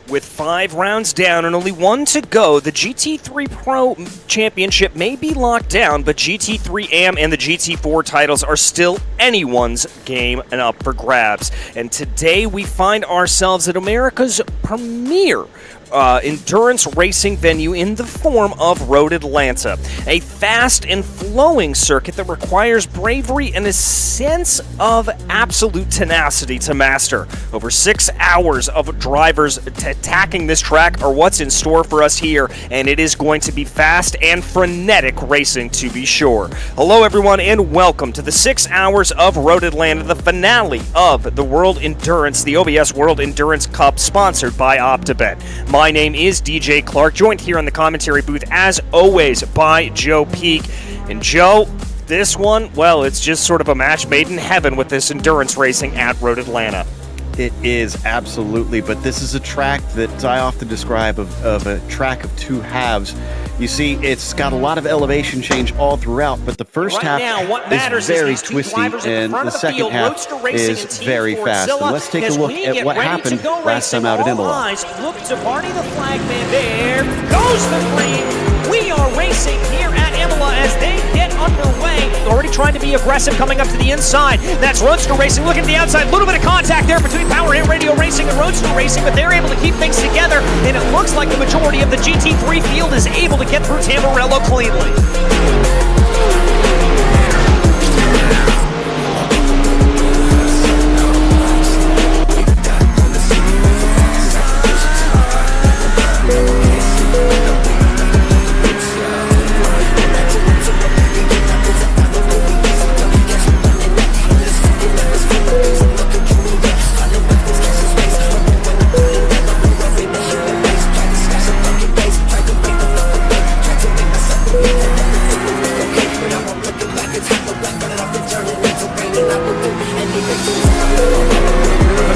With 5 rounds down and only 1 to go, the GT3 Pro Championship may be locked down, but GT3 AM and the GT4 titles are still anyone's game and up for grabs. And today we find ourselves at America's premier endurance racing venue in the form of Road Atlanta, a fast and flowing circuit that requires bravery and a sense of absolute tenacity to master. Over 6 hours of drivers attacking this track are what's in store for us here, and it is going to be fast and frenetic racing to be sure. Hello everyone and welcome to the 6 hours of Road Atlanta, the finale of the World Endurance, the OBS World Endurance Cup, sponsored by OPTIBET. My name is DJ Clark, joined here in the commentary booth, as always, by Joe Peak. And Joe, this one, well, it's just sort of a match made in heaven with this endurance racing at Road Atlanta. It is, absolutely, but this is a track that I often describe of a track of two halves. You see, it's got a lot of elevation change all throughout, but the first half is very twisty, and the second half is very fast. And let's take a look at what happened last time out at Imola. Look to Barney the Flagman. There goes the frame. We are racing here at Imola as they get underway. Already trying to be aggressive coming up to the inside. That's Roadster Racing looking to the outside. A little bit of contact there between Power Hit Radio Racing and Roadster Racing, but they're able to keep things together, and it looks like the majority of the GT3 field is able to get through Tamburello cleanly.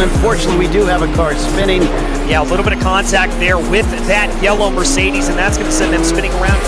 Unfortunately, we do have a car spinning. Yeah, a little bit of contact there with that yellow Mercedes, and that's going to send them spinning around.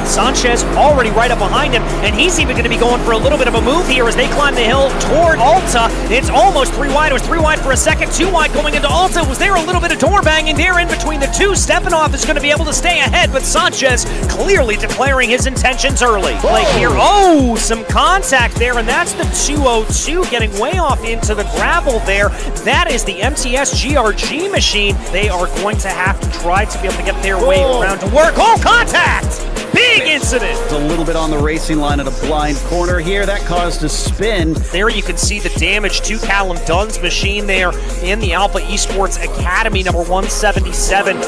Sanchez already right up behind him, and he's even going to be going for a little bit of a move here as they climb the hill toward Alta. It's almost 3 wide. It was 3 wide for a second, 2 wide going into Alta. Was there a little bit of door banging there in between the two? Stepanov is going to be able to stay ahead, but Sanchez clearly declaring his intentions early. Like here, oh, some contact there, and that's the 202 getting way off into the gravel there. That is the MTS GRG machine. They are going to have to try to be able to get their way around to work. Oh, contact! Big incident! A little bit on the racing line at a blind corner here. That caused a spin. There you can see the damage to Callum Dunn's machine there in the Alpha Esports Academy, number 177.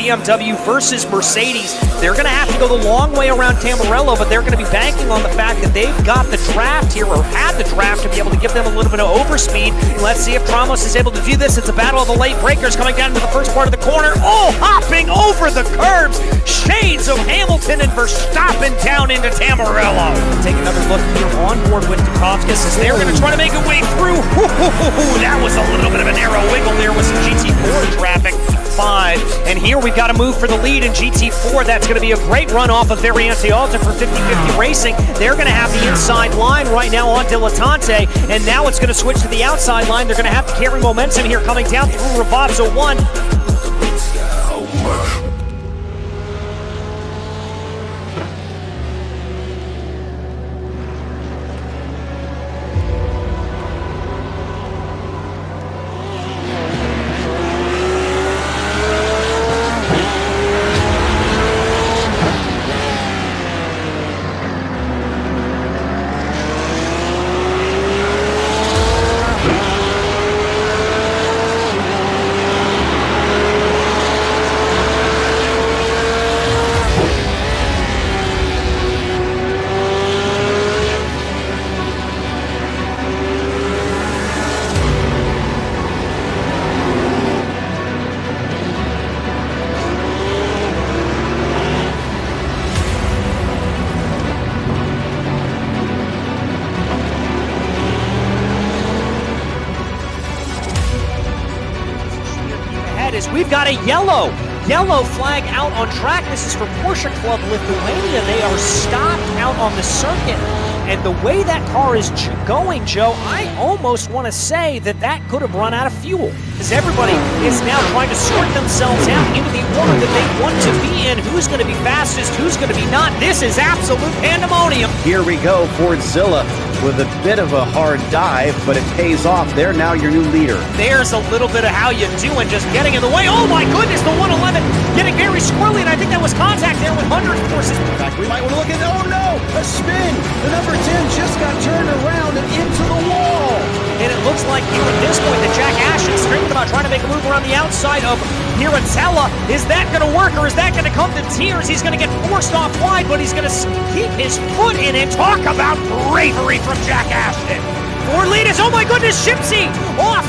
BMW versus Mercedes. They're going to have to go the long way around Tamburello, but they're going to be banking on the fact that they've got the draft here, or had the draft, to be able to give them a little bit of overspeed. Let's see if Tramos is able to do this. It's a battle of the late breakers coming down into the first part of the corner. Oh, hopping over the curbs. Shades of Hamilton and Verstappen down into Tamburello. Take another look here on board with Dukowskis as they're going to try to make a way through. That was a little bit of a narrow wiggle there with some GT4 traffic. 5, and here we've got to move for the lead in GT4. That's going to be a great run off of Variante Alta for 50-50 Racing. They're going to have the inside line right now on Dilettante, and now it's going to switch to the outside line. They're going to have to carry momentum here coming down through Ravazza 1. We've got a yellow yellow flag out on track. This is for Porsche Club Lithuania. They are stopped out on the circuit. And the way that car is going, Joe, I almost want to say that that could have run out of fuel. Because everybody is now trying to sort themselves out into the order that they want to be in. Who's going to be fastest? Who's going to be not? This is absolute pandemonium. Here we go, Fordzilla with a bit of a hard dive, but it pays off. They're now your new leader. There's a little bit of how you doing, just getting in the way. Oh my goodness, the 111 getting very squirrely, and I think that was contact there with 100 forces. In fact, we might want to look at, oh no, a spin. The number 10 just got turned around and into the wall. And it looks like here at this point that Jack Ashton's thinking about trying to make a move around the outside of Piratella. Is that going to work, or is that going to come to tears? He's going to get forced off wide, but he's going to keep his foot in it. Talk about bravery from Jack Ashton. Ford lead is, oh my goodness, Shipsy off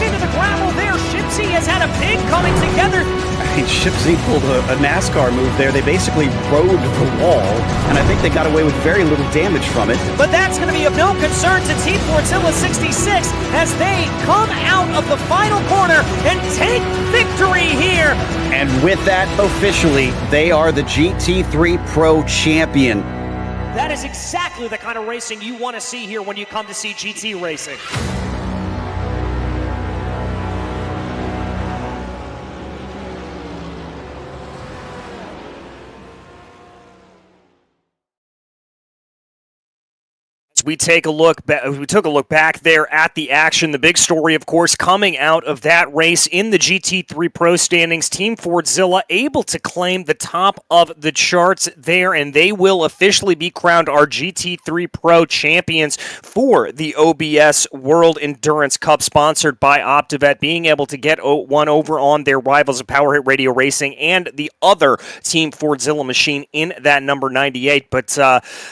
into the gravel there. Shipsy has had a pig coming together. I mean, Shipsy pulled a NASCAR move there. They basically rode the wall, and I think they got away with very little damage from it. But that's going to be of no concern to Team Fordzilla 66 as they come out of the final corner and take victory here. And with that, officially, they are the GT3 Pro Champion. That is exactly the kind of racing you want to see here when you come to see GT racing. We took a look back there at the action. The big story, of course, coming out of that race in the GT3 Pro standings, Team Fordzilla able to claim the top of the charts there, and they will officially be crowned our GT3 Pro champions for the OBS World Endurance Cup, sponsored by OPTIBET, being able to get one over on their rivals of Power Hit Radio Racing and the other Team Fordzilla machine in that number 98. But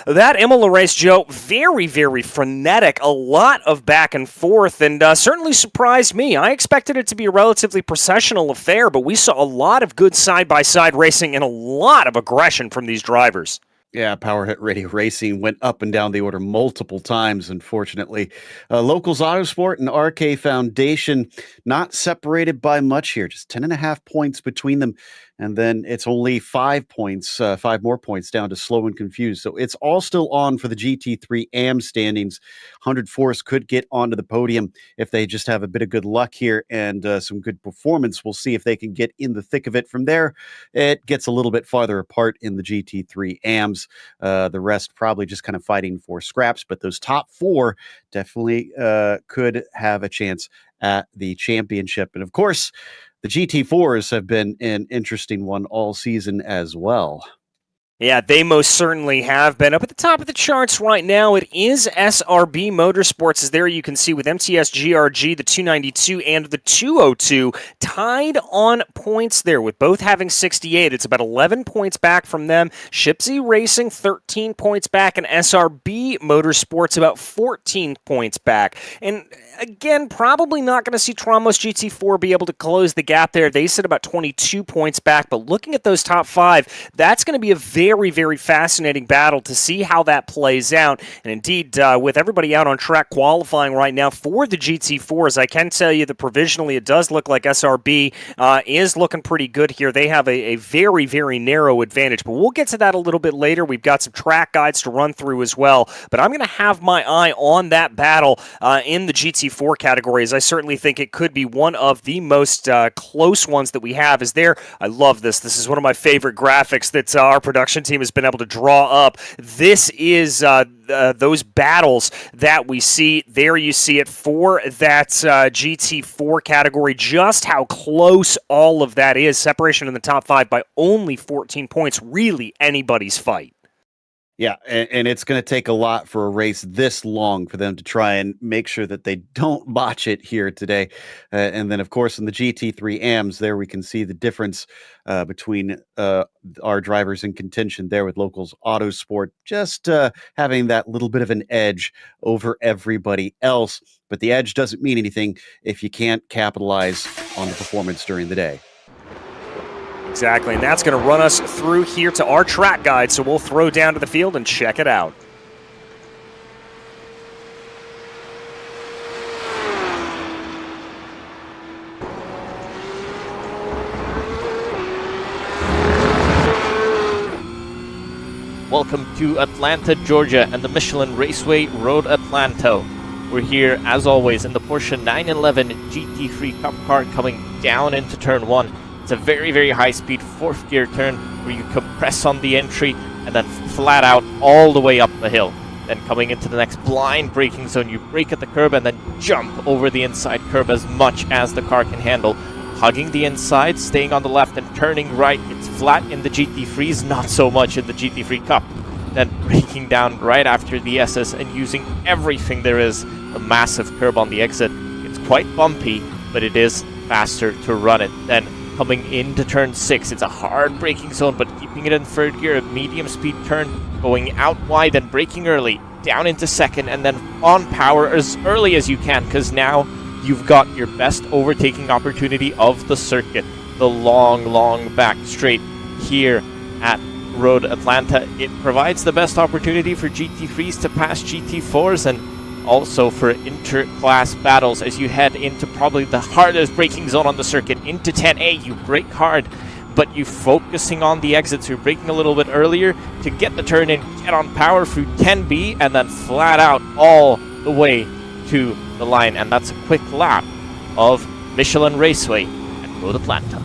that Imola race, Joe, very frenetic, a lot of back and forth, and certainly surprised me. I expected it to be a relatively processional affair, but we saw a lot of good side-by-side racing and a lot of aggression from these drivers. Yeah, Power Hit Radio Racing went up and down the order multiple times, unfortunately. Locals Autosport and RK Foundation not separated by much here, just 10.5 points between them. And then it's only 5 points, 5 more points down to Slow and Confused. So it's all still on for the GT3 AM standings. 100 Force could get onto the podium if they just have a bit of good luck here and some good performance. We'll see if they can get in the thick of it from there. It gets a little bit farther apart in the GT3 AMs. The rest probably just kind of fighting for scraps, but those top 4 definitely could have a chance at the championship. And of course, the GT4s have been an interesting one all season as well. Yeah, they most certainly have been. Up at the top of the charts right now, it is SRB Motorsports, as there you can see with MTS GRG, the 292 and the 202, tied on points there, with both having 68. It's about 11 points back from them. Shipsy Racing, 13 points back, and SRB Motorsports about 14 points back. And again, probably not going to see Tramos GT4 be able to close the gap there. They sit about 22 points back, but looking at those top 5, that's going to be a very fascinating battle to see how that plays out. And indeed, with everybody out on track qualifying right now for the GT4s, I can tell you that provisionally it does look like SRB is looking pretty good here. They have a very narrow advantage, but we'll get to that a little bit later. We've got some track guides to run through as well, but I'm going to have my eye on that battle in the GT4 category, as I certainly think it could be one of the most close ones that we have. I love this. This is one of my favorite graphics that our production team has been able to draw up. This is those battles that we see. There you see it for that GT4 category, just how close all of that is. Separation in the top 5 by only 14 points. Really anybody's fight. Yeah, and it's going to take a lot for a race this long for them to try and make sure that they don't botch it here today. And then, of course, in the GT3 AMs, there we can see the difference between our drivers in contention there with Locals Autosport, just having that little bit of an edge over everybody else. But the edge doesn't mean anything if you can't capitalize on the performance during the day. Exactly, and that's going to run us through here to our track guide, so we'll throw down to the field and check it out. Welcome to Atlanta, Georgia and the Michelin Raceway Road Atlanta. We're here, as always, in the Porsche 911 GT3 Cup car coming down into turn 1. It's a very, very high-speed 4th gear turn where you compress on the entry and then flat out all the way up the hill. Then coming into the next blind braking zone, you brake at the curb and then jump over the inside curb as much as the car can handle. Hugging the inside, staying on the left and turning right. It's flat in the GT3s, not so much in the GT3 Cup. Then braking down right after the SS and using everything there is. A massive curb on the exit. It's quite bumpy, but it is faster to run it. Then coming into turn 6, it's a hard braking zone, but keeping it in 3rd gear, a medium speed turn, going out wide and braking early, down into 2nd, and then on power as early as you can, because now you've got your best overtaking opportunity of the circuit. The long back straight here at Road Atlanta. It provides the best opportunity for GT3s to pass GT4s and also for inter-class battles as you head into probably the hardest braking zone on the circuit, into 10A. You brake hard, but you're focusing on the exits. You're braking a little bit earlier to get the turn in, get on power through 10B, and then flat out all the way to the line. And that's a quick lap of Michelin Raceway at Road Atlanta.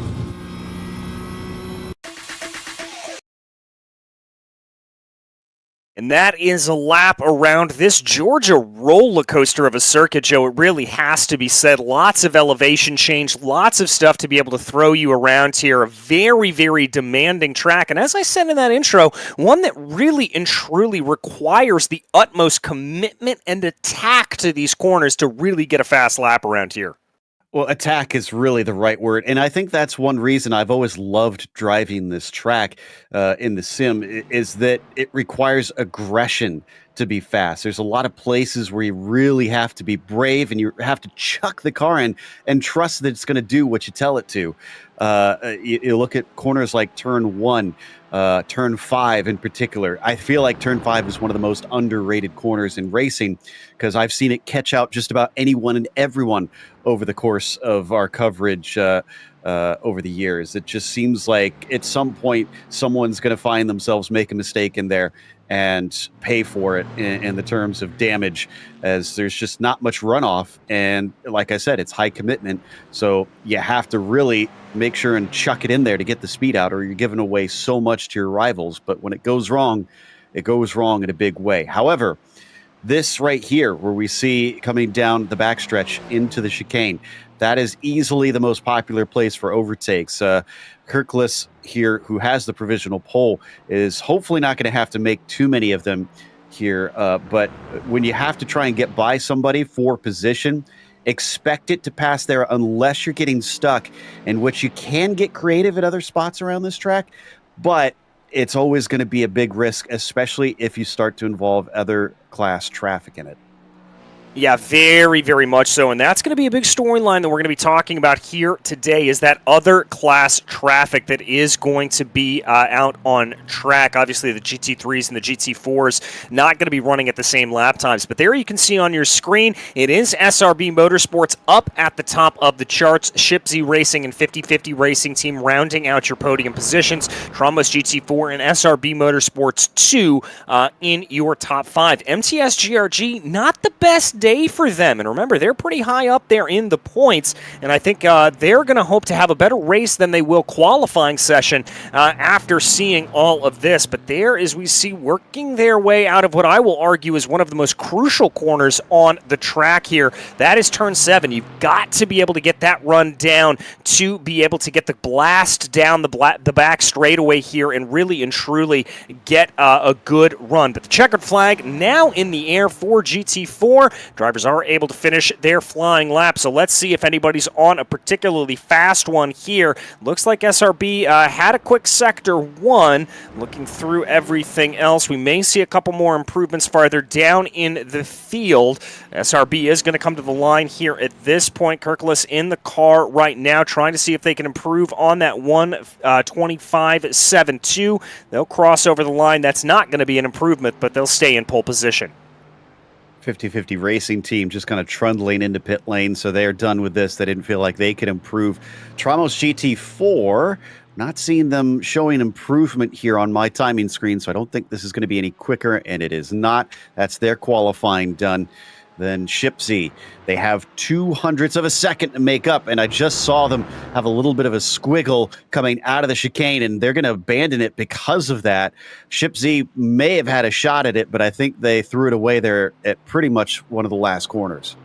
And that is a lap around this Georgia roller coaster of a circuit, Joe. It really has to be said. Lots of elevation change, lots of stuff to be able to throw you around here. A very, very demanding track. And as I said in that intro, one that really and truly requires the utmost commitment and attack to these corners to really get a fast lap around here. Well, attack is really the right word. And I think that's one reason I've always loved driving this track in the sim, is that it requires aggression to be fast. There's a lot of places where you really have to be brave and you have to chuck the car in and trust that it's going to do what you tell it to. You look at corners like turn 1, turn 5 in particular. I feel like turn 5 is one of the most underrated corners in racing because I've seen it catch out just about anyone and everyone over the course of our coverage over the years. It just seems like at some point someone's going to find themselves make a mistake in there and pay for it in the terms of damage, as there's just not much runoff. And like I said, it's high commitment. So you have to really make sure and chuck it in there to get the speed out, or you're giving away so much to your rivals. But when it goes wrong in a big way. However, this right here, where we see coming down the backstretch into the chicane, that is easily the most popular place for overtakes. Kirklis here, who has the provisional pole, is hopefully not going to have to make too many of them here. But when you have to try and get by somebody for position, expect it to pass there unless you're getting stuck, in which you can get creative at other spots around this track. But it's always going to be a big risk, especially if you start to involve other class traffic in it. Yeah, very, very much so. And that's going to be a big storyline that we're going to be talking about here today, is that other class traffic that is going to be out on track. Obviously, the GT3s and the GT4s not going to be running at the same lap times. But there you can see on your screen, it is SRB Motorsports up at the top of the charts. Shipsy Racing and 50/50 Racing Team rounding out your podium positions. Tromos GT4 and SRB Motorsports 2 in your top 5. MTS GRG, not the best day for them, and remember, they're pretty high up there in the points, and I think they're going to hope to have a better race than they will qualifying session after seeing all of this. But there, as we see, working their way out of what I will argue is one of the most crucial corners on the track here. That is turn 7. You've got to be able to get that run down to be able to get the blast down the back straightaway here and really and truly get a good run. But the checkered flag now in the air for GT4. Drivers are able to finish their flying lap, so let's see if anybody's on a particularly fast one here. Looks like SRB had a quick sector 1. Looking through everything else, we may see a couple more improvements farther down in the field. SRB is going to come to the line here at this point. Kirklis in the car right now, trying to see if they can improve on that 1:25.72. They'll cross over the line. That's not going to be an improvement, but they'll stay in pole position. 50/50 Racing Team just kind of trundling into pit lane, so they're done with this. They didn't feel like they could improve. Tromos GT4 Not seeing them showing improvement here on my timing screen, so I don't think this is going to be any quicker, and it is not. That's their qualifying done. Then Shipsy, they have 200ths of a second to make up, and I just saw them have a little bit of a squiggle coming out of the chicane, and they're going to abandon it because of that. Shipsy may have had a shot at it, but I think they threw it away there at pretty much one of the last corners.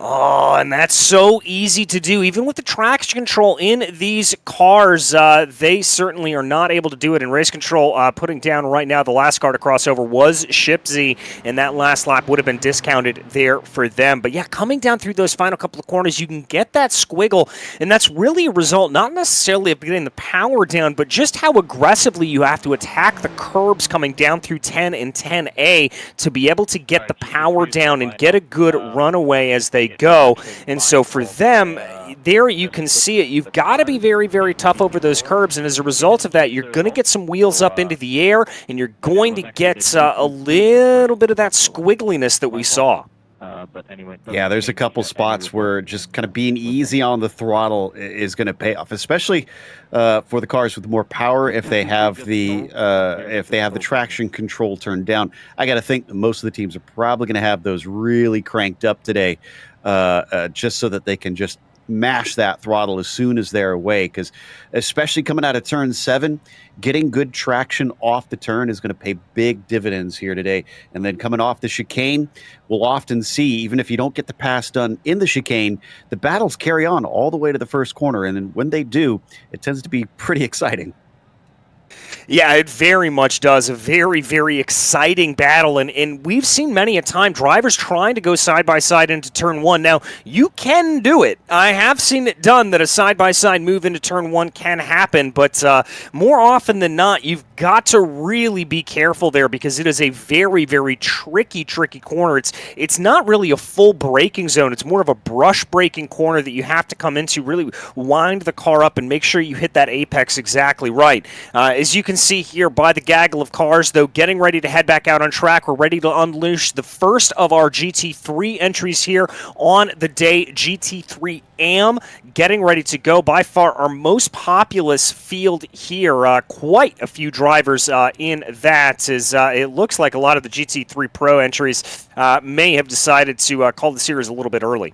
Oh, and that's so easy to do. Even with the traction control in these cars, they certainly are not able to do it in race control. Putting down right now, the last car to cross over was Shipsy, and that last lap would have been discounted there for them. But yeah, coming down through those final couple of corners, you can get that squiggle, and that's really a result not necessarily of getting the power down, but just how aggressively you have to attack the curbs coming down through 10 and 10A to be able to get the power down and get a good runaway as they go. And so for them, there you can see it. You've got to be very, very tough over those curbs, and as a result of that, you're going to get some wheels up into the air, and you're going to get a little bit of that squiggliness that we saw. Yeah, there's a couple spots where just kind of being easy on the throttle is going to pay off, especially for the cars with more power. If they have the traction control turned down, I got to think that most of the teams are probably going to have those really cranked up today, just so that they can just mash that throttle as soon as they're away, because especially coming out of turn 7, getting good traction off the turn is going to pay big dividends here today. And then coming off the chicane, we'll often see, even if you don't get the pass done in the chicane, the battles carry on all the way to the first corner, and then when they do, it tends to be pretty exciting. Yeah, it very much does. A very, very exciting battle. And we've seen many a time drivers trying to go side-by-side into turn 1. Now, you can do it. I have seen it done that a side-by-side move into turn 1 can happen. But more often than not, you've got to really be careful there because it is a very, very tricky corner. It's not really a full braking zone. It's more of a brush braking corner that you have to come into, really wind the car up and make sure you hit that apex exactly right. As you can see here by the gaggle of cars, though, getting ready to head back out on track. We're ready to unleash the first of our GT3 entries here on the day. GT3 AM getting ready to go. By far our most populous field here. Quite a few drivers in that, as it looks like a lot of the GT3 Pro entries may have decided to call the series a little bit early.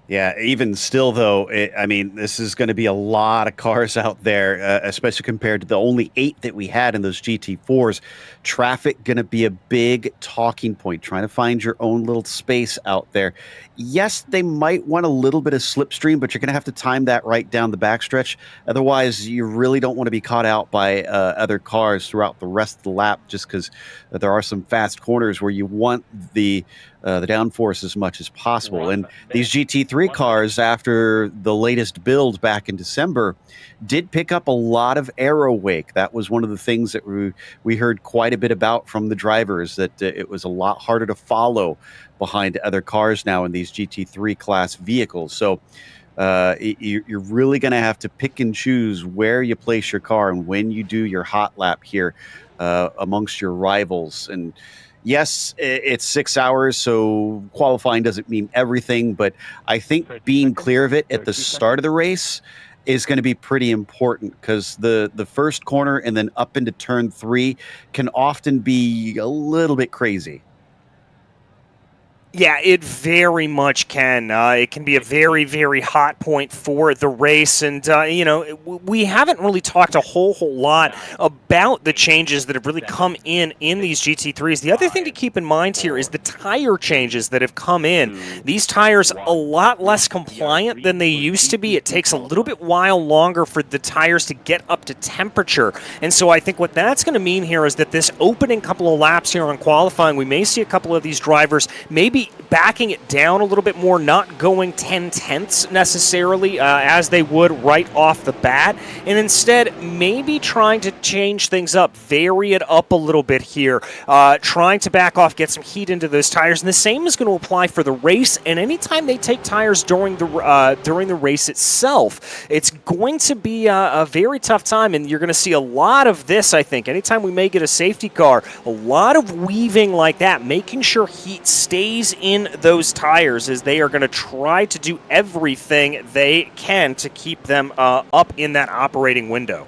Yeah, even still, though, I mean, this is going to be a lot of cars out there, especially compared to the only 8 that we had in those GT4s. Traffic going to be a big talking point, trying to find your own little space out there. Yes, they might want a little bit of slipstream, but you're going to have to time that right down the backstretch. Otherwise, you really don't want to be caught out by other cars throughout the rest of the lap, just because there are some fast corners where you want the downforce as much as possible. And these GT3 cars, after the latest build back in December, did pick up a lot of aero wake. That was one of the things that we heard quite a bit about from the drivers, that it was a lot harder to follow behind other cars now in these GT3 class vehicles. So you're really going to have to pick and choose where you place your car and when you do your hot lap here amongst your rivals. And yes, it's 6 hours, so qualifying doesn't mean everything, but I think being clear of it at the start of the race is going to be pretty important, because the first corner and then up into turn 3 can often be a little bit crazy. Yeah, it very much can. It can be a very, very hot point for the race. And, you know, we haven't really talked a whole lot about the changes that have really come in these GT3s. The other thing to keep in mind here is the tire changes that have come in. These tires a lot less compliant than they used to be. It takes a little bit while longer for the tires to get up to temperature. And so I think what that's going to mean here is that this opening couple of laps here on qualifying, we may see a couple of these drivers maybe backing it down a little bit more, not going 10/10ths necessarily as they would right off the bat, and instead maybe trying to change things up, vary it up a little bit here, trying to back off, get some heat into those tires. And the same is going to apply for the race, and anytime they take tires during the race itself, it's going to be a very tough time, and you're going to see a lot of this, I think. Anytime we may get a safety car, a lot of weaving like that, making sure heat stays is in those tires as they are going to try to do everything they can to keep them up in that operating window.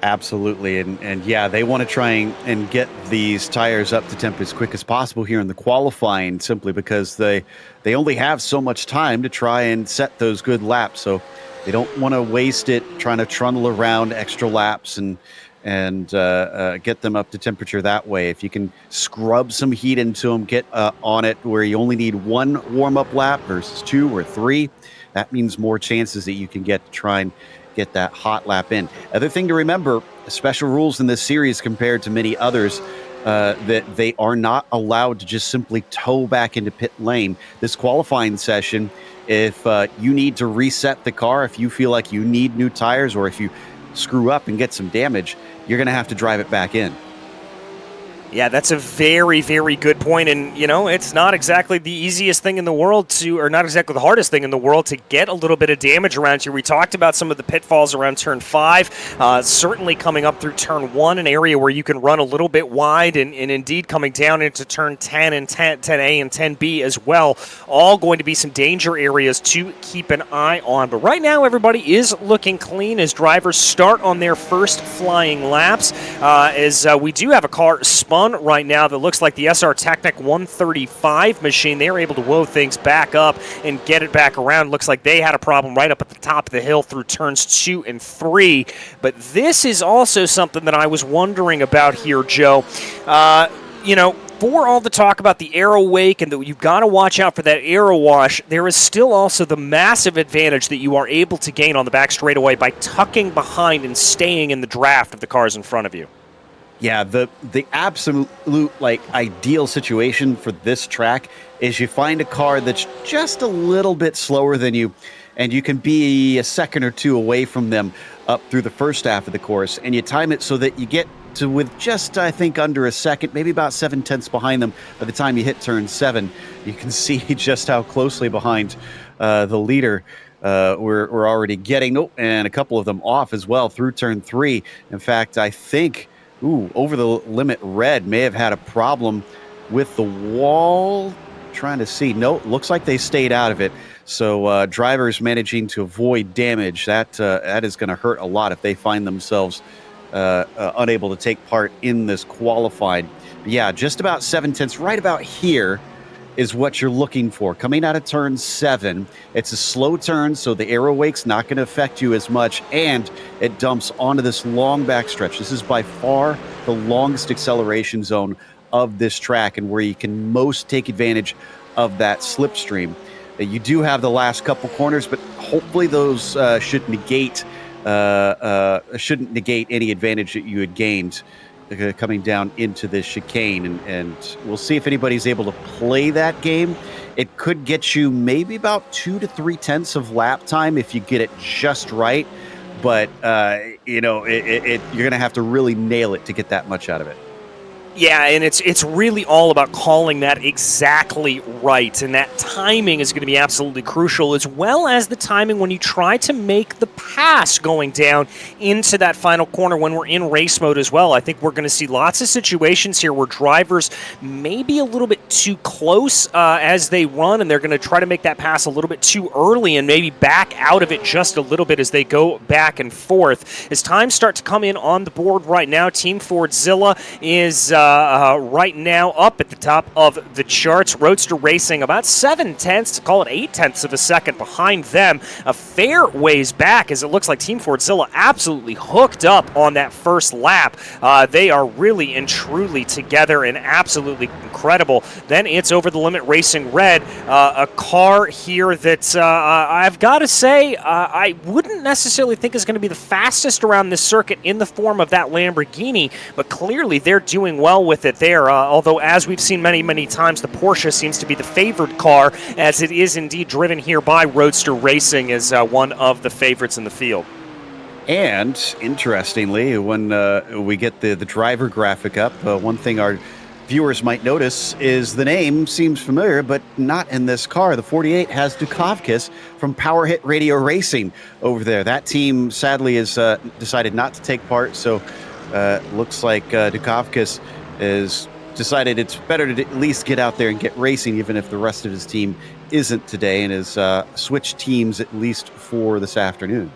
Absolutely, and yeah, they want to try and get these tires up to temp as quick as possible here in the qualifying, simply because they only have so much time to try and set those good laps. So they don't want to waste it trying to trundle around extra laps and get them up to temperature that way. If you can scrub some heat into them, get on it where you only need one warm-up lap versus 2 or 3, that means more chances that you can get to try and get that hot lap in. Other thing to remember, special rules in this series compared to many others, that they are not allowed to just simply tow back into pit lane. This qualifying session, if you need to reset the car, if you feel like you need new tires, or if you screw up and get some damage, you're going to have to drive it back in. Yeah, that's a very, very good point. And, you know, it's not exactly the easiest thing in the world to, or not exactly the hardest thing in the world to get a little bit of damage around here. We talked about some of the pitfalls around turn 5, certainly coming up through turn 1, an area where you can run a little bit wide, and indeed coming down into turn 10 and 10A and 10B as well. All going to be some danger areas to keep an eye on. But right now, everybody is looking clean as drivers start on their first flying laps, as we do have a car spun right now that looks like the SR Technic 135 machine. They're able to whoa things back up and get it back around. Looks like they had a problem right up at the top of the hill through turns 2 and 3. But this is also something that I was wondering about here, Joe. You know, for all the talk about the aero wake and that you've got to watch out for that aero wash, there is still also the massive advantage that you are able to gain on the back straightaway by tucking behind and staying in the draft of the cars in front of you. Yeah, the absolute, like, ideal situation for this track is you find a car that's just a little bit slower than you, and you can be a second or two away from them up through the first half of the course, and you time it so that you get to with just, I think, under a second, maybe about 7/10 behind them. By the time you hit turn 7, you can see just how closely behind the leader we're already getting. Oh, and a couple of them off as well through turn 3. In fact, I think over the limit red may have had a problem with the wall. Trying to see. No, looks like they stayed out of it. So drivers managing to avoid damage. That is going to hurt a lot if they find themselves unable to take part in this qualifying. But yeah, just about 7/10, right about here is what you're looking for. Coming out of turn 7, it's a slow turn, so the aero wake's not going to affect you as much, and it dumps onto this long backstretch. This is by far the longest acceleration zone of this track, and where you can most take advantage of that slipstream. You do have the last couple corners, but hopefully those shouldn't negate any advantage that you had gained coming down into this chicane, and we'll see if anybody's able to play that game. It could get you maybe about 2 to 3/10 of lap time if you get it just right, but you know, you're going to have to really nail it to get that much out of it. Yeah, and it's really all about calling that exactly right, and that timing is going to be absolutely crucial, as well as the timing when you try to make the pass going down into that final corner when we're in race mode as well. I think we're going to see lots of situations here where drivers may be a little bit too close as they run, and they're going to try to make that pass a little bit too early and maybe back out of it just a little bit as they go back and forth. As times start to come in on the board right now, Team Fordzilla is right now up at the top of the charts. Roadster Racing about 7/10, to call it 8/10 of a second behind them. A fair ways back, as it looks like Team Fordzilla absolutely hooked up on that first lap. They are really and truly together and absolutely incredible. Then it's Over the Limit Racing Red, a car here that I've got to say I wouldn't necessarily think is going to be the fastest around this circuit in the form of that Lamborghini, but clearly they're doing well with it there, although as we've seen many, many times, the Porsche seems to be the favored car, as it is indeed driven here by Roadster Racing as one of the favorites in the field. And interestingly, when we get the driver graphic up, one thing our viewers might notice is the name seems familiar, but not in this car. The 48 has Dukakis from Power Hit Radio Racing over there. That team sadly has decided not to take part, so looks like Dukakis is decided it's better to at least get out there and get racing, even if the rest of his team isn't today, and has switched teams at least for this afternoon.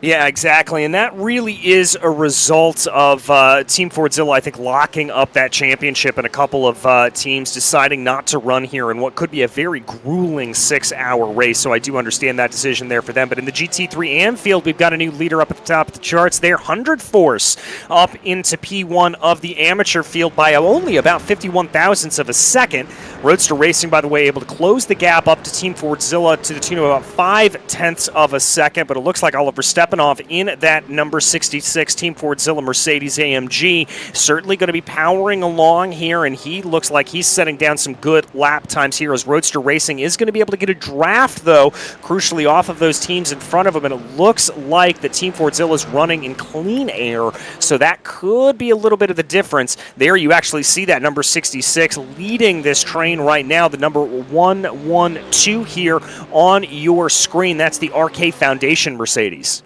Yeah, exactly, and that really is a result of Team Fordzilla, I think, locking up that championship and a couple of teams deciding not to run here in what could be a very grueling 6-hour race, so I do understand that decision there for them. But in the GT3 AM field, we've got a new leader up at the top of the charts there, 100 Force up into P1 of the amateur field by only about 51 thousandths of a second. Roadster Racing, by the way, able to close the gap up to Team Fordzilla to the tune of about 5/10 of a second, but it looks like Oliver Stepanov in that number 66 Team Fordzilla Mercedes AMG certainly going to be powering along here, and he looks like he's setting down some good lap times here as Roadster Racing is going to be able to get a draft, though, crucially off of those teams in front of him, and it looks like the Team Fordzilla is running in clean air, so that could be a little bit of the difference. There you actually see that number 66 leading this train right now, the number 112 here on your screen. That's the RK Foundation Mercedes.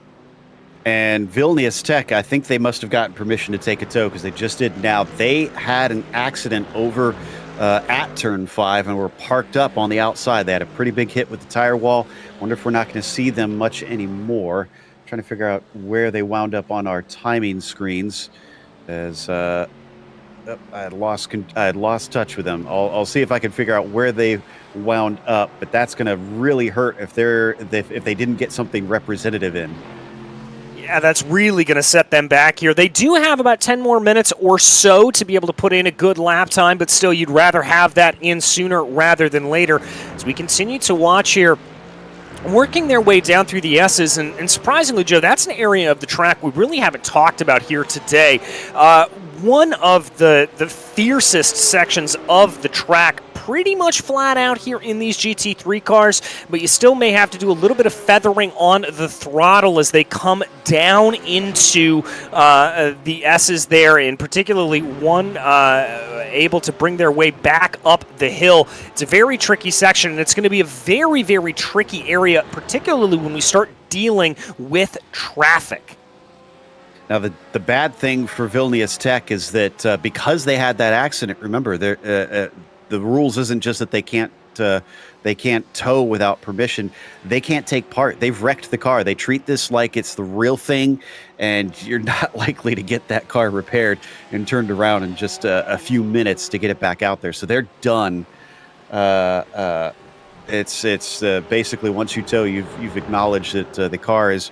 And Vilnius Tech, I think they must have gotten permission to take a tow because they just did now. They had an accident over at turn 5 and were parked up on the outside. They had a pretty big hit with the tire wall. Wonder if we're not going to see them much anymore. Trying to figure out where they wound up on our timing screens as I had lost touch with them. I'll see if I can figure out where they wound up, but that's going to really hurt if they didn't get something representative in. Yeah, that's really going to set them back here. They do have about 10 more minutes or so to be able to put in a good lap time, but still you'd rather have that in sooner rather than later. As we continue to watch here, working their way down through the S's, and surprisingly, Joe, that's an area of the track we really haven't talked about here today. One of the fiercest sections of the track, pretty much flat out here in these GT3 cars, but you still may have to do a little bit of feathering on the throttle as they come down into the S's there, and particularly one able to bring their way back up the hill. It's a very tricky section, and it's going to be a very, very tricky area, particularly when we start dealing with traffic. Now, the bad thing for Vilnius Tech is that because they had that accident, remember, the rules isn't just that they can't tow without permission. They can't take part. They've wrecked the car. They treat this like it's the real thing, and you're not likely to get that car repaired and turned around in just a few minutes to get it back out there. So they're done. It's basically once you tow, you've acknowledged that the car is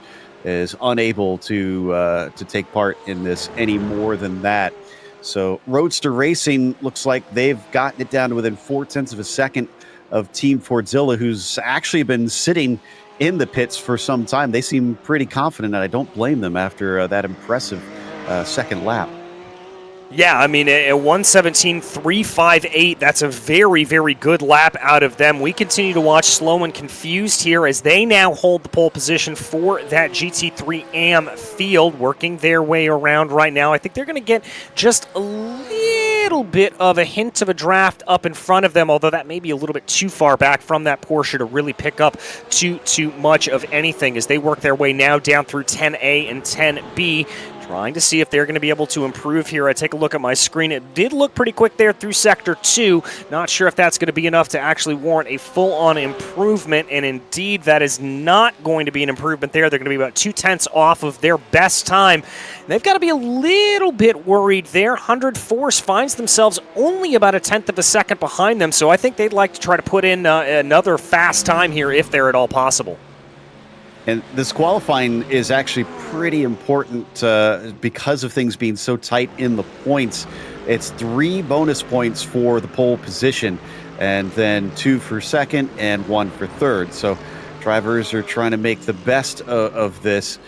unable to take part in this any more than that. So Roadster Racing looks like they've gotten it down to within 0.4 of a second of Team Fordzilla, who's actually been sitting in the pits for some time. They seem pretty confident, and I don't blame them after that impressive second lap. Yeah, I mean, at 1:17.358, that's a very, very good lap out of them. We continue to watch Slow and Confused here as they now hold the pole position for that GT3 AM field, working their way around right now. I think they're going to get just a little bit of a hint of a draft up in front of them, although that may be a little bit too far back from that Porsche to really pick up too much of anything as they work their way now down through 10A and 10B. Trying to see if they're going to be able to improve here. I take a look at my screen. It did look pretty quick there through Sector 2. Not sure if that's going to be enough to actually warrant a full-on improvement, and indeed that is not going to be an improvement there. They're going to be about 0.2 off of their best time. They've got to be a little bit worried there. 100 Force finds themselves only about 1/10 of a second behind them, so I think they'd like to try to put in another fast time here if they're at all possible. And this qualifying is actually pretty important because of things being so tight in the points. It's 3 bonus points for the pole position, and then 2 for second and 1 for third. So drivers are trying to make the best of this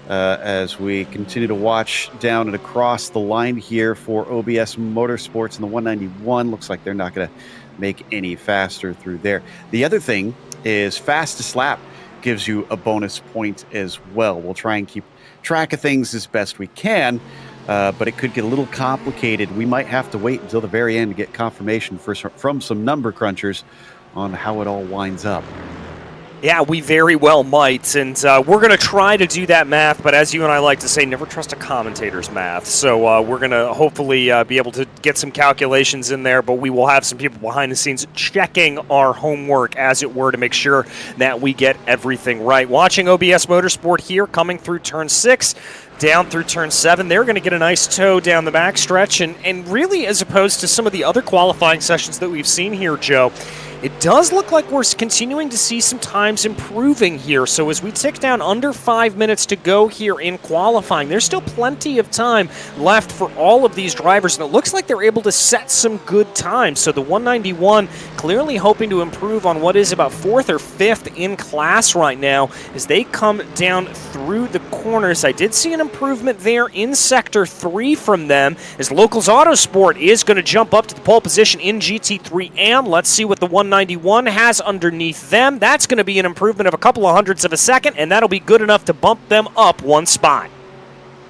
as we continue to watch down and across the line here for OBS Motorsports in the 191. Looks like they're not going to make any faster through there. The other thing is fastest lap gives you a bonus point as well. We'll try and keep track of things as best we can, but it could get a little complicated. We might have to wait until the very end to get confirmation from some number crunchers on how it all winds up. Yeah, we very well might, and we're going to try to do that math, but as you and I like to say, never trust a commentator's math. So we're going to hopefully be able to get some calculations in there, but we will have some people behind the scenes checking our homework, as it were, to make sure that we get everything right. Watching OBS Motorsport here, coming through turn 6, down through turn 7, they're going to get a nice tow down the backstretch, and really, as opposed to some of the other qualifying sessions that we've seen here, Joe, it does look like we're continuing to see some times improving here. So as we tick down under 5 minutes to go here in qualifying, there's still plenty of time left for all of these drivers, and it looks like they're able to set some good times. So the 191 clearly hoping to improve on what is about 4th or 5th in class right now as they come down through the corners. I did see an improvement there in Sector 3 from them, as Locals Autosport is going to jump up to the pole position in GT3 AM. Let's see what the 191 has underneath them. That's going to be an improvement of a couple of hundredths of a second, and that'll be good enough to bump them up one spot.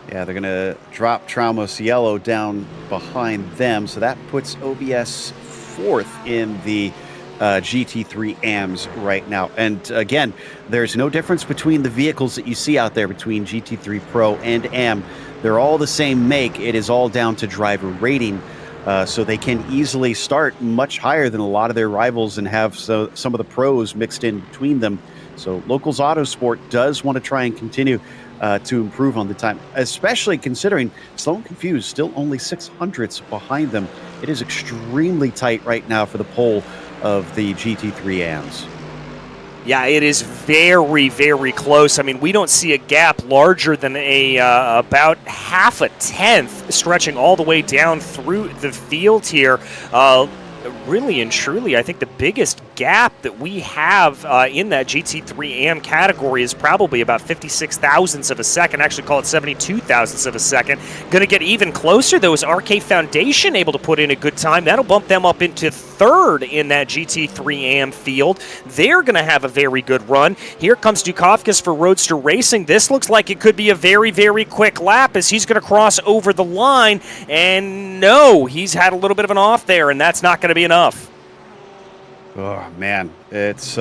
Yeah, they're going to drop Traumos Yellow down behind them, so that puts OBS 4th in the GT3 AMs right now. And again, there's no difference between the vehicles that you see out there between GT3 Pro and AM. They're all the same make. It is all down to driver rating. So they can easily start much higher than a lot of their rivals and have some of the pros mixed in between them. So Locals Autosport does want to try and continue to improve on the time, especially considering Slow and Confused still only 600ths behind them. It is extremely tight right now for the pole of the GT3 AMs. Yeah, it is very, very close. I mean, we don't see a gap larger than about half a tenth stretching all the way down through the field here. Really and truly, I think the biggest gap that we have in that GT3 AM category is probably about 56 thousandths of a second. Actually, call it 72 thousandths of a second. Going to get even closer, though, is RK Foundation able to put in a good time. That'll bump them up into 3rd in that GT3 AM field. They're going to have a very good run. Here comes Dukakis for Roadster Racing. This looks like it could be a very, very quick lap as he's going to cross over the line. And no, he's had a little bit of an off there, and that's not going to be enough. Oh man, it's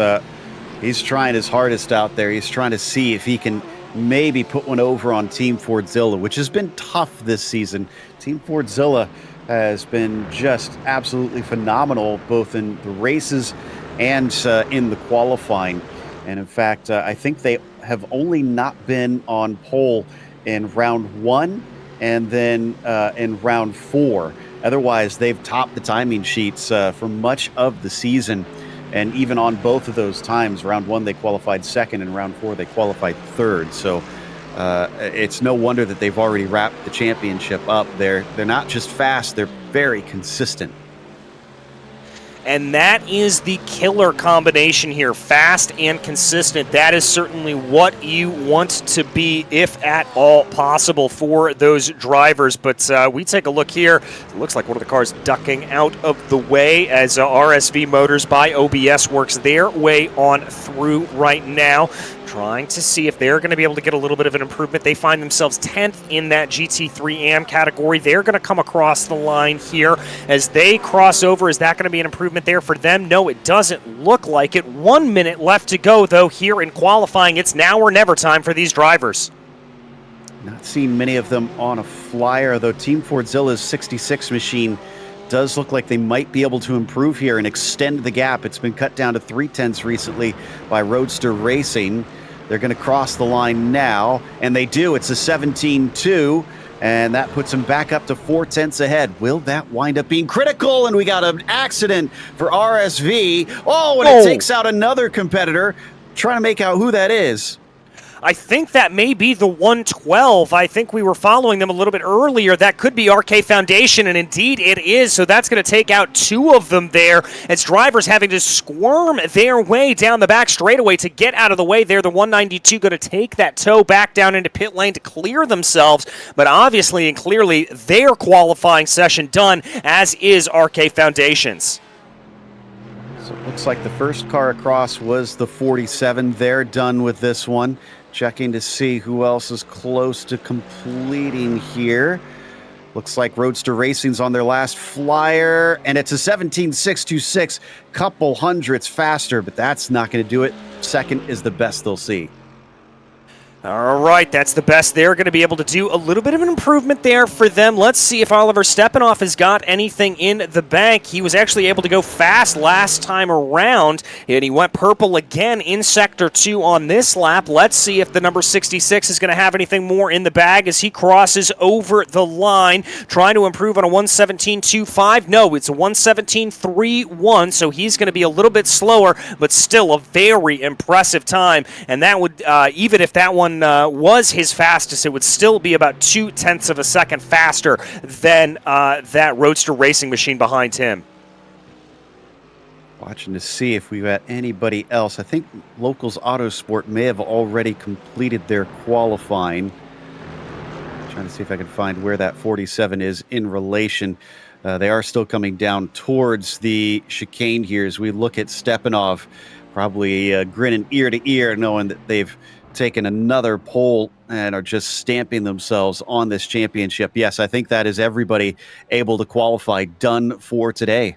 he's trying his hardest out there. He's trying to see if he can maybe put one over on Team Fordzilla, which has been tough this season. Team Fordzilla has been just absolutely phenomenal, both in the races and in the qualifying. And in fact, I think they have only not been on pole in round 1 and then in round 4. Otherwise, they've topped the timing sheets for much of the season. And even on both of those times, round 1 they qualified 2nd, and round 4 they qualified 3rd. So it's no wonder that they've already wrapped the championship up. They're not just fast, they're very consistent. And that is the killer combination here, fast and consistent. That is certainly what you want to be, if at all possible, for those drivers. But we take a look here. It looks like one of the cars ducking out of the way as RSV Motors by OBS works their way on through right now, trying to see if they're going to be able to get a little bit of an improvement. They find themselves 10th in that GT3 AM category. They're going to come across the line here as they cross over. Is that going to be an improvement there for them? No, it doesn't look like it. 1 minute left to go, though, here in qualifying. It's now or never time for these drivers. Not seeing many of them on a flyer, though Team Fordzilla's 66 machine does look like they might be able to improve here and extend the gap. It's been cut down to 3/10 recently by Roadster Racing. They're going to cross the line now, and they do. It's a 17-2, and that puts them back up to 4/10 ahead. Will that wind up being critical? And we got an accident for RSV. Oh, and it takes out another competitor. Trying to make out who that is. I think that may be the 112. I think we were following them a little bit earlier. That could be RK Foundation, and indeed it is. So that's going to take out 2 of them there as drivers having to squirm their way down the back straightaway to get out of the way there. The 192 going to take that tow back down into pit lane to clear themselves. But obviously and clearly their qualifying session done, as is RK Foundation's. So it looks like the first car across was the 47. They're done with this one. Checking to see who else is close to completing here. Looks like Roadster Racing's on their last flyer, and it's a 17.626, couple hundredths faster, but that's not going to do it. second is the best they'll see. All right, that's the best they're going to be able to do. A little bit of an improvement there for them. Let's see if Oliver Stepanoff has got anything in the bank. He was actually able to go fast last time around, and he went purple again in Sector 2 on this lap. Let's see if the number 66 is going to have anything more in the bag as he crosses over the line, trying to improve on a 1:17.25. No, it's a 1:17.31, so he's going to be a little bit slower, but still a very impressive time. And that would, even if that one was his fastest, it would still be about 0.2 of a second faster than that Roadster racing machine behind him. Watching to see if we've got anybody else. I think Locals Autosport may have already completed their qualifying. Trying to see if I can find where that 47 is in relation. They are still coming down towards the chicane here as we look at Stepanov, probably grinning ear to ear, knowing that they've taken another pole and are just stamping themselves on this championship. Yes, I think that is everybody able to qualify, done for today.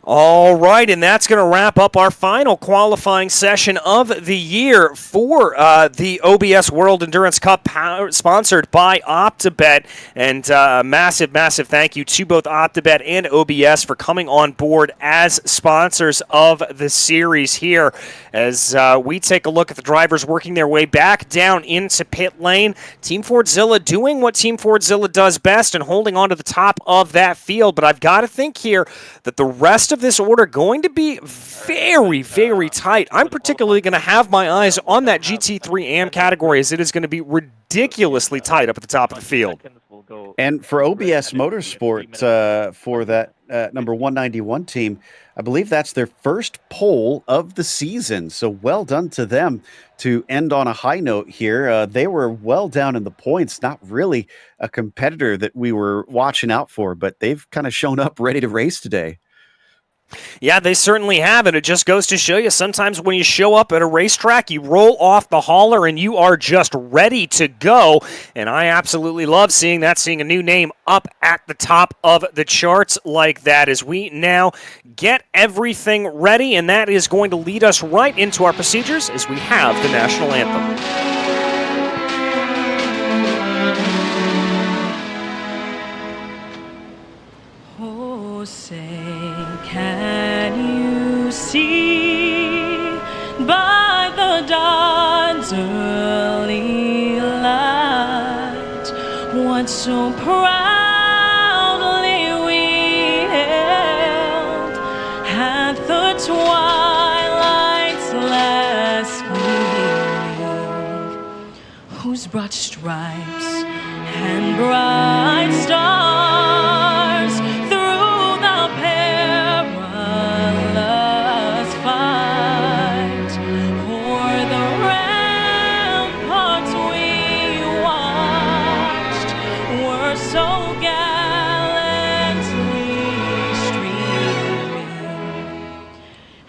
All right, and that's going to wrap up our final qualifying session of the year for the OBS World Endurance Cup, sponsored by OPTIBET. And massive, massive thank you to both OPTIBET and OBS for coming on board as sponsors of the series here. As we take a look at the drivers working their way back down into pit lane, Team Fordzilla doing what Team Fordzilla does best and holding on to the top of that field. But I've got to think here that the rest of this order going to be very, very tight. I'm particularly going to have my eyes on that GT3 AM category, as it is going to be ridiculously tight up at the top of the field. And for OBS Motorsport, for that number 191 team, I believe that's their first pole of the season. So well done to them to end on a high note here. They were well down in the points, not really a competitor that we were watching out for, but they've kind of shown up ready to race today. Yeah, they certainly have, and it just goes to show you sometimes when you show up at a racetrack, you roll off the hauler and you are just ready to go. And I absolutely love seeing that, seeing a new name up at the top of the charts like that, as we now get everything ready, and that is going to lead us right into our procedures as we have the national anthem. Can you see by the dawn's early light what so proudly we hailed at the twilight's last gleam, whose broad stripes and bright stars through the perilous fight o'er the ramparts we watched were so gallantly streaming,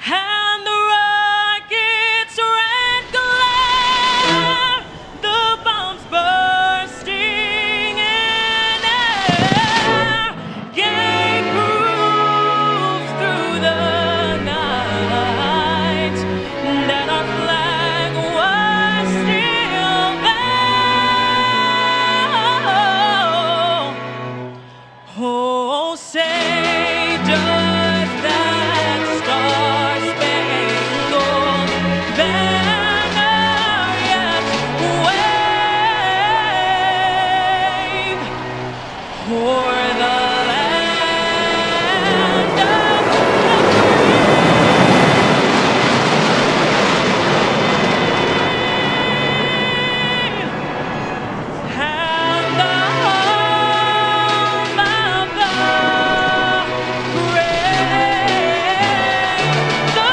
and the rocket's red glare, the bombs bursting in air, gave proof through the night that our flag was still there. Oh, say does that star-spangled banner yet wave o'er the land of the free and the home of the brave, the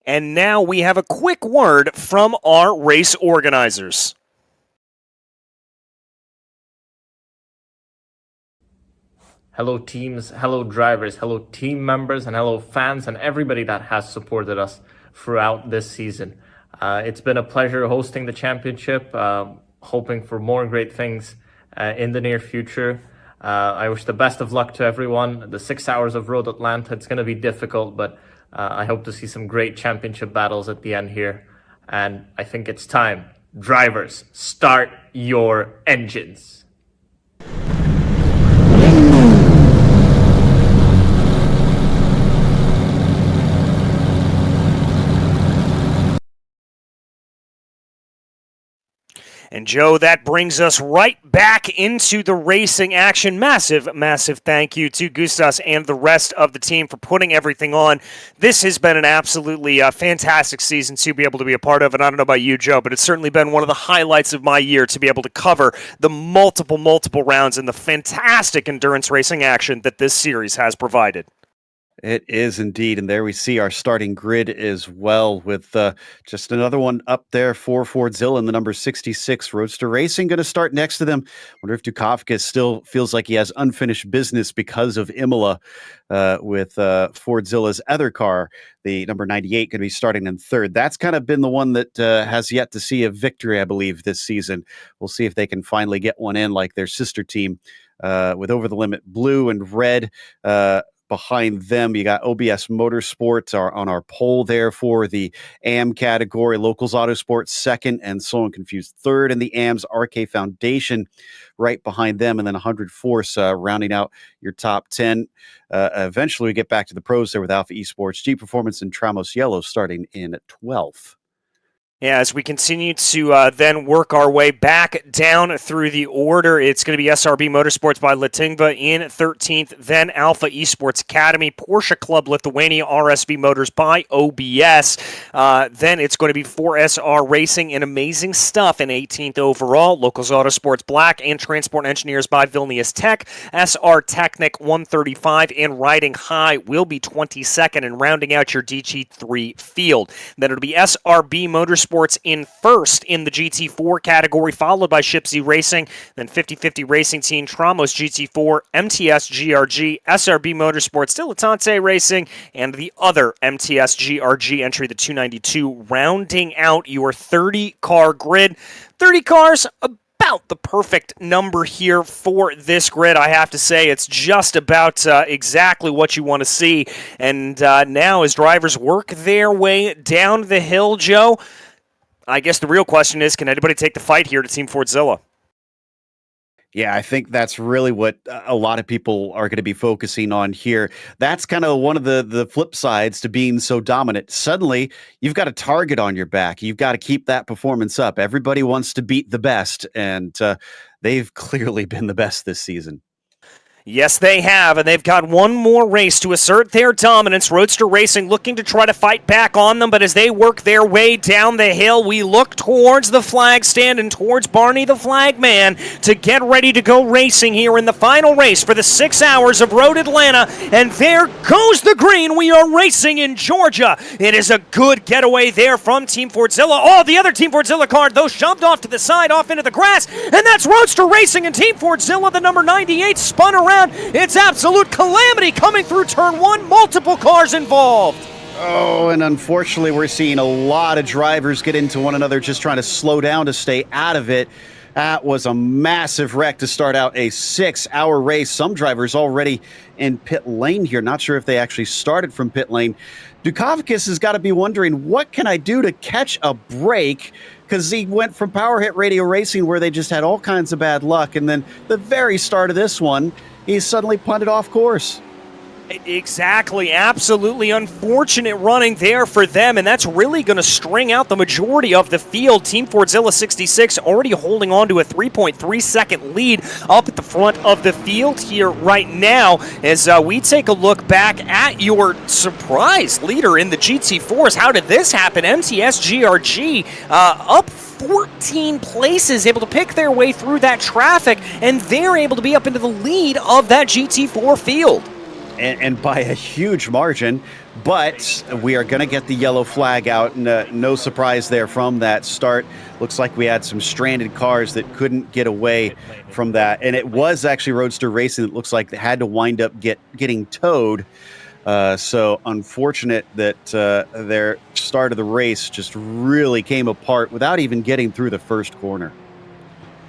And now we have a quick word from our race organizers. Hello teams, hello drivers, hello team members, and hello fans and everybody that has supported us throughout this season. It's been a pleasure hosting the championship. hoping for more great things in the near future. I wish the best of luck to everyone. The 6 hours of Road Atlanta, it's going to be difficult, but I hope to see some great championship battles at the end here. And I think it's time. Drivers, start your engines. And Joe, that brings us right back into the racing action. Massive, massive thank you to Gustas and the rest of the team for putting everything on. This has been an absolutely fantastic season to be able to be a part of. And I don't know about you, Joe, but it's certainly been one of the highlights of my year to be able to cover the multiple rounds and the fantastic endurance racing action that this series has provided. It is indeed, and there we see our starting grid as well, with just another one up there for Fordzilla in the number 66 Roadster Racing. Going to start next to them. Wonder if Dukakis still feels like he has unfinished business because of Imola, with Fordzilla's other car, the number 98, going to be starting in third. That's kind of been the one that has yet to see a victory, I believe, this season. We'll see if they can finally get one in like their sister team, with Over the Limit Blue and Red. Behind them, you got OBS Motorsport on our pole there for the AM category. Locals Autosport second, and Slow and Confused third. And the AM's RK Foundation right behind them. And then 100 Force rounding out your top 10. Eventually, we get back to the pros there with Alpha Esports, G Performance, and Tramos Yellow starting in 12th. Yeah, as we continue to then work our way back down through the order, it's going to be SRB Motorsports by Latingva in 13th, then Alpha Esports Academy, Porsche Club Lithuania, RSV Motors by OBS. Then it's going to be 4SR Racing and Amazing Stuff in 18th overall, Locals Autosports Black and Transport Engineers by Vilnius Tech, SR Technic 135 and Riding High will be 22nd and rounding out your DG3 field. Then it'll be SRB Motorsports in first in the GT4 category, followed by Shipsy Racing, then 50-50 Racing Team, Tramos GT4, MTS GRG, SRB Motorsports, Dilettante Racing, and the other MTS GRG entry, the 292, rounding out your 30-car grid. 30 cars, about the perfect number here for this grid. I have to say it's just about exactly what you want to see. And now as drivers work their way down the hill, Joe, I guess the real question is, can anybody take the fight here to Team Fordzilla? Yeah, I think that's really what a lot of people are going to be focusing on here. That's kind of one of the flip sides to being so dominant. Suddenly, you've got a target on your back. You've got to keep that performance up. Everybody wants to beat the best, and they've clearly been the best this season. Yes, they have, and they've got one more race to assert their dominance. Roadster Racing looking to try to fight back on them, but as they work their way down the hill, we look towards the flag stand and towards Barney the Flag Man to get ready to go racing here in the final race for the 6 hours of Road Atlanta, and there goes the green. We are racing in Georgia. It is a good getaway there from Team Fordzilla. Oh, the other Team Fordzilla car, though, shoved off to the side, off into the grass, and that's Roadster Racing and Team Fordzilla. The number 98 spun around. It's absolute calamity coming through turn one. Multiple cars involved. Oh, and unfortunately, we're seeing a lot of drivers get into one another, just trying to slow down to stay out of it. That was a massive wreck to start out a 6-hour race. Some drivers already in pit lane here. Not sure if they actually started from pit lane. Dukakis has got to be wondering, what can I do to catch a break? Because he went from Power Hit Radio Racing, where they just had all kinds of bad luck, and then the very start of this one, he's suddenly punted off course. Exactly. Absolutely unfortunate running there for them, and that's really going to string out the majority of the field. Team Fordzilla 66 already holding on to a 3.3-second lead up at the front of the field here right now as we take a look back at your surprise leader in the GT4s. How did this happen? MTS GRG up 14 places, able to pick their way through that traffic, and they're able to be up into the lead of that GT4 field. And by a huge margin, but we are going to get the yellow flag out. No surprise there from that start. Looks like we had some stranded cars that couldn't get away from that. And it was actually Roadster Racing that looks like they had to wind up getting towed. So unfortunate that their start of the race just really came apart without even getting through the first corner.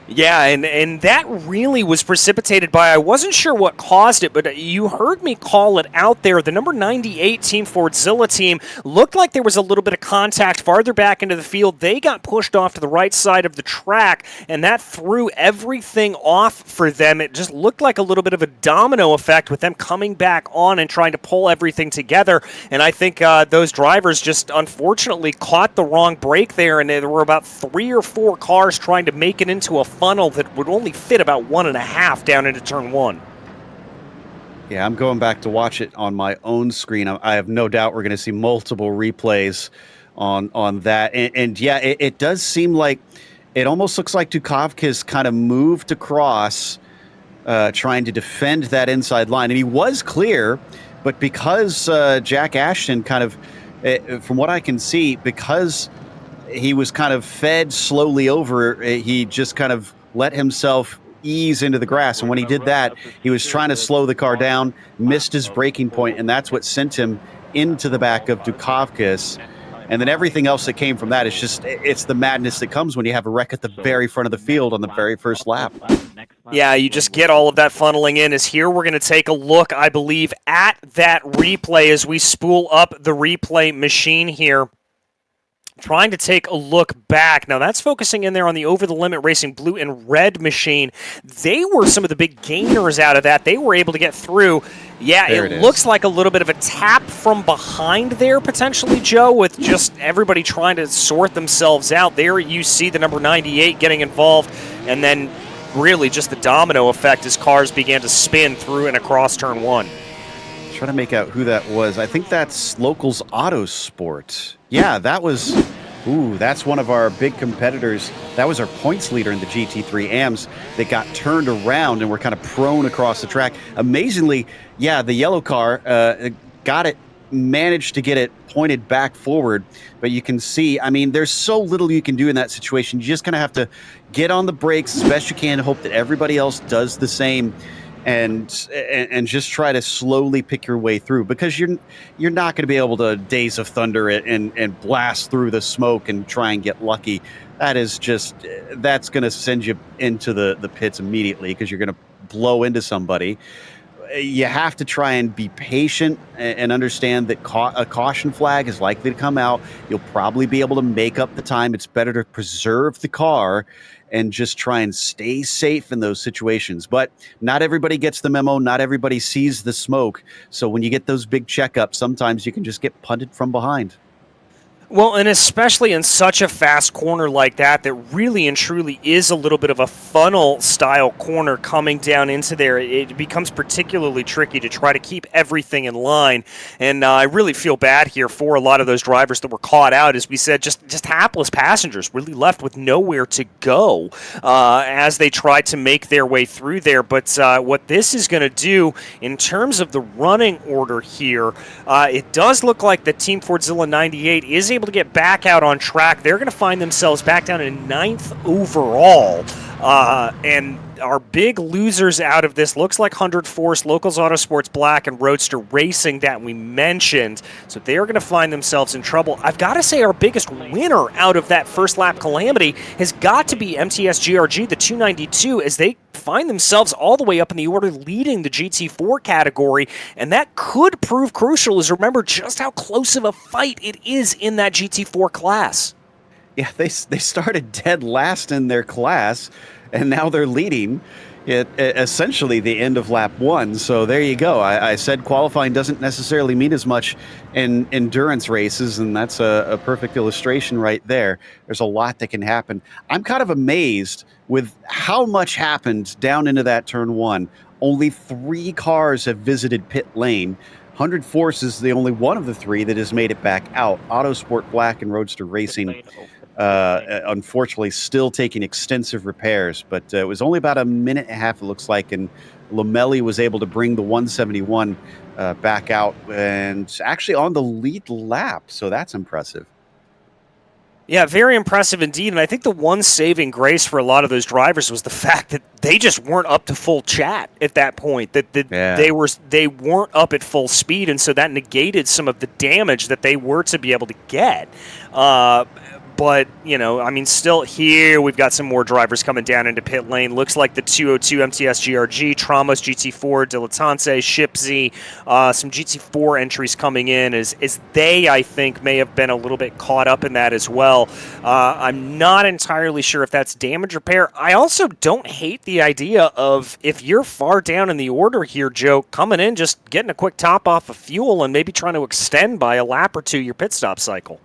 Yeah, and that really was precipitated by, I wasn't sure what caused it, but you heard me call it out there. The number 98 Team Fordzilla team looked like there was a little bit of contact farther back into the field. They got pushed off to the right side of the track, and that threw everything off for them. It just looked like a little bit of a domino effect with them coming back on and trying to pull everything together. And I think those drivers just unfortunately caught the wrong brake there, and there were about 3 or 4 cars trying to make it into a funnel that would only fit about 1.5 down into turn 1. Yeah, I'm going back to watch it on my own screen. I have no doubt we're going to see multiple replays on that. And yeah, it does seem like it almost looks like Dukavka's kind of moved across, trying to defend that inside line. And he was clear, but because Jack Ashton kind of, from what I can see, because he was kind of fed slowly over, he just kind of let himself ease into the grass. And when he did that, he was trying to slow the car down, missed his braking point, and that's what sent him into the back of Dukavkas. And then everything else that came from that is just, it's the madness that comes when you have a wreck at the very front of the field on the very first lap. Yeah, you just get all of that funneling in. As here we're going to take a look, I believe, at that replay as we spool up the replay machine here. Trying to take a look back. Now that's focusing in there on the Over the Limit Racing blue and red machine. They were some of the big gainers out of that. They were able to get through. Yeah, it looks like a little bit of a tap from behind there potentially, Joe, with just everybody trying to sort themselves out. There you see the number 98 getting involved, and then really just the domino effect as cars began to spin through and across turn 1. Trying to make out who that was. I think that's Locals Autosport. Yeah, that was, that's one of our big competitors. That was our points leader in the GT3 AMs that got turned around and were kind of prone across the track. Amazingly, yeah, the yellow car managed to get it pointed back forward, but you can see, I mean, there's so little you can do in that situation. You just kind of have to get on the brakes as best you can, hope that everybody else does the same. And just try to slowly pick your way through, because you're not going to be able to Days of Thunder it and blast through the smoke and try and get lucky. That's going to send you into the pits immediately, because you're going to blow into somebody. You have to try and be patient and understand that a caution flag is likely to come out. You'll probably be able to make up the time. It's better to preserve the car and just try and stay safe in those situations. But not everybody gets the memo. Not everybody sees the smoke. So when you get those big checkups, sometimes you can just get punted from behind. Well, and especially in such a fast corner like that really and truly is a little bit of a funnel-style corner coming down into there, it becomes particularly tricky to try to keep everything in line. And I really feel bad here for a lot of those drivers that were caught out. As we said, just hapless passengers really left with nowhere to go as they tried to make their way through there. But what this is going to do in terms of the running order here, it does look like the Team Fordzilla 98 is able to get back out on track. They're going to find themselves back down in 9th overall. And our big losers out of this looks like 100 Force, Locals Autosports Black, and Roadster Racing that we mentioned. So they're going to find themselves in trouble. I've got to say our biggest winner out of that first lap calamity has got to be MTS GRG, the 292, as they find themselves all the way up in the order leading the GT4 category, and that could prove crucial, as remember just how close of a fight it is in that GT4 class. Yeah, they started dead last in their class, and now they're leading at essentially the end of lap 1. So there you go. I said qualifying doesn't necessarily mean as much in endurance races, and that's a perfect illustration right there. There's a lot that can happen. I'm kind of amazed with how much happened down into that turn 1. Only 3 cars have visited pit lane. 100 Force is the only one of the 3 that has made it back out. Autosport Black and Roadster Racing, unfortunately, still taking extensive repairs. But it was only about a minute and a half, it looks like, and Lamelli was able to bring the 171 back out and actually on the lead lap. So that's impressive. Yeah, very impressive indeed. And I think the one saving grace for a lot of those drivers was the fact that they just weren't up to full chat at that point. They weren't up at full speed, and so that negated some of the damage that they were to be able to get. But, you know, I mean, still here, we've got some more drivers coming down into pit lane. Looks like the 202 MTS GRG, Tramos GT4, Dilettante, Shipsy, some GT4 entries coming in as they, I think, may have been a little bit caught up in that as well. I'm not entirely sure if that's damage repair. I also don't hate the idea of, if you're far down in the order here, Joe, coming in, just getting a quick top off of fuel and maybe trying to extend by a lap or two your pit stop cycle.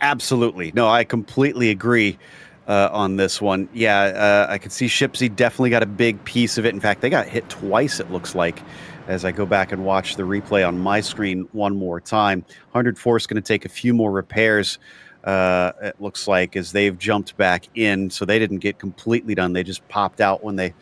Absolutely. No, I completely agree on this one. Yeah, I can see Shipsy definitely got a big piece of it. In fact, they got hit twice, it looks like, as I go back and watch the replay on my screen one more time. 104 is going to take a few more repairs, it looks like, as they've jumped back in. So they didn't get completely done. They just popped out when they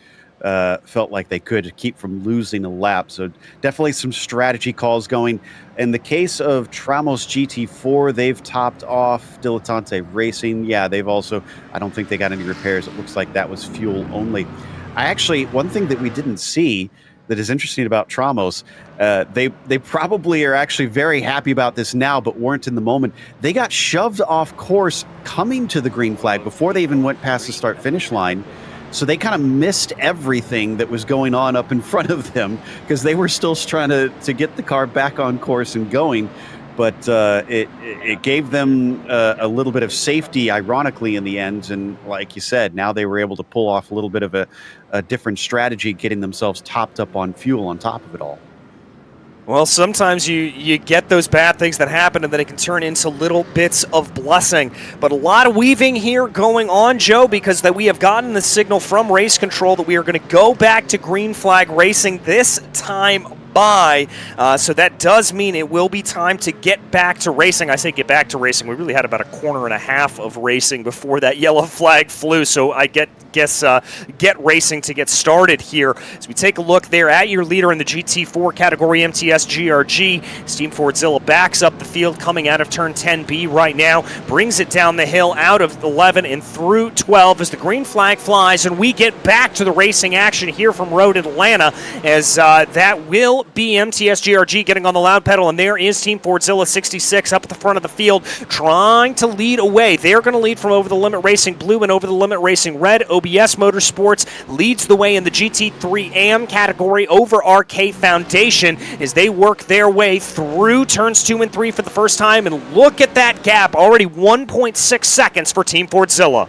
felt like they could to keep from losing a lap. So definitely some strategy calls going. In the case of Tramos GT4, they've topped off. Dilettante Racing, yeah, they've also, I don't think they got any repairs. It looks like that was fuel only. One thing that we didn't see that is interesting about Tramos, they probably are actually very happy about this now, but weren't in the moment. They got shoved off course coming to the green flag before they even went past the start-finish line. So they kind of missed everything that was going on up in front of them because they were still trying to get the car back on course and going. But it gave them a little bit of safety, ironically, in the end. And like you said, now they were able to pull off a little bit of a different strategy, getting themselves topped up on fuel on top of it all. Well, sometimes you get those bad things that happen, and then it can turn into little bits of blessing. But a lot of weaving here going on, Joe, because that we have gotten the signal from race control that we are going to go back to green flag racing this time by. So that does mean it will be time to get back to racing. I say get back to racing. We really had about a corner and a half of racing before that yellow flag flew. So I guess get racing to get started here. As we take a look there at your leader in the GT4 category, MTS GRG, Team Fordzilla backs up the field coming out of turn 10B right now, brings it down the hill out of 11 and through 12 as the green flag flies, and we get back to the racing action here from Road Atlanta, as that will be MTS GRG getting on the loud pedal, and there is Team Fordzilla 66 up at the front of the field trying to lead away. They're going to lead from Over the Limit Racing Blue and Over the Limit Racing Red. OBS Motorsports leads the way in the GT3 AM category over RK Foundation as they work their way through turns 2 and 3 for the first time, and look at that gap, already 1.6 seconds for Team Fordzilla.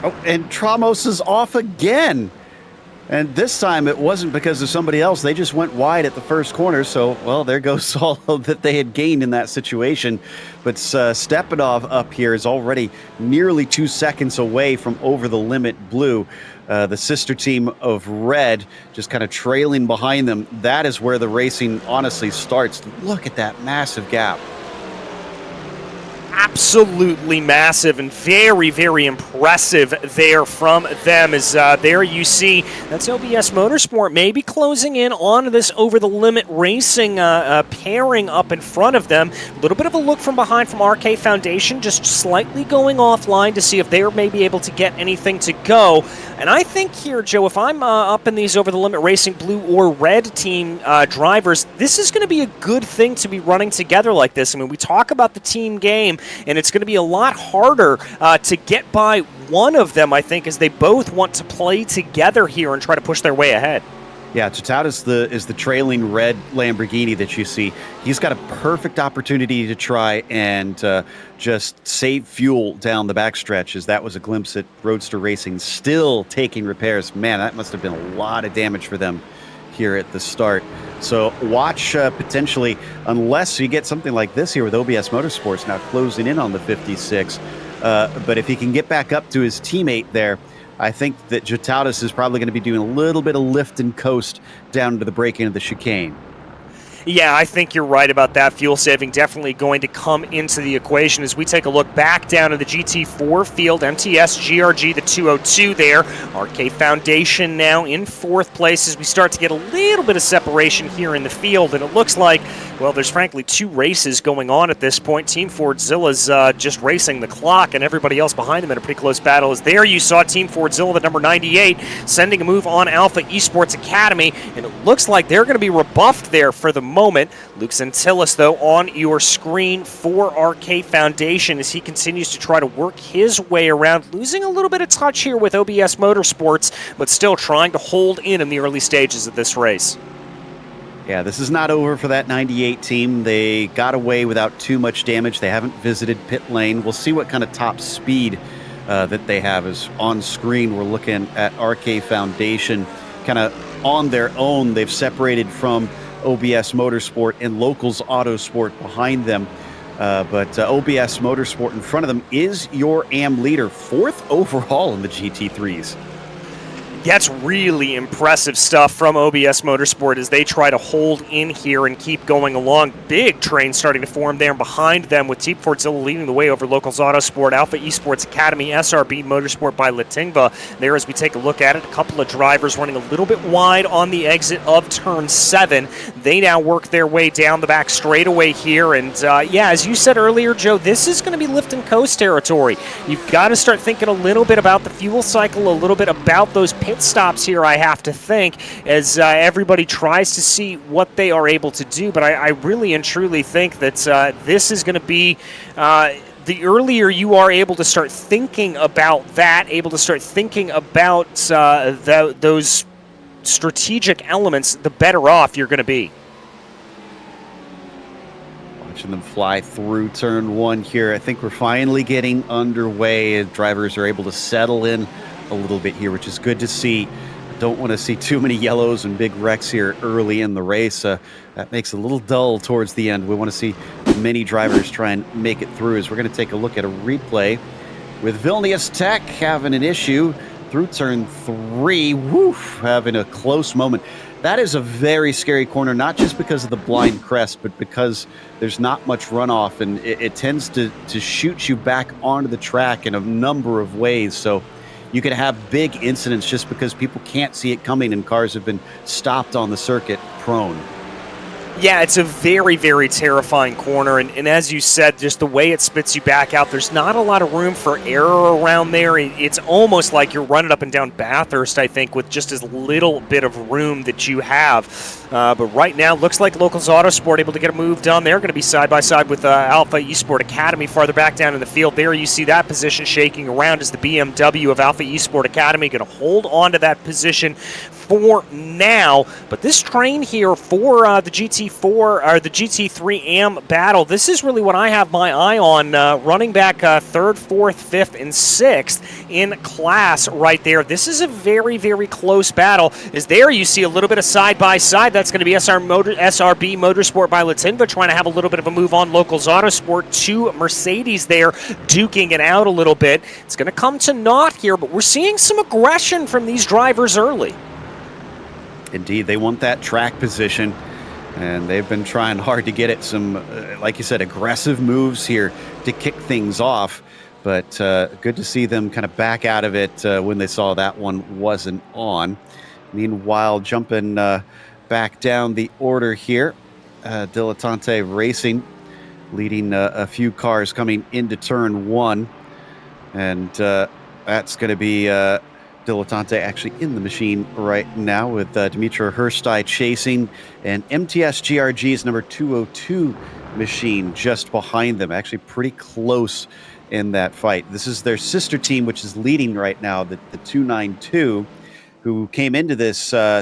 Oh, and Tramos is off again. And this time it wasn't because of somebody else. They just went wide at the first corner. So, well, there goes all that they had gained in that situation. But Stepanov up here is already nearly 2 seconds away from Over the Limit Blue. The sister team of Red just kind of trailing behind them. That is where the racing honestly starts. Look at that massive gap. Absolutely massive and very, very impressive there from them. As there you see, that's OBS Motorsport maybe closing in on this Over the Limit Racing pairing up in front of them. A little bit of a look from behind from RK Foundation, just slightly going offline to see if they're maybe able to get anything to go. And I think here, Joe, if I'm up in these Over the Limit Racing Blue or Red team drivers, this is going to be a good thing to be running together like this. I mean, we talk about the team game, and it's going to be a lot harder to get by one of them, I think, as they both want to play together here and try to push their way ahead. Yeah, Tatout is the trailing red Lamborghini that you see. He's got a perfect opportunity to try and just save fuel down the backstretch, as that was a glimpse at Roadster Racing still taking repairs. Man, that must have been a lot of damage for them here at the start. So watch potentially, unless you get something like this here with OBS Motorsports now closing in on the 56. But if he can get back up to his teammate there, I think that Jotautis is probably going to be doing a little bit of lift and coast down to the break end of the chicane. Yeah, I think you're right about that. Fuel saving definitely going to come into the equation as we take a look back down to the GT4 field. MTS GRG, the 202 there. RK Foundation now in 4th place as we start to get a little bit of separation here in the field. And it looks like Well, there's frankly 2 races going on at this point. Team Fordzilla's just racing the clock, and everybody else behind them in a pretty close battle. As there you saw Team Fordzilla, the number 98, sending a move on Alpha Esports Academy, and it looks like they're going to be rebuffed there for the moment. Luke Zantillis, though, on your screen for RK Foundation as he continues to try to work his way around, losing a little bit of touch here with OBS Motorsports, but still trying to hold in the early stages of this race. Yeah, this is not over for that 98 team. They got away without too much damage. They haven't visited pit lane. We'll see what kind of top speed that they have. Is on screen, we're looking at RK Foundation kind of on their own. They've separated from OBS Motorsport and Locals Autosport behind them. But OBS Motorsport in front of them is your AM leader, 4th overall in the GT3s. That's really impressive stuff from OBS Motorsport as they try to hold in here and keep going along. Big train starting to form there behind them with Team Fordzilla leading the way over Locals Autosport, Alpha Esports Academy, SRB Motorsport by Latingva. There as we take a look at it, a couple of drivers running a little bit wide on the exit of turn 7. They now work their way down the back straightaway here. And yeah, as you said earlier, Joe, this is going to be lift and coast territory. You've got to start thinking a little bit about the fuel cycle, a little bit about those pit stops here, I have to think, as everybody tries to see what they are able to do. But I really and truly think that this is going to be the earlier you are able to start thinking about that, able to start thinking about those strategic elements, the better off you're going to be. Watching them fly through turn 1 here. I think we're finally getting underway. Drivers are able to settle in a little bit here, which is good to see. Don't want to see too many yellows and big wrecks here early in the race. That makes it a little dull towards the end. We want to see many drivers try and make it through. As we're going to take a look at a replay with Vilnius Tech having an issue through turn 3. Woof, having a close moment. That is a very scary corner, not just because of the blind crest, but because there's not much runoff, and it tends to shoot you back onto the track in a number of ways. So you could have big incidents just because people can't see it coming and cars have been stopped on the circuit prone. Yeah, it's a very, very terrifying corner, and as you said, just the way it spits you back out, there's not a lot of room for error around there. It's almost like you're running up and down Bathurst, I think, with just as little bit of room that you have. But right now, looks like Locals Autosport able to get a move done. They're going to be side-by-side with Alpha Esports Academy farther back down in the field. There you see that position shaking around as the BMW of Alpha Esports Academy going to hold on to that position for now. But this train here for the GT4 or the GT3 AM battle, this is really what I have my eye on. Running back 3rd, 4th, 5th, and 6th in class right there. This is a very, very close battle. As there you see a little bit of side-by-side. That's going to be SRB Motorsport by Latinva trying to have a little bit of a move on Locals Autosport to Mercedes there, duking it out a little bit. It's going to come to naught here, but we're seeing some aggression from these drivers early. Indeed, they want that track position, and they've been trying hard to get it. Some, like you said, aggressive moves here to kick things off. But good to see them kind of back out of it when they saw that one wasn't on. Meanwhile, jumping back down the order here, Dilettante Racing leading a few cars coming into turn 1. And that's going to be Dilettante actually in the machine right now with Dimitra Hurstai chasing, and MTS GRG's number 202 machine just behind them, actually pretty close in that fight. This is their sister team, which is leading right now, the 292, who came into this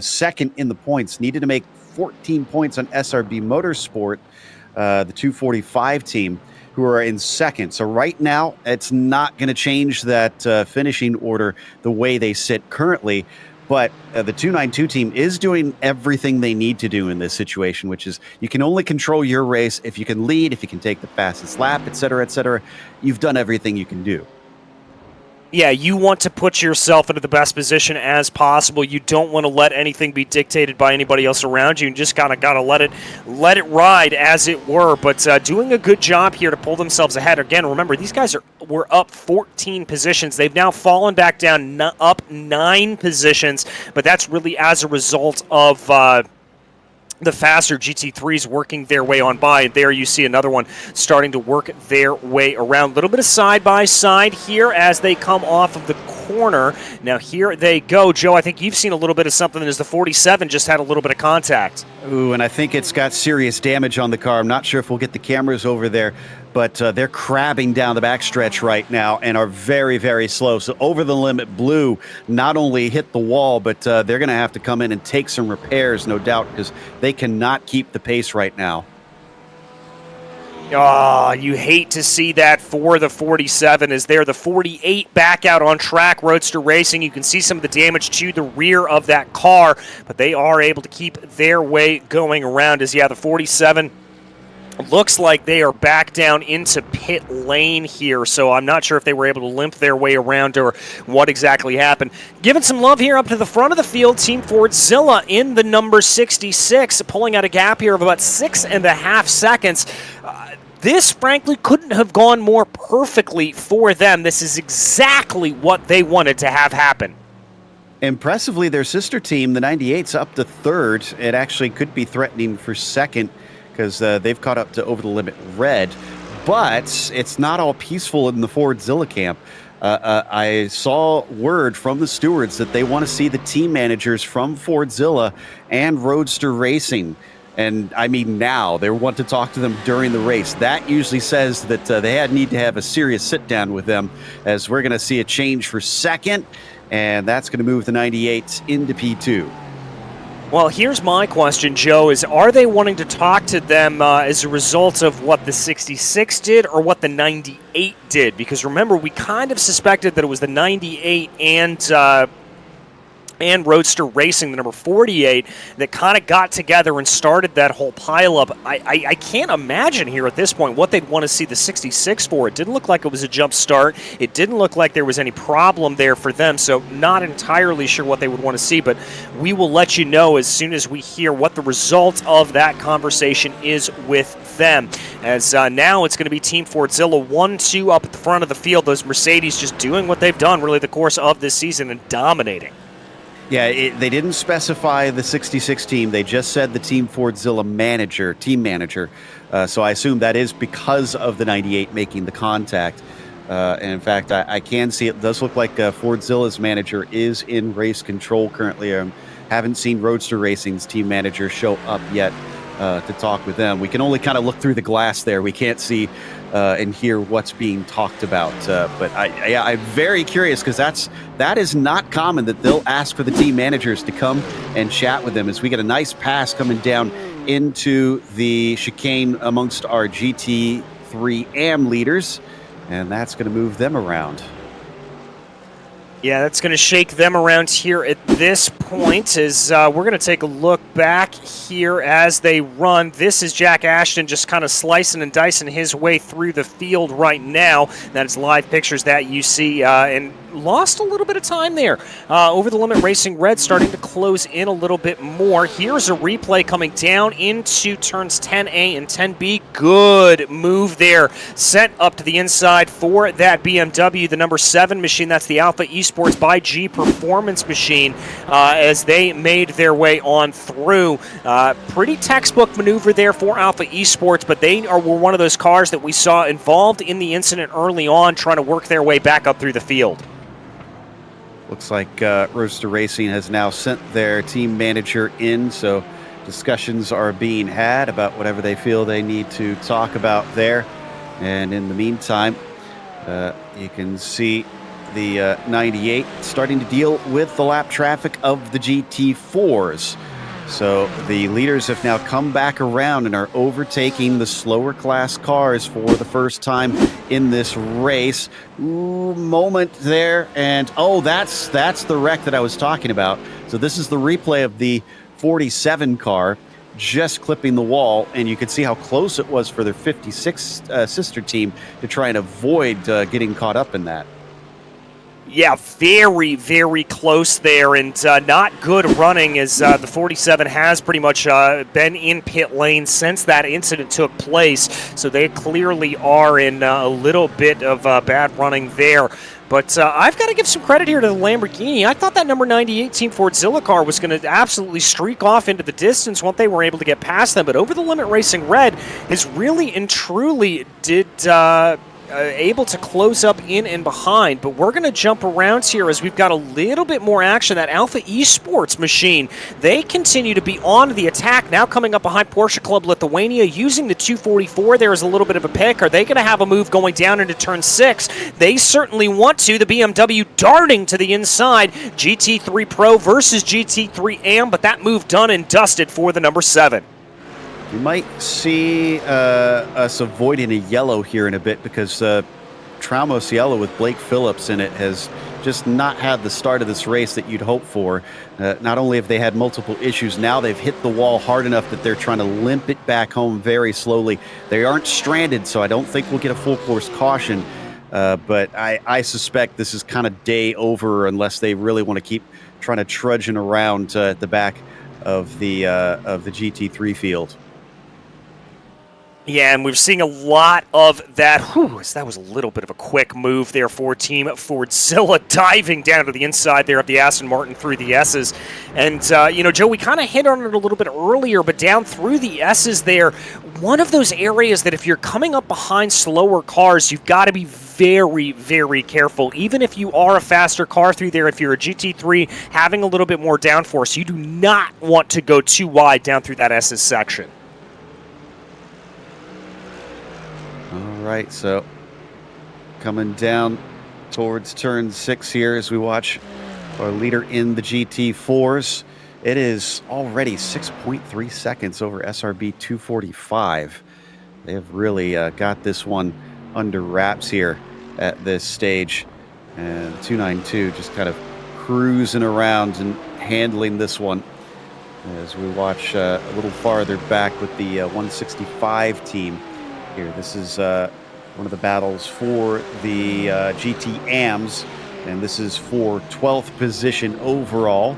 second in the points, needed to make 14 points on SRB Motorsport, the 245 team, who are in second. So right now, it's not going to change that finishing order the way they sit currently. But the 292 team is doing everything they need to do in this situation, which is you can only control your race if you can lead, if you can take the fastest lap, et cetera, et cetera. You've done everything you can do. Yeah, you want to put yourself into the best position as possible. You don't want to let anything be dictated by anybody else around you. You just kind of got to let it ride, as it were. But doing a good job here to pull themselves ahead. Again, remember, these guys were up 14 positions. They've now fallen back down, up 9 positions. But that's really as a result of the faster GT3s working their way on by. And there you see another one starting to work their way around. A little bit of side-by-side here as they come off of the corner. Now here they go. Joe, I think you've seen a little bit of something as the 47 just had a little bit of contact. Ooh, and I think it's got serious damage on the car. I'm not sure if we'll get the cameras over there, but they're crabbing down the backstretch right now and are very, very slow. So Over the Limit Blue not only hit the wall, but they're going to have to come in and take some repairs, no doubt, because they cannot keep the pace right now. Oh, you hate to see that for the 47 as they're the 48 back out on track. Roadster Racing, you can see some of the damage to the rear of that car, but they are able to keep their way going around as, yeah, the 47 looks like they are back down into pit lane here, so I'm not sure if they were able to limp their way around or what exactly happened. Giving some love here up to the front of the field, Team Fordzilla in the number 66, pulling out a gap here of about 6.5 seconds. This, frankly, couldn't have gone more perfectly for them. This is exactly what they wanted to have happen. Impressively, their sister team, the 98's up to third. It actually could be threatening for second because they've caught up to Over the Limit Red. But it's not all peaceful in the Fordzilla camp. I saw word from the stewards that they want to see the team managers from Fordzilla and Roadster Racing. And I mean now, they want to talk to them during the race. That usually says that they need to have a serious sit down with them, as we're going to see a change for second, and that's going to move the 98 into P2. Well, here's my question, Joe, is are they wanting to talk to them as a result of what the 66 did or what the 98 did? Because remember, we kind of suspected that it was the 98 and Roadster Racing, the number 48, that kind of got together and started that whole pileup. I can't imagine here at this point what they'd want to see the 66 for. It didn't look like it was a jump start. It didn't look like there was any problem there for them, so not entirely sure what they would want to see, but we will let you know as soon as we hear what the result of that conversation is with them. As now it's going to be Team Fordzilla 1-2 up at the front of the field. Those Mercedes just doing what they've done really the course of this season and dominating. Yeah, they didn't specify the 66 team. They just said the Team Fordzilla team manager. So I assume that is because of the 98 making the contact. And in fact, I can see it does look like Fordzilla's manager is in race control currently. Haven't seen Roadster Racing's team manager show up yet to talk with them. We can only kind of look through the glass there. We can't see and hear what's being talked about. But I'm very curious because that is not common that they'll ask for the team managers to come and chat with them, as we get a nice pass coming down into the chicane amongst our GT3 AM leaders, and that's going to move them around. Yeah, that's going to shake them around here at this point as we're going to take a look back here as they run. This is Jack Ashton just kind of slicing and dicing his way through the field right now. That is live pictures that you see, and lost a little bit of time there. Over the Limit Racing Red starting to close in a little bit more. Here's a replay coming down into turns 10A and 10B. Good move there. Sent up to the inside for that BMW, the number 7 machine. That's the Alpha Esports by G Performance machine as they made their way on through. Pretty textbook maneuver there for Alpha Esports, but they were one of those cars that we saw involved in the incident early on, trying to work their way back up through the field. Looks like Roadster Racing has now sent their team manager in, so discussions are being had about whatever they feel they need to talk about there. And in the meantime, you can see the 98 starting to deal with the lap traffic of the GT4s. So the leaders have now come back around and are overtaking the slower class cars for the first time in this race. Ooh, moment there, and oh, that's the wreck that I was talking about. So this is the replay of the 47 car just clipping the wall, and you can see how close it was for their 56 sister team to try and avoid getting caught up in that. Yeah, very, very close there, and not good running as the 47 has pretty much been in pit lane since that incident took place. So they clearly are in a little bit of bad running there. But I've got to give some credit here to the Lamborghini. I thought that number 98 Team Fordzilla car was going to absolutely streak off into the distance once they were able to get past them. But Over the Limit Racing Red is really and truly able to close up in and behind, but we're going to jump around here as we've got a little bit more action. That Alpha Esports machine, they continue to be on the attack, now coming up behind Porsche Club Lithuania using the 244. There is a little bit of a pick. Are they going to have a move going down into turn 6? They certainly want to. The BMW darting to the inside. GT3 Pro versus GT3 AM, but that move done and dusted for the number 7. You might see us avoiding a yellow here in a bit because Traumos yellow with Blake Phillips in it has just not had the start of this race that you'd hope for. Not only have they had multiple issues, now they've hit the wall hard enough that they're trying to limp it back home very slowly. They aren't stranded, so I don't think we'll get a full course caution. But I suspect this is kind of day over unless they really want to keep trying to trudging around at the back of the GT3 field. Yeah, and we're seeing a lot of that. Whew, that was a little bit of a quick move there for Team Fordzilla, diving down to the inside there of the Aston Martin through the S's. And, Joe, we kind of hit on it a little bit earlier, but down through the S's there, one of those areas that if you're coming up behind slower cars, you've got to be very, very careful. Even if you are a faster car through there, if you're a GT3 having a little bit more downforce, you do not want to go too wide down through that S's section. All right, so coming down towards turn 6 here as we watch our leader in the GT4s. It is already 6.3 seconds over SRB 245. They have really got this one under wraps here at this stage. And 292 just kind of cruising around and handling this one as we watch a little farther back with the 165 team. Here. This is one of the battles for the GT AMs, and this is for 12th position overall,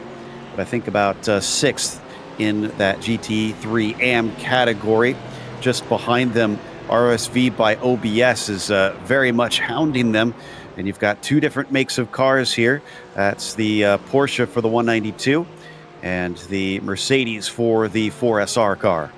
but I think about 6th in that GT3 AM category. Just behind them, RSV by OBS is very much hounding them, and you've got 2 different makes of cars here. That's the Porsche for the 192 and the Mercedes for the 4SR car.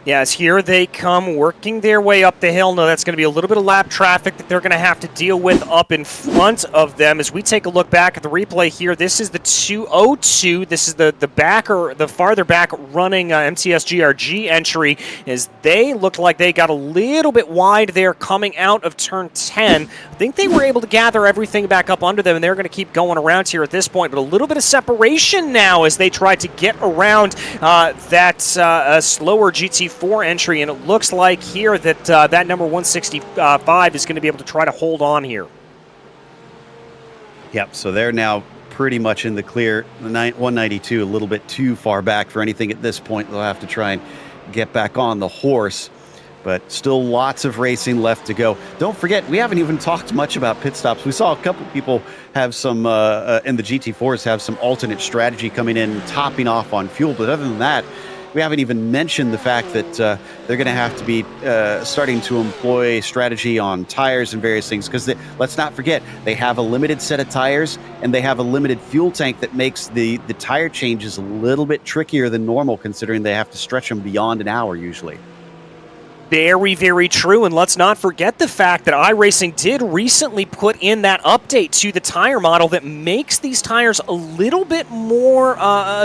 Yes, here they come, working their way up the hill. No, that's going to be a little bit of lap traffic that they're going to have to deal with up in front of them. As we take a look back at the replay here, this is the 202. This is the farther back running MTS GRG entry, as they look like they got a little bit wide there coming out of turn 10. I think they were able to gather everything back up under them, and they're going to keep going around here at this point. But a little bit of separation now as they try to get around that slower GT4 entry, and it looks like here that that number 165 is going to be able to try to hold on here. Yep, so they're now pretty much in the clear. The 192 a little bit too far back for anything at this point. They'll have to try and get back on the horse, but still lots of racing left to go. Don't forget, we haven't even talked much about pit stops. We saw a couple people have some, in the GT4s, have some alternate strategy coming in, topping off on fuel, but other than that, we haven't even mentioned the fact that they're going to have to be starting to employ strategy on tires and various things, because let's not forget, they have a limited set of tires and they have a limited fuel tank that makes the tire changes a little bit trickier than normal, considering they have to stretch them beyond an hour usually. Very, very true, and let's not forget the fact that iRacing did recently put in that update to the tire model that makes these tires a little bit more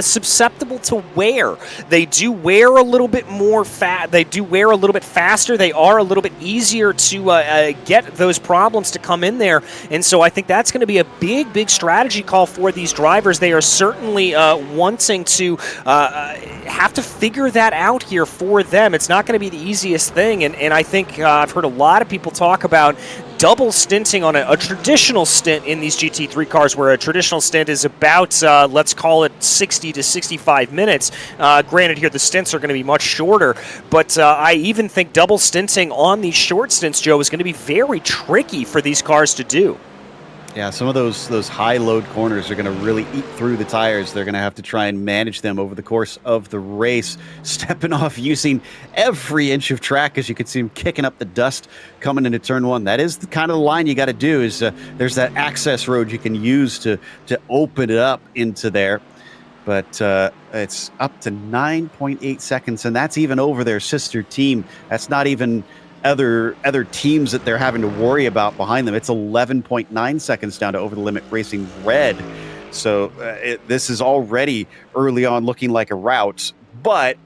susceptible to wear. They do wear a little bit more they do wear a little bit faster. They are a little bit easier to get those problems to come in there, and so I think that's going to be a big, big strategy call for these drivers. They are certainly wanting to have to figure that out here for them. It's not going to be the easiest thing, and I think I've heard a lot of people talk about double stinting on a traditional stint in these GT3 cars, where a traditional stint is about, let's call it 60 to 65 minutes. Granted, here the stints are going to be much shorter, but I even think double stinting on these short stints, Joe, is going to be very tricky for these cars to do. Yeah, some of those high load corners are going to really eat through the tires. They're going to have to try and manage them over the course of the race. Stepping off using every inch of track, as you can see him kicking up the dust coming into turn one. That is the kind of the line you got to do. Is there's that access road you can use to open it up into there. But it's up to 9.8 seconds, and that's even over their sister team. That's not even other teams that they're having to worry about behind them. It's 11.9 seconds down to Over the Limit Racing Red. So this is already early on looking like a rout. But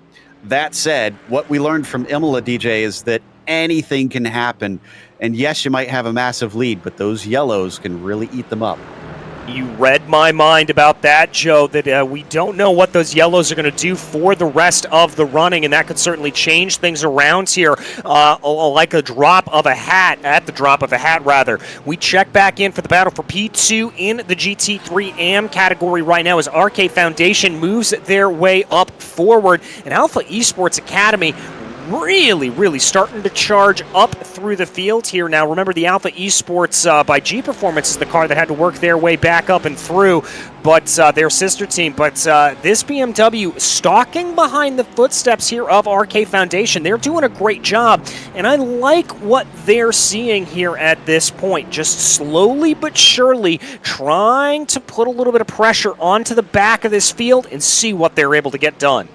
that said, what we learned from Imola, DJ, is that anything can happen. And yes, you might have a massive lead, but those yellows can really eat them up. You read my mind about that, Joe, that we don't know what those yellows are going to do for the rest of the running, and that could certainly change things around here like a drop of a hat, at the drop of a hat, rather. We check back in for the battle for P2 in the GT3 AM category right now as RK Foundation moves their way up forward, and Alpha Esports Academy really starting to charge up through the field here now. Remember, the Alpha Esports by G Performance is the car that had to work their way back up and through, but their sister team. But this BMW stalking behind the footsteps here of RK Foundation. They're doing a great job, and I like what they're seeing here at this point. Just slowly but surely trying to put a little bit of pressure onto the back of this field and see what they're able to get done.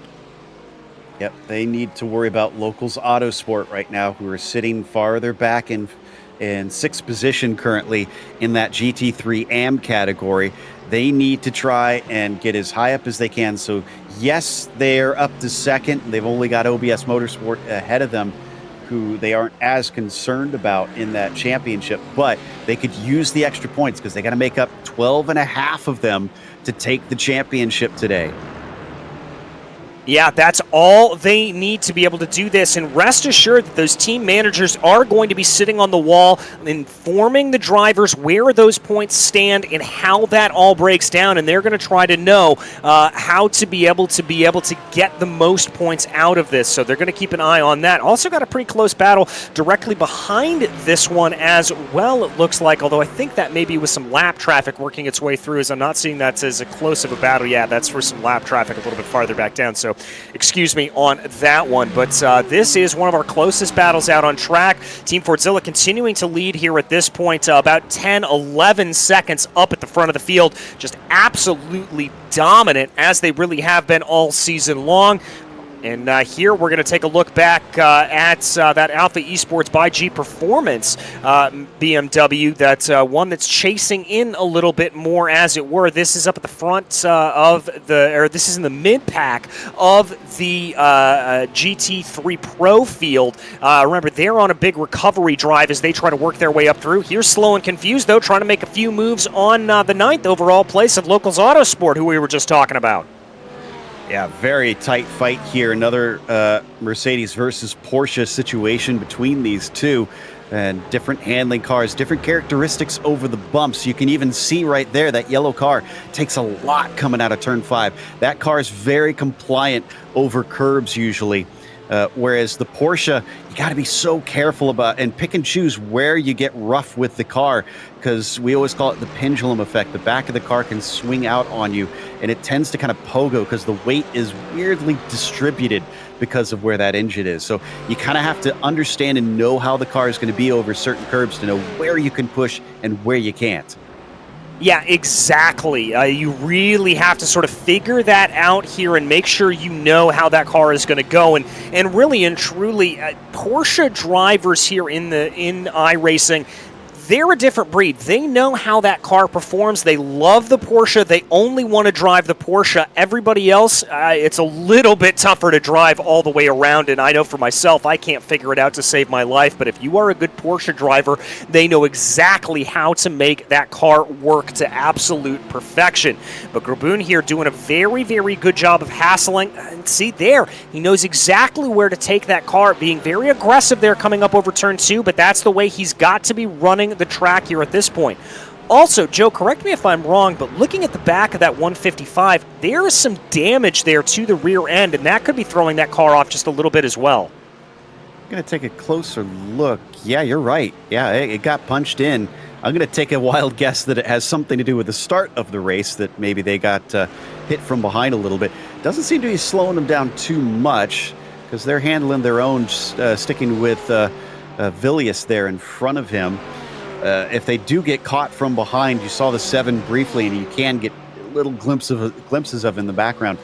Yep, they need to worry about Locals Autosport right now, who are sitting farther back in sixth position currently in that GT3 AM category. They need to try and get as high up as they can. So yes, they're up to second. They've only got OBS Motorsport ahead of them, who they aren't as concerned about in that championship, but they could use the extra points because they got to make up 12 and a half of them to take the championship today. Yeah, that's all they need to be able to do this, and rest assured that those team managers are going to be sitting on the wall informing the drivers where those points stand and how that all breaks down, and they're going to try to know how to be able to get the most points out of this, so they're going to keep an eye on that. Also got a pretty close battle directly behind this one as well, it looks like, although I think that maybe with some lap traffic working its way through, as I'm not seeing that as close of a battle. Yeah, that's for some lap traffic a little bit farther back down, so excuse me on that one. But this is one of our closest battles out on track. Team Fordzilla continuing to lead here at this point, about 10, 11 seconds up at the front of the field. Just absolutely dominant, as they really have been all season long. And here we're going to take a look back at that Alpha Esports by G Performance BMW, that one that's chasing in a little bit more, as it were. This is up at the front this is in the mid-pack of the GT3 Pro field. Remember, they're on a big recovery drive as they try to work their way up through. Here's Slow and Confused, though, trying to make a few moves on the 9th overall place of Locals Autosport, who we were just talking about. Yeah, very tight fight here. Another Mercedes versus Porsche situation between these two. And different handling cars, different characteristics over the bumps. You can even see right there that yellow car takes a lot coming out of turn 5. That car is very compliant over curbs usually. Whereas the Porsche, you got to be so careful about and pick and choose where you get rough with the car, because we always call it the pendulum effect. The back of the car can swing out on you, and it tends to kind of pogo because the weight is weirdly distributed because of where that engine is. So you kind of have to understand and know how the car is going to be over certain curbs to know where you can push and where you can't. Yeah, exactly. You really have to sort of figure that out here and make sure you know how that car is going to go. And really and truly, Porsche drivers here in iRacing, they're a different breed. They know how that car performs. They love the Porsche. They only want to drive the Porsche. Everybody else, it's a little bit tougher to drive all the way around, and I know for myself, I can't figure it out to save my life, but if you are a good Porsche driver, they know exactly how to make that car work to absolute perfection. But Graboon here doing a very, very good job of hassling, and see there, he knows exactly where to take that car, being very aggressive there coming up over turn 2, but that's the way he's got to be running the track here at this point. Also, Joe, correct me if I'm wrong, but looking at the back of that 155, there is some damage there to the rear end, and that could be throwing that car off just a little bit as well. I'm going to take a closer look. Yeah, you're right. Yeah, it got punched in. I'm going to take a wild guess that it has something to do with the start of the race, that maybe they got hit from behind a little bit. Doesn't seem to be slowing them down too much, because they're handling their own, sticking with Villius there in front of him. If they do get caught from behind, you saw the 7 briefly, and you can get little glimpses of in the background.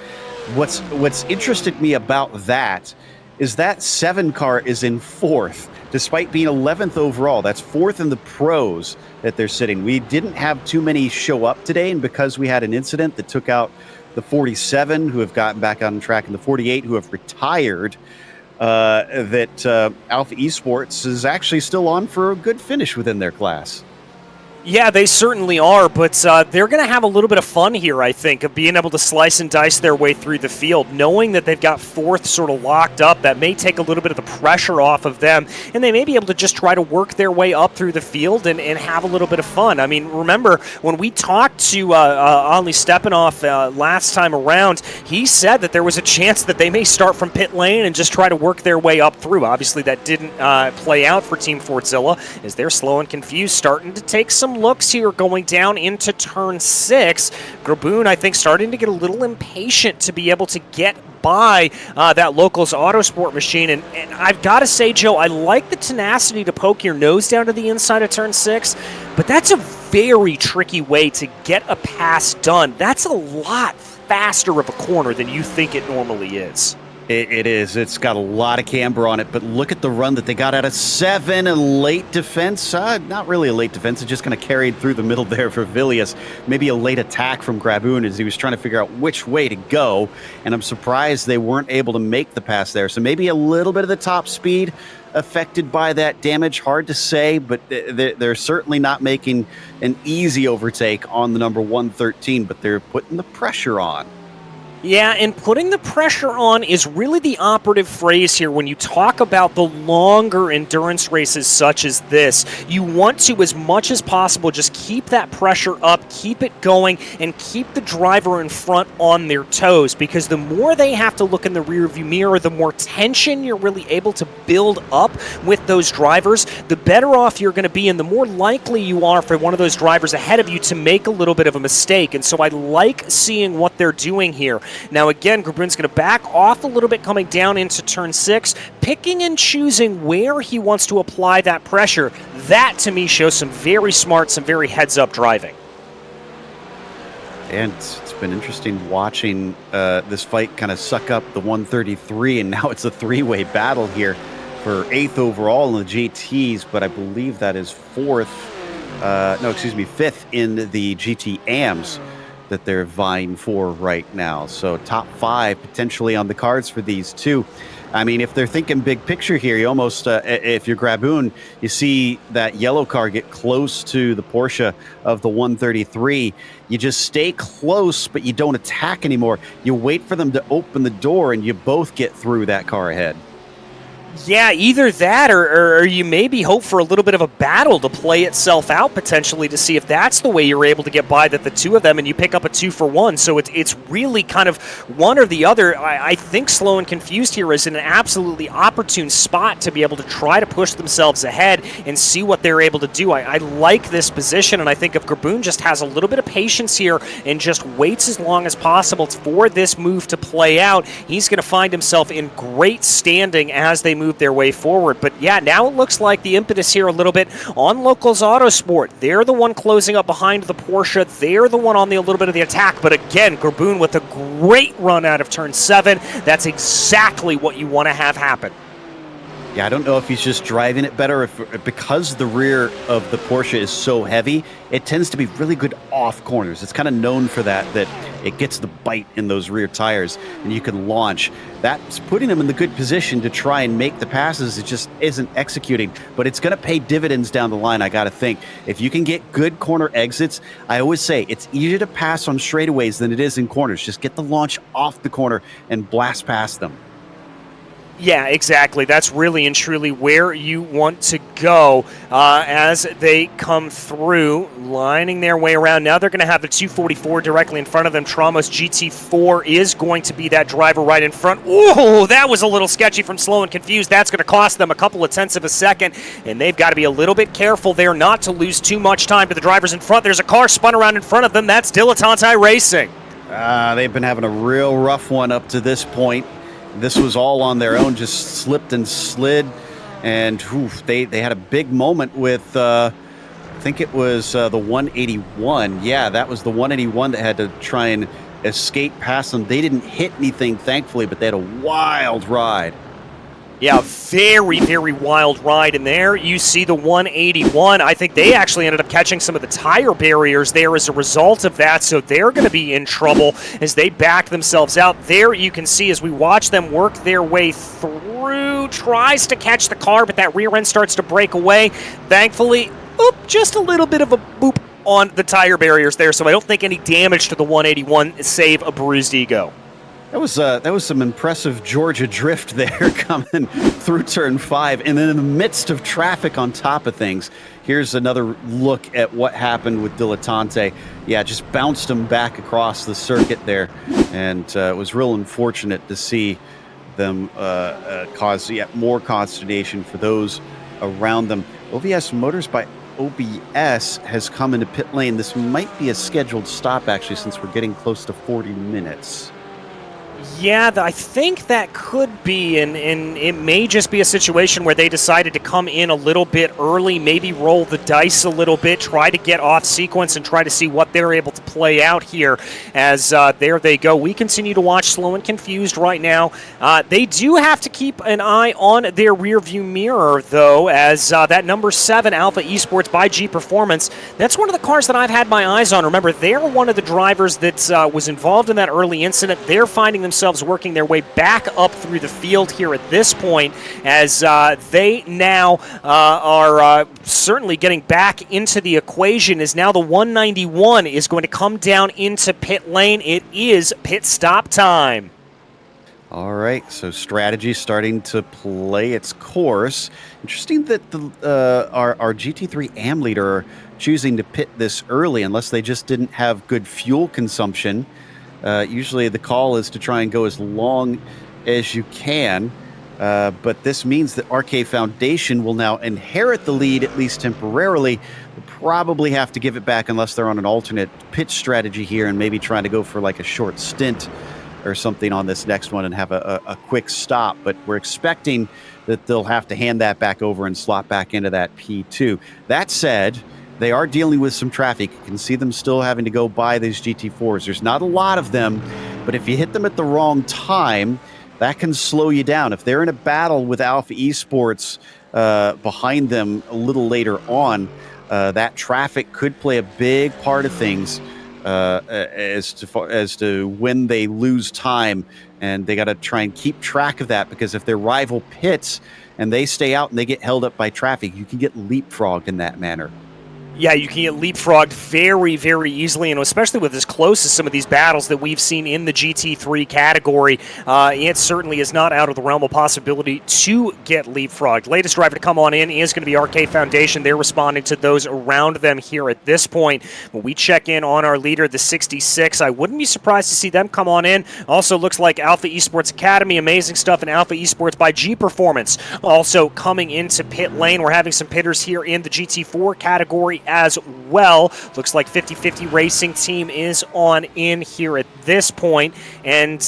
What's interested me about that is that 7 car is in 4th, despite being 11th overall. That's 4th in the pros that they're sitting. We didn't have too many show up today, and because we had an incident that took out the 47 who have gotten back on track and the 48 who have retired, that Alpha Esports is actually still on for a good finish within their class. Yeah, they certainly are, but they're going to have a little bit of fun here, I think, of being able to slice and dice their way through the field, knowing that they've got 4th sort of locked up. That may take a little bit of the pressure off of them, and they may be able to just try to work their way up through the field and have a little bit of fun. I mean, remember, when we talked to Olli Stepanov last time around, he said that there was a chance that they may start from pit lane and just try to work their way up through. Obviously, that didn't play out for Team Fortzilla, as they're slow and confused, starting to take some looks here going down into turn 6. Graboon, I think, starting to get a little impatient to be able to get by that Locals Autosport machine. And I've got to say, Joe, I like the tenacity to poke your nose down to the inside of turn 6, but that's a very tricky way to get a pass done. That's a lot faster of a corner than you think it normally is. It is. It's got a lot of camber on it, but look at the run that they got out of 7. A late defense. Not really a late defense. It's just going to carry through the middle there for Villius. Maybe a late attack from Graboon as he was trying to figure out which way to go, and I'm surprised they weren't able to make the pass there. So maybe a little bit of the top speed affected by that damage. Hard to say, but they're certainly not making an easy overtake on the number 113, but they're putting the pressure on. Yeah, and putting the pressure on is really the operative phrase here when you talk about the longer endurance races such as this. You want to, as much as possible, just keep that pressure up, keep it going, and keep the driver in front on their toes, because the more they have to look in the rearview mirror, the more tension you're really able to build up with those drivers, the better off you're going to be, and the more likely you are for one of those drivers ahead of you to make a little bit of a mistake. And so I like seeing what they're doing here. Now again, Graboon's going to back off a little bit coming down into turn 6, picking and choosing where he wants to apply that pressure. That, to me, shows some very smart, some very heads-up driving. And it's been interesting watching this fight kind of suck up the 133, and now it's a 3-way battle here for 8th overall in the GTs, but I believe that is 5th in the GT AMs that they're vying for right now. So top 5 potentially on the cards for these two. I mean, if they're thinking big picture here, you almost, if you're Graboon, you see that yellow car get close to the Porsche of the 133. You just stay close, but you don't attack anymore. You wait for them to open the door, and you both get through that car ahead. Yeah, either that or you maybe hope for a little bit of a battle to play itself out potentially to see if that's the way you're able to get by the two of them and you pick up a 2-for-1. So it's really kind of one or the other. I think Slow and Confused here is in an absolutely opportune spot to be able to try to push themselves ahead and see what they're able to do. I like this position, and I think if Graboon just has a little bit of patience here and just waits as long as possible for this move to play out, he's going to find himself in great standing as they move their way forward. But yeah, now it looks like the impetus here a little bit on Locals Autosport. They're the one closing up behind the Porsche. They're the one on the a little bit of the attack. But again, Graboon with a great run out of turn 7. That's exactly what you want to have happen. Yeah, I don't know if he's just driving it better, if because the rear of the Porsche is so heavy, it tends to be really good off corners. It's kind of known for that it gets the bite in those rear tires and you can launch. That's putting him in the good position to try and make the passes. It just isn't executing, but it's going to pay dividends down the line, I got to think. If you can get good corner exits, I always say it's easier to pass on straightaways than it is in corners. Just get the launch off the corner and blast past them. Yeah, exactly. That's really and truly where you want to go as they come through, lining their way around. Now they're going to have the 244 directly in front of them. Tramos GT4 is going to be that driver right in front. Oh, that was a little sketchy from Slow and Confused. That's going to cost them a couple of tenths of a second, and they've got to be a little bit careful there not to lose too much time to the drivers in front. There's a car spun around in front of them. That's Dilettante Racing. They've been having a real rough one up to this point. This was all on their own, just slipped and slid, and they had a big moment with, I think it was the 181. Yeah, that was the 181 that had to try and escape past them. They didn't hit anything, thankfully, but they had a wild ride. Yeah, very, very wild ride. And there you see the 181. I think they actually ended up catching some of the tire barriers there as a result of that, so they're going to be in trouble as they back themselves out. There you can see as we watch them work their way through, tries to catch the car, but that rear end starts to break away. Thankfully, just a little bit of a boop on the tire barriers there, so I don't think any damage to the 181, save a bruised ego. That was some impressive Georgia drift there coming through turn 5, and then in the midst of traffic on top of things. Here's another look at what happened with Dilettante. Yeah, just bounced him back across the circuit there, and it was real unfortunate to see them cause yet more consternation for those around them. OBS Motors by OBS has come into pit lane. This might be a scheduled stop, actually, since we're getting close to 40 minutes. Yeah, I think that could be, and it may just be a situation where they decided to come in a little bit early, maybe roll the dice a little bit, try to get off sequence and try to see what they're able to play out here as there they go. We continue to watch Slow and Confused right now. They do have to keep an eye on their rear view mirror, though, as that number 7 Alpha Esports by G Performance, that's one of the cars that I've had my eyes on. Remember, they're one of the drivers that was involved in that early incident. They're finding themselves working their way back up through the field here at this point as they now are certainly getting back into the equation, as now the 191 is going to come down into pit lane. It is pit stop time. All right, so strategy starting to play its course. Interesting that our GT3 AM leader are choosing to pit this early unless they just didn't have good fuel consumption. Usually the call is to try and go as long as you can, but this means that RK Foundation will now inherit the lead, at least temporarily. They'll probably have to give it back unless they're on an alternate pitch strategy here and maybe trying to go for like a short stint or something on this next one and have a quick stop. But we're expecting that they'll have to hand that back over and slot back into that P2. That said, they are dealing with some traffic. You can see them still having to go by these GT4s. There's not a lot of them, but if you hit them at the wrong time, that can slow you down. If they're in a battle with Alpha Esports behind them a little later on, that traffic could play a big part of things as to when they lose time, and they got to try and keep track of that, because if their rival pits and they stay out and they get held up by traffic, you can get leapfrogged in that manner. Yeah, you can get leapfrogged very, very easily, and especially with as close as some of these battles that we've seen in the GT3 category, it certainly is not out of the realm of possibility to get leapfrogged. Latest driver to come on in is going to be RK Foundation. They're responding to those around them here at this point. When we check in on our leader, the 66, I wouldn't be surprised to see them come on in. Also looks like Alpha Esports Academy, amazing stuff, and Alpha Esports by G Performance also coming into pit lane. We're having some pitters here in the GT4 category as well. Looks like 50-50 Racing Team is on in here at this point. And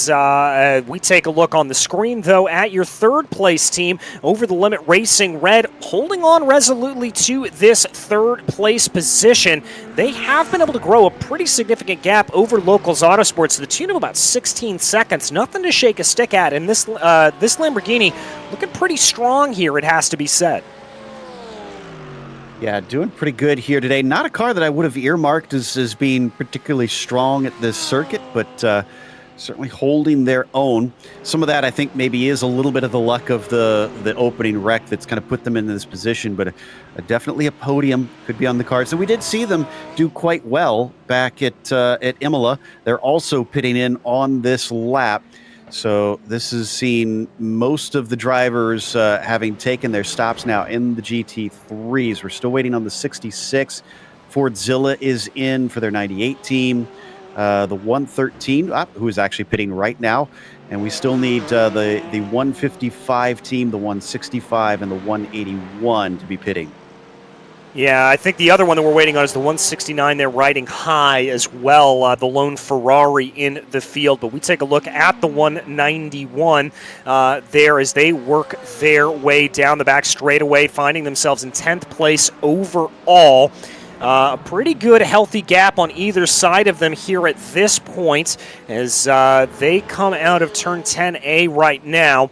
we take a look on the screen, though, at your third place team, Over the Limit Racing Red, holding on resolutely to this third place position. They have been able to grow a pretty significant gap over Locals Autosports to the tune of about 16 seconds. Nothing to shake a stick at. And this Lamborghini looking pretty strong here, it has to be said. Yeah, doing pretty good here today. Not a car that I would have earmarked as being particularly strong at this circuit, but certainly holding their own. Some of that, I think, maybe is a little bit of the luck of the opening wreck that's kind of put them in this position, but definitely a podium could be on the card. So we did see them do quite well back at Imola. They're also pitting in on this lap. So this has seen most of the drivers having taken their stops now in the GT3s. We're still waiting on the 66. Fordzilla is in for their 98 team. The 113, who is actually pitting right now. And we still need the 155 team, the 165, and the 181 to be pitting. Yeah, I think the other one that we're waiting on is the 169. They're riding high as well, the lone Ferrari in the field. But we take a look at the 191 there as they work their way down the back straightaway, finding themselves in 10th place overall. A pretty good, healthy gap on either side of them here at this point as they come out of turn 10A right now.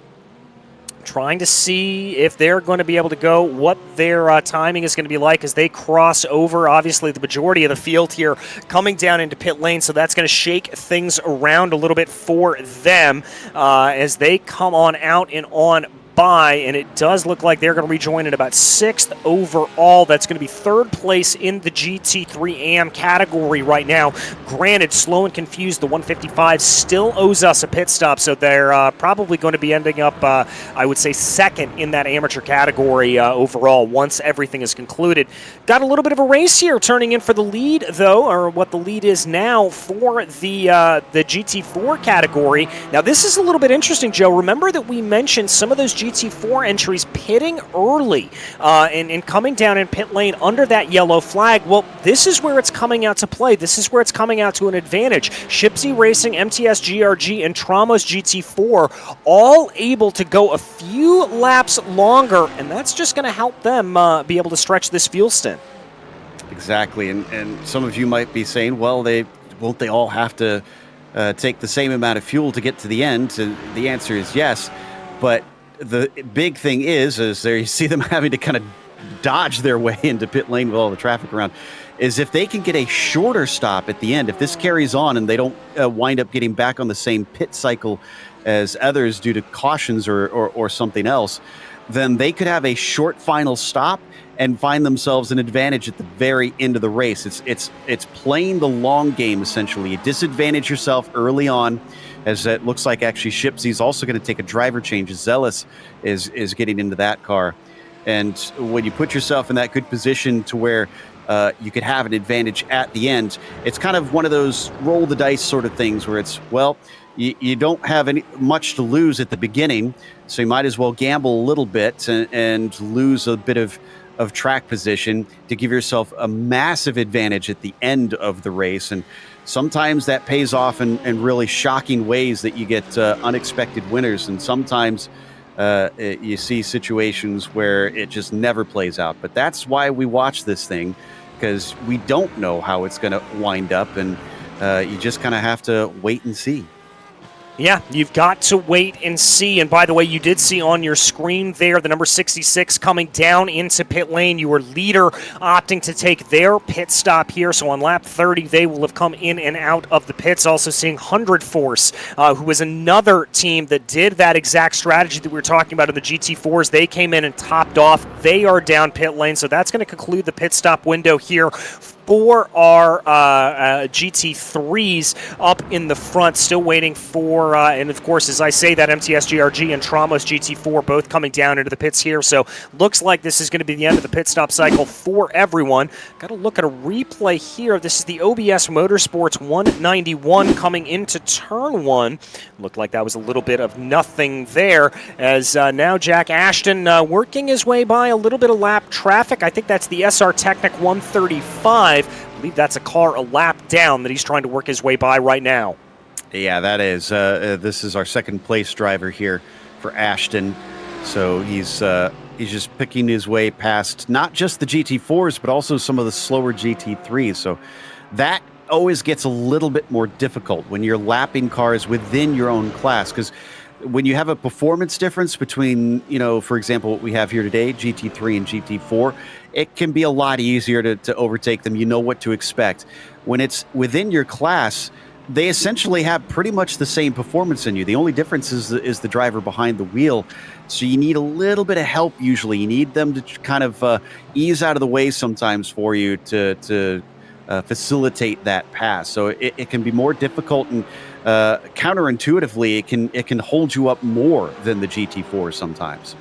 Trying to see if they're going to be able to go, what their timing is going to be like as they cross over. Obviously, the majority of the field here coming down into pit lane, so that's going to shake things around a little bit for them as they come on out and on by, and it does look like they're going to rejoin at about 6th overall. That's going to be 3rd place in the GT3 AM category right now. Granted, slow and confused, the 155 still owes us a pit stop, so they're probably going to be ending up, I would say, 2nd in that amateur category overall once everything is concluded. Got a little bit of a race here turning in for the lead, though, or what the lead is now for the GT4 category. Now, this is a little bit interesting, Joe. Remember that we mentioned some of those GT4 entries pitting early and coming down in pit lane under that yellow flag. Well, this is where it's coming out to play. This is where it's coming out to an advantage. Shipsy Racing, MTS GRG, and Tramos GT4 all able to go a few laps longer, and that's just going to help them be able to stretch this fuel stint. Exactly, and some of you might be saying, well, won't they all have to take the same amount of fuel to get to the end? And the answer is yes, but the big thing is there you see them having to kind of dodge their way into pit lane with all the traffic around, is if they can get a shorter stop at the end, if this carries on and they don't wind up getting back on the same pit cycle as others due to cautions or something else, then they could have a short final stop and find themselves an advantage at the very end of the race. It's playing the long game, essentially. You disadvantage yourself early on, as it looks like actually Shipsy's also going to take a driver change. Zealous is getting into that car. And when you put yourself in that good position to where you could have an advantage at the end, it's kind of one of those roll the dice sort of things where it's, well, you don't have much to lose at the beginning, so you might as well gamble a little bit and lose a bit of track position to give yourself a massive advantage at the end of the race. And sometimes that pays off in really shocking ways that you get unexpected winners, and sometimes you see situations where it just never plays out. But that's why we watch this thing, because we don't know how it's going to wind up, and you just kind of have to wait and see. Yeah, you've got to wait and see. And by the way, you did see on your screen there the number 66 coming down into pit lane. Your leader opting to take their pit stop here. So on lap 30, they will have come in and out of the pits. Also seeing 100 Force, who was another team that did that exact strategy that we were talking about in the GT4s. They came in and topped off. They are down pit lane. So that's going to conclude the pit stop window here for our GT3s up in the front. Still waiting for, and of course, as I say that, MTS GRG and Tramos GT4 both coming down into the pits here. So looks like this is going to be the end of the pit stop cycle for everyone. Got to look at a replay here. This is the OBS Motorsports 191 coming into turn 1. Looked like that was a little bit of nothing there, as now Jack Ashton working his way by a little bit of lap traffic. I think that's the SR Technic 135. I believe that's a car a lap down that he's trying to work his way by right now. Yeah, that is. This is our second place driver here for Ashton. So he's just picking his way past not just the GT4s, but also some of the slower GT3s. So that always gets a little bit more difficult when you're lapping cars within your own class, because when you have a performance difference between, for example, what we have here today, GT3 and GT4, it can be a lot easier to overtake them. You know what to expect. When it's within your class, they essentially have pretty much the same performance in you. The only difference is the driver behind the wheel. So you need a little bit of help usually. You need them to kind of ease out of the way sometimes for you to facilitate that pass. So it can be more difficult, and counterintuitively, it can hold you up more than the GT4 sometimes.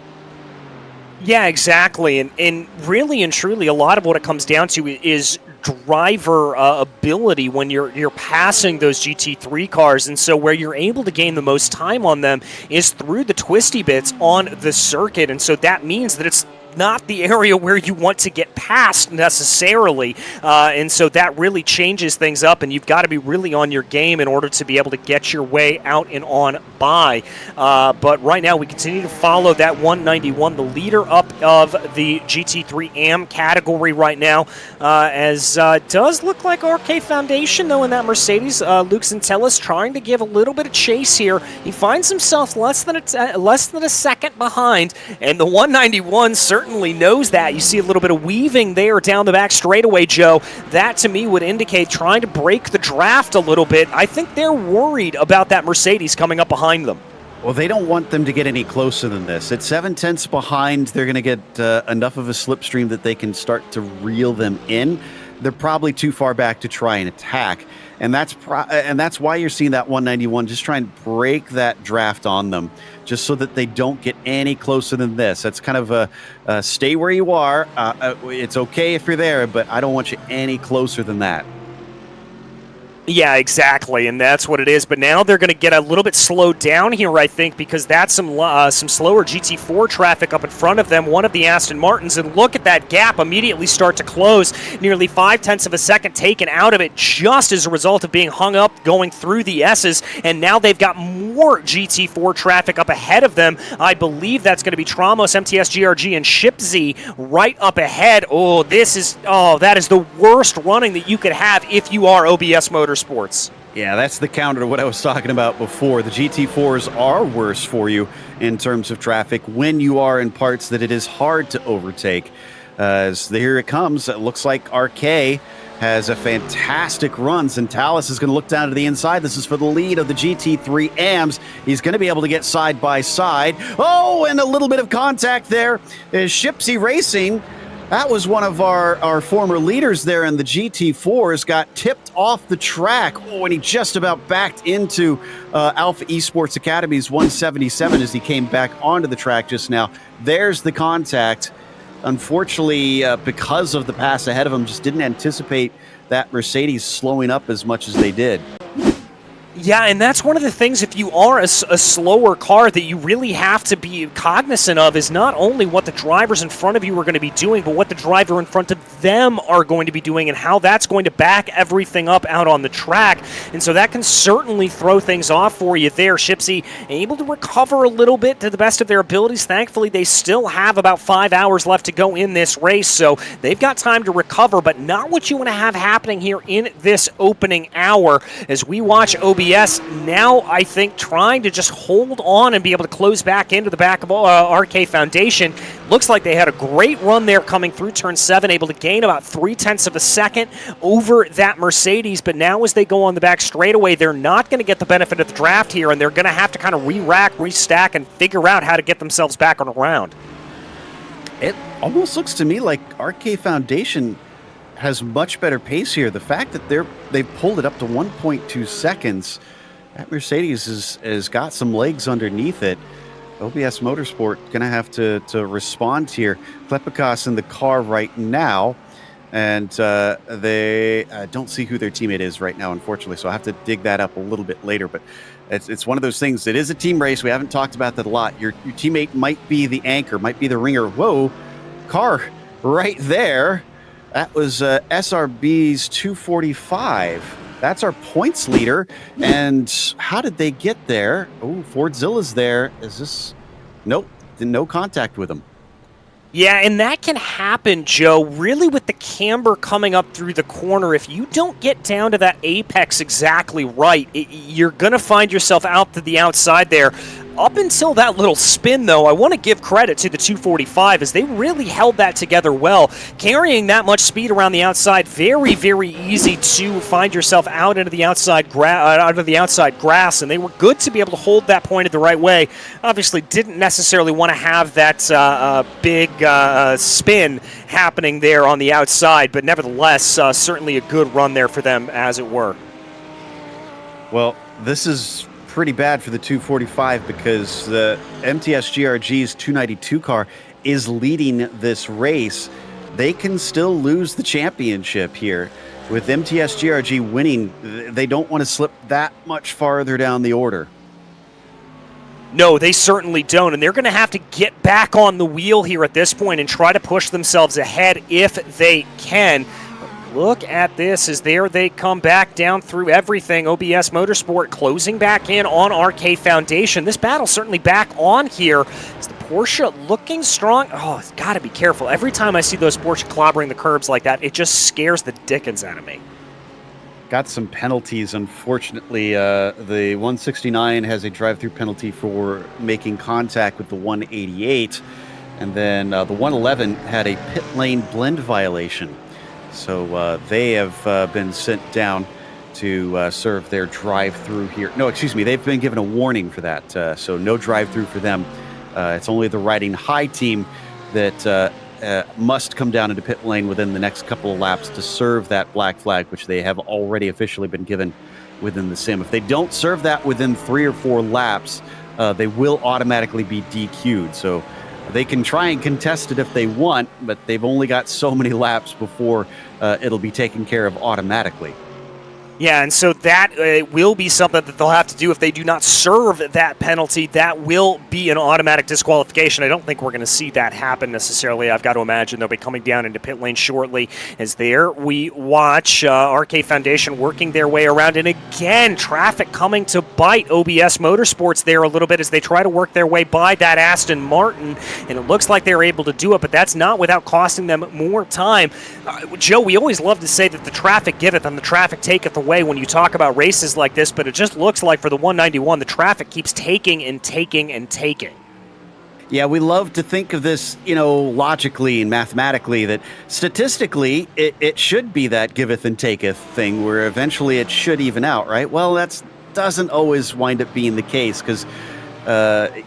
Yeah, exactly. And really and truly, a lot of what it comes down to is driver ability when you're passing those GT3 cars. And so where you're able to gain the most time on them is through the twisty bits on the circuit. And so that means that it's not the area where you want to get past necessarily, and so that really changes things up, and you've got to be really on your game in order to be able to get your way out and on by. But right now we continue to follow that 191, the leader up of the GT3 AM category right now, as does look like RK Foundation though in that Mercedes. Luke Centellas trying to give a little bit of chase here. He finds himself less than a second behind, and the 191 certainly knows that. You see a little bit of weaving there down the back straightaway, Joe. That to me would indicate trying to break the draft a little bit. I think they're worried about that Mercedes coming up behind them. Well, they don't want them to get any closer than this. At 7/10 behind, they're going to get enough of a slipstream that they can start to reel them in. They're probably too far back to try and attack. And that's why you're seeing that 191 just try and break that draft on them, just so that they don't get any closer than this. That's kind of a stay where you are. It's okay if you're there, but I don't want you any closer than that. Yeah, exactly, and that's what it is. But now they're going to get a little bit slowed down here, I think, because that's some slower GT4 traffic up in front of them, one of the Aston Martins, and look at that gap immediately start to close. Nearly 0.5 of a second taken out of it just as a result of being hung up going through the S's, and now they've got more GT4 traffic up ahead of them. I believe that's going to be Tramos, MTS GRG, and Shipzy right up ahead. That is the worst running that you could have if you are OBS Motorsports. Yeah, that's the counter to what I was talking about before. The GT4s are worse for you in terms of traffic when you are in parts that it is hard to overtake. Here it comes. It looks like RK has a fantastic run. Centellas is going to look down to the inside. This is for the lead of the GT3 AMs. He's going to be able to get side by side. Oh, and a little bit of contact there is Shipsy Racing. That was one of our former leaders there in the GT4s, got tipped off the track. Oh, and he just about backed into Alpha Esports Academy's 177 as he came back onto the track just now. There's the contact. Unfortunately, because of the pass ahead of him, just didn't anticipate that Mercedes slowing up as much as they did. Yeah, and that's one of the things, if you are a slower car, that you really have to be cognizant of is not only what the drivers in front of you are going to be doing, but what the driver in front of them are going to be doing and how that's going to back everything up out on the track. And so that can certainly throw things off for you there. Shipsy able to recover a little bit to the best of their abilities. Thankfully, they still have about 5 hours left to go in this race, so they've got time to recover, but not what you want to have happening here in this opening hour as we watch OBS now, I think, trying to just hold on and be able to close back into the back of RK Foundation. Looks like they had a great run there coming through turn 7, able to gain about 0.3 of a second over that Mercedes, but now as they go on the back straightaway, they're not going to get the benefit of the draft here, and they're going to have to kind of re-rack, restack, and figure out how to get themselves back on a round. It almost looks to me like RK Foundation has much better pace here. The fact that they pulled it up to 1.2 seconds, that Mercedes has got some legs underneath it. OBS Motorsport going to have to respond here. Klepikas in the car right now, and they don't see who their teammate is right now, unfortunately, so I have to dig that up a little bit later, but it's one of those things. It is a team race. We haven't talked about that a lot. Your teammate might be the anchor, might be the ringer. Whoa, car right there. That was SRB's 245. That's our points leader. And how did they get there? Oh, Fordzilla's there. Is this? Nope. No contact with him. Yeah, and that can happen, Joe, really with the camber coming up through the corner. If you don't get down to that apex exactly right, you're going to find yourself out to the outside there. Up until that little spin, though, I want to give credit to the 245 as they really held that together well. Carrying that much speed around the outside, very, very easy to find yourself out into the outside grass, and they were good to be able to hold that pointed the right way. Obviously, didn't necessarily want to have that big spin happening there on the outside, but nevertheless, certainly a good run there for them, as it were. Well, This is pretty bad for the 245 because the MTS GRG's 292 car is leading this race. They can still lose the championship here. With MTS GRG winning, they don't want to slip that much farther down the order. No, they certainly don't, and they're going to have to get back on the wheel here at this point and try to push themselves ahead if they can. Look at this as there they come back down through everything. OBS Motorsport closing back in on RK Foundation. This battle's certainly back on here. Is the Porsche looking strong? Oh, it's got to be careful. Every time I see those Porsche clobbering the curbs like that, it just scares the dickens out of me. Got some penalties, unfortunately. The 169 has a drive-through penalty for making contact with the 188. And then the 111 had a pit lane blend violation. So they have been sent down to serve their drive-through here. No, excuse me, they've been given a warning for that. So no drive-through for them. It's only the Riding High team that must come down into pit lane within the next couple of laps to serve that black flag, which they have already officially been given within the sim. If they don't serve that within 3 or 4 laps, they will automatically be DQ'd. So they can try and contest it if they want, but they've only got so many laps before it'll be taken care of automatically. Yeah, and so that will be something that they'll have to do if they do not serve that penalty. That will be an automatic disqualification. I don't think we're going to see that happen necessarily. I've got to imagine they'll be coming down into pit lane shortly. As there we watch RK Foundation working their way around, and again, traffic coming to bite OBS Motorsports there a little bit as they try to work their way by that Aston Martin, and it looks like they're able to do it, but that's not without costing them more time. Joe, we always love to say that the traffic giveth and the traffic taketh away when you talk about races like this, but it just looks like for the 191, the traffic keeps taking and taking and taking. Yeah, we love to think of this, logically and mathematically, that statistically it should be that giveth and taketh thing where eventually it should even out, right? Well, that doesn't always wind up being the case because,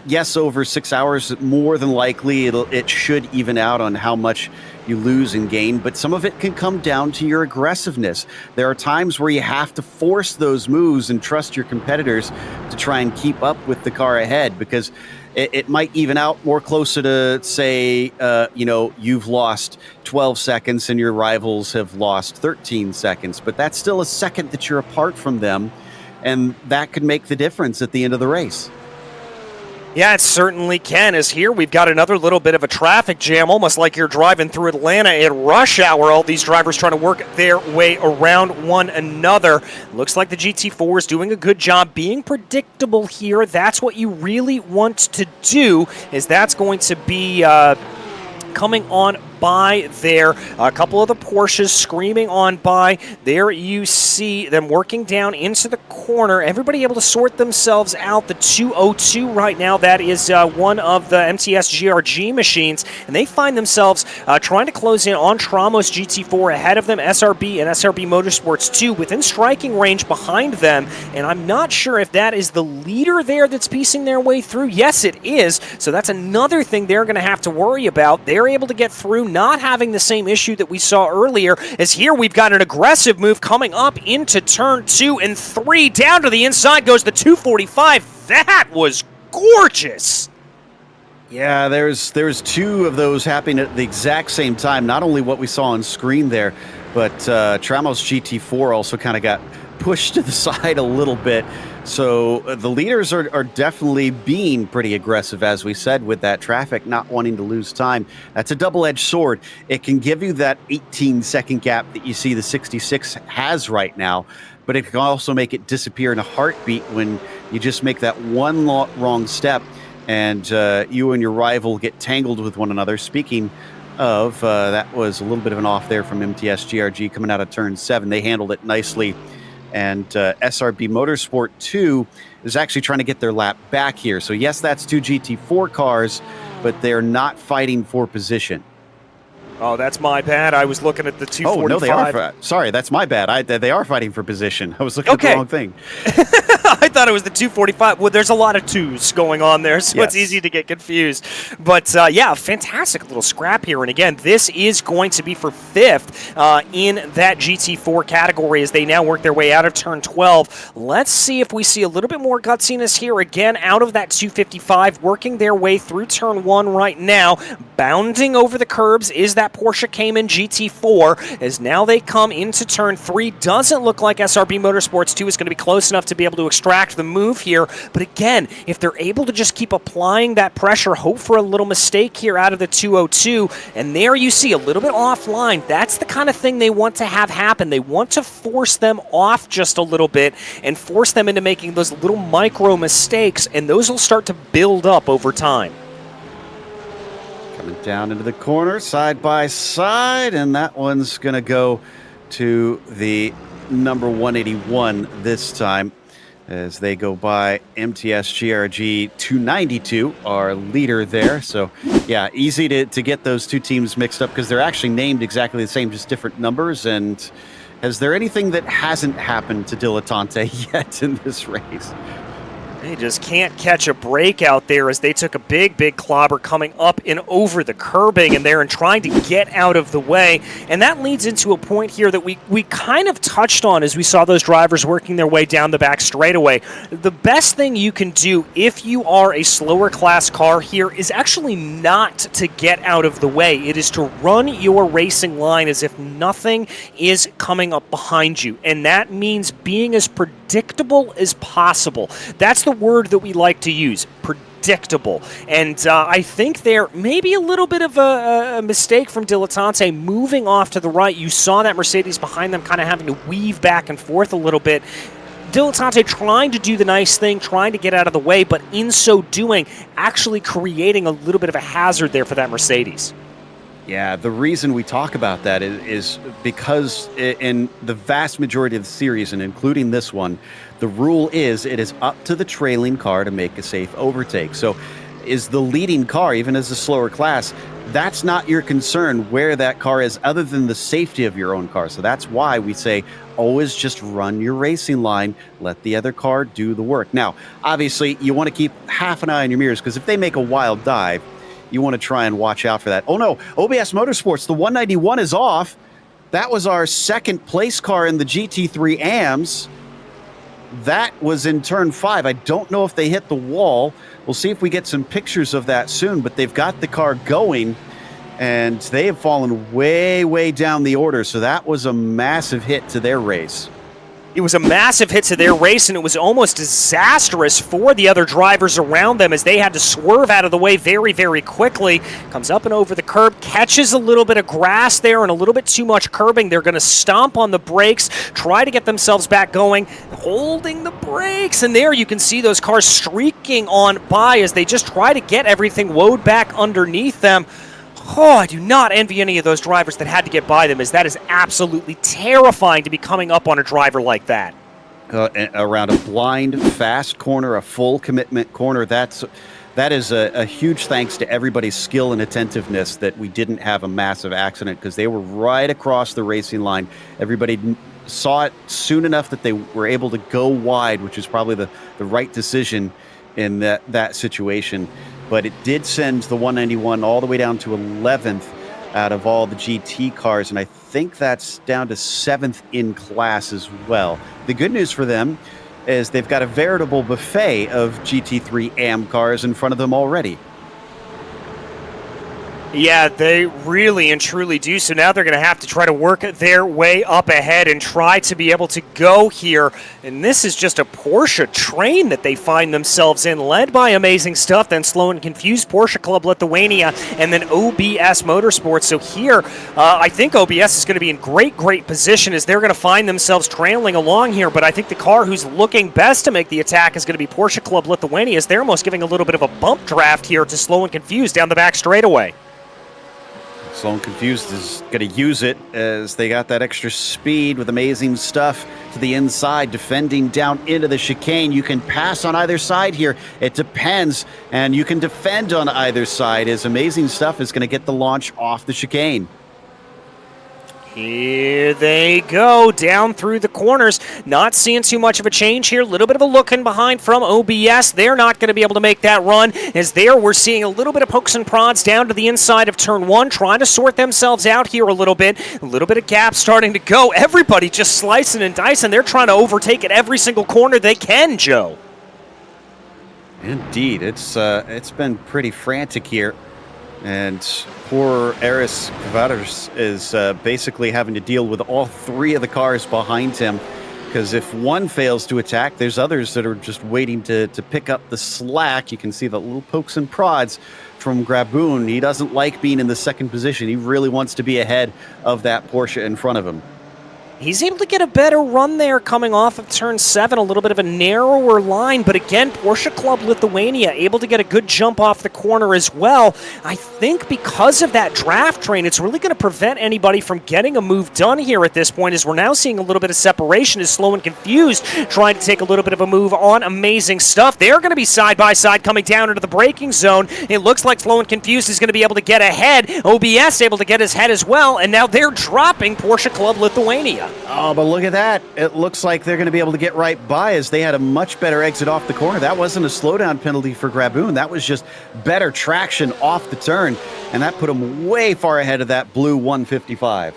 yes, over 6 hours, more than likely it should even out on how much you lose and gain, but some of it can come down to your aggressiveness. There are times where you have to force those moves and trust your competitors to try and keep up with the car ahead, because it might even out more closer to, say, you've lost 12 seconds and your rivals have lost 13 seconds, but that's still a second that you're apart from them, and that could make the difference at the end of the race. Yeah, it certainly can, as here we've got another little bit of a traffic jam, almost like you're driving through Atlanta at rush hour. All these drivers trying to work their way around one another. Looks like the GT4 is doing a good job being predictable here. That's what you really want to do, is that's going to be coming on by there. A couple of the Porsches screaming on by. There you see them working down into the corner. Everybody able to sort themselves out. The 202 right now, that is one of the MTS GRG machines, and they find themselves trying to close in on Tramos GT4 ahead of them. SRB and SRB Motorsports 2 within striking range behind them, and I'm not sure if that is the leader there that's piecing their way through. Yes, it is, so that's another thing they're going to have to worry about. They're able to get through, not having the same issue that we saw earlier, as here we've got an aggressive move coming up into turn 2 and 3. Down to the inside goes the 245. That was gorgeous. Yeah, there's 2 of those happening at the exact same time. Not only what we saw on screen there, but Tramos GT4 also kind of got pushed to the side a little bit. So the leaders are definitely being pretty aggressive, as we said, with that traffic, not wanting to lose time. That's a double-edged sword. It can give you that 18-second gap that you see the 66 has right now, but it can also make it disappear in a heartbeat when you just make that one wrong step and you and your rival get tangled with one another. Speaking of, that was a little bit of an off there from MTS GRG coming out of turn 7. They handled it nicely. And SRB Motorsport 2 is actually trying to get their lap back here. So yes, that's 2 GT4 cars, but they're not fighting for position. Oh, that's my bad. I was looking at the 245. Oh, no, they are. Sorry, that's my bad. They are fighting for position. I was looking at the wrong thing. I thought it was the 245. Well, there's a lot of twos going on there, so it's easy to get confused. But, yeah, fantastic little scrap here. And, again, this is going to be for 5th in that GT4 category as they now work their way out of turn 12. Let's see if we see a little bit more gutsiness here. Again, out of that 255, working their way through turn 1 right now. Bounding over the curbs is that Porsche Cayman GT4 as now they come into turn 3. Doesn't look like SRB Motorsports 2 is going to be close enough to be able to extract the move here. But again, if they're able to just keep applying that pressure, hope for a little mistake here out of the 202, and there you see a little bit offline. That's the kind of thing they want to have happen. They want to force them off just a little bit and force them into making those little micro mistakes, and those will start to build up over time. Coming down into the corner, side by side, and that one's going to go to the number 181 this time as they go by MTS GRG 292, our leader there. So, yeah, easy to get those two teams mixed up because they're actually named exactly the same, just different numbers. And is there anything that hasn't happened to Dilettante yet in this race? They just can't catch a break out there as they took a big clobber coming up and over the curbing and there and trying to get out of the way. And that leads into a point here that we kind of touched on as we saw those drivers working their way down the back straightaway. The best thing you can do if you are a slower class car here is actually not to get out of the way. It is to run your racing line as if nothing is coming up behind you. And that means being as predictable as possible. That's the word that we like to use, predictable. And I think there may be a little bit of a mistake from Dilettante moving off to the right. You saw that Mercedes behind them kind of having to weave back and forth a little bit. Dilettante trying to do the nice thing, trying to get out of the way, but in so doing, actually creating a little bit of a hazard there for that Mercedes. Yeah, the reason we talk about that is because in the vast majority of the series, and including this one, the rule is it is up to the trailing car to make a safe overtake. So is the leading car, even as a slower class, that's not your concern where that car is other than the safety of your own car. So that's why we say always just run your racing line, let the other car do the work. Now, obviously, you want to keep half an eye on your mirrors because if they make a wild dive, you want to try and watch out for that. Oh no, OBS Motorsports, the 191 is off. That was our second place car in the GT3 AMS. That was in turn 5. I don't know if they hit the wall. We'll see if we get some pictures of that soon, but they've got the car going and they have fallen way down the order. So that was a massive hit to their race. It was a massive hit to their race, and it was almost disastrous for the other drivers around them as they had to swerve out of the way very quickly. Comes up and over the curb, catches a little bit of grass there and a little bit too much curbing. They're going to stomp on the brakes, try to get themselves back going, holding the brakes. And there you can see those cars streaking on by as they just try to get everything woed back underneath them. Oh, I do not envy any of those drivers that had to get by them, as that is absolutely terrifying to be coming up on a driver like that. Around a blind, fast corner, a full commitment corner, that is a huge thanks to everybody's skill and attentiveness that we didn't have a massive accident because they were right across the racing line. Everybody saw it soon enough that they were able to go wide, which is probably the right decision in that situation. But it did send the 191 all the way down to 11th out of all the GT cars, and I think that's down to 7th in class as well. The good news for them is they've got a veritable buffet of GT3 AM cars in front of them already. Yeah, they really and truly do. So now they're going to have to try to work their way up ahead and try to be able to go here. And this is just a Porsche train that they find themselves in, led by Amazing Stuff, then Slow and Confused, Porsche Club Lithuania, and then OBS Motorsport. So here, I think OBS is going to be in great position as they're going to find themselves trailing along here. But I think the car who's looking best to make the attack is going to be Porsche Club Lithuania, as they're almost giving a little bit of a bump draft here to Slow and Confused down the back straightaway. Slow and Confused is going to use it as they got that extra speed with Amazing Stuff to the inside, defending down into the chicane. You can pass on either side here. It depends, and you can defend on either side as Amazing Stuff is going to get the launch off the chicane. Here they go, down through the corners. Not seeing too much of a change here. A little bit of a look in behind from OBS. They're not going to be able to make that run. As there, we're seeing a little bit of pokes and prods down to the inside of turn 1, trying to sort themselves out here a little bit. A little bit of gap starting to go. Everybody just slicing and dicing. They're trying to overtake at every single corner they can, Joe. Indeed, it's been pretty frantic here. And poor Aris Kvaratskhelia is basically having to deal with all 3 of the cars behind him, because if one fails to attack, there's others that are just waiting to pick up the slack. You can see the little pokes and prods from Graboon. He doesn't like being in the second position. He really wants to be ahead of that Porsche in front of him. He's able to get a better run there coming off of turn 7, a little bit of a narrower line, but again, Porsche Club Lithuania able to get a good jump off the corner as well. I think because of that draft train, it's really going to prevent anybody from getting a move done here at this point, as we're now seeing a little bit of separation as Slow and Confused trying to take a little bit of a move on Amazing Stuff. They're going to be side by side coming down into the braking zone. It looks like Slow and Confused is going to be able to get ahead. OBS able to get his head as well, and now they're dropping Porsche Club Lithuania. Oh, but look at that. It looks like they're going to be able to get right by, as they had a much better exit off the corner. That wasn't a slowdown penalty for Graboon. That was just better traction off the turn, and that put them way far ahead of that blue 155.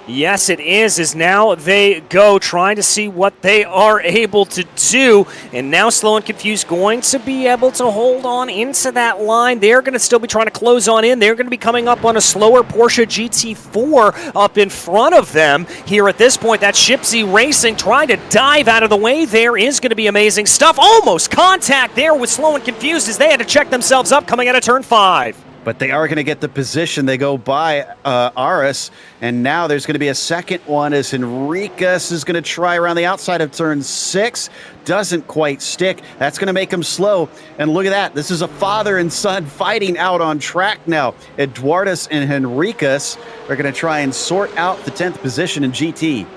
Yes, it is, as now they go trying to see what they are able to do. And now Slow and Confused going to be able to hold on into that line. They're going to still be trying to close on in. They're going to be coming up on a slower Porsche GT4 up in front of them. Here at this point, that Shipsy Racing trying to dive out of the way. There is going to be Amazing Stuff. Almost contact there with Slow and Confused as they had to check themselves up coming out of turn 5. But they are going to get the position. They go by Aris, and now there's going to be a second one as Enriquez is going to try around the outside of turn 6. Doesn't quite stick. That's going to make him slow. And look at that. This is a father and son fighting out on track now. Eduardus and Enriquez are going to try and sort out the 10th position in GT.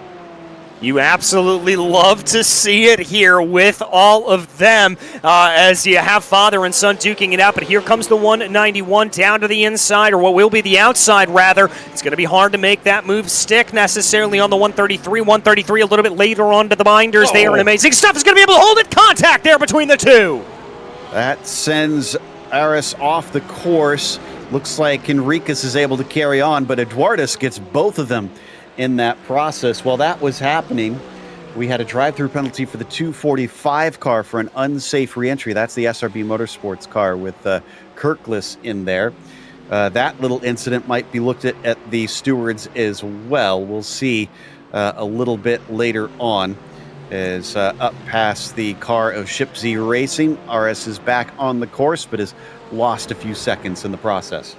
You absolutely love to see it here with all of them as you have father and son duking it out. But here comes the 191 down to the inside, or what will be the outside, rather. It's going to be hard to make that move stick necessarily on the 133. 133 a little bit later on to the binders. They are an Amazing Stuff. Is going to be able to hold it. Contact there between the two. That sends Aris off the course. Looks like Enriquez is able to carry on, but Eduardus gets both of them in that process. While that was happening, we had a drive-through penalty for the 245 car for an unsafe re-entry. That's the SRB Motorsports car with Kirkless in there. That little incident might be looked at the stewards as well. We'll see a little bit later on as up past the car of Shipsy Racing. RS is back on the course, but has lost a few seconds in the process.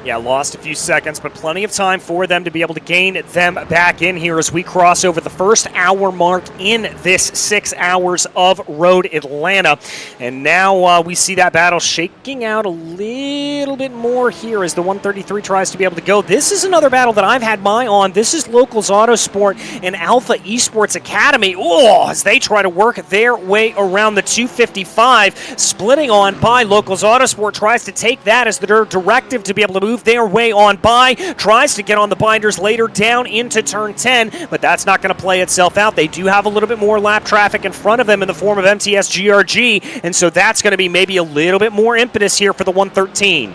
Yeah, lost a few seconds, but plenty of time for them to be able to gain them back in here as we cross over the first hour mark in this 6 hours of Road Atlanta. And now we see that battle shaking out a little bit more here as the 133 tries to be able to go. This is another battle that I've had my on. This is Locals Autosport and Alpha Esports Academy. Oh, as they try to work their way around the 255, splitting on by Locals Autosport, tries to take that as their directive to be able to move their way on by, tries to get on the binders later down into turn 10, but that's not going to play itself out. They do have a little bit more lap traffic in front of them in the form of MTS GRG, and so that's going to be maybe a little bit more impetus here for the 113.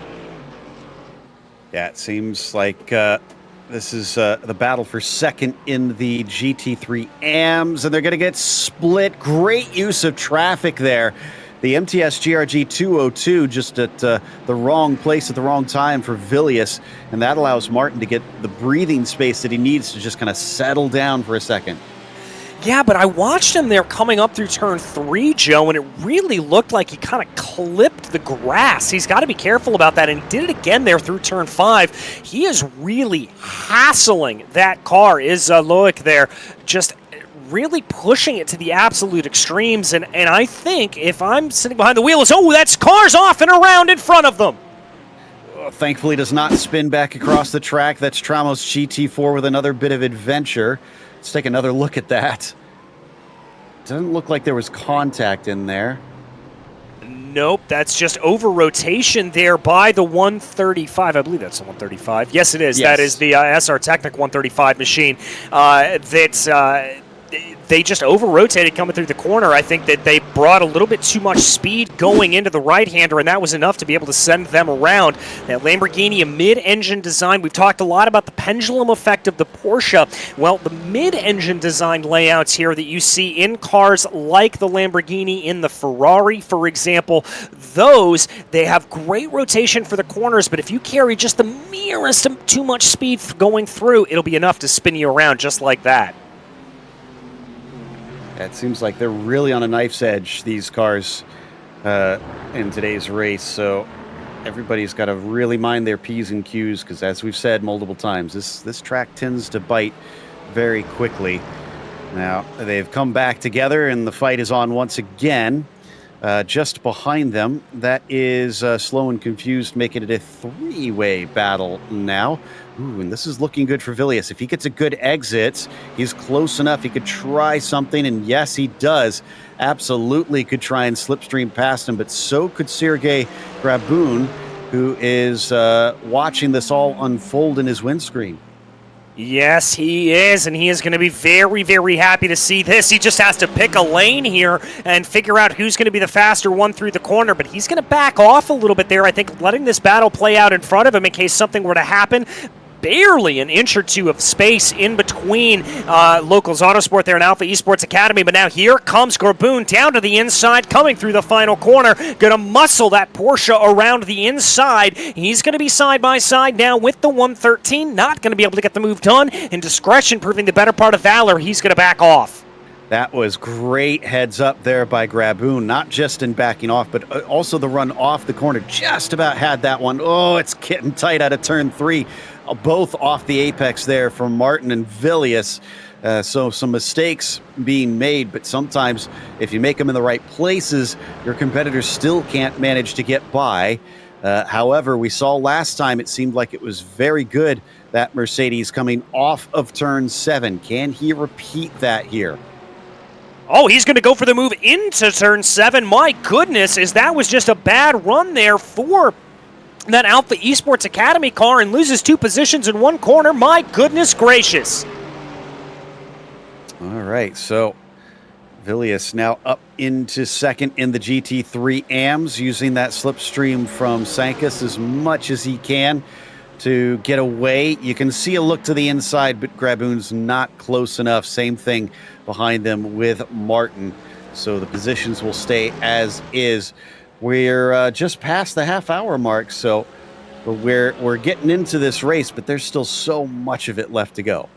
Yeah, it seems like this is the battle for second in the GT3 AMs, and they're going to get split. Great use of traffic there. The MTS GRG 202 just at the wrong place at the wrong time for Villius, and that allows Martin to get the breathing space that he needs to just kind of settle down for a second. Yeah, but I watched him there coming up through turn 3, Joe, and it really looked like he kind of clipped the grass. He's got to be careful about that, and he did it again there through turn 5. He is really hassling that car, is Loic there, just really pushing it to the absolute extremes, and I think if I'm sitting behind the wheel, it's, oh, that's cars off and around in front of them. Thankfully does not spin back across the track. That's Tramos GT4 with another bit of adventure. Let's take another look at that. Doesn't look like there was contact in there. Nope, that's just over-rotation there by the 135. I believe that's the 135. Yes, it is. Yes. That is the SR Technic 135 machine. They just over-rotated coming through the corner. I think that they brought a little bit too much speed going into the right-hander, and that was enough to be able to send them around. That Lamborghini, a mid-engine design. We've talked a lot about the pendulum effect of the Porsche. Well, the mid-engine design layouts here that you see in cars like the Lamborghini, in the Ferrari, for example, those, they have great rotation for the corners, but if you carry just the merest too much speed going through, it'll be enough to spin you around just like that. It seems like they're really on a knife's edge, these cars, in today's race. So everybody's got to really mind their P's and Q's because, as we've said multiple times, this track tends to bite very quickly. Now, they've come back together, and the fight is on once again. Just behind them, that is Slow and Confused, making it a three-way battle now. Ooh, and this is looking good for Villius. If he gets a good exit, he's close enough. He could try something, and yes, he does. Absolutely could try and slipstream past him, but so could Sergei Graboon, who is watching this all unfold in his windscreen. Yes, he is, and he is going to be very, very happy to see this. He just has to pick a lane here and figure out who's going to be the faster one through the corner, but he's going to back off a little bit there, I think, letting this battle play out in front of him in case something were to happen. Barely an inch or two of space in between Locals Autosport there and Alpha Esports Academy, but now here comes Graboon down to the inside, coming through the final corner, gonna muscle that Porsche around the inside. He's gonna be side by side now with the 113, not gonna be able to get the move done, and Discretion proving the better part of valor. He's gonna back off. That was great heads up there by Graboon, not just in backing off, but also the run off the corner. Just about had that one. Oh, it's getting tight out of turn 3. Both off the apex there from Martin and Villius. So some mistakes being made, but sometimes if you make them in the right places, your competitors still can't manage to get by. However, we saw last time it seemed like it was very good, that Mercedes coming off of turn 7. Can he repeat that here? Oh, he's going to go for the move into turn 7. My goodness, as that was just a bad run there for that Alpha Esports Academy car, and loses 2 positions in one corner. My goodness gracious. All right, so Villius now up into second in the GT3 AMS, using that slipstream from Sankas as much as he can to get away. You can see a look to the inside, but Graboon's not close enough. Same thing behind them with Martin. So the positions will stay as is. We're just past the half-hour mark, so we're getting into this race, but there's still so much of it left to go.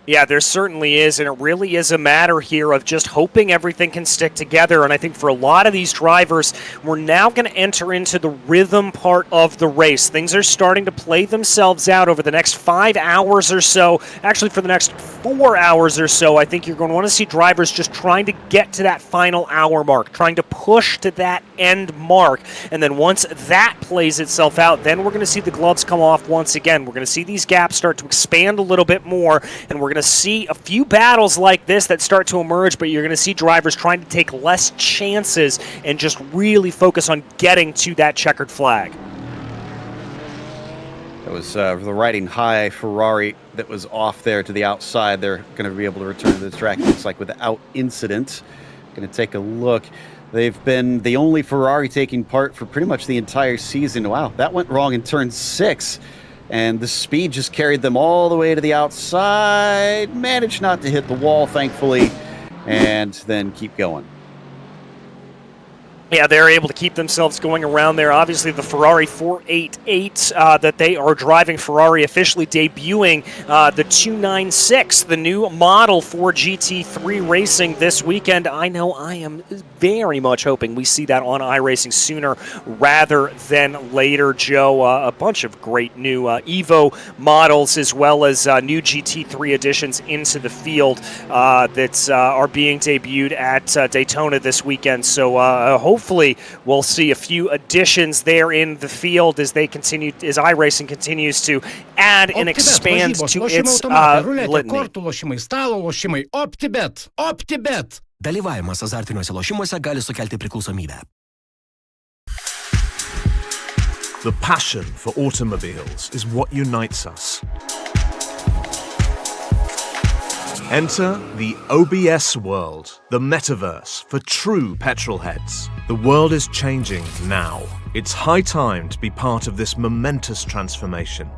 Yeah, there certainly is, and it really is a matter here of just hoping everything can stick together. And I think for a lot of these drivers, we're now going to enter into the rhythm part of the race. Things are starting to play themselves out over the next 5 hours or so. Actually, for the next 4 hours or so, I think you're going to want to see drivers just trying to get to that final hour mark, trying to push to that end mark. And then once that plays itself out, then we're going to see the gloves come off once again. We're going to see these gaps start to expand a little bit more, and we're going to see a few battles like this that start to emerge, but you're going to see drivers trying to take less chances and just really focus on getting to that checkered flag. That was the riding high Ferrari that was off there to the outside. They're going to be able to return to the track, looks like, without incident. Going to take a look. They've been the only Ferrari taking part for pretty much the entire season. Wow, that went wrong in turn 6. And the speed just carried them all the way to the outside. Managed not to hit the wall, thankfully, and then keep going. Yeah, they're able to keep themselves going around there. Obviously, the Ferrari 488 that they are driving, Ferrari officially debuting the 296, the new model for GT3 racing this weekend. I know I am very much hoping we see that on iRacing sooner rather than later, Joe. A bunch of great new Evo models as well as new GT3 additions into the field that are being debuted at Daytona this weekend. So hopefully we'll see a few additions there in the field as they continue, as iRacing continues to add and expand to its litany. OPTIBET. Dalyvavimas azartiniuose lošimuose gali sukelti priklausomybę. The passion for automobiles is what unites us. Enter the OBS world, the metaverse for true petrol heads. The world is changing now. It's high time to be part of this momentous transformation.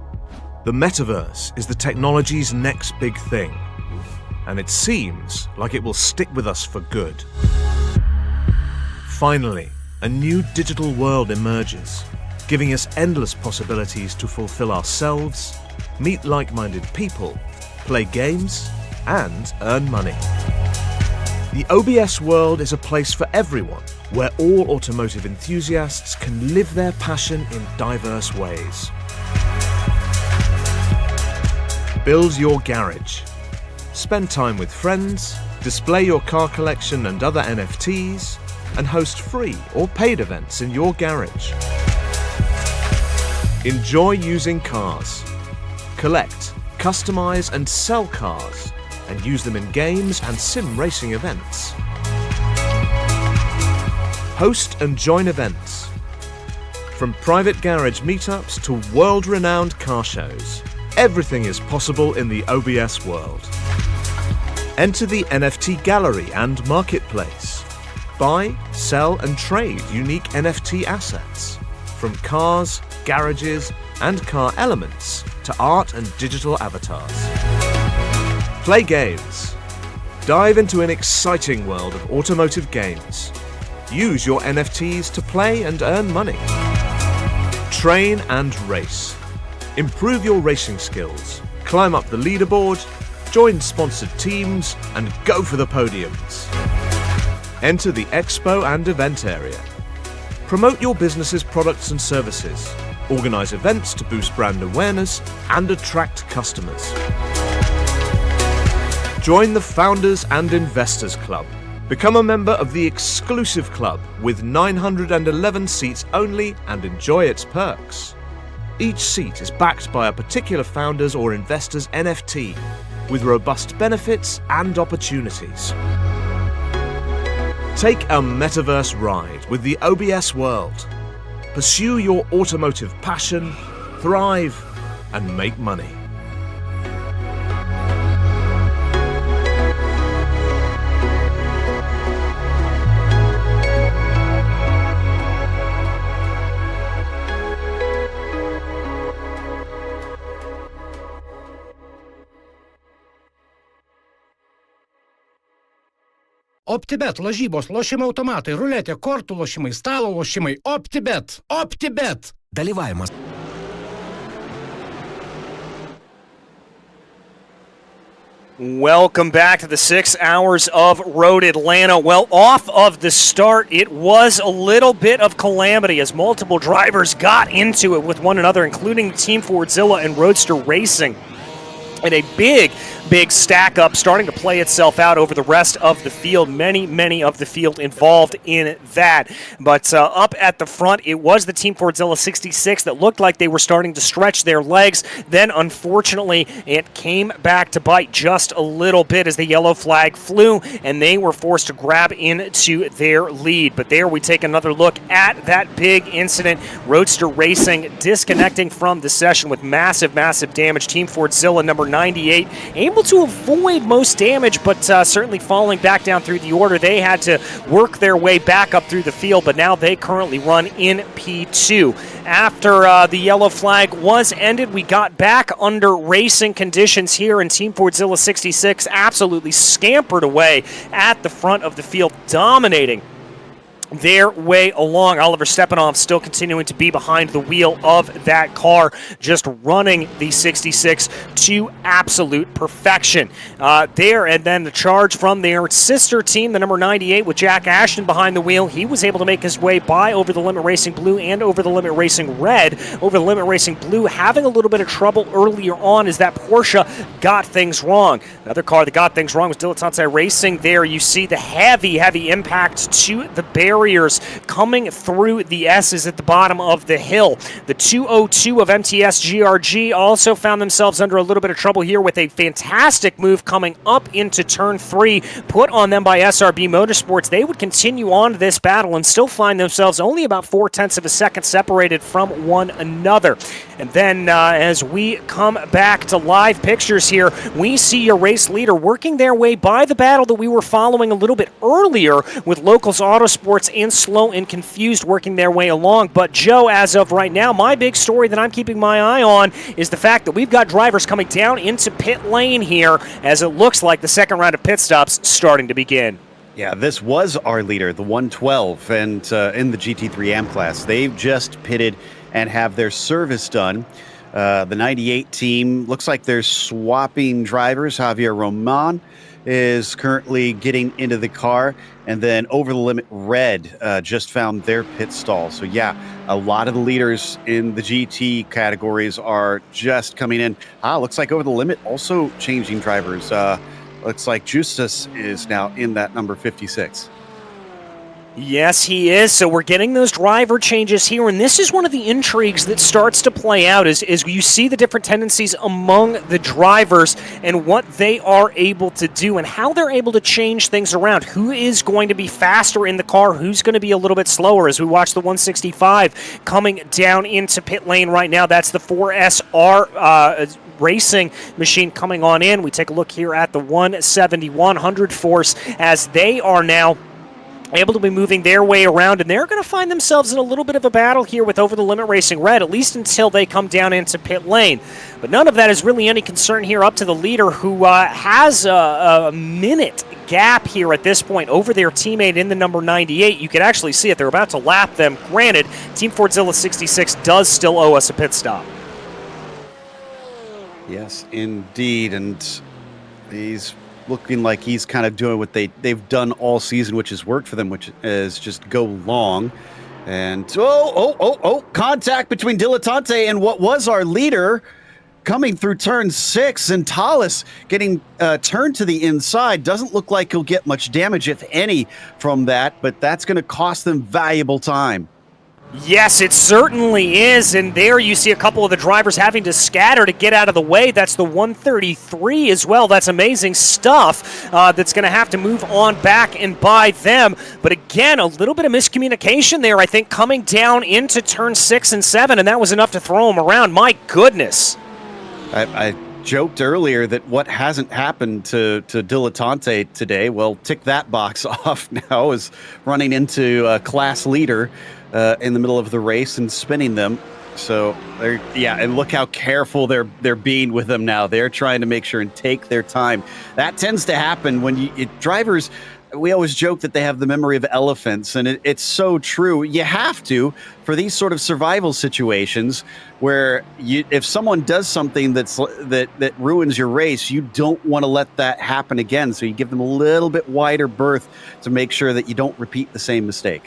The metaverse is the technology's next big thing, and it seems like it will stick with us for good. Finally, a new digital world emerges, giving us endless possibilities to fulfill ourselves, meet like-minded people, play games, and earn money. The OBS world is a place for everyone, where all automotive enthusiasts can live their passion in diverse ways. Build your garage. Spend time with friends, display your car collection and other NFTs, and host free or paid events in your garage. Enjoy using cars. Collect, customize, and sell cars, and use them in games and sim racing events. Host and join events. From private garage meetups to world-renowned car shows, everything is possible in the OBS world. Enter the NFT gallery and marketplace. Buy, sell, and trade unique NFT assets, from cars, garages, and car elements to art and digital avatars. Play games. Dive into an exciting world of automotive games. Use your NFTs to play and earn money. Train and race. Improve your racing skills. Climb up the leaderboard, join sponsored teams, and go for the podiums. Enter the expo and event area. Promote your business's products and services. Organize events to boost brand awareness and attract customers. Join the Founders and Investors Club. Become a member of the exclusive club with 911 seats only and enjoy its perks. Each seat is backed by a particular founder's or investor's NFT with robust benefits and opportunities. Take a metaverse ride with the OBS world. Pursue your automotive passion, thrive, and make money. OPTIBET, lažybos, lošimo automatai, ruletė, kortų lošimai, stalo lošimai. OPTIBET! OPTIBET! Dalyvavimas. Welcome back to the 6 hours of Road Atlanta. Well, off of the start, it was a little bit of calamity as multiple drivers got into it with one another, including Team Fordzilla and Roadster Racing. And a big stack up starting to play itself out over the rest of the field. Many of the field involved in that. But up at the front, it was the Team Fordzilla 66 that looked like they were starting to stretch their legs. Then, unfortunately, it came back to bite just a little bit as the yellow flag flew, and they were forced to grab into their lead. But there we take another look at that big incident. Roadster Racing disconnecting from the session with massive damage. Team Fordzilla, number 98, able to avoid most damage, but certainly falling back down through the order. They had to work their way back up through the field, but now they currently run in P2. After the yellow flag was ended, we got back under racing conditions here, and Team Fordzilla 66 absolutely scampered away at the front of the field, dominating their way along. Oliver Stepanov still continuing to be behind the wheel of that car, just running the 66 to absolute perfection. There, and then the charge from their sister team, the number 98, with Jack Ashton behind the wheel. He was able to make his way by Over the Limit Racing Blue and Over the Limit Racing Red. Over the Limit Racing Blue having a little bit of trouble earlier on as that Porsche got things wrong. Another car that got things wrong was Dilettante Racing. There you see the heavy impact to the barrier barriers coming through the S's at the bottom of the hill. The 202 of MTS GRG also found themselves under a little bit of trouble here with a fantastic move coming up into turn 3, put on them by SRB Motorsports. They would continue on to this battle and still find themselves only about 0.4 of a second separated from one another. And then as we come back to live pictures here, we see your race leader working their way by the battle that we were following a little bit earlier with Locals Autosports and Slow and Confused working their way along. But Joe, as of right now, my big story that I'm keeping my eye on is the fact that we've got drivers coming down into pit lane here as it looks like the second round of pit stops starting to begin. Yeah, this was our leader, the 112, and in the GT3 AM class. They've just pitted and have their service done. The 98 team, looks like they're swapping drivers. Javier Roman is currently getting into the car, and then Over the Limit Red just found their pit stall. So yeah, a lot of the leaders in the GT categories are just coming in. Looks like Over the Limit also changing drivers. Looks like Justus is now in that number 56. Yes, he is. So we're getting those driver changes here, and this is one of the intrigues that starts to play out is you see the different tendencies among the drivers and what they are able to do and how they're able to change things around. Who is going to be faster in the car? Who's going to be a little bit slower? As we watch the 165 coming down into pit lane right now, that's the 4SR racing machine coming on in. We take a look here at the 170-100 force as they are now able to be moving their way around, and they're going to find themselves in a little bit of a battle here with Over the Limit Racing Red, at least until they come down into pit lane. But none of that is really any concern here up to the leader, who has a minute gap here at this point over their teammate in the number 98. You can actually see it. They're about to lap them. Granted, Team Fordzilla 66 does still owe us a pit stop. Yes, indeed, and he's looking like he's kind of doing what they've done all season, which has worked for them, which is just go long. And contact between Dilettante and what was our leader coming through turn 6, and Tallis getting turned to the inside. Doesn't look like he'll get much damage, if any, from that, but that's going to cost them valuable time. Yes, it certainly is, and there you see a couple of the drivers having to scatter to get out of the way. That's the 133 as well. That's amazing stuff that's going to have to move on back and by them. But again, a little bit of miscommunication there, I think, coming down into turn 6 and 7, and that was enough to throw them around. My goodness. I joked earlier that what hasn't happened to Dilettante today, well, tick that box off now, is running into a class leader in the middle of the race and spinning them. So and look how careful they're being with them now. They're trying to make sure and take their time. That tends to happen when drivers. We always joke that they have the memory of elephants, and it's so true. You have to, for these sort of survival situations where if someone does something that ruins your race, you don't want to let that happen again. So you give them a little bit wider berth to make sure that you don't repeat the same mistake.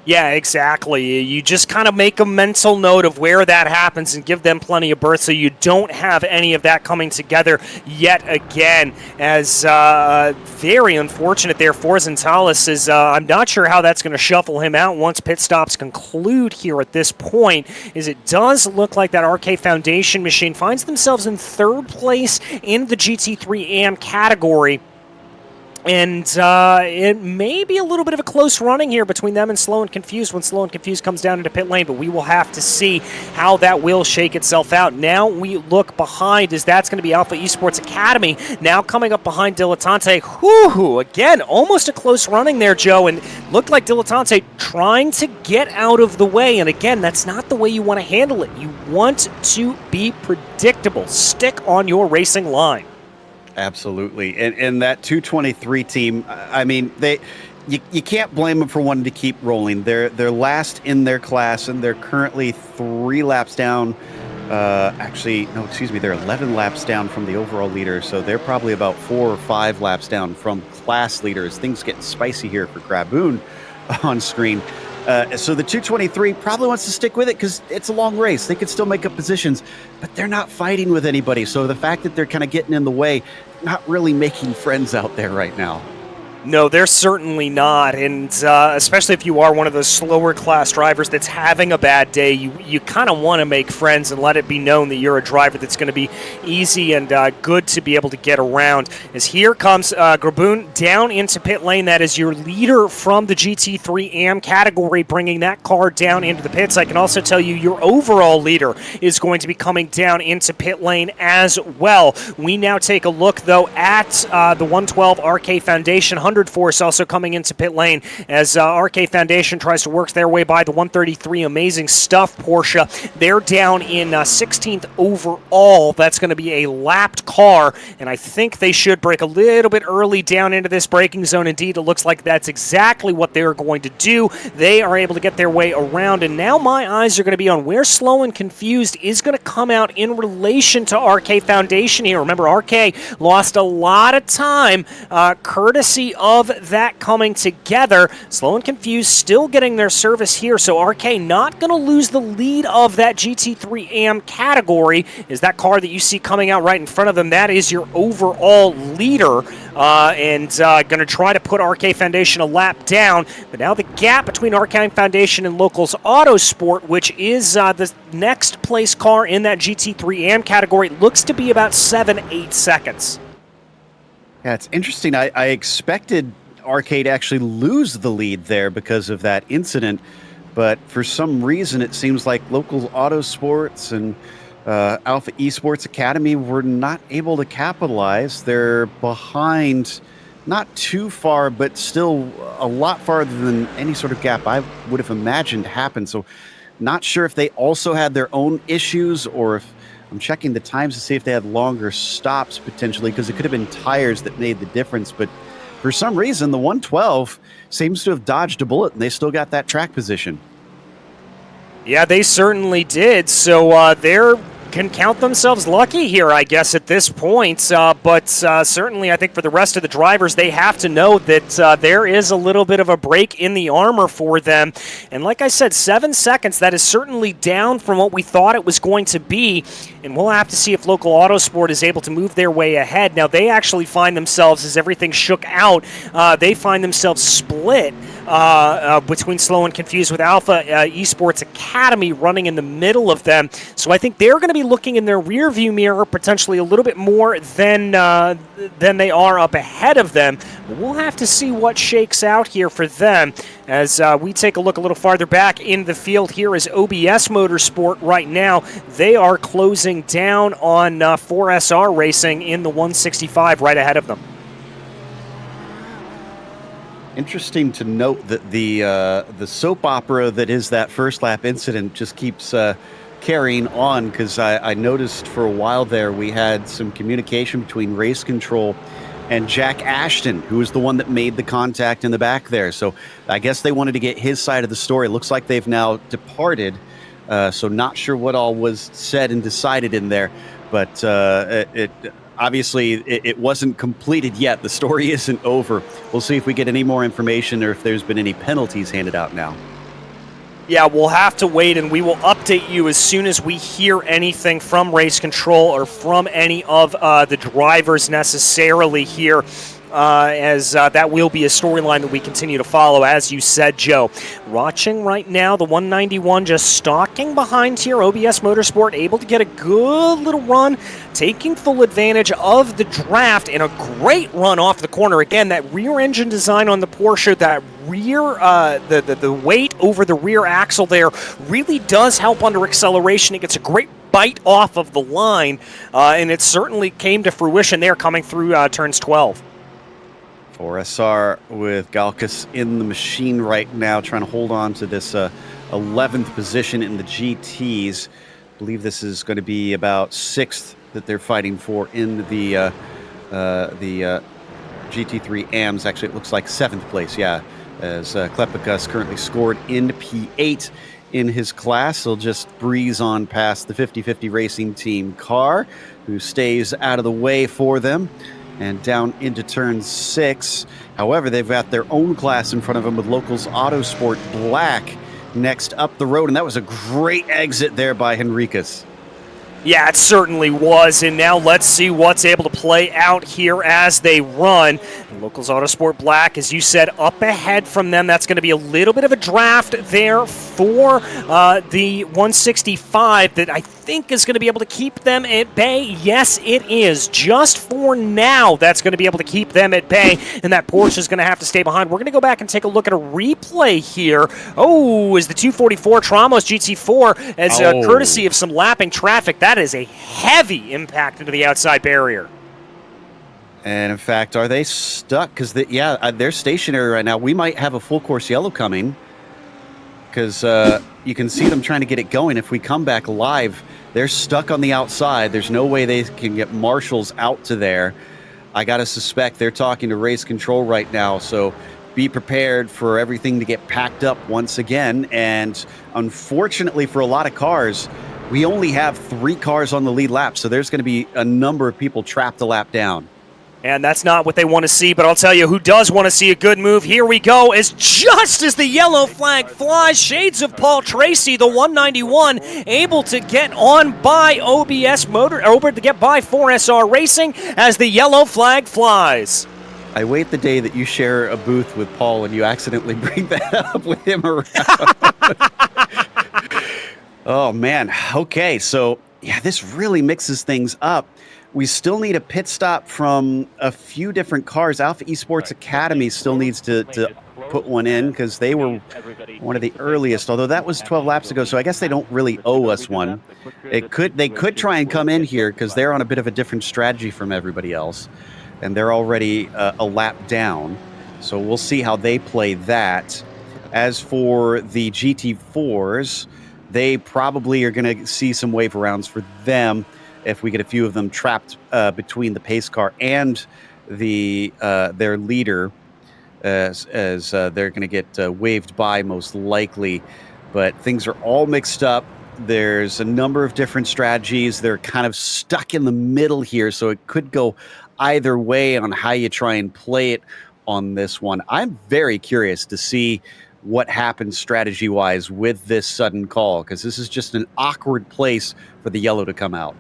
Yeah, exactly. You just kind of make a mental note of where that happens and give them plenty of berth so you don't have any of that coming together yet again. As very unfortunate there for Zentalis is I'm not sure how that's going to shuffle him out once pit stops conclude here at this point, is it does look like that RK Foundation machine finds themselves in 3rd place in the GT3 AM category. And it may be a little bit of a close running here between them and Slow and Confused when Slow and Confused comes down into pit lane, but we will have to see how that will shake itself out. Now we look behind, as that's going to be Alpha Esports Academy, now coming up behind Dilettante. Whoo, again, almost a close running there, Joe, and looked like Dilettante trying to get out of the way, and again, that's not the way you want to handle it. You want to be predictable. Stick on your racing line. Absolutely. And that 223 team, I mean, you can't blame them for wanting to keep rolling. They're last in their class, and they're currently 3 laps down. They're 11 laps down from the overall leader, so they're probably about 4 or 5 laps down from class leaders. Things get spicy here for Graboon on screen. So the 223 probably wants to stick with it because it's a long race. They could still make up positions, but they're not fighting with anybody. So the fact that they're kind of getting in the way, not really making friends out there right now. No, they're certainly not, and especially if you are one of those slower class drivers that's having a bad day, you kind of want to make friends and let it be known that you're a driver that's going to be easy and good to be able to get around. As here comes Graboon down into pit lane. That is your leader from the GT3 AM category, bringing that car down into the pits. I can also tell you your overall leader is going to be coming down into pit lane as well. We now take a look, though, at the 112 RK Foundation. 100 Force also coming into pit lane as RK Foundation tries to work their way by the 133. Amazing stuff, Porsche. They're down in 16th overall. That's going to be a lapped car, and I think they should break a little bit early down into this braking zone. Indeed, it looks like that's exactly what they're going to do. They are able to get their way around, and now my eyes are going to be on where Slow and Confused is going to come out in relation to RK Foundation here. Remember, RK lost a lot of time courtesy of that coming together. Slow and Confused still getting their service here, so RK not going to lose the lead of that GT3 AM category. Is that car that you see coming out right in front of them? That is your overall leader, and going to try to put RK Foundation a lap down. But now the gap between RK Foundation and Locals Autosport, which is the next place car in that GT3 AM category, looks to be about 7-8 seconds. Yeah, it's interesting. I expected RK to actually lose the lead there because of that incident, but for some reason it seems like Local Autosports and Alpha Esports Academy were not able to capitalize. They're behind, not too far, but still a lot farther than any sort of gap I would have imagined happened. So not sure if they also had their own issues, or if I'm checking the times to see if they had longer stops potentially, because it could have been tires that made the difference. But for some reason, the 112 seems to have dodged a bullet, and they still got that track position. Yeah, they certainly did. So they're can count themselves lucky here, I guess, at this point. But certainly, I think for the rest of the drivers, they have to know that there is a little bit of a break in the armor for them. And like I said, 7 seconds, that is certainly down from what we thought it was going to be. And we'll have to see if Local Autosport is able to move their way ahead. Now, they actually find themselves, as everything shook out, they find themselves split between Slow and Confused, with Alpha Esports Academy running in the middle of them. So I think they're going to be looking in their rear view mirror potentially a little bit more than they are up ahead of them. But we'll have to see what shakes out here for them. As we take a look a little farther back in the field, here is OBS Motorsport right now. They are closing down on 4SR Racing in the 165 right ahead of them. Interesting to note that the soap opera that is that first lap incident just keeps carrying on, because I noticed for a while there we had some communication between race control and Jack Ashton, who was the one that made the contact in the back there. So I guess they wanted to get his side of the story. It looks like they've now departed, so not sure what all was said and decided in there, but obviously, it wasn't completed yet. The story isn't over. We'll see if we get any more information or if there's been any penalties handed out now. Yeah, we'll have to wait, and we will update you as soon as we hear anything from race control or from any of the drivers necessarily here. As that will be a storyline that we continue to follow, as you said, Joe. Watching right now, the 191 just stalking behind here. OBS Motorsport able to get a good little run, taking full advantage of the draft, and a great run off the corner. Again, that rear engine design on the Porsche, that rear, the weight over the rear axle there really does help under acceleration. It gets a great bite off of the line, and it certainly came to fruition there coming through turns 12. 4SR with Galkas in the machine right now, trying to hold on to this 11th position in the GTs. I believe this is going to be about 6th that they're fighting for in the GT3 AMs. Actually, it looks like 7th place, yeah, as Klepikas currently scored in P8 in his class. He'll just breeze on past the 50-50 Racing Team car, who stays out of the way for them, and down into turn 6. However, they've got their own class in front of them with Locals Autosport Black next up the road, and that was a great exit there by Henriquez. Yeah, it certainly was, and now let's see what's able to play out here as they run. Locals Autosport Black, as you said, up ahead from them. That's going to be a little bit of a draft there for the 165 that I think is going to be able to keep them at bay. Yes, it is. Just for now, that's going to be able to keep them at bay, and that Porsche is going to have to stay behind. We're going to go back and take a look at a replay here. Oh, is the 244 Tramos GT4 as courtesy of some lapping traffic. That is a heavy impact into the outside barrier. And in fact, are they stuck? Because they're stationary right now. We might have a full course yellow coming, because you can see them trying to get it going. If we come back live, they're stuck on the outside. There's no way they can get marshals out to there. I got to suspect they're talking to race control right now. So be prepared for everything to get packed up once again. And unfortunately for a lot of cars, we only have 3 cars on the lead lap. So there's going to be a number of people trapped a lap down. And that's not what they want to see, but I'll tell you who does want to see a good move. Here we go, as just as the yellow flag flies, shades of Paul Tracy, the 191, able to get on by OBS Motor, over to get by 4SR Racing as the yellow flag flies. I wait the day that you share a booth with Paul and you accidentally bring that up with him around. Oh, man. Okay, so, yeah, this really mixes things up. We still need a pit stop from a few different cars. Alpha Esports Academy still needs to put one in because they were one of the earliest, although that was 12 laps ago, so I guess they don't really owe us one. They could try and come in here because they're on a bit of a different strategy from everybody else, and they're already a lap down, so we'll see how they play that. As for the GT4s, they probably are going to see some wave arounds for them if we get a few of them trapped between the pace car and their leader, as they're going to get waved by most likely. But things are all mixed up. There's a number of different strategies. They're kind of stuck in the middle here, so it could go either way on how you try and play it on this one. I'm very curious to see what happens strategy-wise with this sudden call, because this is just an awkward place for the yellow to come out.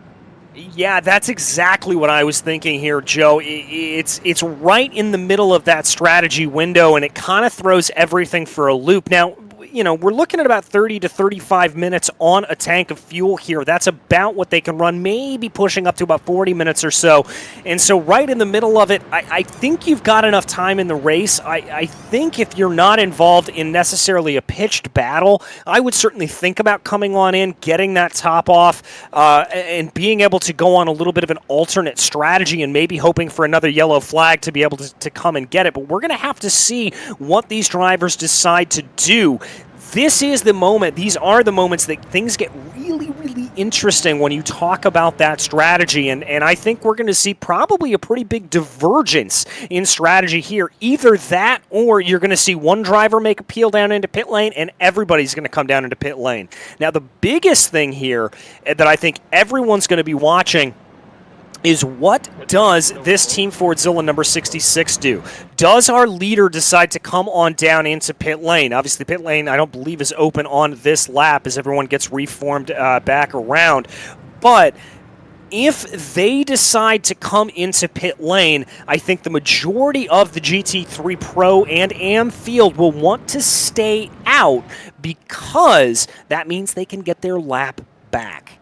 Yeah, that's exactly what I was thinking here, Joe. It's right in the middle of that strategy window, and it kind of throws everything for a loop. Now, you know, we're looking at about 30 to 35 minutes on a tank of fuel here. That's about what they can run, maybe pushing up to about 40 minutes or so. And so right in the middle of it, I think you've got enough time in the race. I think if you're not involved in necessarily a pitched battle, I would certainly think about coming on in, getting that top off, and being able to go on a little bit of an alternate strategy and maybe hoping for another yellow flag to be able to come and get it. But we're going to have to see what these drivers decide to do. This is the moment, these are the moments that things get really, really interesting when you talk about that strategy, and I think we're going to see probably a pretty big divergence in strategy here. Either that, or you're going to see one driver make a peel down into pit lane, and everybody's going to come down into pit lane. Now, the biggest thing here that I think everyone's going to be watching is what does this Team Fordzilla number 66 do? Does our leader decide to come on down into pit lane? Obviously, pit lane, I don't believe, is open on this lap as everyone gets reformed back around. But if they decide to come into pit lane, I think the majority of the GT3 Pro and AM field will want to stay out because that means they can get their lap back.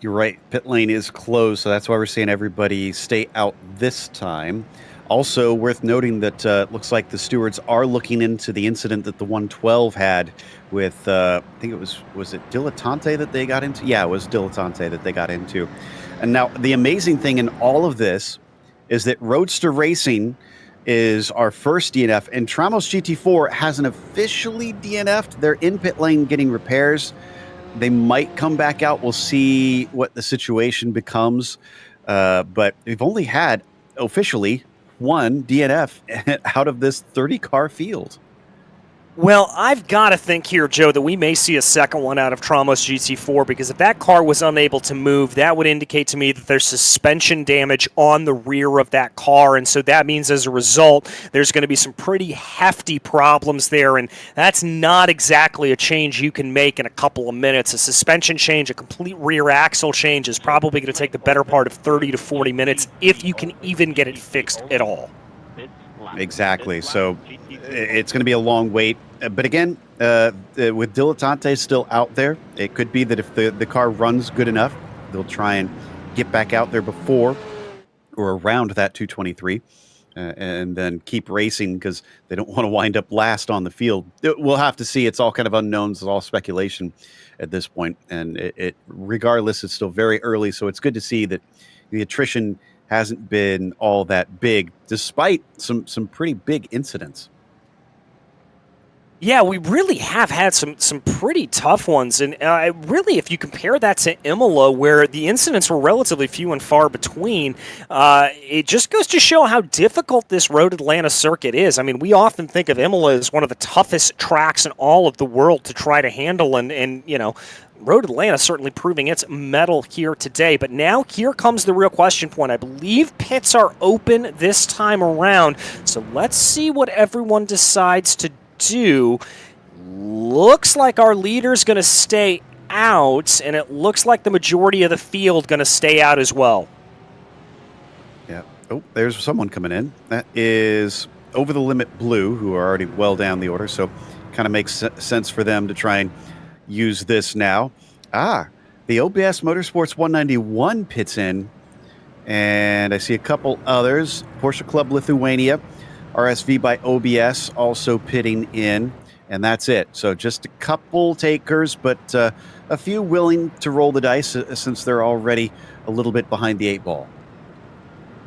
You're right. Pit lane is closed, so that's why we're seeing everybody stay out this time. Also, worth noting that it looks like the stewards are looking into the incident that the 112 had with, I think it was it Dilettante that they got into? Yeah, it was Dilettante that they got into. And now, the amazing thing in all of this is that Roadster Racing is our first DNF, and Tramos GT4 hasn't officially DNF'd. They're in pit lane getting repairs. They might come back out. We'll see what the situation becomes. But we've only had, officially, one DNF out of this 30-car field. Well, I've got to think here, Joe, that we may see a second one out of Tramos GT4, because if that car was unable to move, that would indicate to me that there's suspension damage on the rear of that car, and so that means as a result, there's going to be some pretty hefty problems there, and that's not exactly a change you can make in a couple of minutes. A suspension change, a complete rear axle change is probably going to take the better part of 30 to 40 minutes if you can even get it fixed at all. Exactly. So it's going to be a long wait. But again, with Dilettante still out there, it could be that if the car runs good enough, they'll try and get back out there before or around that 223 and then keep racing because they don't want to wind up last on the field. We'll have to see. It's all kind of unknowns. It's all speculation at this point. And regardless, it's still very early. So it's good to see that the attrition hasn't been all that big, despite some pretty big incidents. Yeah, we really have had some pretty tough ones, and really, if you compare that to Imola, where the incidents were relatively few and far between, it just goes to show how difficult this Road Atlanta circuit is. I mean, we often think of Imola as one of the toughest tracks in all of the world to try to handle, and you know, Road Atlanta certainly proving its mettle here today. But now here comes the real question point. I believe pits are open this time around, so let's see what everyone decides to do. Looks like our leader's going to stay out, and it looks like the majority of the field going to stay out as well. Yeah. Oh, there's someone coming in. That is Over the Limit Blue, who are already well down the order, so kind of makes sense for them to try and use this now. The OBS Motorsports 191 pits in, and I see a couple others. Porsche Club Lithuania, RSV by OBS also pitting in, and that's it. So just a couple takers, but a few willing to roll the dice since they're already a little bit behind the 8 ball.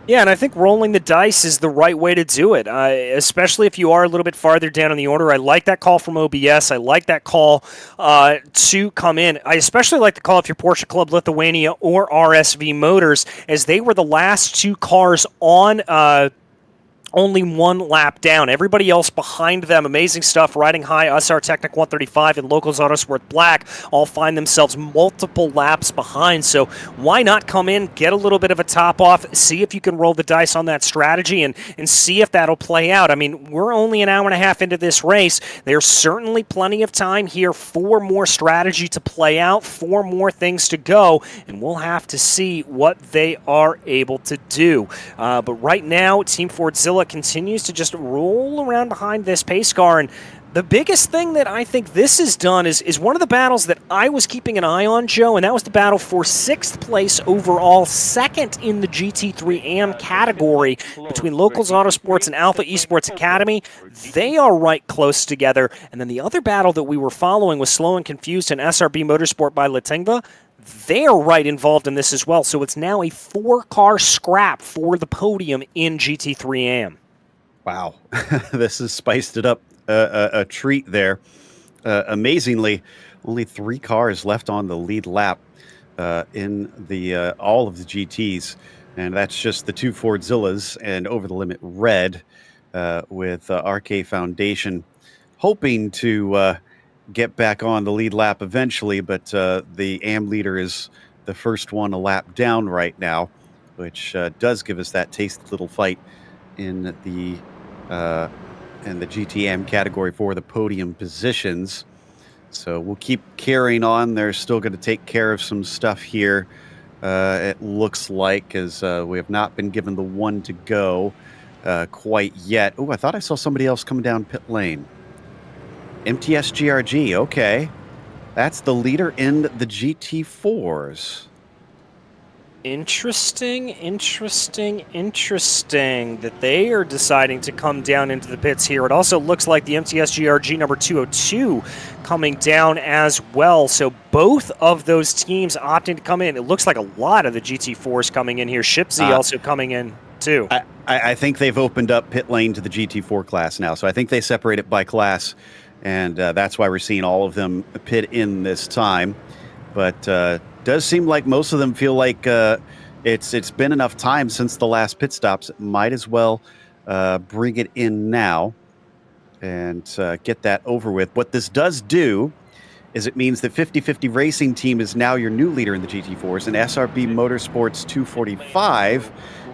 Yeah, and I think rolling the dice is the right way to do it, especially if you are a little bit farther down in the order. I like that call from OBS. I like that call to come in. I especially like the call if you're Porsche Club Lithuania or RSV Motors, as they were the last 2 cars on only 1 lap down. Everybody else behind them, amazing stuff, riding high, SR Technic 135 and Locals Autosport Black, all find themselves multiple laps behind. So why not come in, get a little bit of a top off, see if you can roll the dice on that strategy and see if that'll play out. I mean, we're only an hour and a half into this race. There's certainly plenty of time here for more strategy to play out, for more things to go, and we'll have to see what they are able to do. But right now, Team Fordzilla continues to just roll around behind this pace car, and the biggest thing that I think this has done is one of the battles that I was keeping an eye on, Joe, and that was the battle for 6th place overall, 2nd in the GT3 AM category between Locals Autosports and Alpha Esports Academy. They are right close together, and then the other battle that we were following was Slow and Confused and SRB Motorsport by Latingva. They are right involved in this as well, so it's now a 4-car scrap for the podium in GT3 AM. Wow, this has spiced it up a treat there. Amazingly, only 3 cars left on the lead lap in the all of the GTs, and that's just the 2 Fordzillas and Over the Limit Red with RK Foundation hoping to get back on the lead lap eventually, but the AM leader is the first one a lap down right now, which does give us that tasty little fight in the GTM category for the podium positions. So we'll keep carrying on. They're still going to take care of some stuff here, it looks like, as we have not been given the 1 to go quite yet. Oh, I thought I saw somebody else coming down pit lane. MTS GRG, okay. That's the leader in the GT4s. Interesting that they are deciding to come down into the pits here. It also looks like the MTS GRG number 202 coming down as well. So both of those teams opting to come in. It looks like a lot of the GT4s coming in here. Shipsy also coming in too. I think they've opened up pit lane to the GT4 class now. So I think they separate it by class, and that's why we're seeing all of them pit in this time. But does seem like most of them feel like it's been enough time since the last pit stops. Might as well bring it in now. and get that over with. What this does do is it means that 50-50 Racing Team is now your new leader in the GT4s, and SRB Motorsports 245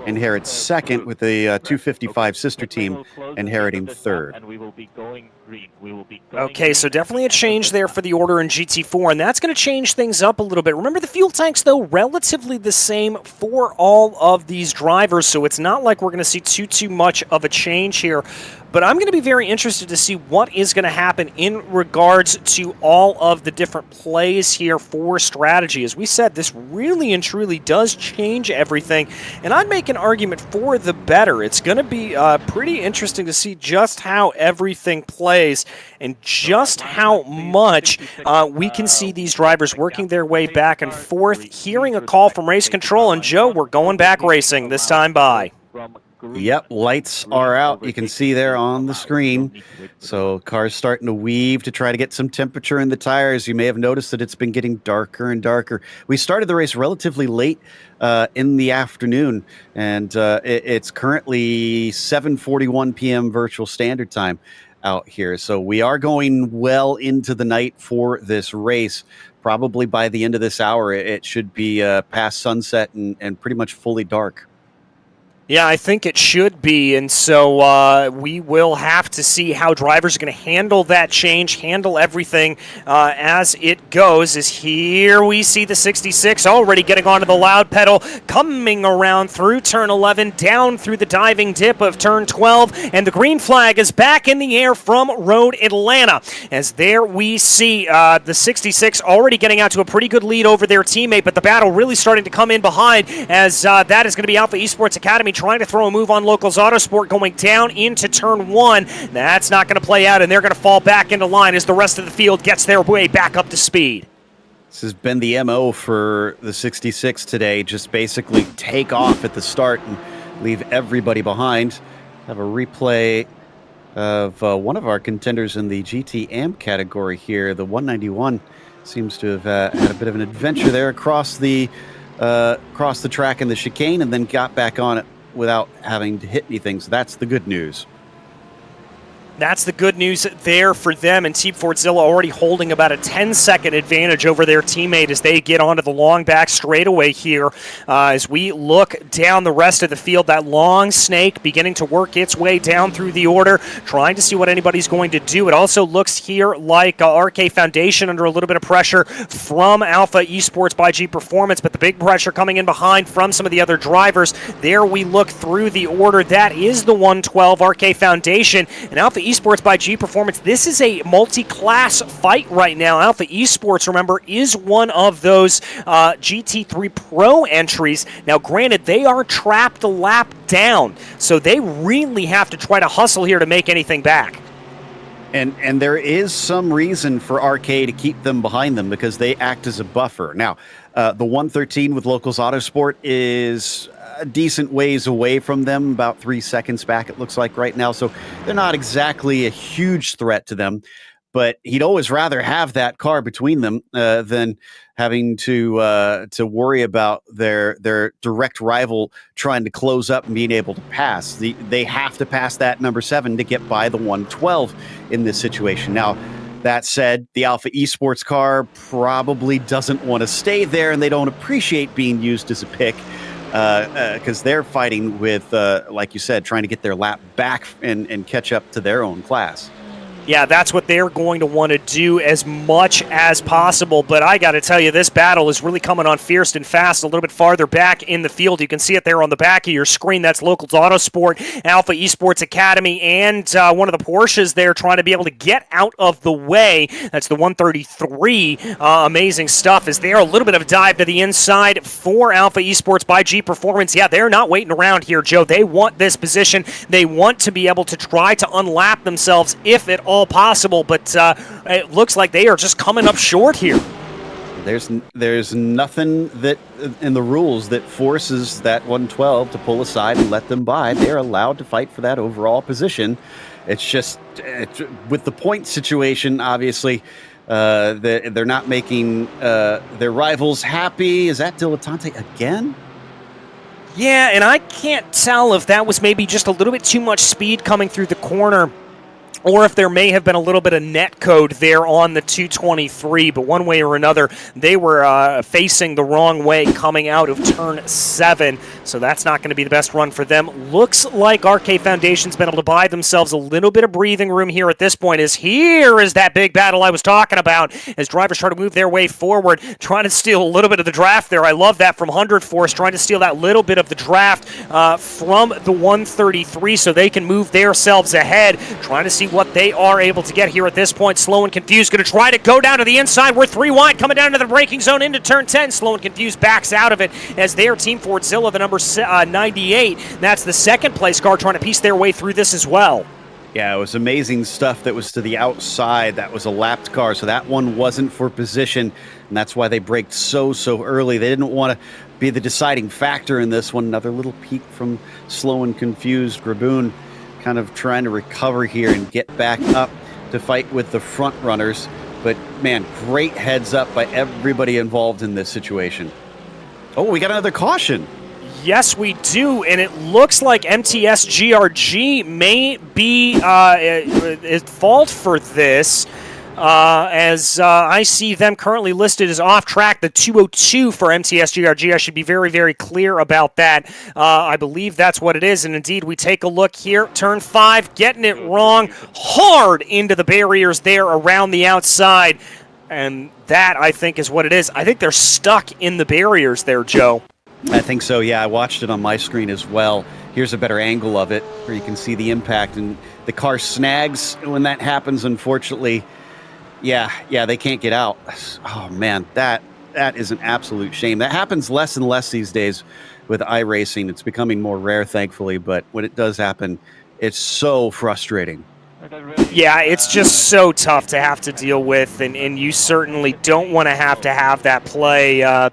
inherits second, with the 255 sister team inheriting third. Okay, so definitely a change there for the order in GT4, and that's going to change things up a little bit. Remember, the fuel tanks, though, relatively the same for all of these drivers, so it's not like we're going to see too much of a change here. But I'm going to be very interested to see what is going to happen in regards to all of the different plays here for strategy. As we said, this really and truly does change everything, and I'd make an argument for the better. It's going to be pretty interesting to see just how everything plays and just how much we can see these drivers working their way back and forth, hearing a call from race control, and Joe, we're going back racing this time by. Yep, lights are out. You can see there on the screen. So cars starting to weave to try to get some temperature in the tires. You may have noticed that it's been getting darker and darker. We started the race relatively late in the afternoon, and it's currently 7:41 p.m. virtual standard time out here. So we are going well into the night for this race. Probably by the end of this hour, it should be past sunset and pretty much fully dark. Yeah, I think it should be, and so we will have to see how drivers are going to handle that change, handle everything as it goes. As here we see the 66 already getting onto the loud pedal, coming around through turn 11, down through the diving dip of turn 12, and the green flag is back in the air from Road Atlanta. As there we see the 66 already getting out to a pretty good lead over their teammate, but the battle really starting to come in behind, as that is going to be Alpha Esports Academy trying to throw a move on Locals Autosport going down into turn 1. That's not going to play out, and they're going to fall back into line as the rest of the field gets their way back up to speed. This has been the MO for the 66 today. Just basically take off at the start and leave everybody behind. Have a replay of one of our contenders in the GT Amp category here. The 191 seems to have had a bit of an adventure there across the track in the chicane, and then got back on it without having to hit anything. So that's the good news. That's the good news there for them, and Team Fortzilla already holding about a 10-second advantage over their teammate as they get onto the long back straightaway here. As we look down the rest of the field, that long snake beginning to work its way down through the order, trying to see what anybody's going to do. It also looks here like RK Foundation under a little bit of pressure from Alpha Esports by G Performance, but the big pressure coming in behind from some of the other drivers. There we look through the order. That is the 112 RK Foundation, and Alpha Esports by G Performance. This is a multi-class fight right now. Alpha Esports, remember, is one of those GT3 Pro entries. Now, granted, they are trapped a lap down, so they really have to try to hustle here to make anything back. And there is some reason for RK to keep them behind them, because they act as a buffer. Now, the 113 with Locals Autosport is a decent ways away from them, about 3 seconds back, it looks like right now. So they're not exactly a huge threat to them, but he'd always rather have that car between them than having to worry about their direct rival trying to close up and being able to pass. They have to pass that number 7 to get by the 112 in this situation. Now, that said, the Alpha Esports car probably doesn't want to stay there, and they don't appreciate being used as a pick, because they're fighting with, like you said, trying to get their lap back and catch up to their own class. Yeah, that's what they're going to want to do as much as possible. But I got to tell you, this battle is really coming on fierce and fast a little bit farther back in the field. You can see it there on the back of your screen. That's Locals Autosport, Alpha Esports Academy, and one of the Porsches there trying to be able to get out of the way. That's the 133. Amazing stuff. Is there a little bit of a dive to the inside for Alpha Esports by G Performance? Yeah, they're not waiting around here, Joe. They want this position. They want to be able to try to unlap themselves if at all possible, but it looks like they are just coming up short here. There's nothing that in the rules that forces that 112 to pull aside and let them by. They're allowed to fight for that overall position. It's just with the point situation, obviously, they're not making their rivals happy. Is that Dilettante again? Yeah, and I can't tell if that was maybe just a little bit too much speed coming through the corner or if there may have been a little bit of net code there on the 223, but one way or another, they were facing the wrong way coming out of turn 7, so that's not going to be the best run for them. Looks like RK Foundation's been able to buy themselves a little bit of breathing room here at this point, as here is that big battle I was talking about, as drivers try to move their way forward, trying to steal a little bit of the draft there. I love that from 100 Force, trying to steal that little bit of the draft from the 133 so they can move themselves ahead, trying to see what they are able to get here at this point. Slow and Confused going to try to go down to the inside. We're 3 wide coming down to the braking zone into turn 10. Slow and Confused backs out of it as their Team Fordzilla, the number 98. That's the second place car trying to piece their way through this as well. Yeah, it was amazing stuff that was to the outside. That was a lapped car, so that one wasn't for position, and that's why they braked so early. They didn't want to be the deciding factor in this one. Another little peek from Slow and Confused. Graboon kind of trying to recover here and get back up to fight with the front runners. But, man, great heads up by everybody involved in this situation. Oh, we got another caution. Yes, we do, and it looks like MTS GRG may be at fault for this, as I see them currently listed as off track, the 202 for MTS GRG. I should be very clear about that. I believe that's what it is, and indeed, we take a look here. Turn 5, getting it wrong, hard into the barriers there around the outside, and that, I think, is what it is. I think they're stuck in the barriers there, Joe. I think so, yeah. I watched it on my screen as well. Here's a better angle of it where you can see the impact, and the car snags when that happens, unfortunately. Yeah, they can't get out. Oh, man, that is an absolute shame. That happens less and less these days with iRacing. It's becoming more rare, thankfully, but when it does happen, it's so frustrating. Yeah, it's just so tough to have to deal with, and you certainly don't want to have that play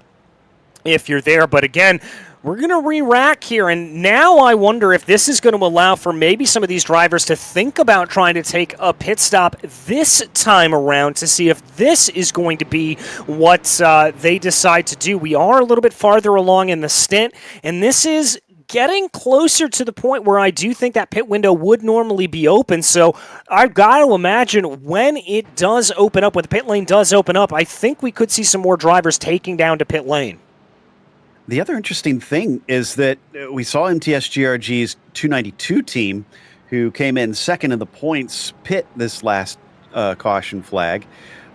if you're there. But again, we're going to re-rack here, and now I wonder if this is going to allow for maybe some of these drivers to think about trying to take a pit stop this time around to see if this is going to be what they decide to do. We are a little bit farther along in the stint, and this is getting closer to the point where I do think that pit window would normally be open. So I've got to imagine when it does open up, when the pit lane does open up, I think we could see some more drivers taking down to pit lane. The other interesting thing is that we saw MTS GRG's 292 team, who came in second in the points, pit this last caution flag,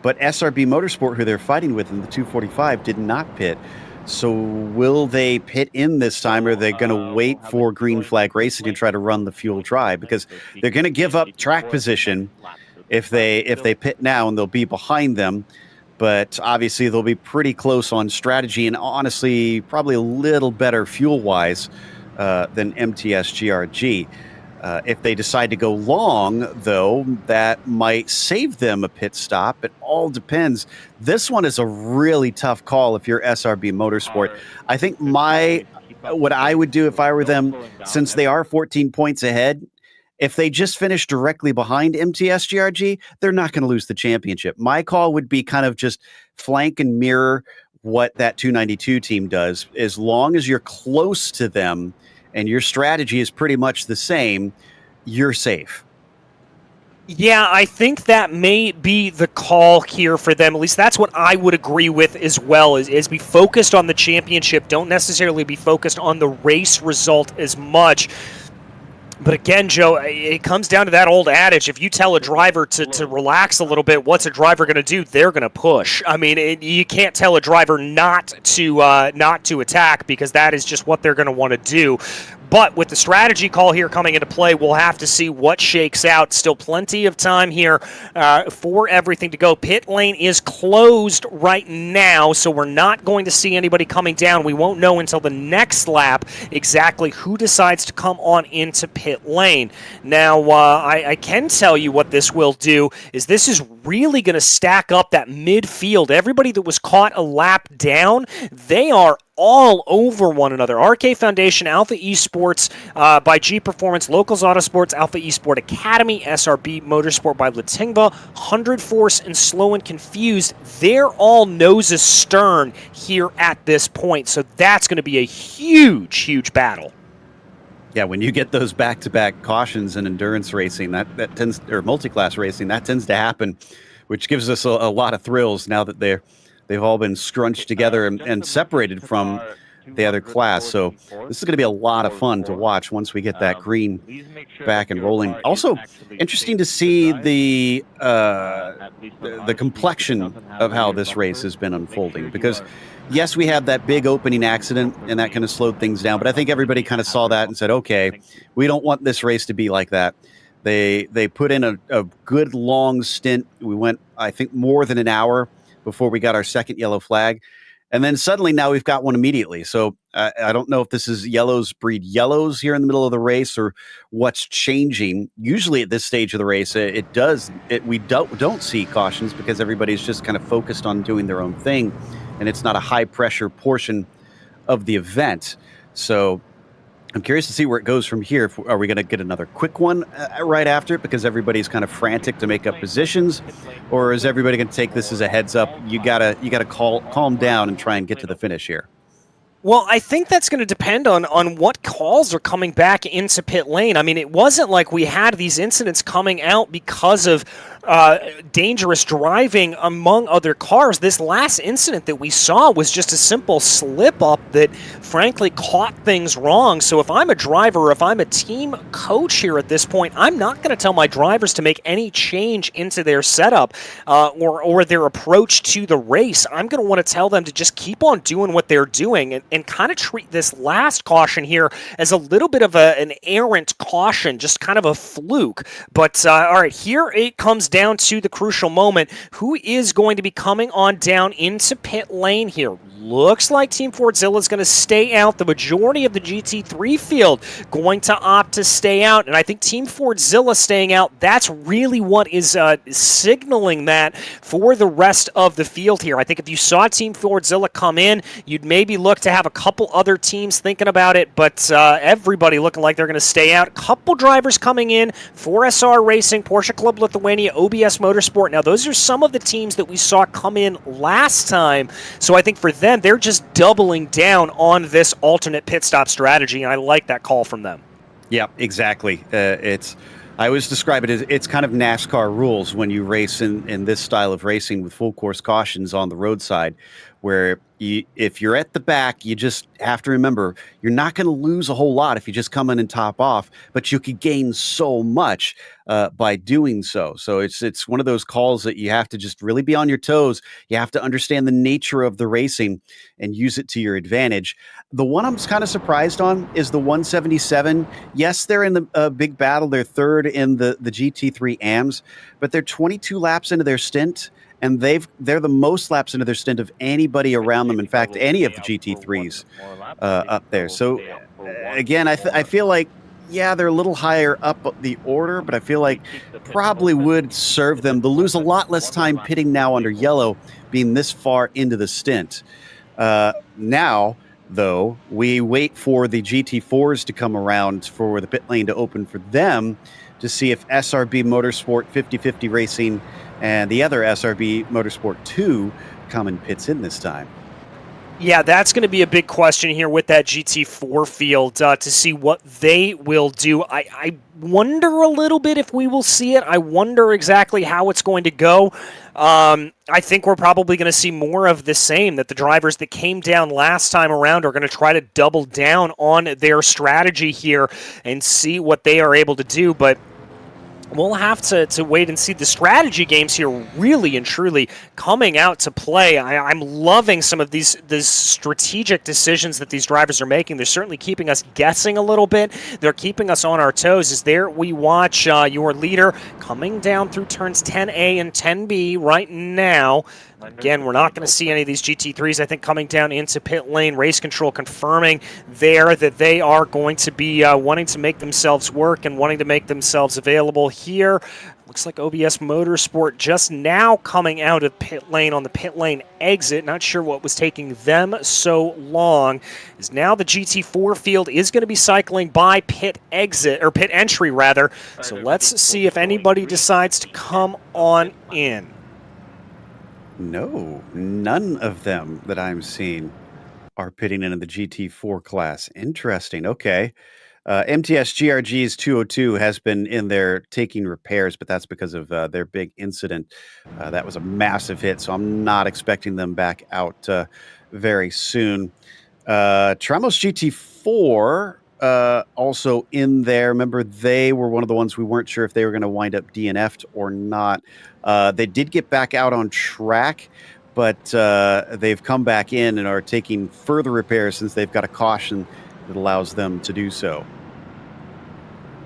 but SRB Motorsport, who they're fighting with in the 245, did not pit. So will they pit in this time, or are they going to wait for green flag racing and try to run the fuel dry? Because they're going to give up track position if they pit now, and they'll be behind them. But obviously they'll be pretty close on strategy, and honestly probably a little better fuel-wise than MTS GRG. If they decide to go long, though, that might save them a pit stop. It all depends. This one is a really tough call if you're SRB Motorsport. I think what I would do if I were them, since they are 14 points ahead, if they just finish directly behind MTS GRG, they're not going to lose the championship. My call would be kind of just flank and mirror what that 292 team does. As long as you're close to them and your strategy is pretty much the same, you're safe. Yeah, I think that may be the call here for them. At least that's what I would agree with as well, is be focused on the championship. Don't necessarily be focused on the race result as much. But again, Joe, it comes down to that old adage. If you tell a driver to relax a little bit, what's a driver going to do? They're going to push. I mean, you can't tell a driver not to attack, because that is just what they're going to want to do. But with the strategy call here coming into play, we'll have to see what shakes out. Still plenty of time here for everything to go. Pit lane is closed right now, so we're not going to see anybody coming down. We won't know until the next lap exactly who decides to come on into pit lane. Now, I can tell you what this will do is this is really going to stack up that midfield. Everybody that was caught a lap down, they are all over one another. RK Foundation, Alpha Esports by G Performance, Locals Autosports, Alpha Esport Academy, SRB Motorsport by Latingva, 100 Force, and Slow and Confused. They're all noses stern here at this point, so that's going to be a huge battle. Yeah, when you get those back-to-back cautions in endurance racing, that tends, or multi-class racing, that tends to happen, which gives us a lot of thrills now that they've all been scrunched together and separated from the other class. So this is going to be a lot of fun to watch once we get that green back and rolling. Also, interesting to see the complexion of how this race has been unfolding, because yes, we had that big opening accident and that kind of slowed things down, but I think everybody kind of saw that and said, okay, we don't want this race to be like that. They put in a good long stint. We went, I think, more than an hour before we got our second yellow flag. And then suddenly now we've got one immediately. So I don't know if this is yellows breed yellows here in the middle of the race or what's changing. Usually at this stage of the race, we don't see cautions because everybody's just kind of focused on doing their own thing, and it's not a high pressure portion of the event. So I'm curious to see where it goes from here. Are we going to get another quick one right after it because everybody's kind of frantic to make up positions, or is everybody going to take this as a heads up? You gotta calm down and try and get to the finish here. Well, I think that's going to depend on what calls are coming back into pit lane. I mean, it wasn't like we had these incidents coming out because of dangerous driving among other cars. This last incident that we saw was just a simple slip-up that, frankly, caught things wrong. So if I'm a driver, if I'm a team coach here at this point, I'm not going to tell my drivers to make any change into their setup or their approach to the race. I'm going to want to tell them to just keep on doing what they're doing and kind of treat this last caution here as a little bit of an errant caution, just kind of a fluke. But, all right, here it comes down to the crucial moment. Who is going to be coming on down into pit lane here? Looks like Team Fordzilla is going to stay out. The majority of the GT3 field going to opt to stay out, and I think Team Fordzilla staying out, that's really what is signaling that for the rest of the field here. I think if you saw Team Fordzilla come in, you'd maybe look to have a couple other teams thinking about it, but everybody looking like they're going to stay out. A couple drivers coming in for SR Racing, Porsche Club Lithuania, OBS Motorsport. Now, those are some of the teams that we saw come in last time, so I think for them, they're just doubling down on this alternate pit stop strategy, and I like that call from them. Yeah, exactly. I always describe it as it's kind of NASCAR rules when you race in this style of racing with full course cautions on the roadside, where if you're at the back, you just have to remember you're not going to lose a whole lot if you just come in and top off, but you could gain so much by doing so. So it's one of those calls that you have to just really be on your toes. You have to understand the nature of the racing and use it to your advantage. The one I'm kind of surprised on is the 177. Yes, they're in the big battle. They're third in the GT3 AMs, but they're 22 laps into their stint. And they're the most laps into their stint of anybody around them. In fact, any of the GT3s up there. So, again, I feel like, yeah, they're a little higher up the order, but I feel like probably would serve them. They'll lose a lot less time pitting now under yellow, being this far into the stint. Now, though, we wait for the GT4s to come around for the pit lane to open for them to see if SRB Motorsport 50/50 Racing and the other SRB Motorsport 2 come in pits in this time. Yeah, that's going to be a big question here with that GT4 field to see what they will do. I wonder a little bit if we will see it. I wonder exactly how it's going to go. I think we're probably going to see more of the same, that the drivers that came down last time around are going to try to double down on their strategy here and see what they are able to do. But we'll have to wait and see. The strategy games here really and truly coming out to play. I'm loving some of these strategic decisions that these drivers are making. They're certainly keeping us guessing a little bit. They're keeping us on our toes. As there we watch your leader coming down through turns 10A and 10B right now. Again, we're not going to see any of these GT3s, I think, coming down into pit lane. Race Control confirming there that they are going to be wanting to make themselves work and wanting to make themselves available here. Looks like OBS Motorsport just now coming out of pit lane on the pit lane exit. Not sure what was taking them so long. Is now the GT4 field is going to be cycling by pit exit, or pit entry rather. So let's see if anybody decides to come on in. No, none of them that I'm seeing are pitting into the GT4 class. Interesting. Okay. MTS GRG's 202 has been in there taking repairs, but that's because of their big incident. That was a massive hit, so I'm not expecting them back out very soon. Tramos GT4 also in there. Remember, they were one of the ones we weren't sure if they were going to wind up DNF'd or not. They did get back out on track, but they've come back in and are taking further repairs since they've got a caution that allows them to do so.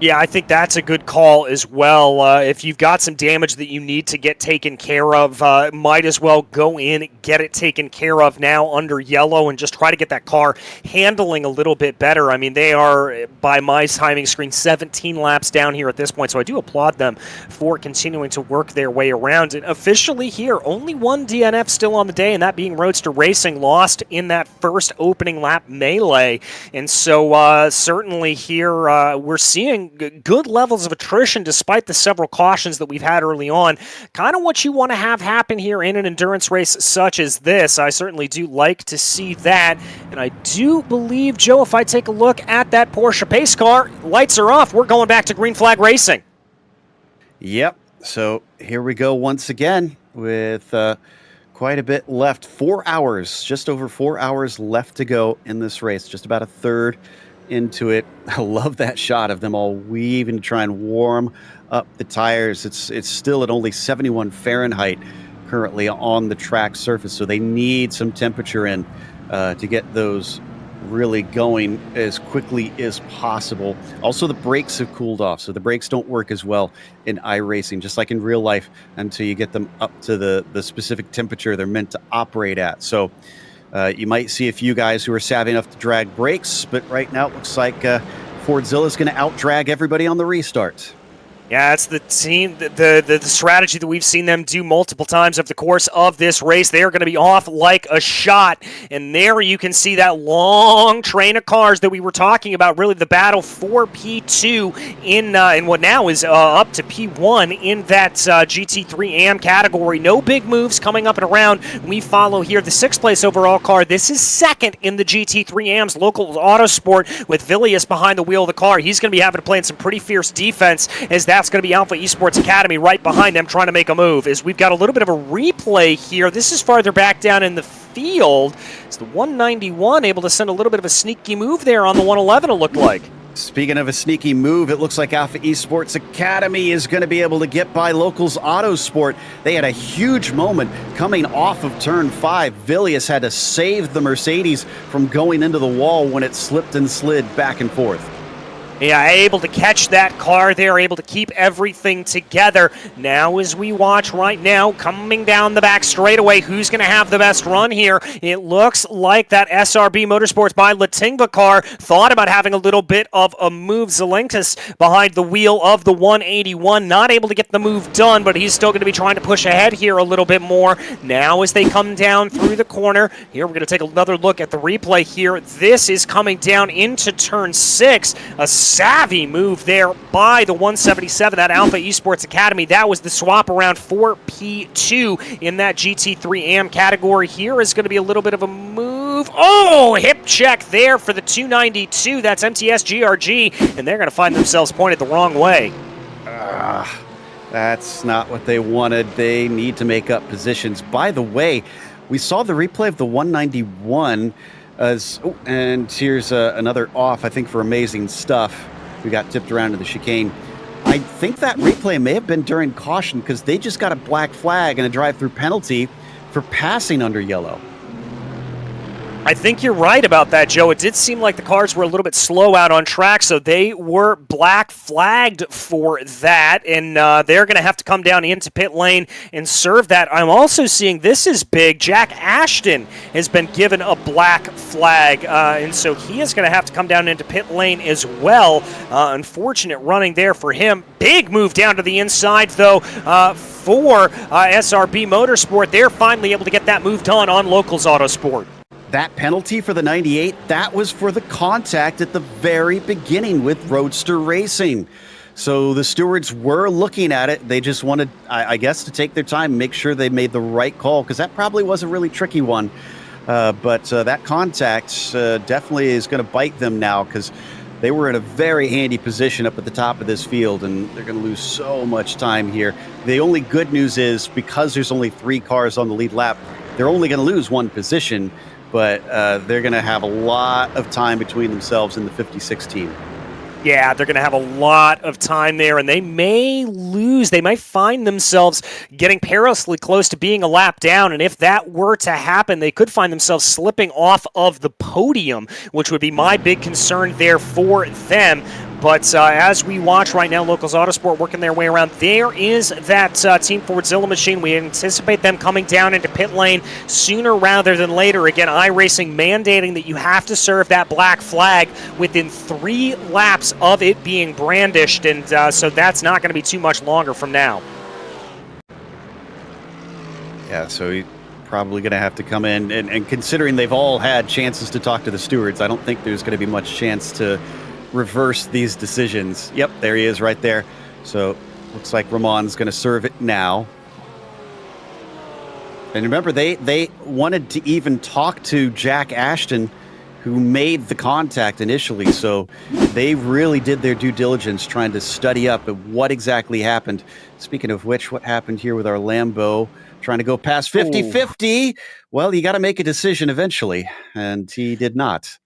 Yeah, I think that's a good call as well. If you've got some damage that you need to get taken care of, might as well go in, get it taken care of now under yellow, and just try to get that car handling a little bit better. I mean, they are, by my timing screen, 17 laps down here at this point, so I do applaud them for continuing to work their way around. And officially here, only one DNF still on the day, and that being Roadster Racing, lost in that first opening lap melee. And so certainly here we're seeing good levels of attrition despite the several cautions that we've had early on. Kind of what you want to have happen here in an endurance race such as this. I certainly do like to see that. And I do believe, Joe, if I take a look at that Porsche pace car, lights are off. We're going back to green flag racing. Yep. So here we go once again with quite a bit left. 4 hours, just over 4 hours left to go in this race. Just about a third into it. I love that shot of them all weaving to try and warm up the tires. It's still at only 71 Fahrenheit currently on the track surface, so they need some temperature in to get those really going as quickly as possible. Also, the brakes have cooled off, so the brakes don't work as well in iRacing, just like in real life, until you get them up to the specific temperature they're meant to operate at. So you might see a few guys who are savvy enough to drag brakes, but right now it looks like Fordzilla is going to out-drag everybody on the restart. Yeah, it's the team, the strategy that we've seen them do multiple times over the course of this race. They are going to be off like a shot, and there you can see that long train of cars that we were talking about, really the battle for P2 in what now is up to P1 in that GT3 AM category. No big moves coming up and around. We follow here the 6th place overall car. This is second in the GT3 AM's local Autosport with Villius behind the wheel of the car. He's going to be having to play in some pretty fierce defense, as that's going to be Alpha Esports Academy right behind them trying to make a move. As we've got a little bit of a replay here. This is farther back down in the field. It's the 191 able to send a little bit of a sneaky move there on the 111, it looked like. Speaking of a sneaky move, it looks like Alpha Esports Academy is going to be able to get by Locals Autosport. They had a huge moment coming off of turn 5. Villius had to save the Mercedes from going into the wall when it slipped and slid back and forth. Yeah, able to catch that car there, able to keep everything together. Now as we watch right now, coming down the back straightaway, who's going to have the best run here? It looks like that SRB Motorsports by Latingva car thought about having a little bit of a move. Zelenkus behind the wheel of the 181, not able to get the move done, but he's still going to be trying to push ahead here a little bit more. Now as they come down through the corner, here we're going to take another look at the replay here. This is coming down into turn 6. A savvy move there by the 177, that Alpha Esports Academy. That was the swap around for P2 in that GT3 AM category. Here is going to be a little bit of a move. Oh, hip check there for the 292. That's MTS GRG, and they're going to find themselves pointed the wrong way. That's not what they wanted. They need to make up positions. By the way, we saw the replay of the 191 and here's another off, I think, for amazing stuff. We got tipped around to the chicane. I think that replay may have been during caution because they just got a black flag and a drive-through penalty for passing under yellow. I think you're right about that, Joe. It did seem like the cars were a little bit slow out on track, so they were black flagged for that, and they're going to have to come down into pit lane and serve that. I'm also seeing, this is big, Jack Ashton has been given a black flag, and so he is going to have to come down into pit lane as well. Unfortunate running there for him. Big move down to the inside, though, for SRB Motorsport. They're finally able to get that move done on Locals Autosport. That penalty for the 98, that was for the contact at the very beginning with Roadster Racing. So the stewards were looking at it. They just wanted, I guess, to take their time, make sure they made the right call, because that probably was a really tricky one. But that contact definitely is going to bite them now, because They were in a very handy position up at the top of this field, and they're going to lose so much time here. The only good news is because there's only 3 cars on the lead lap, they're only going to lose 1 position, but they're going to have a lot of time between themselves and the 56 team. Yeah, they're going to have a lot of time there, and they may lose. They might find themselves getting perilously close to being a lap down, and if that were to happen, they could find themselves slipping off of the podium, which would be my big concern there for them. But as we watch right now, Locals Autosport working their way around, there is that Team Fordzilla machine. We anticipate them coming down into pit lane sooner rather than later. Again, iRacing mandating that you have to serve that black flag within 3 laps of it being brandished, and so that's not going to be too much longer from now. Yeah, so he's probably going to have to come in, and considering they've all had chances to talk to the stewards, I don't think there's going to be much chance to reverse these decisions. Yep, there he is right there. So looks like Ramon's going to serve it now. And remember, they wanted to even talk to Jack Ashton, who made the contact initially. So they really did their due diligence trying to study up at what exactly happened. Speaking of which, what happened here with our Lambo trying to go past 50-50? Well, you got to make a decision eventually, and he did not.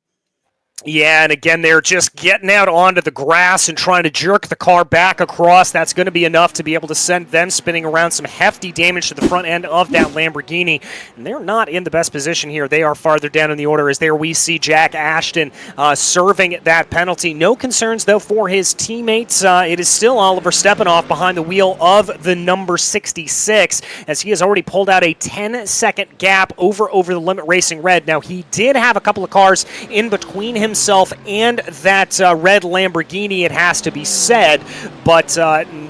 Yeah, and again, they're just getting out onto the grass and trying to jerk the car back across. That's going to be enough to be able to send them spinning around, some hefty damage to the front end of that Lamborghini. And they're not in the best position here. They are farther down in the order, as there we see Jack Ashton serving that penalty. No concerns, though, for his teammates. It is still Oliver Stepanoff behind the wheel of the number 66, as he has already pulled out a 10-second gap over the limit racing red. Now, he did have a couple of cars in between himself and that red Lamborghini, it has to be said, but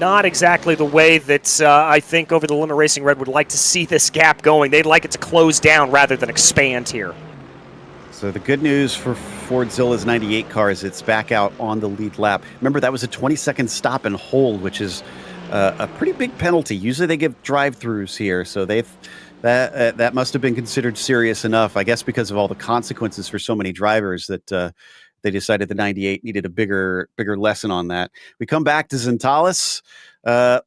not exactly the way that I think Over the Limit Racing Red would like to see this gap going. They'd like it to close down rather than expand here. So the good news for Fordzilla's 98 cars, it's back out on the lead lap. Remember, that was a 20-second stop and hold, which is a pretty big penalty. Usually they give drive-throughs here, so that must have been considered serious enough, I guess, because of all the consequences for so many drivers that they decided the 98 needed a bigger lesson on that. We come back to Zentalis.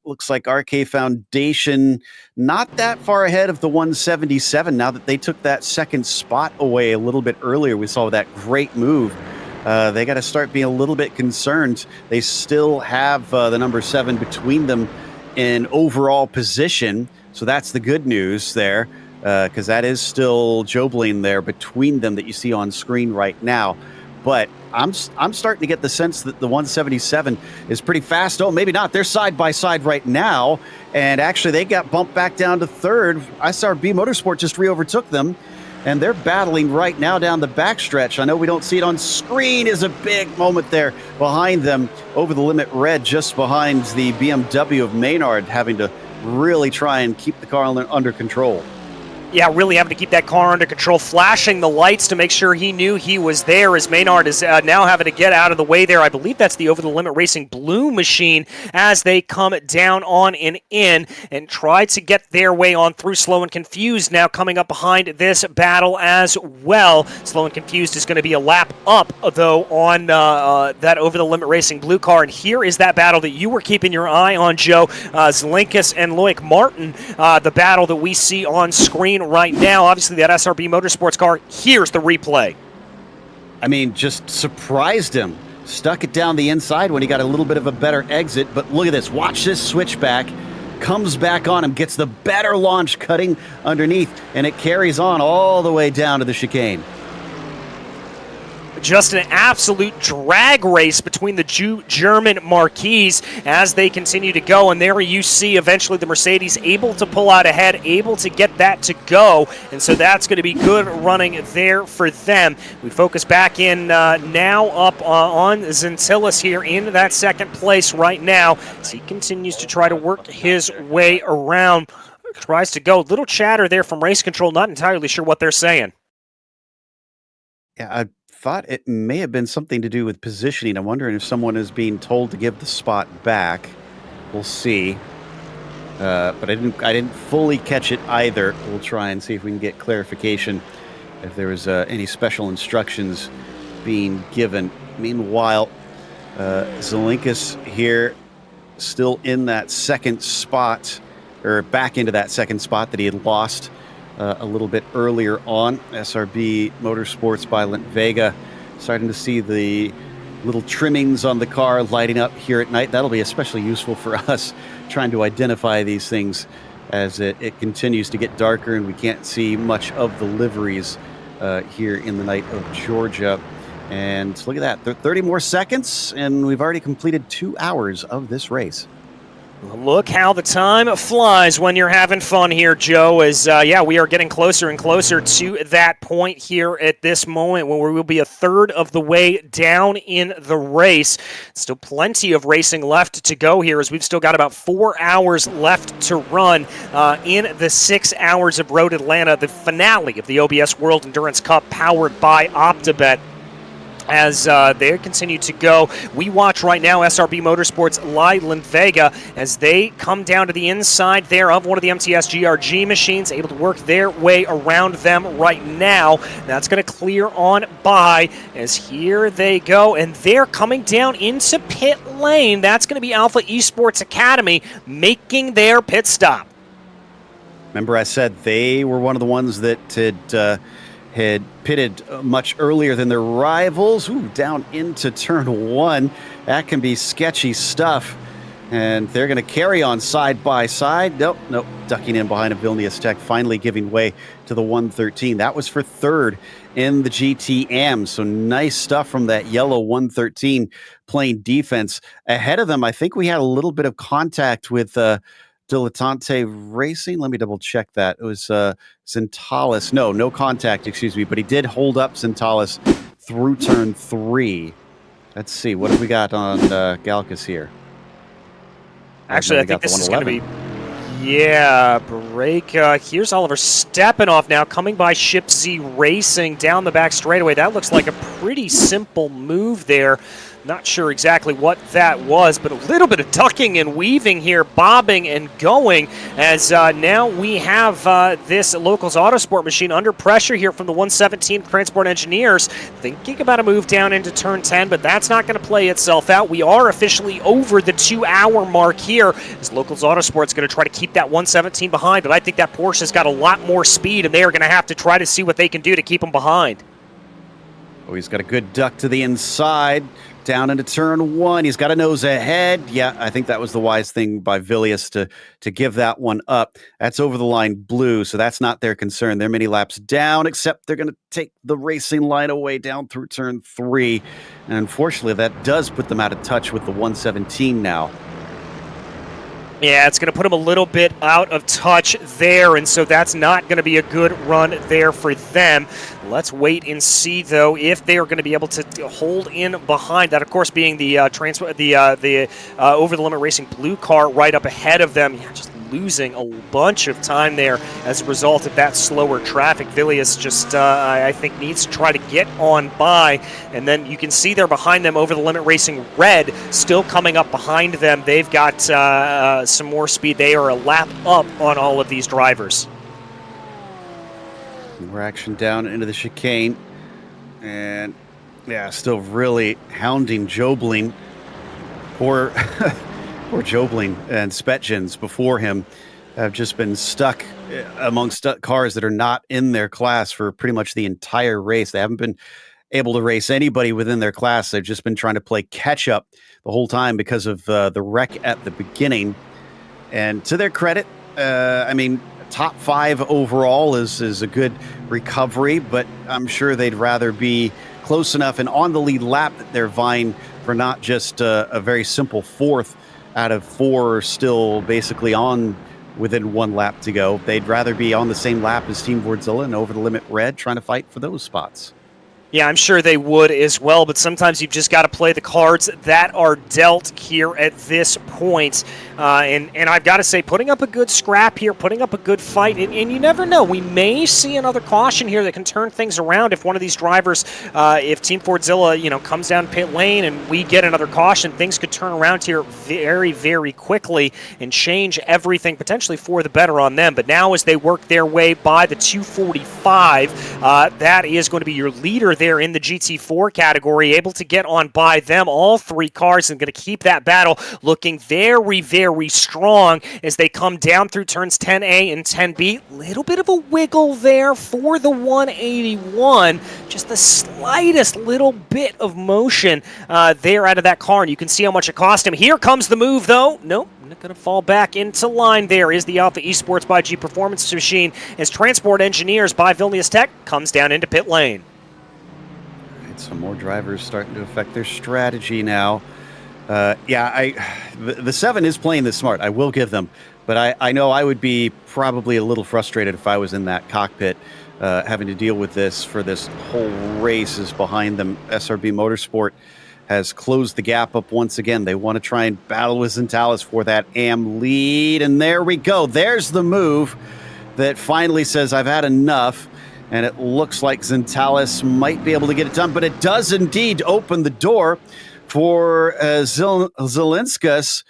Looks like RK Foundation not that far ahead of the 177 now that they took that second spot away a little bit earlier. We saw that great move. They got to start being a little bit concerned. They still have the number 7 between them in overall position. So that's the good news there, because that is still Jobling there between them that you see on screen right now. But I'm starting to get the sense that the 177 is pretty fast. Oh, maybe not. They're side by side right now, and actually they got bumped back down to third. OBS Motorsport just re-overtook them, and they're battling right now down the backstretch. I know we don't see it on screen. Is a big moment there behind them. Over the limit red, just behind the BMW of Maynard, having to really try and keep the car under control. Yeah, really having to keep that car under control, flashing the lights to make sure he knew he was there, as Maynard is now having to get out of the way there. I believe that's the Over the Limit Racing blue machine as they come down on and in and try to get their way on through. Slow and Confused now coming up behind this battle as well. Slow and Confused is going to be a lap up, though, on that Over the Limit Racing blue car. And here is that battle that you were keeping your eye on, Joe. Zelenkus and Loic Martin, the battle that we see on screen right now. Obviously, that SRB Motorsports car, here's the replay. I mean, just surprised him. Stuck it down the inside when he got a little bit of a better exit. But look at this. Watch this switchback. Comes back on him, gets the better launch cutting underneath, and it carries on all the way down to the chicane. Just an absolute drag race between the German marquees as they continue to go. And there you see eventually the Mercedes able to pull out ahead, able to get that to go. And so that's going to be good running there for them. We focus back in now up on Zentilis here in that second place right now as he continues to try to work his way around. Tries to go. Little chatter there from race control. Not entirely sure what they're saying. Yeah, I thought it may have been something to do with positioning. I'm wondering if someone is being told to give the spot back. We'll see. But I didn't fully catch it either. We'll try and see if we can get clarification if there was any special instructions being given. Meanwhile, Zelinkus here still in that second spot, or back into that second spot that he had lost a little bit earlier on. SRB Motorsports by Lent Vega starting to see the little trimmings on the car lighting up here at night. That'll be especially useful for us trying to identify these things as it continues to get darker and we can't see much of the liveries here in the night of Georgia. And look at that, 30 more seconds, and we've already completed 2 hours of this race. Look how the time flies when you're having fun here, Joe, as, we are getting closer and closer to that point here at this moment when we will be a third of the way down in the race. Still plenty of racing left to go here, as we've still got about 4 hours left to run in the 6 hours of Road Atlanta, the finale of the OBS World Endurance Cup powered by OPTIBET. As they continue to go, we watch right now SRB Motorsports Lent Vega as they come down to the inside there of one of the MTS GRG machines, able to work their way around them right now. That's going to clear on by as here they go, and they're coming down into pit lane. That's going to be Alpha Esports Academy making their pit stop. Remember I said they were one of the ones that had pitted much earlier than their rivals. Ooh, down into turn 1. That can be sketchy stuff. And they're going to carry on side by side. Nope, ducking in behind a Vilnius Tech, finally giving way to the 113. That was for third in the GTM. So nice stuff from that yellow 113 playing defense. Ahead of them, I think we had a little bit of contact with Dilettante Racing. Let me double check that. It was Zentalis. No contact, excuse me, but he did hold up Zentalis through turn 3. Let's see, what have we got on Galcus here? Actually, I think this is going to be, break. Here's Oliver Stepanoff now coming by Ship Z Racing down the back straightaway. That looks like a pretty simple move there. Not sure exactly what that was, but a little bit of ducking and weaving here, bobbing and going, as now we have this Locals Autosport machine under pressure here from the 117 Transport Engineers, thinking about a move down into turn 10, but that's not going to play itself out. We are officially over the 2-hour mark here, as Locals Autosport's going to try to keep that 117 behind, but I think that Porsche's got a lot more speed, and they are going to have to try to see what they can do to keep them behind. Oh, he's got a good duck to the inside. Down into turn 1. He's got a nose ahead. Yeah, I think that was the wise thing by Villius to give that one up. That's over the line blue, so that's not their concern. They're many laps down, except they're going to take the racing line away down through turn 3. And unfortunately, that does put them out of touch with the 117 now. Yeah, it's going to put them a little bit out of touch there, and so that's not going to be a good run there for them. Let's wait and see, though, if they are going to be able to hold in behind. That, of course, being the over-the-limit racing blue car right up ahead of them. Yeah, just losing a bunch of time there as a result of that slower traffic. Villius just, I think, needs to try to get on by. And then you can see there behind them, over the limit racing red, still coming up behind them. They've got some more speed. They are a lap up on all of these drivers. More action down into the chicane. And, yeah, still really hounding Jobling. Poor Jobling and Spetjens before him have just been stuck amongst cars that are not in their class for pretty much the entire race. They haven't been able to race anybody within their class. They've just been trying to play catch up the whole time because of the wreck at the beginning. And to their credit, I mean, top 5 overall is a good recovery, but I'm sure they'd rather be close enough and on the lead lap that they're vying for not just a very simple 4th out of 4 still basically on within 1 lap to go. They'd rather be on the same lap as Team Vordzilla and over the limit red trying to fight for those spots. Yeah, I'm sure they would as well, but sometimes you've just got to play the cards that are dealt here at this point. And I've got to say, putting up a good scrap here, putting up a good fight, and you never know. We may see another caution here that can turn things around if one of these drivers, if Team Vordzilla, comes down pit lane and we get another caution, things could turn around here very, very quickly and change everything potentially for the better on them. But now as they work their way by the 245, that is going to be your leader there in the GT4 category, able to get on by them, all three cars, and going to keep that battle looking very, very strong as they come down through turns 10A and 10B. Little bit of a wiggle there for the 181, just the slightest little bit of motion there out of that car, and you can see how much it cost him. Here comes the move, though. Nope. Not going to fall back into line. There is the Alpha Esports by G Performance Machine as Transport Engineers by Vilnius Tech comes down into pit lane. Right, some more drivers starting to affect their strategy now. The 7 is playing this smart, I will give them. But I know I would be probably a little frustrated if I was in that cockpit having to deal with this for this whole race is behind them. SRB Motorsport has closed the gap up once again. They want to try and battle with Zentalis for that AM lead. And there we go. There's the move that finally says, I've had enough. And it looks like Zentalis might be able to get it done. But it does indeed open the door for Zelinskas.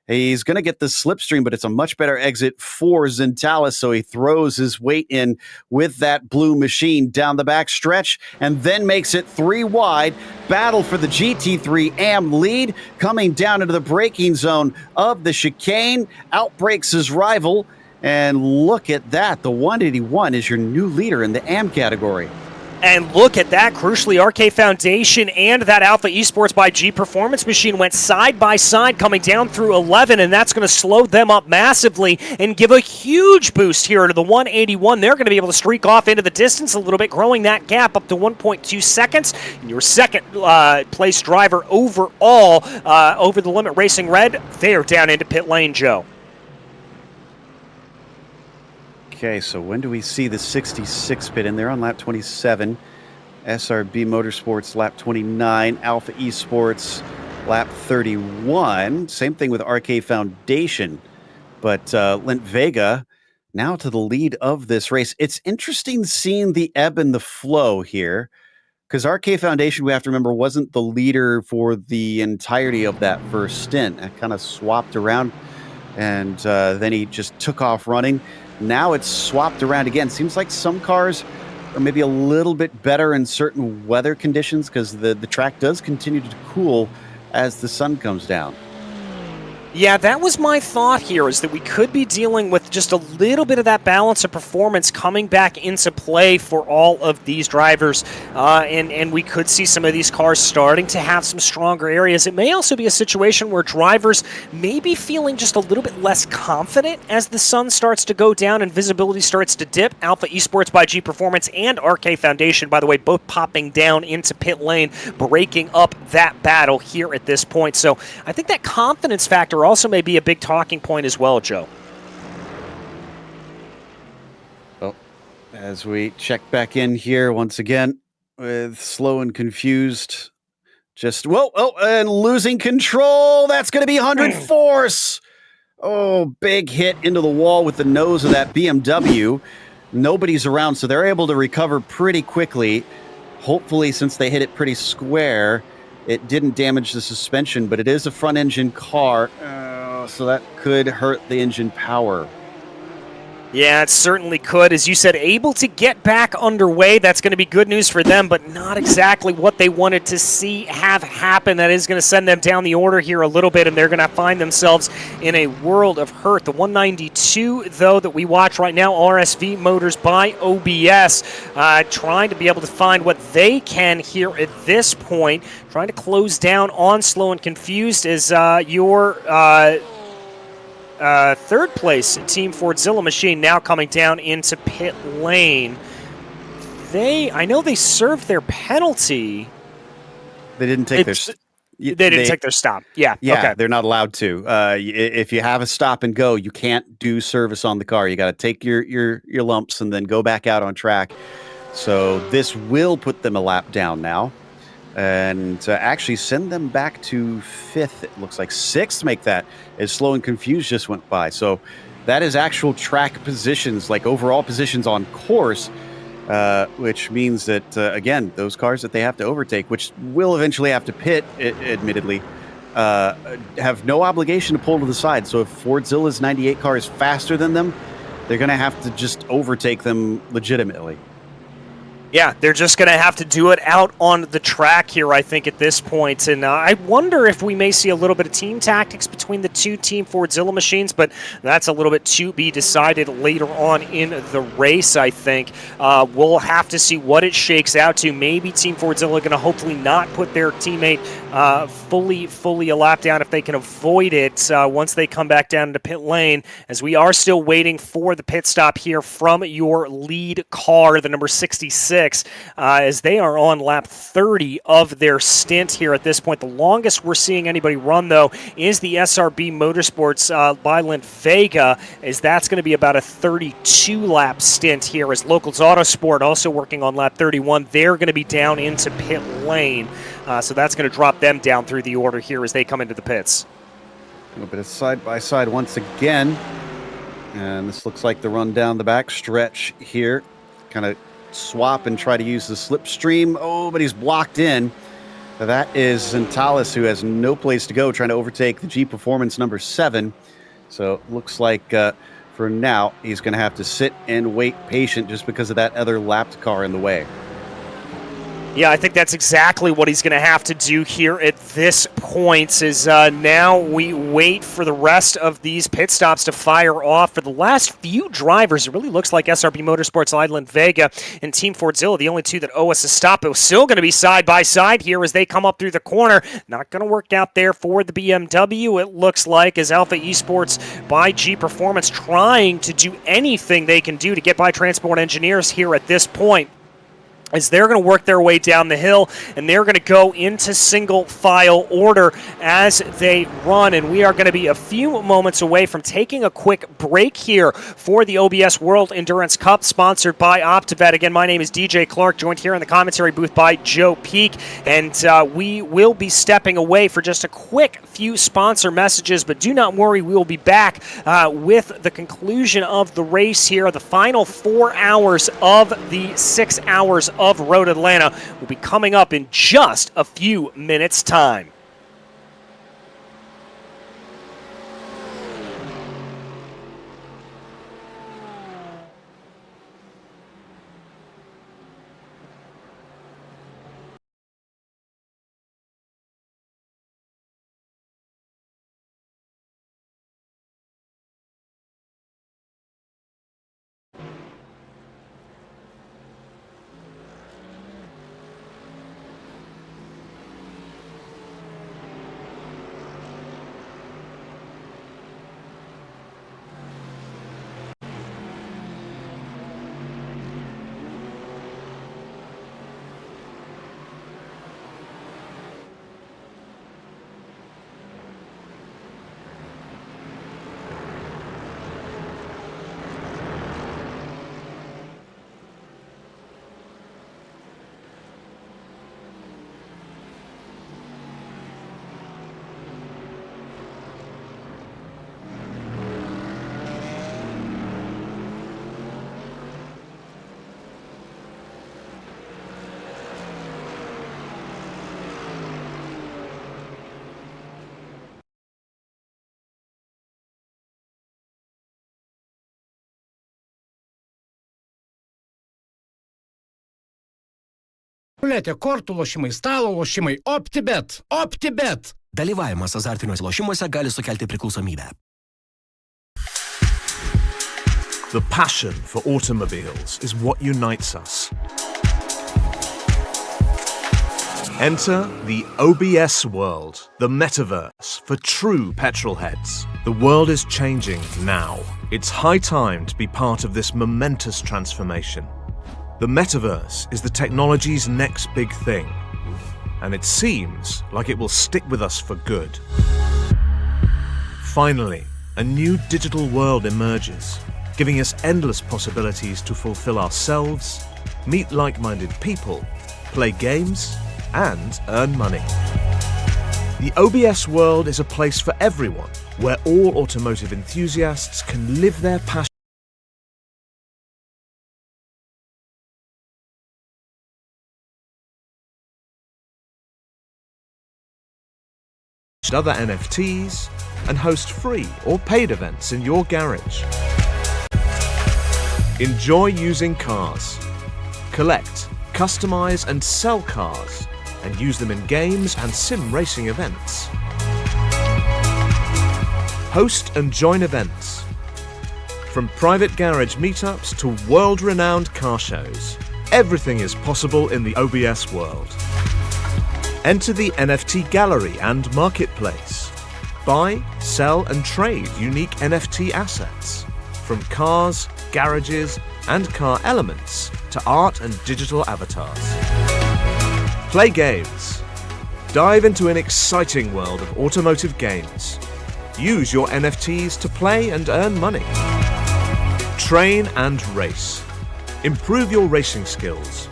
He's going to get the slipstream, but it's a much better exit for Zentalis, so he throws his weight in with that blue machine down the back stretch and then makes it 3 wide. Battle for the GT3 AM lead, coming down into the braking zone of the chicane. Outbreaks his rival, and look at that. The 181 is your new leader in the AM category. And look at that, crucially, RK Foundation and that Alpha Esports by G Performance Machine went side by side coming down through 11, and that's going to slow them up massively and give a huge boost here to the 181. They're going to be able to streak off into the distance a little bit, growing that gap up to 1.2 seconds. And your second place driver overall over the limit, Racing Red, they're down into pit lane, Joe. Okay, so when do we see the 66 pit in there on lap 27? SRB Motorsports lap 29, Alpha Esports lap 31. Same thing with RK Foundation, but Lent Vega now to the lead of this race. It's interesting seeing the ebb and the flow here, because RK Foundation, we have to remember, wasn't the leader for the entirety of that first stint. It kind of swapped around, and then he just took off running. Now it's swapped around again. Seems like some cars are maybe a little bit better in certain weather conditions because the track does continue to cool as the sun comes down. Yeah, that was my thought here, is that we could be dealing with just a little bit of that balance of performance coming back into play for all of these drivers, and we could see some of these cars starting to have some stronger areas. It may also be a situation where drivers may be feeling just a little bit less confident as the sun starts to go down and visibility starts to dip. Alpha Esports by G Performance and RK Foundation, by the way, both popping down into pit lane, breaking up that battle here at this point. So I think that confidence factor also may be a big talking point as well, Joe. Well, as we check back in here once again with Slow and Confused, just and losing control. That's going to be 100 force. Oh, big hit into the wall with the nose of that BMW. Nobody's around, so they're able to recover pretty quickly. Hopefully, since they hit it pretty square, it didn't damage the suspension, but it is a front engine car, so that could hurt the engine power. Yeah, it certainly could. As you said, able to get back underway. That's going to be good news for them, but not exactly what they wanted to see have happen. That is going to send them down the order here a little bit, and they're going to find themselves in a world of hurt. The 192, though, that we watch right now, RSV Motors by OBS, trying to be able to find what they can here at this point, trying to close down on Slow and Confused as your third place Team Fordzilla Machine now coming down into pit lane. I know they served their penalty. They didn't take their take their stop. Yeah. Okay. They're not allowed to. If you have a stop and go, you can't do service on the car. You got to take your lumps and then go back out on track. So this will put them a lap down now, and actually send them back to 5th. It looks like 6th make that, as Slow and Confused just went by. So that is actual track positions, like overall positions on course, which means that, again, those cars that they have to overtake, which will eventually have to pit, admittedly, have no obligation to pull to the side. So if Fordzilla's 98 car is faster than them, they're going to have to just overtake them legitimately. Yeah, they're just going to have to do it out on the track here, I think, at this point. And I wonder if we may see a little bit of team tactics between the two Team Fordzilla machines, but that's a little bit to be decided later on in the race, I think. We'll have to see what it shakes out to. Maybe Team Fordzilla going to hopefully not put their teammate fully a lap down if they can avoid it once they come back down into pit lane, as we are still waiting for the pit stop here from your lead car, the number 66. As they are on lap 30 of their stint here at this point. The longest we're seeing anybody run, though, is the SRB Motorsports by Lent Vega, as that's going to be about a 32-lap stint here, as Locals Autosport also working on lap 31. They're going to be down into pit lane, so that's going to drop them down through the order here as they come into the pits. A little bit of side-by-side once again, and this looks like the run down the back stretch here. Kind of swap and try to use the slipstream. Oh, but he's blocked in. That is Zentalis, who has no place to go, trying to overtake the G Performance number 7. So looks like for now he's going to have to sit and wait patient just because of that other lapped car in the way. Yeah, I think that's exactly what he's going to have to do here at this point, is now we wait for the rest of these pit stops to fire off. For the last few drivers, it really looks like SRB Motorsports, Island Vega, and Team Fordzilla, the only two that owe us a stop. It was still going to be side by side here as they come up through the corner. Not going to work out there for the BMW, it looks like, as Alpha Esports by G Performance trying to do anything they can do to get by Transport Engineers here at this point, as they're going to work their way down the hill, and they're going to go into single file order as they run. And we are going to be a few moments away from taking a quick break here for the OBS World Endurance Cup, sponsored by OPTIBET. Again, my name is DJ Clark, joined here in the commentary booth by Joe Peak, and we will be stepping away for just a quick few sponsor messages, but do not worry, we will be back with the conclusion of the race here. The final 4 hours of the 6 hours of Road Atlanta will be coming up in just a few minutes' time. Рулетė, kortų lošimai, stalo lošimai, OPTIBET. OPTIBET. Dalyvavimas azartiniuose lošimuose gali sukelti priklausomybę. The passion for automobiles is what unites us. Enter the OBS world, the metaverse for true petrol heads. The world is changing now. It's high time to be part of this momentous transformation. The metaverse is the technology's next big thing, and it seems like it will stick with us for good. Finally, a new digital world emerges, giving us endless possibilities to fulfill ourselves, meet like-minded people, play games, and earn money. The OBS world is a place for everyone, where all automotive enthusiasts can live their passion. Other NFTs, and host free or paid events in your garage. Enjoy using cars, collect customize and sell cars, and use them in games and sim racing events. Host and join events. From private garage meetups to world-renowned car shows, everything is possible in the OBS world. Enter the NFT gallery and marketplace. Buy, sell and trade unique NFT assets. From cars, garages and car elements to art and digital avatars. Play games. Dive into an exciting world of automotive games. Use your NFTs to play and earn money. Train and race. Improve your racing skills.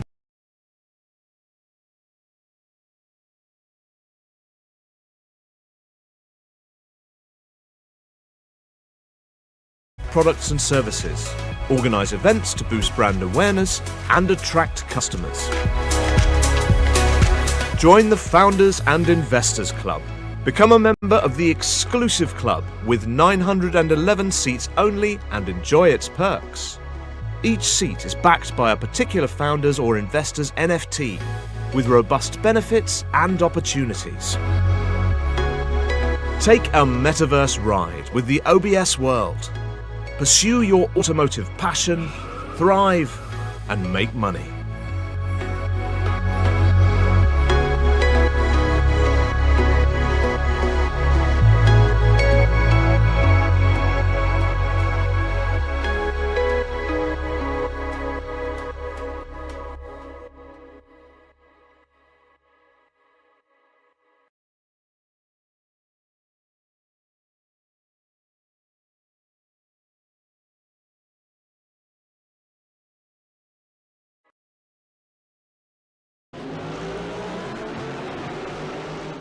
Products and services. Organize events to boost brand awareness and attract customers. Join the Founders and Investors Club. Become a member of the exclusive club with 911 seats only and enjoy its perks. Each seat is backed by a particular founder's or investor's NFT with robust benefits and opportunities. Take a metaverse ride with the OBS world. Pursue your automotive passion, thrive, and make money.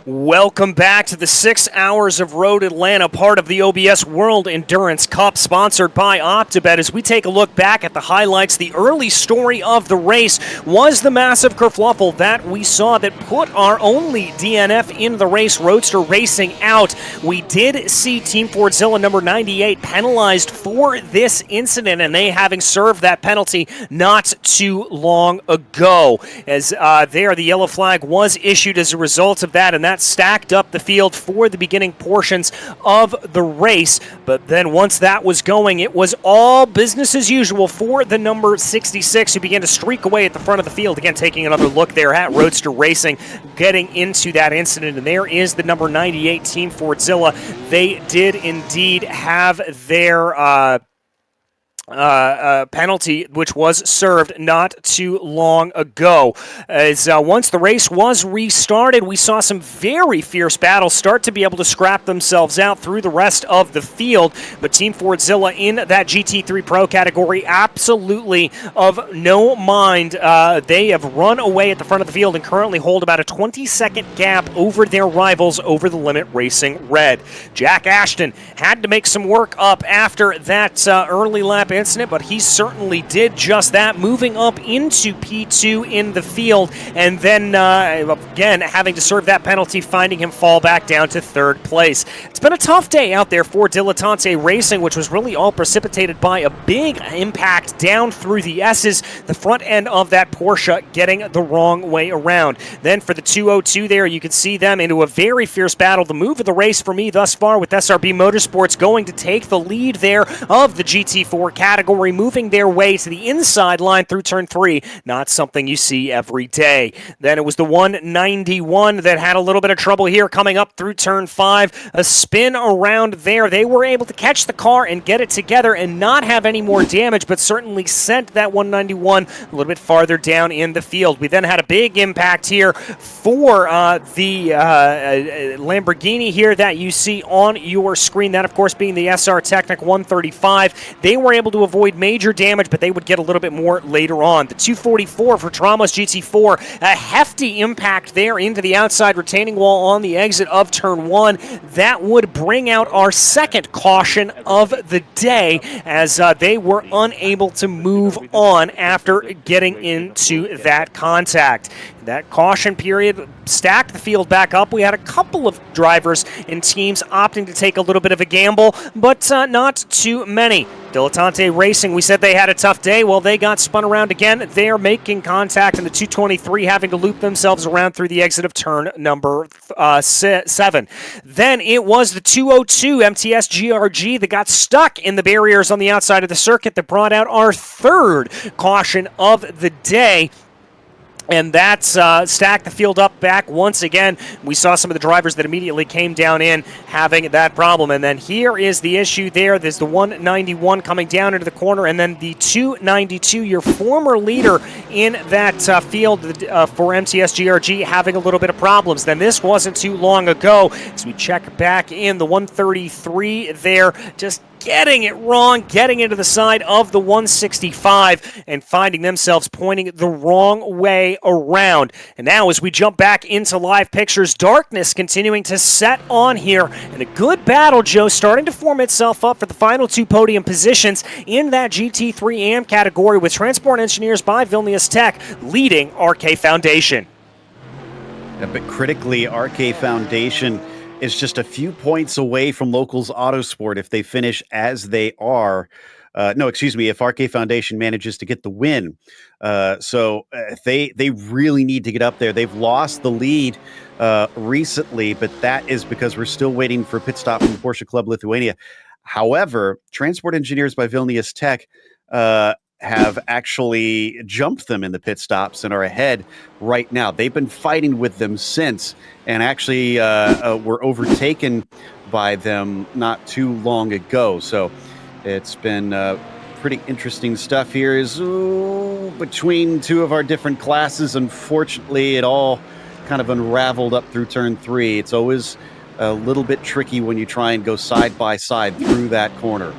Welcome back to the 6 hours of Road Atlanta, part of the OBS World Endurance Cup, sponsored by OPTIBET. As we take a look back at the highlights, the early story of the race was the massive kerfluffle that we saw that put our only DNF in the race, Roadster Racing, out. We did see Team Fordzilla number 98 penalized for this incident, and they having served that penalty not too long ago. As the yellow flag was issued as a result of that, and that stacked up the field for the beginning portions of the race. But then once that was going, it was all business as usual for the number 66, who began to streak away at the front of the field. Again, taking another look there at Roadster Racing, getting into that incident. And there is the number 98 Team Fordzilla. They did indeed have their penalty, which was served not too long ago. As once the race was restarted, we saw some very fierce battles start to be able to scrap themselves out through the rest of the field. But Team Fordzilla in that GT3 Pro category, absolutely of no mind. They have run away at the front of the field and currently hold about a 20-second gap over their rivals over the limit Racing Red. Jack Ashton had to make some work up after that early lap incident, but he certainly did just that, moving up into P2 in the field, and then again having to serve that penalty, finding him fall back down to third place. It's been a tough day out there for Dilettante Racing, which was really all precipitated by a big impact down through the S's, the front end of that Porsche getting the wrong way around. Then for the 202 there, you can see them into a very fierce battle. The move of the race for me thus far, with SRB Motorsports going to take the lead there of the GT4 category, moving their way to the inside line through turn 3. Not something you see every day. Then it was the 191 that had a little bit of trouble here coming up through turn 5. A spin around there. They were able to catch the car and get it together and not have any more damage, but certainly sent that 191 a little bit farther down in the field. We then had a big impact here for the Lamborghini here that you see on your screen. That, of course, being the SR Technic 135. They were able to avoid major damage, but they would get a little bit more later on. The 244 for Tramos GT4, a hefty impact there into the outside retaining wall on the exit of turn 1. That would bring out our second caution of the day, as they were unable to move on after getting into that contact. That caution period stacked the field back up. We had a couple of drivers and teams opting to take a little bit of a gamble, but not too many. Dilettante Racing, we said they had a tough day. Well, they got spun around again. They're making contact in the 223, having to loop themselves around through the exit of turn number 7. Then it was the 202 MTS GRG that got stuck in the barriers on the outside of the circuit that brought out our third caution of the day. And that's stacked the field up back once again. We saw some of the drivers that immediately came down in having that problem. And then here is the issue there. There's the 191 coming down into the corner, and then the 292, your former leader in that field for MTS GRG, having a little bit of problems. Then this wasn't too long ago. As we check back in, the 133 there, just getting it wrong, getting into the side of the 165 and finding themselves pointing the wrong way around. And now as we jump back into live pictures, darkness continuing to set on here, and a good battle, Joe, starting to form itself up for the final 2 podium positions in that GT3 AM category, with Transport Engineers by Vilnius Tech leading RK Foundation. Yeah, but critically, RK Foundation is just a few points away from Locals Autosport if they finish as they are. If RK Foundation manages to get the win. They really need to get up there. They've lost the lead recently, but that is because we're still waiting for a pit stop from the Porsche Club Lithuania. However, Transport Engineers by Vilnius Tech have actually jumped them in the pit stops and are ahead right now. They've been fighting with them since, and actually were overtaken by them not too long ago. So it's been pretty interesting stuff here. Between 2 of our different classes, unfortunately, it all kind of unraveled up through turn 3. It's always a little bit tricky when you try and go side by side through that corner.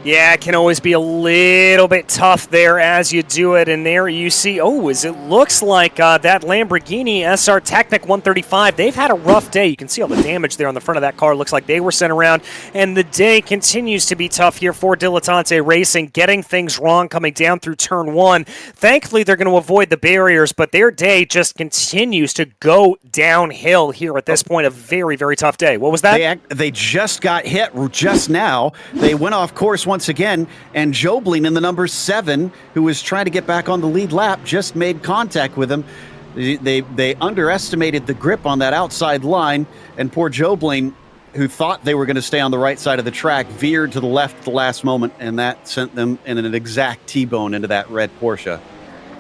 Yeah, it can always be a little bit tough there as you do it. And there you see, as it looks like that Lamborghini SR Technic 135, they've had a rough day. You can see all the damage there on the front of that car. Looks like they were sent around. And the day continues to be tough here for Dilettante Racing, getting things wrong coming down through turn 1. Thankfully, they're going to avoid the barriers, but their day just continues to go downhill here at this point. A very, very tough day. What was that? They just got hit just now. They went off course once again, and Jobling in the number 7, who was trying to get back on the lead lap, just made contact with him. They underestimated the grip on that outside line, and poor Jobling, who thought they were going to stay on the right side of the track, veered to the left at the last moment, and that sent them in an exact T-bone into that red Porsche.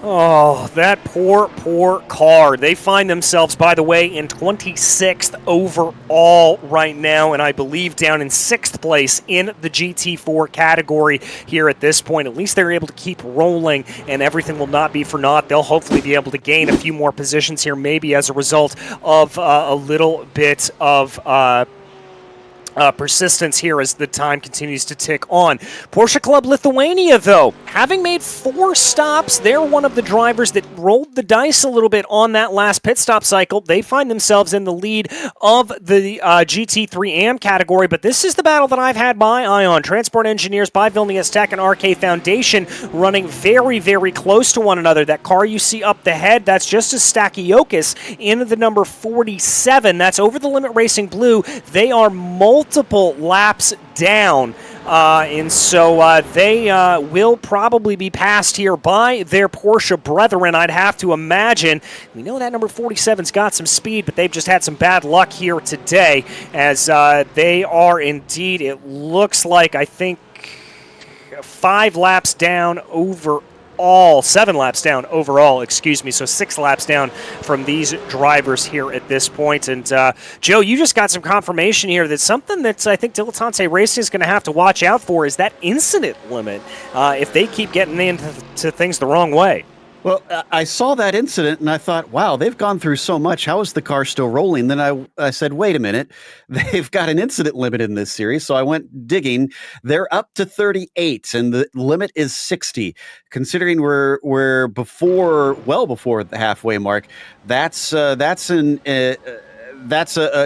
Oh, that poor car. They find themselves, by the way, in 26th overall right now, and I believe down in 6th place in the GT4 category here at this point. At least they're able to keep rolling, and everything will not be for naught. They'll hopefully be able to gain a few more positions here, maybe as a result of a little bit of persistence here as the time continues to tick on. Porsche Club Lithuania, though, having made 4 stops, they're one of the drivers that rolled the dice a little bit on that last pit stop cycle. They find themselves in the lead of the GT3 AM category, but this is the battle that I've had my eye on. Transport Engineers by Vilnius Tech and RK Foundation running very, very close to one another. That car you see up the head, that's just a Stakiokas in the number 47. That's Over the Limit Racing Blue. They are multiple laps down, and so they will probably be passed here by their Porsche brethren, I'd have to imagine. We know that number 47's got some speed, but they've just had some bad luck here today, as they are indeed, it looks like, I think, 5 laps down overall. 7 laps down overall, so 6 laps down from these drivers here at this point. And Joe, you just got some confirmation here that something that I think Dilettante Racing is going to have to watch out for is that incident limit if they keep getting into things the wrong way. Well, I saw that incident and I thought, wow, they've gone through so much. How is the car still rolling? Then I said, wait a minute, they've got an incident limit in this series. So I went digging. They're up to 38 and the limit is 60. Considering we're well before the halfway mark, that's a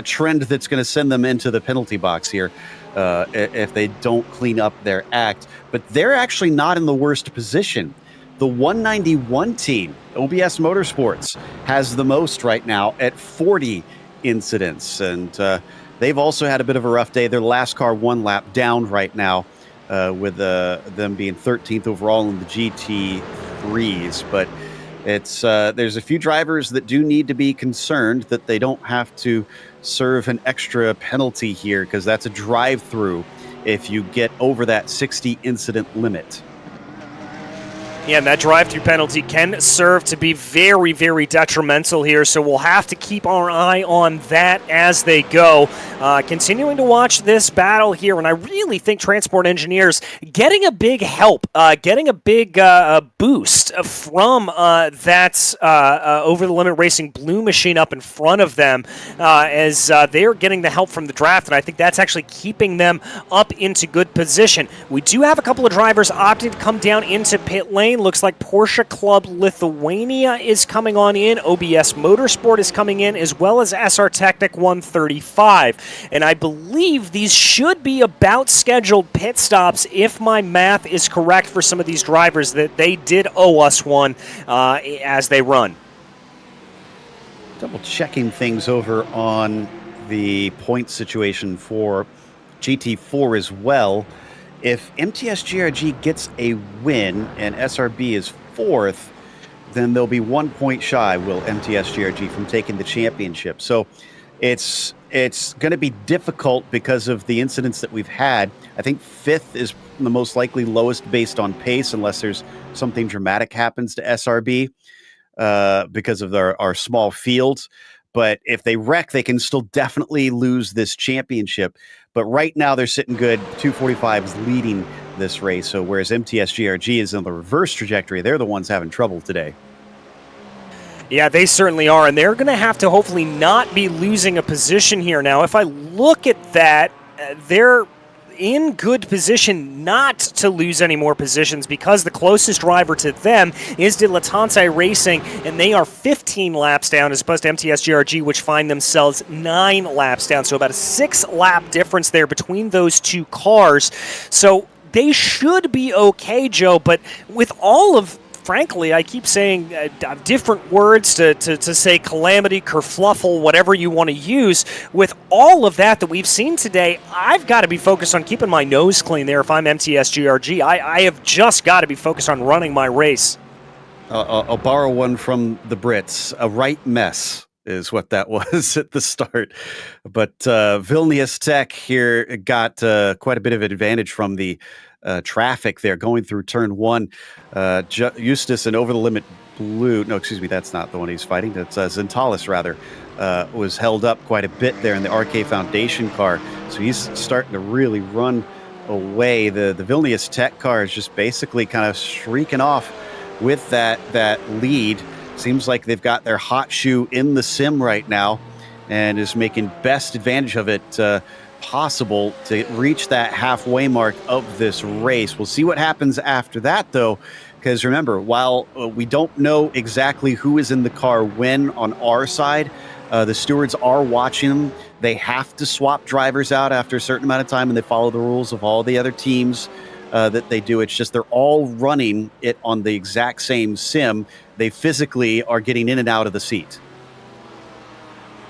trend that's going to send them into the penalty box here if they don't clean up their act. But they're actually not in the worst position. The 191 team, OBS Motorsports, has the most right now at 40 incidents. And they've also had a bit of a rough day. Their last car 1 lap down right now. with them being 13th overall in the GT3s. But it's there's a few drivers that do need to be concerned that they don't have to serve an extra penalty here, because that's a drive-through if you get over that 60 incident limit. Yeah, and that drive-through penalty can serve to be very, very detrimental here, so we'll have to keep our eye on that as they go. Continuing to watch this battle here, and I really think Transport Engineers getting a big help, getting a big boost from that over-the-limit racing blue machine up in front of them, as they're getting the help from the draft, and I think that's actually keeping them up into good position. We do have a couple of drivers opting to come down into pit lane. Looks like Porsche Club Lithuania is coming on in. OBS Motorsport is coming in, as well as SR Technic 135. And I believe these should be about scheduled pit stops, if my math is correct for some of these drivers, that they did owe us one as they run. Double checking things over on the point situation for GT4 as well. If MTS GRG gets a win and SRB is 4th, then they'll be 1 point shy, will MTS GRG, from taking the championship. So it's going to be difficult because of the incidents that we've had. I think 5th is the most likely lowest based on pace, unless there's something dramatic happens to SRB because of our small fields. But if they wreck, they can still definitely lose this championship. But right now they're sitting good. 245 is leading this race. So whereas MTS GRG is on the reverse trajectory, they're the ones having trouble today. Yeah, they certainly are. And they're going to have to hopefully not be losing a position here. Now, if I look at that, they're in good position not to lose any more positions, because the closest driver to them is Dilettante Racing, and they are 15 laps down, as opposed to MTS GRG, which find themselves 9 laps down. So about a 6-lap difference there between those two cars. So they should be okay, Joe, but with all of, frankly, I keep saying different words to say calamity, kerfluffle, whatever you want to use. With all of that we've seen today, I've got to be focused on keeping my nose clean there if I'm MTS GRG. I have just got to be focused on running my race. I'll borrow one from the Brits. A right mess is what that was at the start. But Vilnius Tech here got quite a bit of advantage from the traffic there going through turn 1. Eustace and over the limit blue. No, excuse me, that's not the one he's fighting. That's Zentalis, rather, was held up quite a bit there in the RK Foundation car. So he's starting to really run away. The Vilnius Tech car is just basically kind of streaking off with that lead. Seems like they've got their hot shoe in the sim right now and is making best advantage of it possible to reach that halfway mark of this race. We'll see what happens after that, though, because remember, while we don't know exactly who is in the car when on our side, the stewards are watching them. They have to swap drivers out after a certain amount of time, and they follow the rules of all the other teams that they do. It's just they're all running it on the exact same sim. They physically are getting in and out of the seat.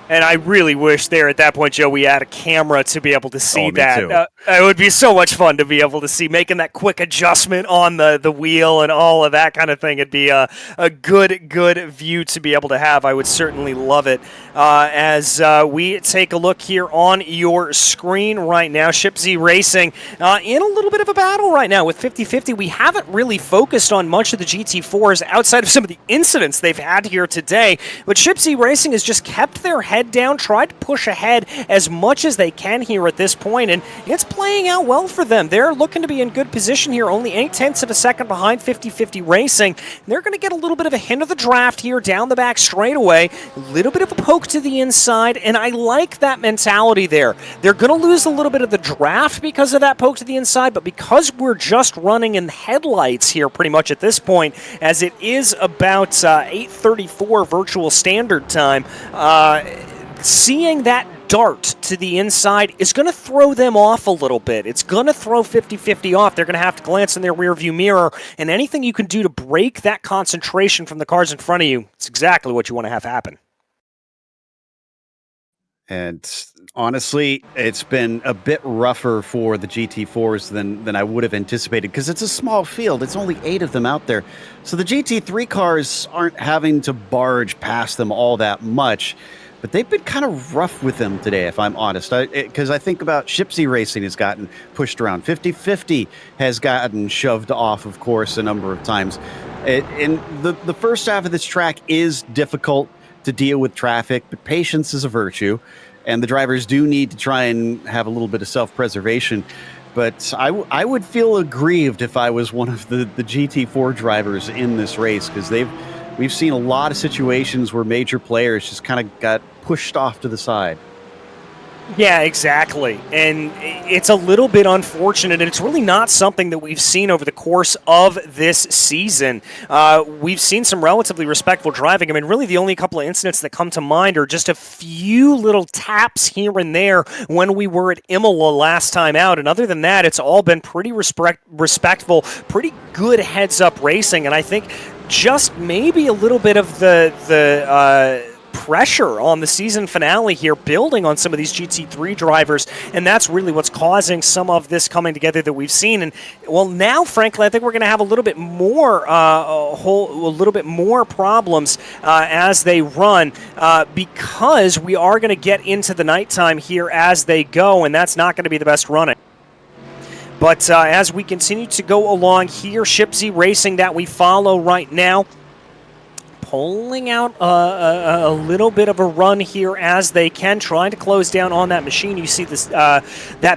And I really wish there at that point, Joe, we had a camera to be able to see that. Too. It would be so much fun to be able to see, making that quick adjustment on the wheel and all of that kind of thing. It'd be a good view to be able to have. I would certainly love it. As we take a look here on your screen right now, Ship Z Racing in a little bit of a battle right now with 50-50. We haven't really focused on much of the GT4s outside of some of the incidents they've had here today, but Ship Z Racing has just kept their head down, tried to push ahead as much as they can here at this point, and it's playing out well for them. They're looking to be in good position here, only 0.8 of a second behind 50-50 Racing. They're going to get a little bit of a hint of the draft here down the back straightaway, a little bit of a poke to the inside, and I like that mentality there. They're going to lose a little bit of the draft because of that poke to the inside, but because we're just running in headlights here pretty much at this point, as it is about 8:34 virtual standard time, seeing that dart to the inside is going to throw them off a little bit. It's going to throw 50-50 off. They're going to have to glance in their rearview mirror, and anything you can do to break that concentration from the cars in front of you, it's exactly what you want to have happen. And honestly, it's been a bit rougher for the GT4s than I would have anticipated because it's a small field. It's only 8 of them out there. So the GT3 cars aren't having to barge past them all that much. But they've been kind of rough with them today, if I'm honest. Because I think about Shipsy Racing has gotten pushed around. 50-50 has gotten shoved off, of course, a number of times. And the first half of this track is difficult to deal with traffic, but patience is a virtue. And the drivers do need to try and have a little bit of self-preservation. But I would feel aggrieved if I was one of the GT4 drivers in this race, because we've seen a lot of situations where major players just kind of got pushed off to the side. Yeah, exactly. And it's a little bit unfortunate, and it's really not something that we've seen over the course of this season. We've seen some relatively respectful driving. I mean, really the only couple of incidents that come to mind are just a few little taps here and there when we were at Imola last time out. And other than that, it's all been pretty respectful, pretty good heads-up racing. And I think just maybe a little bit of the pressure on the season finale here, building on some of these GT3 drivers, and that's really what's causing some of this coming together that we've seen. And well, now, frankly, I think we're going to have a little bit more, problems as they run, because we are going to get into the nighttime here as they go, and that's not going to be the best running. But as we continue to go along here, Shipsy Racing that we follow right now, pulling out a little bit of a run here as they can, trying to close down on that machine. You see this that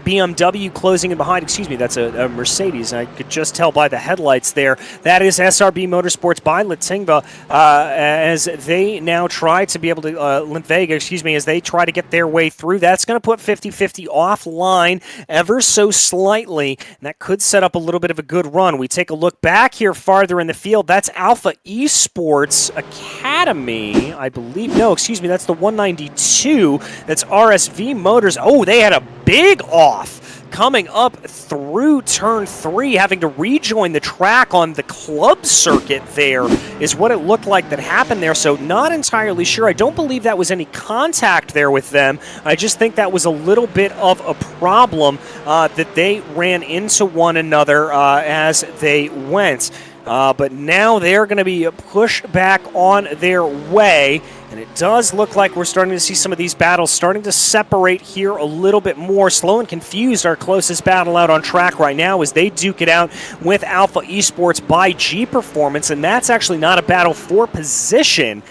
BMW closing in behind. Excuse me, that's a Mercedes. I could just tell by the headlights there. That is SRB Motorsports by Latingva as they now try to be able to, Lintvega, excuse me, as they try to get their way through. That's going to put 50-50 offline ever so slightly, and that could set up a little bit of a good run. We take a look back here farther in the field. That's Alpha Esports Academy, I believe. No, excuse me, that's the 192. That's RSV Motors. Oh, they had a big off coming up through turn 3, having to rejoin the track on the club circuit there is what it looked like that happened there. So not entirely sure. I don't believe that was any contact there with them. I just think that was a little bit of a problem that they ran into one another as they went. But now they're going to be pushed back on their way, and it does look like we're starting to see some of these battles starting to separate here a little bit more. Slow and Confused, our closest battle out on track right now, as they duke it out with Alpha Esports by G Performance, and that's actually not a battle for position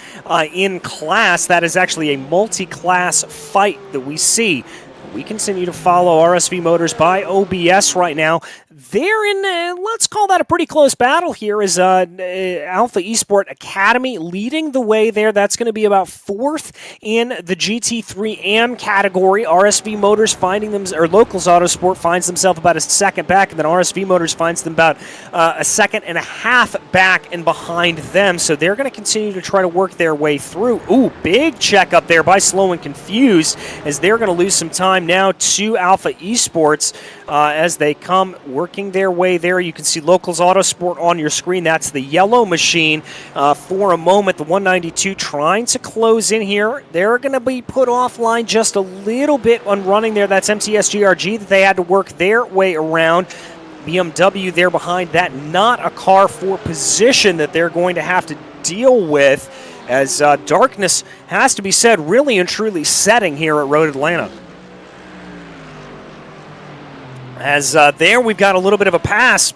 in class. That is actually a multi-class fight that we see. We continue to follow RSV Motors by OBS right now. They're in, let's call that a pretty close battle here, is Alpha Esport Academy leading the way there. That's going to be about 4th in the GT3 AM category. RSV Motors finding them, or Locals Autosport finds themselves about a second back, and then RSV Motors finds them about a second and a half back and behind them. So they're going to continue to try to work their way through. Ooh, big check up there by Slow and Confused, as they're going to lose some time now to Alpha Esports as they come working their way there. You can see Locals Autosport on your screen. That's the yellow machine. For a moment, the 192 trying to close in here. They're going to be put offline just a little bit on running there. That's MTS GRG that they had to work their way around. BMW there behind that. Not a car for position that they're going to have to deal with, as darkness, has to be said, really and truly setting here at Road Atlanta. As there we've got a little bit of a pass,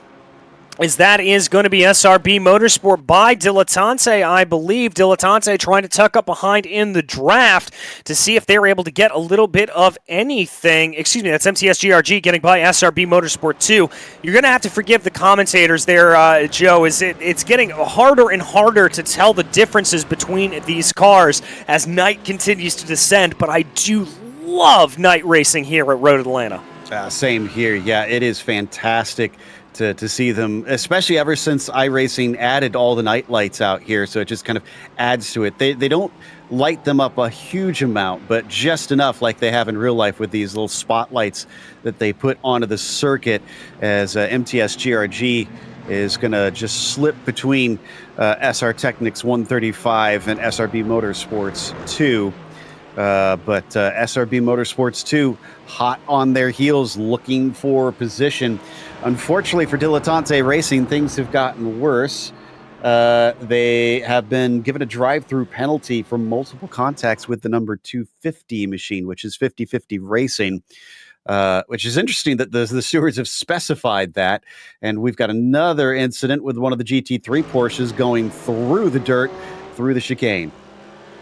as that is going to be SRB Motorsport by Dilettante, I believe. Dilettante trying to tuck up behind in the draft to see if they're able to get a little bit of anything. Excuse me, that's MTS GRG getting by SRB Motorsport 2. You're going to have to forgive the commentators there, Joe, as it's getting harder and harder to tell the differences between these cars as night continues to descend, but I do love night racing here at Road Atlanta. Same here. Yeah, it is fantastic to see them, especially ever since iRacing added all the night lights out here. So it just kind of adds to it. They don't light them up a huge amount, but just enough like they have in real life with these little spotlights that they put onto the circuit, as MTS GRG is going to just slip between SR Technics 135 and SRB Motorsports 2. But SRB Motorsports 2, hot on their heels, looking for position. Unfortunately for Dilettante Racing, things have gotten worse. They have been given a drive-through penalty for multiple contacts with the number 250 machine, which is 50-50 Racing, which is interesting that the stewards have specified that. And we've got another incident with one of the GT3 Porsches going through the dirt, through the chicane.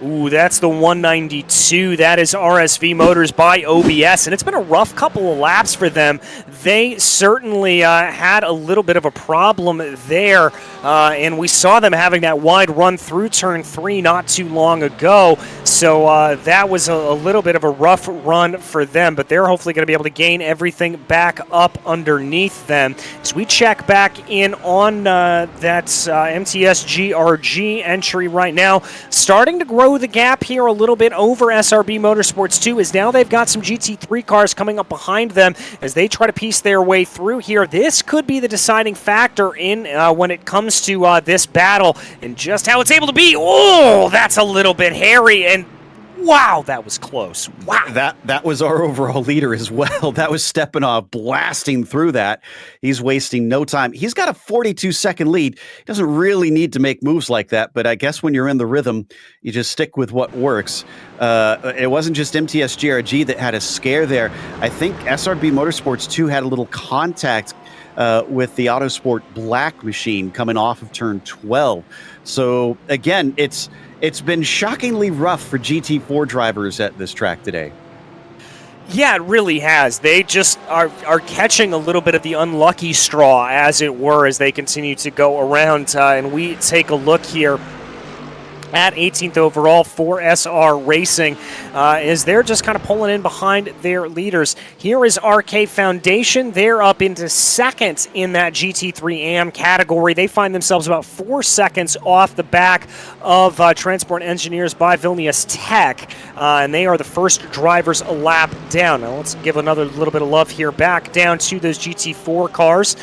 Ooh, that's the 192. That is RSV Motors by OBS, and it's been a rough couple of laps for them. They certainly had a little bit of a problem there, and we saw them having that wide run through turn 3 not too long ago, so that was a little bit of a rough run for them, but they're hopefully going to be able to gain everything back up underneath them. As we check back in on that MTS GRG entry right now, starting to grow the gap here a little bit over SRB Motorsports 2, as now they've got some GT3 cars coming up behind them as they try to piece their way through here. This could be the deciding factor in when it comes to this battle and just how it's able to be. Oh, that's a little bit hairy, and wow, that was close. Wow. That was our overall leader as well. That was Stepanov blasting through that. He's wasting no time. He's got a 42-second lead. He doesn't really need to make moves like that, but I guess when you're in the rhythm, you just stick with what works. It wasn't just MTS GRG that had a scare there. I think SRB Motorsports 2 had a little contact with the Autosport Black machine coming off of turn 12. So again, it's been shockingly rough for GT4 drivers at this track today. Yeah, it really has. They just are catching a little bit of the unlucky straw, as it were, as they continue to go around. And we take a look here at 18th overall for SR Racing, as they're just kind of pulling in behind their leaders. Here is RK Foundation. They're up into second in that GT3 AM category. They find themselves about 4 seconds off the back of Transport Engineers by Vilnius Tech, and they are the first drivers a lap down. Now let's give another little bit of love here back down to those GT4 cars.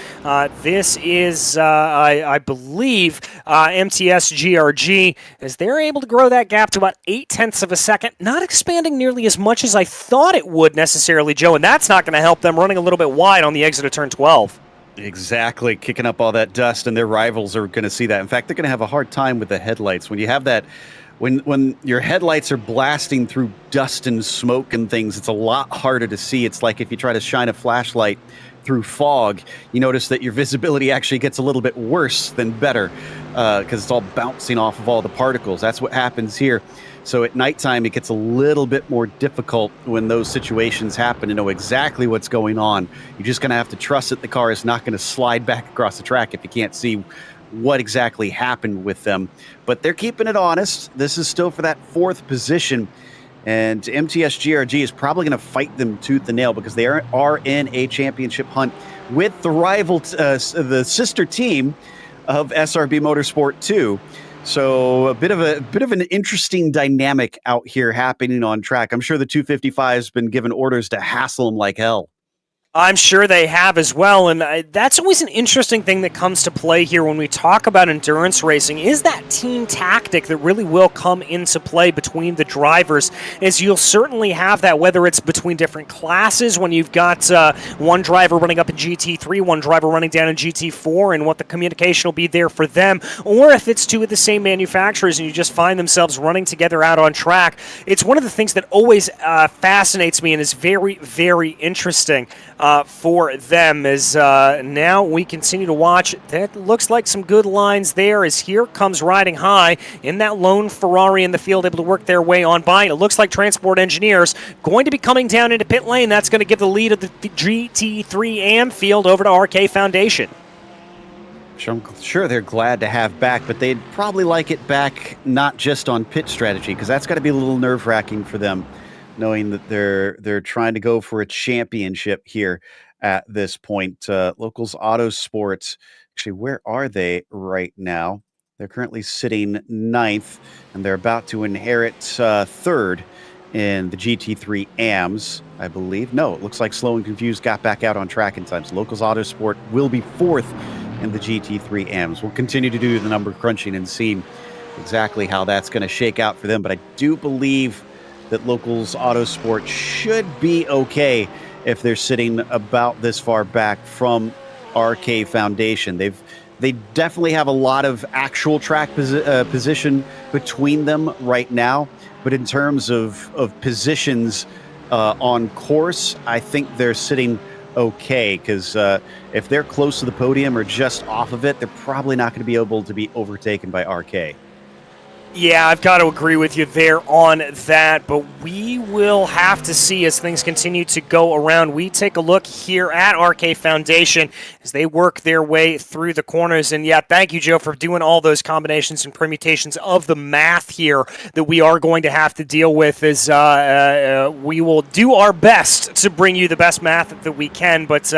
This is, I believe, MTS GRG, as they're able to grow that gap to about 0.8 of a second, not expanding nearly as much as I thought it would necessarily, Joe, and that's not going to help them, running a little bit wide on the exit of turn 12. Exactly, kicking up all that dust, and their rivals are going to see that. In fact, they're going to have a hard time with the headlights. When you have that, when your headlights are blasting through dust and smoke and things, it's a lot harder to see. It's like if you try to shine a flashlight through fog, you notice that your visibility actually gets a little bit worse than better, because it's all bouncing off of all the particles. That's what happens here. So at nighttime, it gets a little bit more difficult when those situations happen to know exactly what's going on. You're just going to have to trust that the car is not going to slide back across the track if you can't see what exactly happened with them. But they're keeping it honest. This is still for that 4th position. And MTS GRG is probably going to fight them tooth and nail, because they are in a championship hunt with the rival, the sister team of SRB Motorsport 2. So a bit of an interesting dynamic out here happening on track. I'm sure the 255 has been given orders to hassle them like hell. I'm sure they have as well, and that's always an interesting thing that comes to play here when we talk about endurance racing, is that team tactic that really will come into play between the drivers, as you'll certainly have that, whether it's between different classes, when you've got one driver running up in GT3, one driver running down in GT4, and what the communication will be there for them, or if it's two of the same manufacturers and you just find themselves running together out on track. It's one of the things that always fascinates me and is very, very interesting for them, as now we continue to watch. That looks like some good lines there, as here comes riding high in that lone Ferrari in the field, able to work their way on by. It looks like Transport Engineers going to be coming down into pit lane. That's going to give the lead of the GT3 AM field over to RK Foundation. I'm sure they're glad to have back, but they'd probably like it back not just on pit strategy, because that's got to be a little nerve-wracking for them, knowing that they're trying to go for a championship here at this point. Locals Autosports, actually, where are they right now? They're currently sitting 9th, and they're about to inherit 3rd in the GT3 AMs, I believe. No, it looks like Slow and Confused got back out on track in time. So Locals Autosport will be 4th in the GT3 AMs. We'll continue to do the number crunching and see exactly how that's going to shake out for them, but I do believe that Locals Autosport should be okay if they're sitting about this far back from RK Foundation. They definitely have a lot of actual track position between them right now, but in terms of positions on course, I think they're sitting okay, because if they're close to the podium or just off of it, they're probably not going to be able to be overtaken by RK. Yeah, I've got to agree with you there on that, but we will have to see as things continue to go around. We take a look here at RK Foundation as they work their way through the corners. And yeah, thank you, Joe, for doing all those combinations and permutations of the math here that we are going to have to deal with. As we will do our best to bring you the best math that we can, but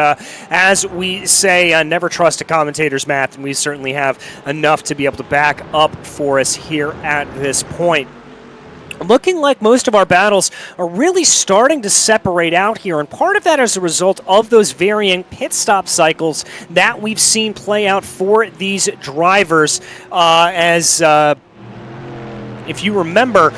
as we say, never trust a commentator's math, and we certainly have enough to be able to back up for us here at this point. Looking like most of our battles are really starting to separate out here, and part of that is a result of those varying pit stop cycles that we've seen play out for these drivers. If you remember,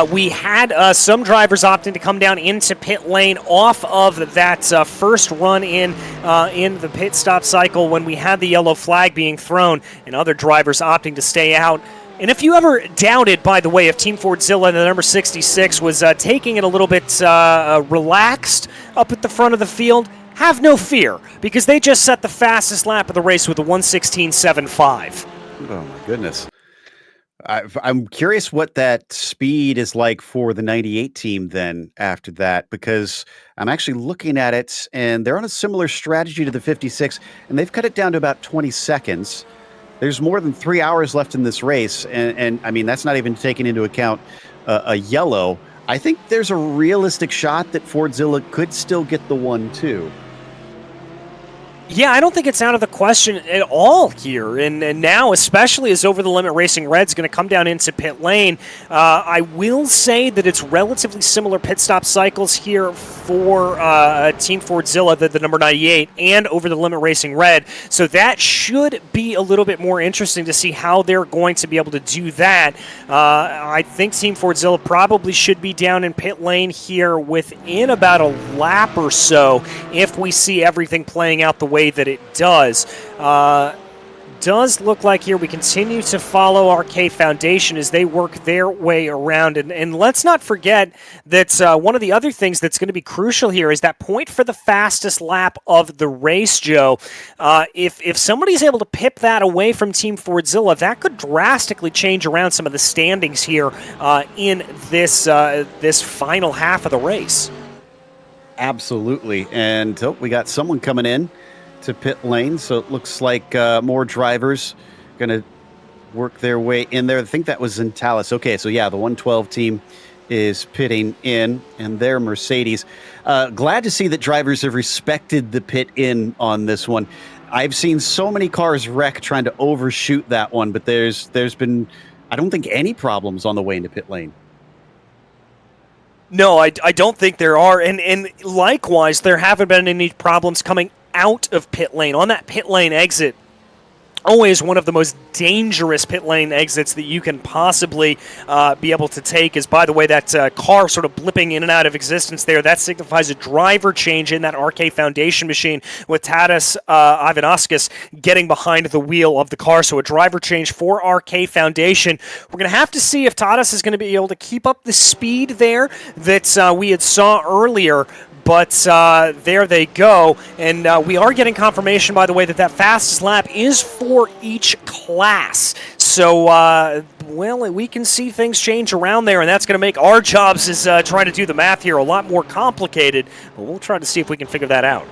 we had some drivers opting to come down into pit lane off of that first run in the pit stop cycle when we had the yellow flag being thrown, and other drivers opting to stay out. And if you ever doubted, by the way, if Team Fordzilla, the number 66, was taking it a little bit relaxed up at the front of the field, have no fear, because they just set the fastest lap of the race with a 1:16.75. Oh, my goodness. I'm curious what that speed is like for the 98 team then after that, because I'm actually looking at it, and they're on a similar strategy to the 56, and they've cut it down to about 20 seconds. There's more than 3 hours left in this race, and I mean, that's not even taking into account a yellow. I think there's a realistic shot that Fordzilla could still get the 1-2. Yeah, I don't think it's out of the question at all here. And now, especially as Over the Limit Racing Red's going to come down into pit lane, I will say that it's relatively similar pit stop cycles here for Team Fordzilla, the number 98, and Over the Limit Racing Red. So that should be a little bit more interesting to see how they're going to be able to do that. I think Team Fordzilla probably should be down in pit lane here within about a lap or so if we see everything playing out the way that it does. Does look like here we continue to follow RK Foundation as they work their way around. And let's not forget that one of the other things that's going to be crucial here is that point for the fastest lap of the race, Joe. If somebody's able to pip that away from Team Fordzilla, that could drastically change around some of the standings here in this final half of the race. Absolutely. And we got someone coming in to pit lane, so it looks like more drivers going to work their way in there. I think that was Zentalis. Okay, so yeah, the 112 team is pitting in, and their Mercedes. Glad to see that drivers have respected the pit in on this one. I've seen so many cars wreck trying to overshoot that one, but there's been, I don't think, any problems on the way into pit lane. No, I don't think there are, and likewise, there haven't been any problems coming out of pit lane. On that pit lane exit, always one of the most dangerous pit lane exits that you can possibly be able to take is, by the way, that car sort of blipping in and out of existence there. That signifies a driver change in that RK Foundation machine with Tadas Ivanauskas getting behind the wheel of the car. So a driver change for RK Foundation. We're going to have to see if Tadas is going to be able to keep up the speed there that we had saw earlier. But there they go, and we are getting confirmation, by the way, that fastest lap is for each class. So, well, we can see things change around there, and that's going to make our jobs as trying to do the math here a lot more complicated. But we'll try to see if we can figure that out.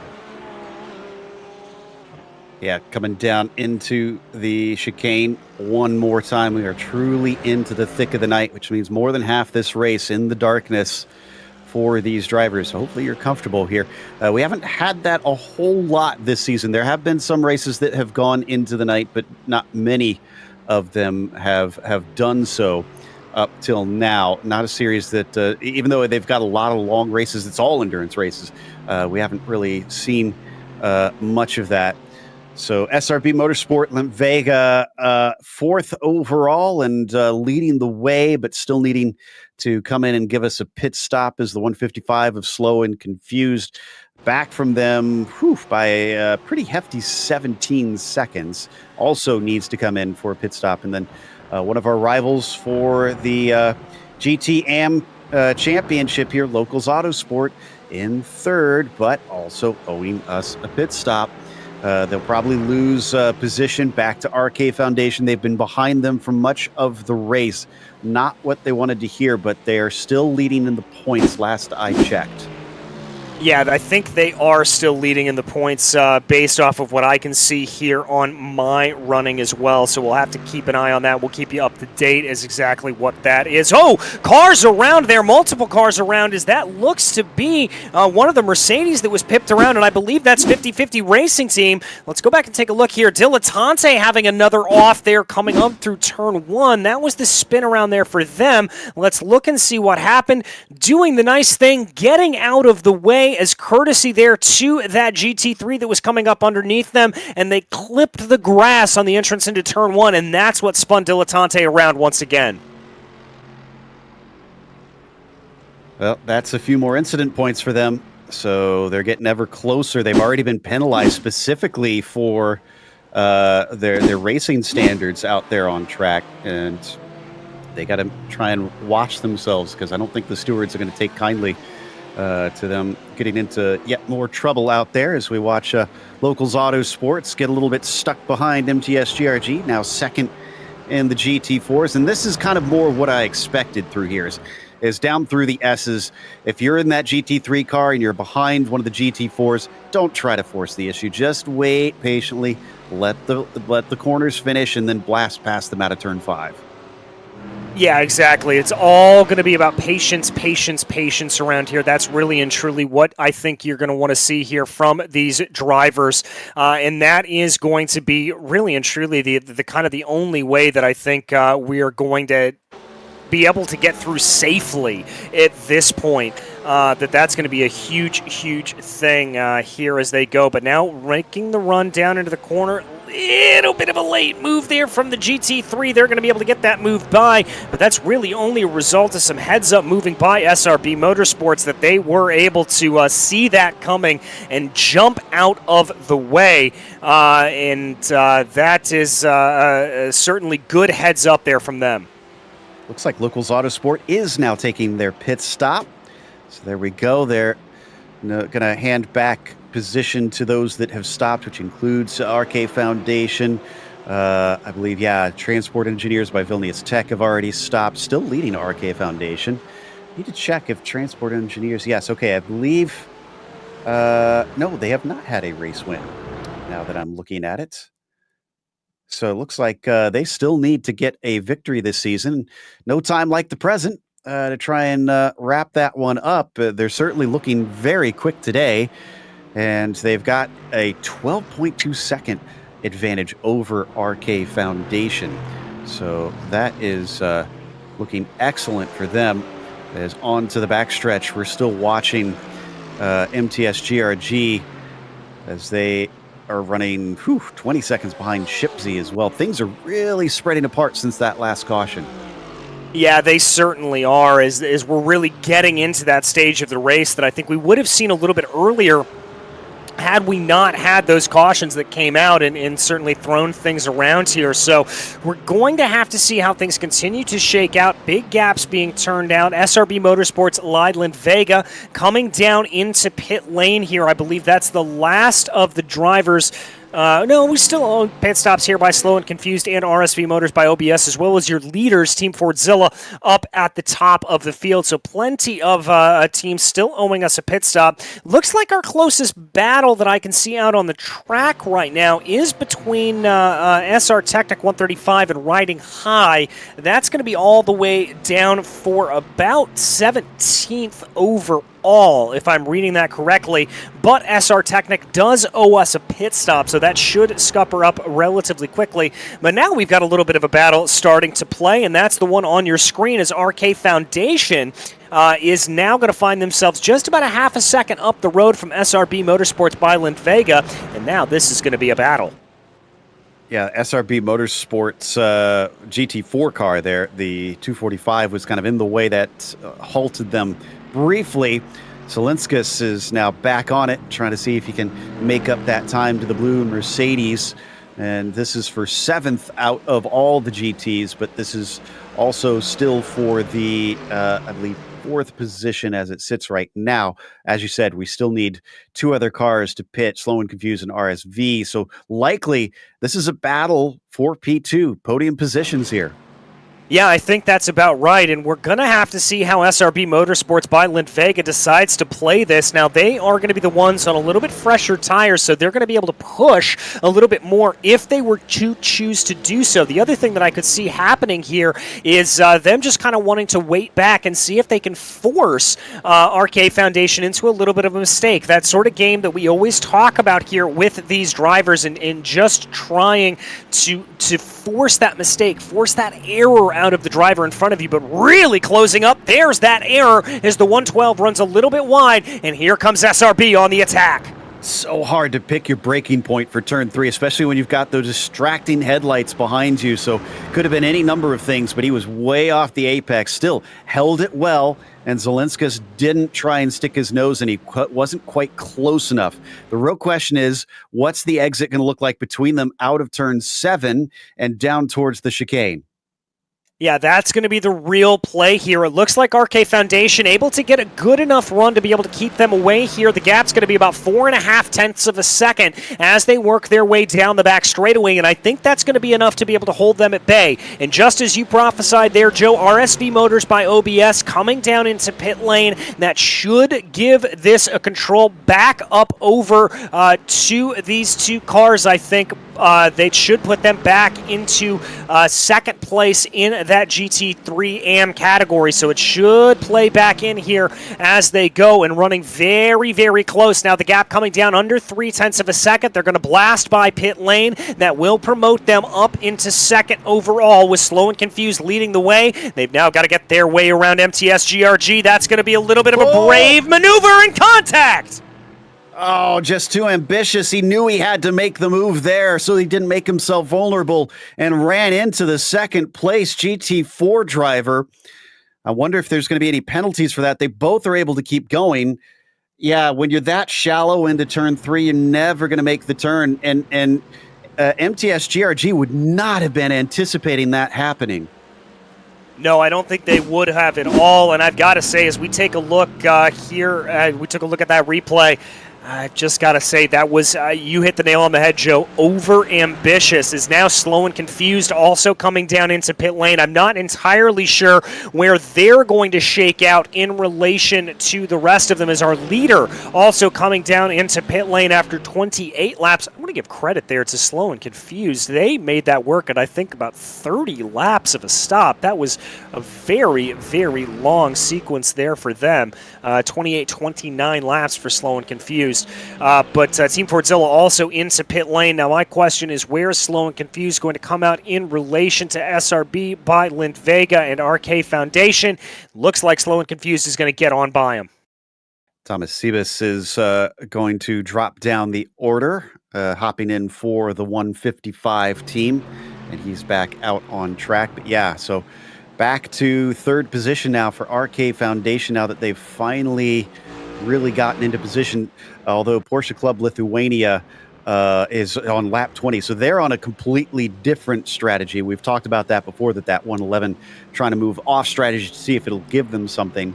Yeah, coming down into the chicane one more time. We are truly into the thick of the night, which means more than half this race in the darkness for these drivers. So hopefully you're comfortable here. We haven't had that a whole lot this season. There have been some races that have gone into the night, but not many of them have done so up till now. Not a series that, even though they've got a lot of long races, it's all endurance races. We haven't really seen much of that. So SRB Motorsport, Limp Vega, fourth overall and leading the way, but still needing to come in and give us a pit stop as the 155 of Slow and Confused. Back from them by a pretty hefty 17 seconds. Also needs to come in for a pit stop. And then one of our rivals for the GT Am championship here, Locals Autosport, in third, but also owing us a pit stop. They'll probably lose position back to RK Foundation. They've been behind them for much of the race. Not what they wanted to hear, but they are still leading in the points last I checked. Yeah, I think they are still leading in the points based off of what I can see here on my running as well. So we'll have to keep an eye on that. We'll keep you up to date as exactly what that is. Oh, cars around there, multiple cars around, as that looks to be one of the Mercedes that was pipped around, and I believe that's 50-50 Racing Team. Let's go back and take a look here. Dilettante having another off there coming up through turn one. That was the spin around there for them. Let's look and see what happened. Doing the nice thing, getting out of the way as courtesy there to that GT3 that was coming up underneath them, and they clipped the grass on the entrance into turn one, and that's what spun Dilettante around once again. Well, that's a few more incident points for them, so they're getting ever closer. They've already been penalized specifically for their racing standards out there on track, and they got to try and watch themselves, because I don't think the stewards are going to take kindly to them getting into yet more trouble out there as we watch Locals Autosports get a little bit stuck behind MTS GRG, now second in the GT4s. And this is kind of more what I expected through here is down through the S's. If you're in that GT3 car and you're behind one of the GT4s, don't try to force the issue. Just wait patiently, let the corners finish, and then blast past them out of turn 5. Yeah, exactly. It's all going to be about patience, patience, patience around here. That's really and truly what I think you're going to want to see here from these drivers. And that is going to be really and truly the kind of the only way that I think we are going to be able to get through safely at this point. That's going to be a huge, huge thing here as they go. But now making the run down into the corner. Little bit of a late move there from the GT3. They're going to be able to get that move by, but that's really only a result of some heads-up moving by SRB Motorsports that they were able to see that coming and jump out of the way, and that is certainly good heads-up there from them. Looks like Locals Autosport is now taking their pit stop. So there we go. They're going to hand back position to those that have stopped, which includes RK Foundation. I believe, Transport Engineers by Vilnius Tech have already stopped, still leading RK Foundation. Need to check if Transport Engineers, yes, okay, I believe, no, they have not had a race win, now that I'm looking at it. So it looks like they still need to get a victory this season. No time like the present to try and wrap that one up. They're certainly looking very quick today. And they've got a 12.2 second advantage over RK Foundation. So that is looking excellent for them. As on to the backstretch, we're still watching MTS GRG as they are running 20 seconds behind Shipsy as well. Things are really spreading apart since that last caution. Yeah, they certainly are, as we're really getting into that stage of the race that I think we would have seen a little bit earlier had we not had those cautions that came out and certainly thrown things around here. So we're going to have to see how things continue to shake out. Big gaps being turned out. SRB Motorsports, Leidland Vega coming down into pit lane here. I believe that's the last of the drivers. No, we still own pit stops here by Slow and Confused and RSV Motors by OBS, as well as your leaders, Team Fordzilla, up at the top of the field. So plenty of teams still owing us a pit stop. Looks like our closest battle that I can see out on the track right now is between SR Technic 135 and Riding High. That's going to be all the way down for about 17th overall, if I'm reading that correctly. But SR Technic does owe us a pit stop, so that should scupper up relatively quickly. But now we've got a little bit of a battle starting to play, and that's the one on your screen as RK Foundation is now going to find themselves just about a half a second up the road from SRB Motorsports by Limp Vega, and now this is going to be a battle. Yeah, SRB Motorsports GT4 car there, the 245 was kind of in the way that halted them briefly. Zelinskas is now back on it, trying to see if he can make up that time to the blue Mercedes. And this is for 7th out of all the GTs, but this is also still for the, I believe, 4th position as it sits right now. As you said, we still need 2 other cars to pit, Slow and Confused and RSV. So likely this is a battle for P2, podium positions here. Yeah, I think that's about right, and we're going to have to see how SRB Motorsports by Lint Vega decides to play this. Now, they are going to be the ones on a little bit fresher tires, so they're going to be able to push a little bit more if they were to choose to do so. The other thing that I could see happening here is them just kind of wanting to wait back and see if they can force RK Foundation into a little bit of a mistake. That sort of game that we always talk about here with these drivers, and just trying to force that mistake, force that error out of the driver in front of you, but really closing up. There's that error as the 112 runs a little bit wide, and here comes SRB on the attack. So hard to pick your breaking point for turn 3, especially when you've got those distracting headlights behind you. So could have been any number of things, but he was way off the apex, still held it well, and Zelinskas didn't try and stick his nose in. He wasn't quite close enough. The real question is, what's the exit going to look like between them out of turn 7 and down towards the chicane? Yeah, that's going to be the real play here. It looks like RK Foundation able to get a good enough run to be able to keep them away here. The gap's going to be about 4.5 tenths of a second as they work their way down the back straightaway, and I think that's going to be enough to be able to hold them at bay. And just as you prophesied there, Joe, RSV Motors by OBS coming down into pit lane. That should give this a control back up over to these 2 cars, I think. They should put them back into second place in that GT3 AM category, so it should play back in here as they go, and running very, very close. Now the gap coming down under 3 tenths of a second. They're going to blast by pit lane. That will promote them up into second overall, with Slow and Confused leading the way. They've now got to get their way around MTS GRG. That's going to be a little bit of a brave maneuver in contact. Oh, just too ambitious. He knew he had to make the move there, so he didn't make himself vulnerable and ran into the second place GT4 driver. I wonder if there's going to be any penalties for that. They both are able to keep going. Yeah, when you're that shallow into turn 3, you're never going to make the turn. And MTS GRG would not have been anticipating that happening. No, I don't think they would have at all. And I've got to say, as we take a look here, we took a look at that replay. I've just got to say, that was, you hit the nail on the head, Joe. Over-ambitious is now Slow and Confused, also coming down into pit lane. I'm not entirely sure where they're going to shake out in relation to the rest of them, as our leader also coming down into pit lane after 28 laps. I want to give credit there to Slow and Confused. They made that work at, I think, about 30 laps of a stop. That was a very, very long sequence there for them. 28, 29 laps for Slow and Confused. But Team Fordzilla also into pit lane. Now my question is, where is Slow and Confused going to come out in relation to SRB by Lint Vega and RK Foundation? Looks like Slow and Confused is going to get on by him. Thomas Sebas is going to drop down the order, hopping in for the 155 team, and he's back out on track. But yeah, so back to 3rd position now for RK Foundation, now that they've finally really gotten into position, although Porsche Club Lithuania is on lap 20. So they're on a completely different strategy. We've talked about that before, that 111 trying to move off strategy to see if it'll give them something,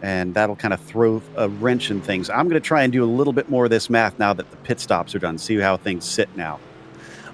and that'll kind of throw a wrench in things. I'm going to try and do a little bit more of this math now that the pit stops are done, see how things sit now.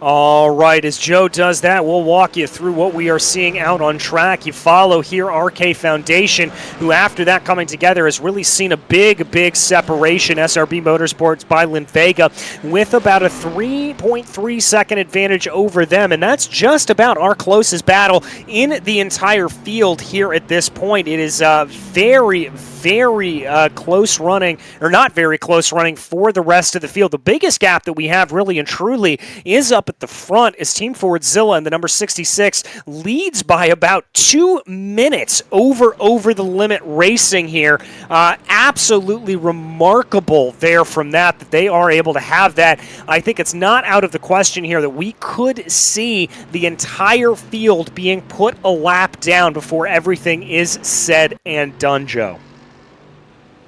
All right, as Joe does that, we'll walk you through what we are seeing out on track. You follow here RK Foundation, who after that coming together has really seen a big, big separation. SRB Motorsports by Lint Vega with about a 3.3 second advantage over them, and that's just about our closest battle in the entire field here at this point. It is very, very close running, or not very close running for the rest of the field. The biggest gap that we have really and truly is up at the front as Team Fordzilla and the number 66 leads by about 2 minutes over the limit racing here. Absolutely remarkable there from that they are able to have that. I think it's not out of the question here that we could see the entire field being put a lap down before everything is said and done, Joe.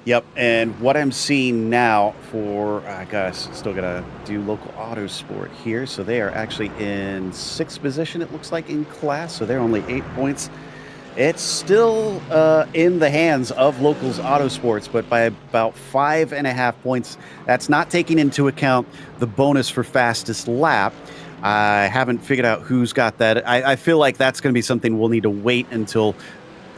Yep, and what I'm seeing now for, I guess, still gotta do local Autosport here. So they are actually in 6th position, it looks like, in class. So they're only 8 points. It's still in the hands of Locals Autosports, but by about 5.5 points. That's not taking into account the bonus for fastest lap. I haven't figured out who's got that. I feel like that's going to be something we'll need to wait until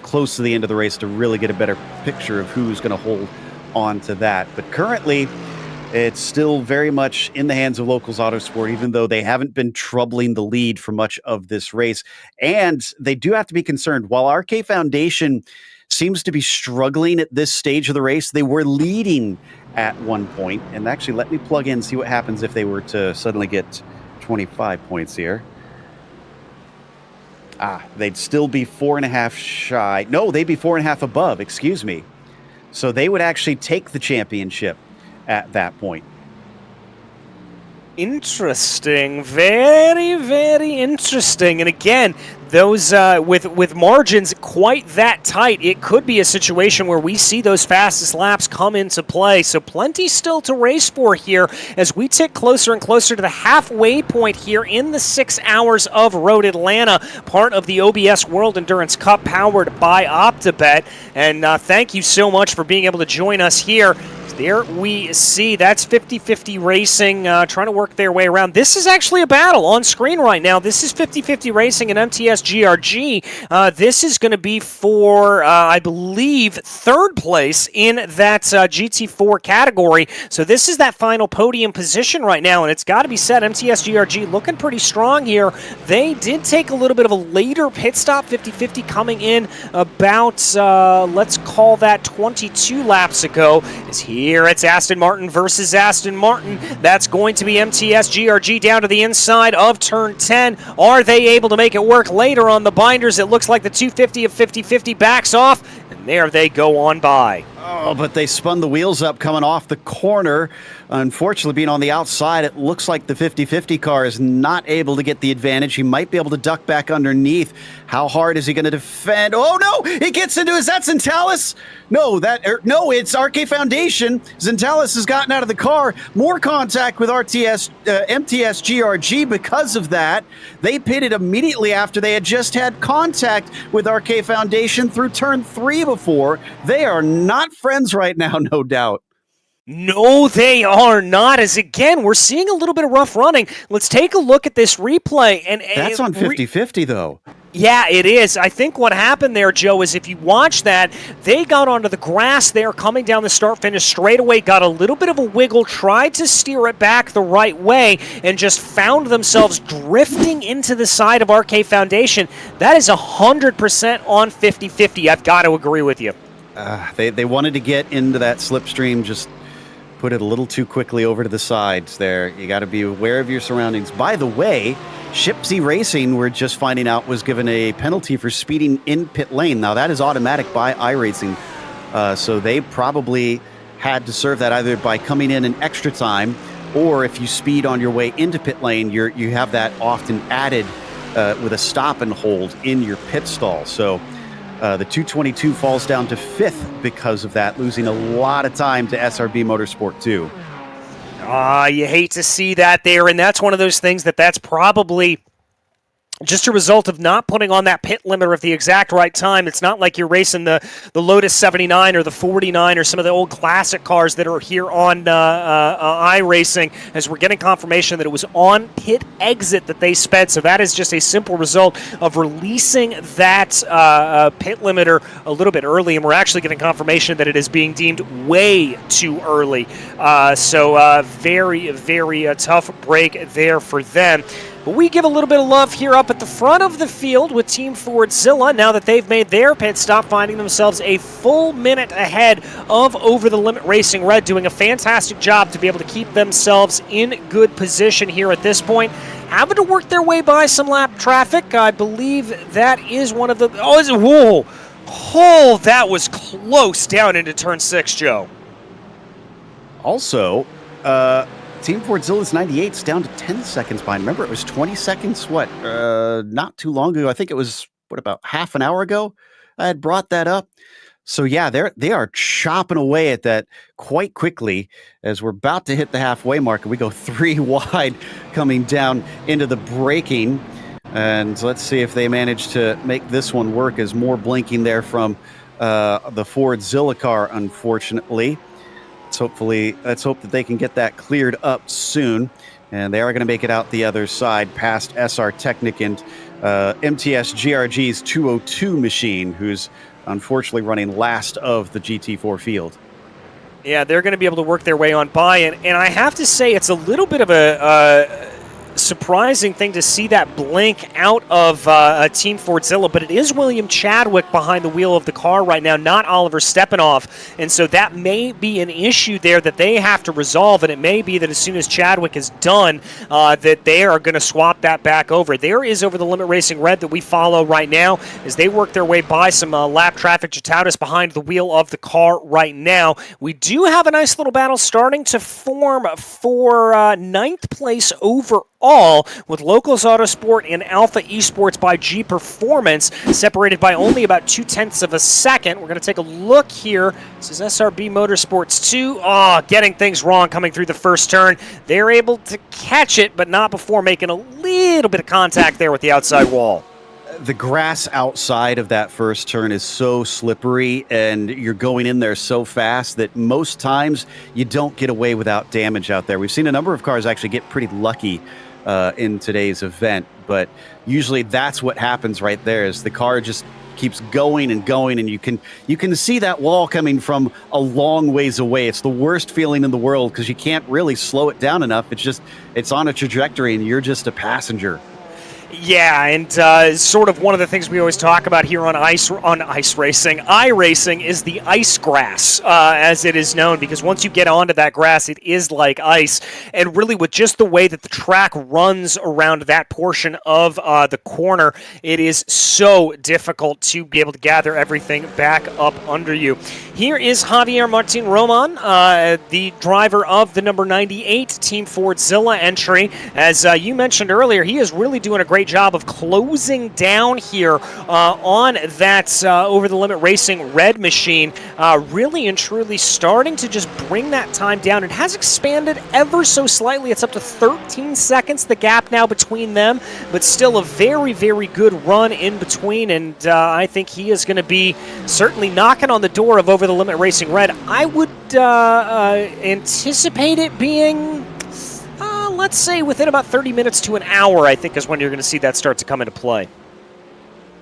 close to the end of the race to really get a better picture of who's going to hold on to that. But currently, it's still very much in the hands of Locals Autosport, even though they haven't been troubling the lead for much of this race. And they do have to be concerned. While RK Foundation seems to be struggling at this stage of the race, they were leading at one point. And actually, let me plug in and see what happens if they were to suddenly get 25 points here. They'd still be 4.5 shy. No, they'd be 4.5 above, excuse me. So they would actually take the championship at that point. Interesting. Very, very interesting. And again, those with margins quite that tight, it could be a situation where we see those fastest laps come into play. So plenty still to race for here as we tick closer and closer to the halfway point here in the 6 hours of Road Atlanta, part of the OBS World Endurance Cup powered by OPTIBET. And thank you so much for being able to join us here. There we see that's 50-50 Racing trying to work their way around. This is actually a battle on screen right now. This is 50-50 Racing and MTS GRG. This is going to be for, I believe, 3rd place in that GT4 category. So this is that final podium position right now, and it's got to be said, MTS GRG looking pretty strong here. They did take a little bit of a later pit stop, 50-50 coming in about, let's call that 22 laps ago. Here it's Aston Martin versus Aston Martin. That's going to be MTS GRG down to the inside of turn 10. Are they able to make it work later on the binders? It looks like the 250 of 50-50 backs off, and there they go on by. Oh, but they spun the wheels up coming off the corner. Unfortunately, being on the outside, it looks like the 50-50 car is not able to get the advantage. He might be able to duck back underneath. How hard is he going to defend? Oh, no! He gets into his... That's Zentalis? No, it's RK Foundation. Zentalis has gotten out of the car. More contact with MTS GRG because of that. They pitted immediately after they had just had contact with RK Foundation through turn 3 before. They are not friends right now, no doubt. No, they are not, as again, we're seeing a little bit of rough running. Let's take a look at this replay. And that's on 50-50, though. Yeah, it is. I think what happened there, Joe, is if you watch that, they got onto the grass there coming down the start-finish straightaway, got a little bit of a wiggle, tried to steer it back the right way, and just found themselves drifting into the side of RK Foundation. That is 100% on 50-50. I've got to agree with you. They wanted to get into that slipstream, just put it a little too quickly over to the sides there. You got to be aware of your surroundings. By the way, Shipsy Racing, we're just finding out, was given a penalty for speeding in pit lane. Now, that is automatic by iRacing, so they probably had to serve that either by coming in extra time, or if you speed on your way into pit lane, you have that often added with a stop and hold in your pit stall. So the 222 falls down to 5th because of that, losing a lot of time to SRB Motorsport 2. You hate to see that there, and that's one of those things that's probably just a result of not putting on that pit limiter at the exact right time. It's not like you're racing the Lotus 79 or the 49 or some of the old classic cars that are here on iRacing, as we're getting confirmation that it was on pit exit that they sped. So that is just a simple result of releasing that pit limiter a little bit early, and we're actually getting confirmation that it is being deemed way too early. So very, very tough break there for them. But we give a little bit of love here up at the front of the field with Team Fordzilla now that they've made their pit stop, finding themselves a full minute ahead of Over the Limit Racing Red, doing a fantastic job to be able to keep themselves in good position here at this point. Having to work their way by some lap traffic. I believe that is one of the... whoa! Oh, that was close down into turn 6, Joe. Also, Team Fordzilla's 98's down to 10 seconds behind. Remember, it was 20 seconds, not too long ago. I think it was, about half an hour ago I had brought that up. So, yeah, they are chopping away at that quite quickly as we're about to hit the halfway mark. And we go 3 wide coming down into the braking. And let's see if they manage to make this one work, as more blinking there from the Fordzilla car, unfortunately. Let's hope that they can get that cleared up soon. And they are going to make it out the other side past SR Technic and MTS GRG's 202 machine, who's unfortunately running last of the GT4 field. Yeah, they're going to be able to work their way on by. And I have to say, it's a little bit of a surprising thing to see that blink out of Team Fordzilla, but it is William Chadwick behind the wheel of the car right now, not Oliver Stepanoff, and so that may be an issue there that they have to resolve, and it may be that as soon as Chadwick is done, that they are going to swap that back over. There is Over the Limit Racing Red that we follow right now as they work their way by some lap traffic. Jatautis behind the wheel of the car right now. We do have a nice little battle starting to form for 9th place overall, with Locals Autosport and Alpha Esports by G Performance separated by only about 0.2 of a second. We're going to take a look here. This is SRB Motorsports 2. Getting things wrong coming through the first turn. They're able to catch it, but not before making a little bit of contact there with the outside wall. The grass outside of that first turn is so slippery, and you're going in there so fast that most times you don't get away without damage out there. We've seen a number of cars actually get pretty lucky in today's event, but usually that's what happens right there, is the car just keeps going and going, and you can see that wall coming from a long ways away. It's the worst feeling in the world because you can't really slow it down enough. It's on a trajectory and you're just a passenger. Yeah, and sort of one of the things we always talk about here on ice racing, iRacing, is the ice grass, as it is known, because once you get onto that grass, it is like ice. And really, with just the way that the track runs around that portion of the corner, it is so difficult to be able to gather everything back up under you. Here is Javier Martin Roman, the driver of the number 98 Team Fordzilla entry. As you mentioned earlier, he is really doing a great job of closing down here on that Over the Limit Racing Red machine, really and truly starting to just bring that time down. It has expanded ever so slightly. It's up to 13 seconds, the gap now between them, but still a very, very good run in between, and I think he is going to be certainly knocking on the door of Over the Limit Racing Red. I would anticipate it being, let's say, within about 30 minutes to an hour, I think, is when you're going to see that start to come into play.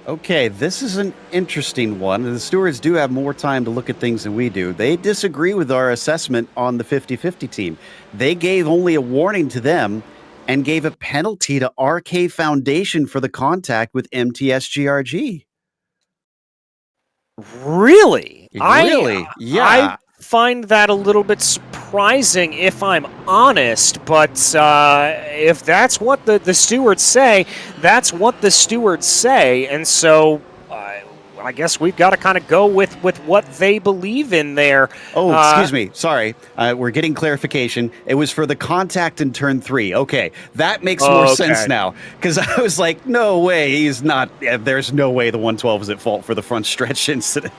Okay, this is an interesting one. The stewards do have more time to look at things than we do. They disagree with our assessment on the 50-50 team. They gave only a warning to them and gave a penalty to RK Foundation for the contact with MTS GRG. Really? Really? Yeah. I find that a little bit surprising, if I'm honest, but if that's what the stewards say, that's what the stewards say, and so I guess we've got to kind of go with what they believe in there. Oh, excuse me. Sorry. We're getting clarification. It was for the contact in turn 3. Okay. That makes more sense now. Because I was like, no way. He's not. There's no way the 112 is at fault for the front stretch incident.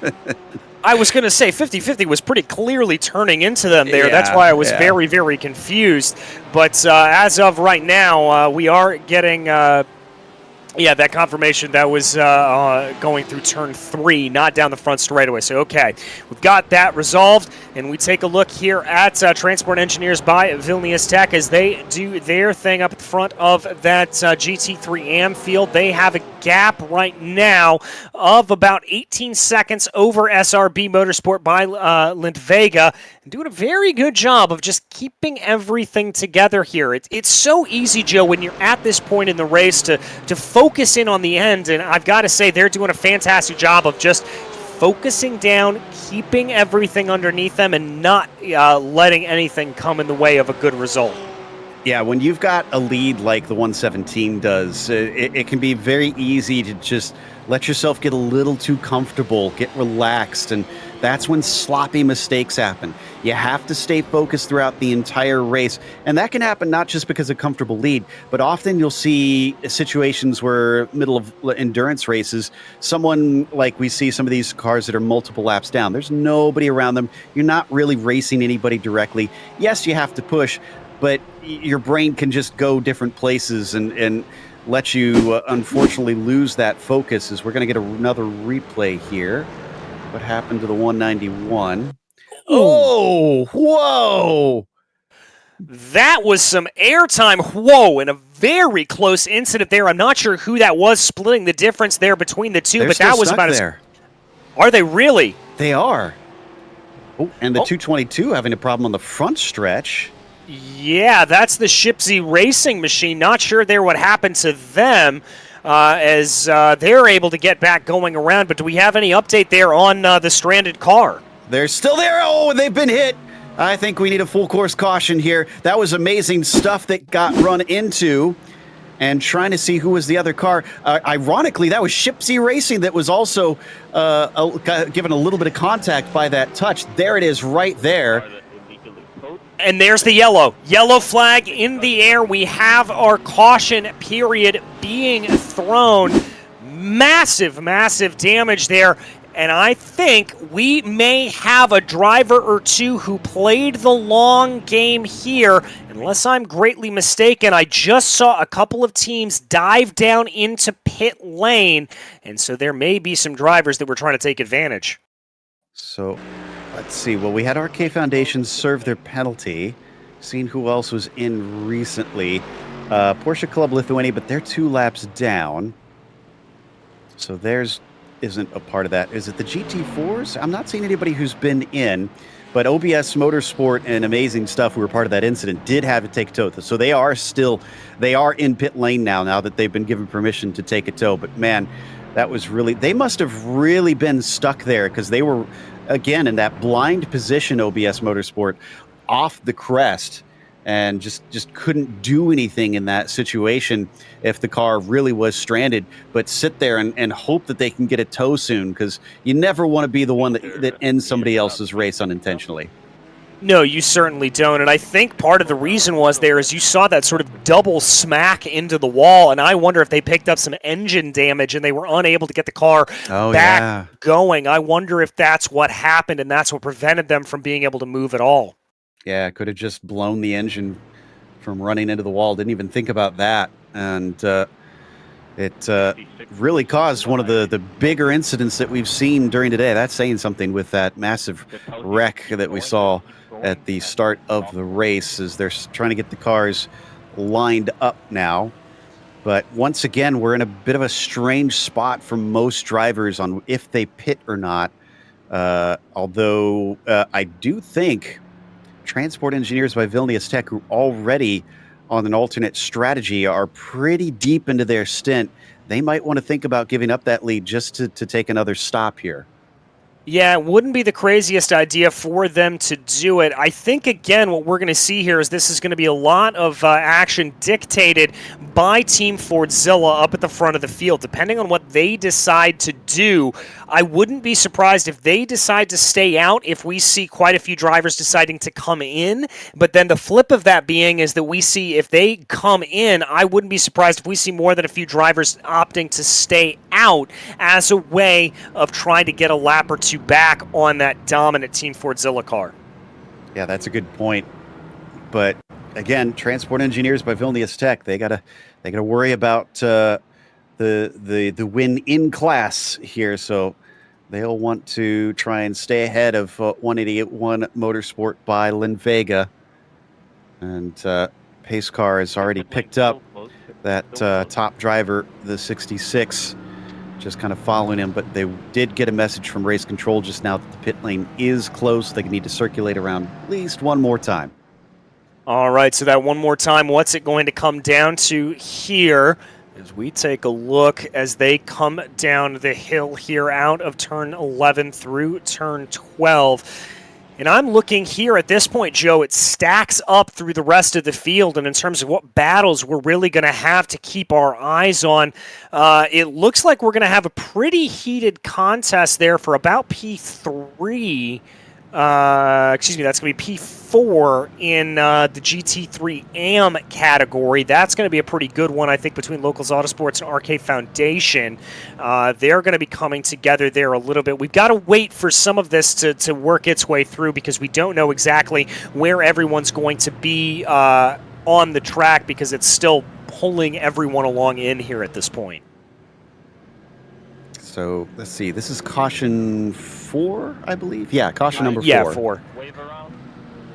I was going to say 50-50 was pretty clearly turning into them there. That's why I was very, very confused. But as of right now, we are getting Yeah, that confirmation, that was going through turn 3, not down the front straightaway. So, okay, we've got that resolved, and we take a look here at Transport Engineers by Vilnius Tech as they do their thing up at the front of that GT3 AM field. They have a gap right now of about 18 seconds over SRB Motorsport by Lintvega, doing a very good job of just keeping everything together here. It's so easy, Joe, when you're at this point in the race to focus in on the end, and I've got to say they're doing a fantastic job of just focusing down, keeping everything underneath them, and not letting anything come in the way of a good result. Yeah, when you've got a lead like the 117 does, it can be very easy to just let yourself get a little too comfortable, get relaxed, and that's when sloppy mistakes happen. You have to stay focused throughout the entire race, and that can happen not just because of comfortable lead, but often you'll see situations where middle of endurance races, someone like we see some of these cars that are multiple laps down, there's nobody around them, you're not really racing anybody directly. Yes, you have to push, but your brain can just go different places and let you unfortunately lose that focus. As we're going to get another replay here. What happened to the 191? Oh, whoa! That was some airtime, whoa, and a very close incident there. I'm not sure who that was splitting the difference there between the two, They're but still that was stuck about there. Are they really? They are. Oh, and the 222 having a problem on the front stretch. Yeah, that's the Shipsy Racing Machine. Not sure there what happened to them as they're able to get back going around. But do we have any update there on the stranded car? They're still there. Oh, they've been hit. I think we need a full course caution here. That was amazing stuff that got run into. And trying to see who was the other car. Ironically, that was Shipsy Racing that was also given a little bit of contact by that touch. There it is right there. And there's the yellow flag in the air. We have our caution period being thrown. Massive, massive damage there. And I think we may have a driver or two who played the long game here. Unless I'm greatly mistaken, I just saw a couple of teams dive down into pit lane. And so there may be some drivers that were trying to take advantage. So let's see. Well, we had RK Foundation serve their penalty. Seen who else was in recently. Porsche Club Lithuania, but they're 2 laps down. So theirs isn't a part of that. Is it the GT4s? I'm not seeing anybody who's been in, but OBS Motorsport and Amazing Stuff, who were part of that incident, did have to take a tow. So they are in pit lane now that they've been given permission to take a tow. But man, that was really, they must have really been stuck there because they were, again, in that blind position, OBS Motorsport, off the crest, and just couldn't do anything in that situation if the car really was stranded, but sit there and hope that they can get a tow soon, because you never want to be the one that ends somebody else's race unintentionally. No, you certainly don't, and I think part of the reason was there is you saw that sort of double smack into the wall, and I wonder if they picked up some engine damage and they were unable to get the car back going. I wonder if that's what happened, and that's what prevented them from being able to move at all. Yeah, could have just blown the engine from running into the wall. Didn't even think about that, and it really caused one of the bigger incidents that we've seen during today. That's saying something with that massive wreck that we saw at the start of the race as they're trying to get the cars lined up now. But once again, we're in a bit of a strange spot for most drivers on if they pit or not. Although I do think Transport Engineers by Vilnius Tech, who already on an alternate strategy are pretty deep into their stint, they might want to think about giving up that lead just to take another stop here. Yeah, it wouldn't be the craziest idea for them to do it. I think, again, what we're going to see here is this is going to be a lot of action dictated by Team Fordzilla up at the front of the field. Depending on what they decide to do, I wouldn't be surprised if they decide to stay out, if we see quite a few drivers deciding to come in. But then the flip of that being is that we see if they come in, I wouldn't be surprised if we see more than a few drivers opting to stay out as a way of trying to get a lap or two back on that dominant Team Fordzilla car. Yeah, that's a good point. But again, Transport Engineers by Vilnius Tech, they gotta worry about the win in class here, so they'll want to try and stay ahead of 188.1 Motorsport by Vega. And pace car has already picked up that top driver, the 66, just kind of following him. But they did get a message from race control just now that the pit lane is closed. They need to circulate around at least one more time. All right, so that one more time, what's it going to come down to here? As we take a look as they come down the hill here out of turn 11 through turn 12. And I'm looking here at this point, Joe, it stacks up through the rest of the field. And in terms of what battles we're really going to have to keep our eyes on, it looks like we're going to have a pretty heated contest there for about P3. Excuse me, that's going to be P4 in the GT3 AM category. That's going to be a pretty good one, I think, between Locals Autosports and RK Foundation. They're going to be coming together there a little bit. We've got to wait for some of this to work its way through because we don't know exactly where everyone's going to be on the track because it's still pulling everyone along in here at this point. So let's see. This is caution 4, I believe. Yeah, caution number 4. Yeah, 4.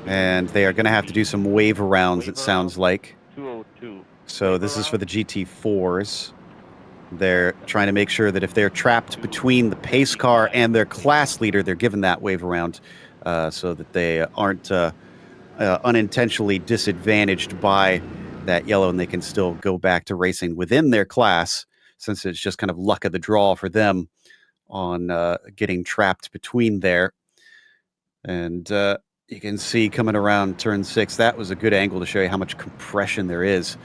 And they are going to have to do some wave arounds, it sounds like. So this is for the GT4s. They're trying to make sure that if they're trapped between the pace car and their class leader, they're given that wave around so that they aren't unintentionally disadvantaged by that yellow and they can still go back to racing within their class, since it's just kind of luck of the draw for them on getting trapped between there. And you can see coming around turn 6, that was a good angle to show you how much compression there is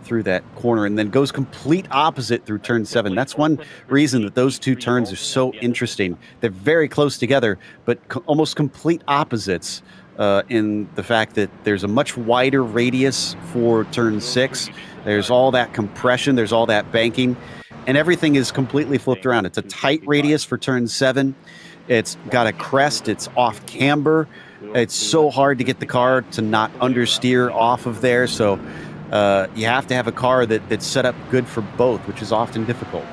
through that corner, and then goes complete opposite through turn 7. That's one reason that those two turns are so interesting. They're very close together, but almost complete opposites in the fact that there's a much wider radius for turn 6. There's all that compression, there's all that banking, and everything is completely flipped around. It's a tight radius for turn 7. It's got a crest, it's off camber. It's so hard to get the car to not understeer off of there, so you have to have a car that's set up good for both, which is often difficult.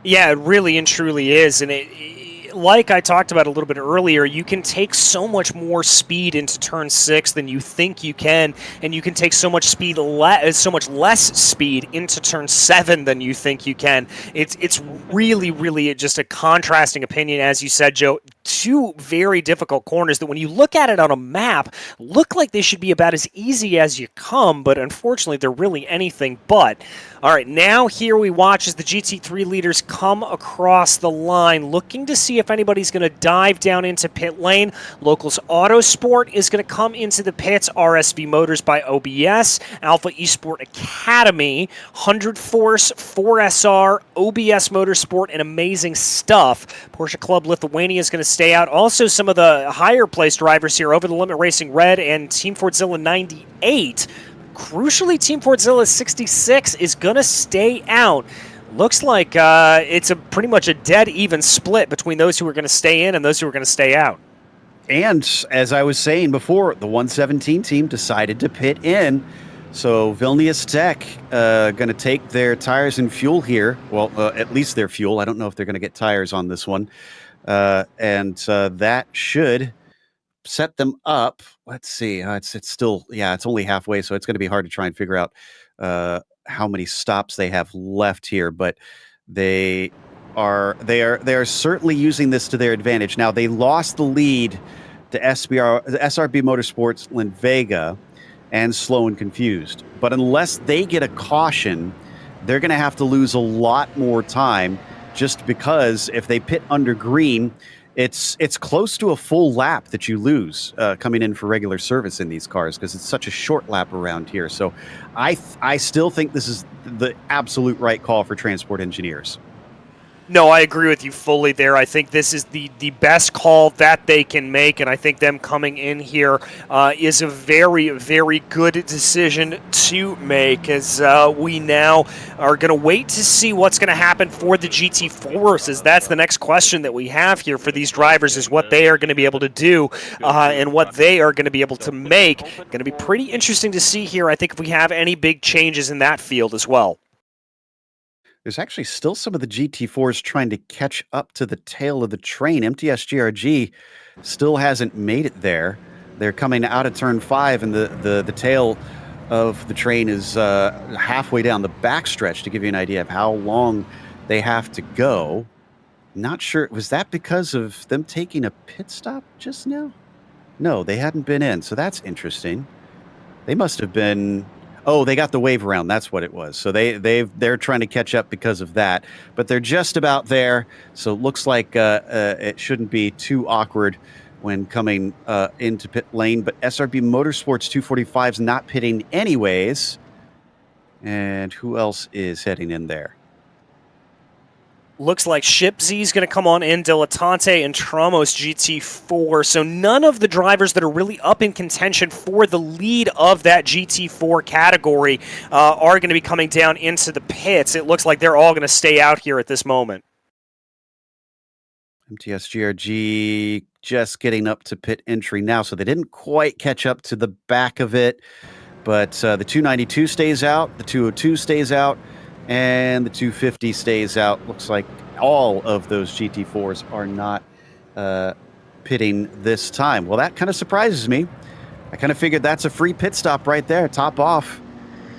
Yeah, it really and truly is, and like I talked about a little bit earlier, you can take so much more speed into turn 6 than you think you can, and you can take so much speed, so much less speed into turn 7 than you think you can. It's really, really just a contrasting opinion, as you said, Joe. Two very difficult corners that when you look at it on a map, look like they should be about as easy as you come, but unfortunately they're really anything but. All right, now here we watch as the GT3 leaders come across the line, looking to see if anybody's going to dive down into pit lane. Locals Autosport is going to come into the pits, RSV Motors by OBS, Alpha Esport Academy, 100 Force, 4SR, OBS Motorsport, and amazing stuff. Porsche Club Lithuania is going to stay out. Also, some of the higher placed drivers here, Over the Limit Racing Red and Team Fordzilla 98. Crucially, Team Fordzilla 66 is going to stay out. Looks like it's pretty much a dead even split between those who are going to stay in and those who are going to stay out. And as I was saying before, the 117 team decided to pit in. So Vilnius Tech going to take their tires and fuel here. Well, at least their fuel. I don't know if they're going to get tires on this one. And that should set them up. Let's see. It's still, it's only halfway, so it's going to be hard to try and figure out how many stops they have left here. But they are certainly using this to their advantage. Now they lost the lead to SRB Motorsports Vega and Slow and Confused. But unless they get a caution, they're going to have to lose a lot more time, just because if they pit under green, it's close to a full lap that you lose coming in for regular service in these cars, because it's such a short lap around here. So I still think this is the absolute right call for transport engineers. No, I agree with you fully there. I think this is the best call that they can make, and I think them coming in here is a very, very good decision to make, as we now are going to wait to see what's going to happen for the GT4s, as that's the next question that we have here for these drivers, is what they are going to be able to do and what they are going to be able to make. Going to be pretty interesting to see here, I think, if we have any big changes in that field as well. There's actually still some of the GT4s trying to catch up to the tail of the train. MTS GRG still hasn't made it there. They're coming out of turn 5, and the tail of the train is halfway down the backstretch, to give you an idea of how long they have to go. Not sure. Was that because of them taking a pit stop just now? No, they hadn't been in, so that's interesting. They must have been... Oh, they got the wave around. That's what it was. So they're trying to catch up because of that, but they're just about there. So it looks like it shouldn't be too awkward when coming into pit lane. But SRB Motorsports 245's not pitting anyways. And who else is heading in there? Looks like Ship Z is going to come on in, Dilettante and Tramos GT4. So none of the drivers that are really up in contention for the lead of that GT4 category are going to be coming down into the pits. It looks like they're all going to stay out here at this moment. MTS GRG just getting up to pit entry now, so they didn't quite catch up to the back of it. But the 292 stays out, the 202 stays out, and the 250 stays out. Looks like all of those GT4s are not pitting this time. Well, that kind of surprises me. I kind of figured that's a free pit stop right there. Top off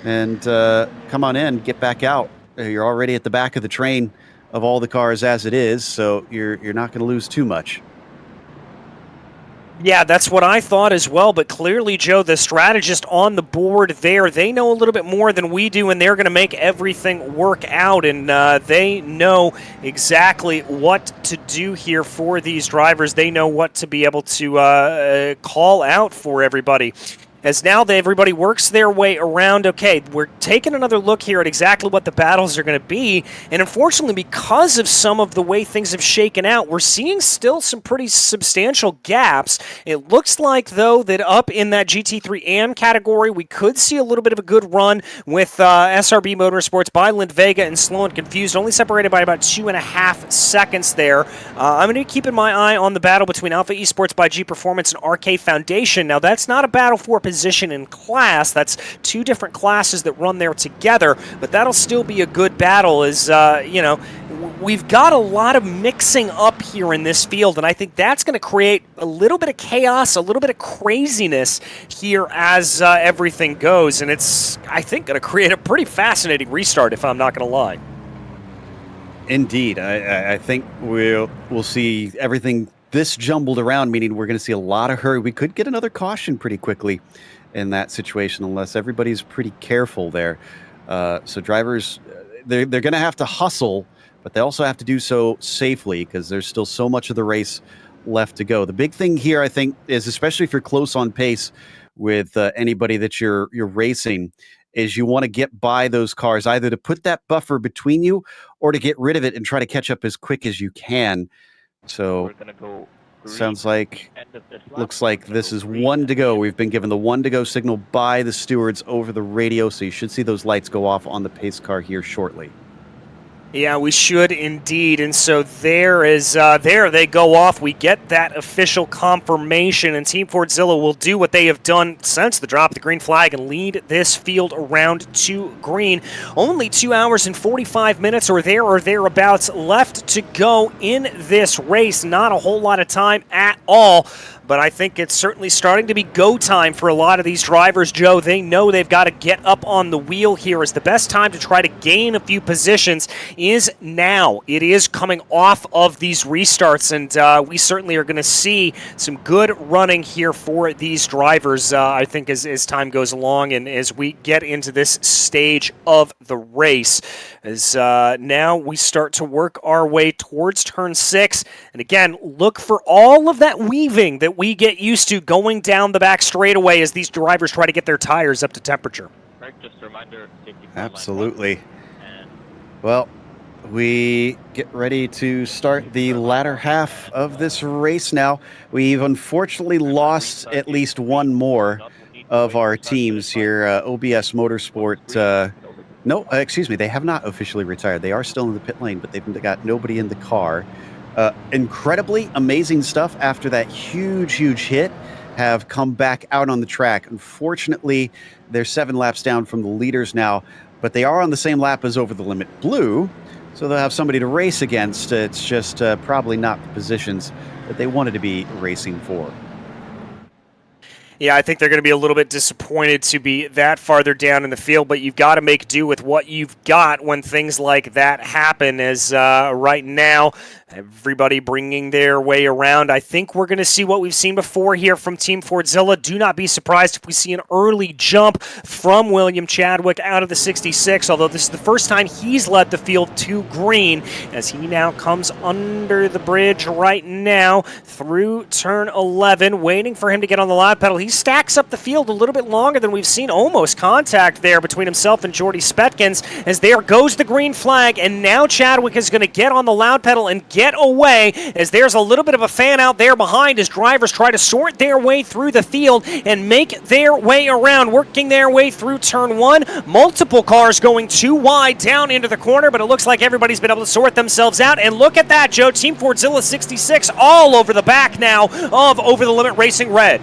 and come on in, get back out. You're already at the back of the train of all the cars as it is, so you're not going to lose too much. Yeah, that's what I thought as well, but clearly, Joe, the strategist on the board there, they know a little bit more than we do, and they're going to make everything work out, and they know exactly what to do here for these drivers. They know what to be able to call out for everybody. As now everybody works their way around. Okay, we're taking another look here at exactly what the battles are going to be, and unfortunately, because of some of the way things have shaken out, we're seeing still some pretty substantial gaps. It looks like, though, that up in that GT3 AM category, we could see a little bit of a good run with SRB Motorsports by Lind Vega and Slow and Confused, only separated by about 2.5 seconds there. I'm going to be keeping my eye on the battle between Alpha Esports by G Performance and RK Foundation. Now, that's not a battle for position in class. That's two different classes that run there together, but that'll still be a good battle as, you know, we've got a lot of mixing up here in this field, and I think that's going to create a little bit of chaos, a little bit of craziness here as everything goes, and it's, I think, going to create a pretty fascinating restart, if I'm not going to lie. Indeed. I think we'll see everything this jumbled around, meaning we're going to see a lot of hurry. We could get another caution pretty quickly in that situation unless everybody's pretty careful there. So drivers, they're going to have to hustle, but they also have to do so safely because there's still so much of the race left to go. The big thing here, I think, is especially if you're close on pace with anybody that you're racing, is you want to get by those cars, either to put that buffer between you or to get rid of it and try to catch up as quick as you can. So We're gonna go sounds like, end of this lap. looks like this is 1 to go. We've been given the 1 to go signal by the stewards over the radio, so you should see those lights go off on the pace car here shortly. Yeah, we should indeed, and so there they go off. We get that official confirmation, and Team Fordzilla will do what they have done since the drop of the green flag and lead this field around to green. Only 2 hours and 45 minutes or thereabouts left to go in this race. Not a whole lot of time at all. But I think it's certainly starting to be go time for a lot of these drivers, Joe. They know they've got to get up on the wheel here. As the best time to try to gain a few positions is now. It is coming off of these restarts, and we certainly are going to see some good running here for these drivers, I think, as time goes along and as we get into this stage of the race. As now we start to work our way towards turn 6. And again, look for all of that weaving that we get used to going down the back straightaway as these drivers try to get their tires up to temperature. Right, just a reminder, safety car line Absolutely. one. And Well, we get ready to start the latter half of this race now. We've unfortunately lost at least one more of our teams here. OBS Motorsport, no, excuse me, they have not officially retired. They are still in the pit lane, but they've got nobody in the car. Incredibly amazing stuff after that huge hit have come back out on the track. Unfortunately, they're 7 laps down from the leaders now, but they are on the same lap as Over the Limit Blue, so they'll have somebody to race against. It's just probably not the positions that they wanted to be racing for. Yeah, I think they're going to be a little bit disappointed to be that farther down in the field, but you've got to make do with what you've got when things like that happen, as right now, everybody bringing their way around. I think we're going to see what we've seen before here from Team Fordzilla. Do not be surprised if we see an early jump from William Chadwick out of the 66, although this is the first time he's led the field to green, as he now comes under the bridge right now through turn 11, waiting for him to get on the loud pedal. He stacks up the field a little bit longer than we've seen. Almost contact there between himself and Jordy Spetkins, as there goes the green flag, and now Chadwick is going to get on the loud pedal and get away, as there's a little bit of a fan out there behind as drivers try to sort their way through the field and make their way around, working their way through turn 1. Multiple cars going too wide down into the corner, but it looks like everybody's been able to sort themselves out. And look at that, Joe. Team Fordzilla 66 all over the back now of Over the Limit Racing Red.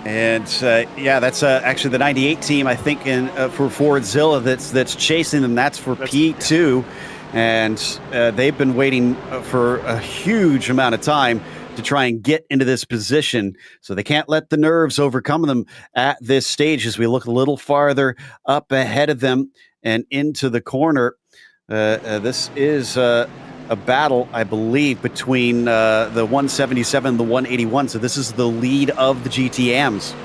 And yeah, that's actually the 98 team, I think, for Fordzilla that's chasing them. That's for P2. And they've been waiting for a huge amount of time to try and get into this position. So they can't let the nerves overcome them at this stage. As we look a little farther up ahead of them and into the corner, this is a battle, I believe, between the 177 and the 181. So this is the lead of the GTMs.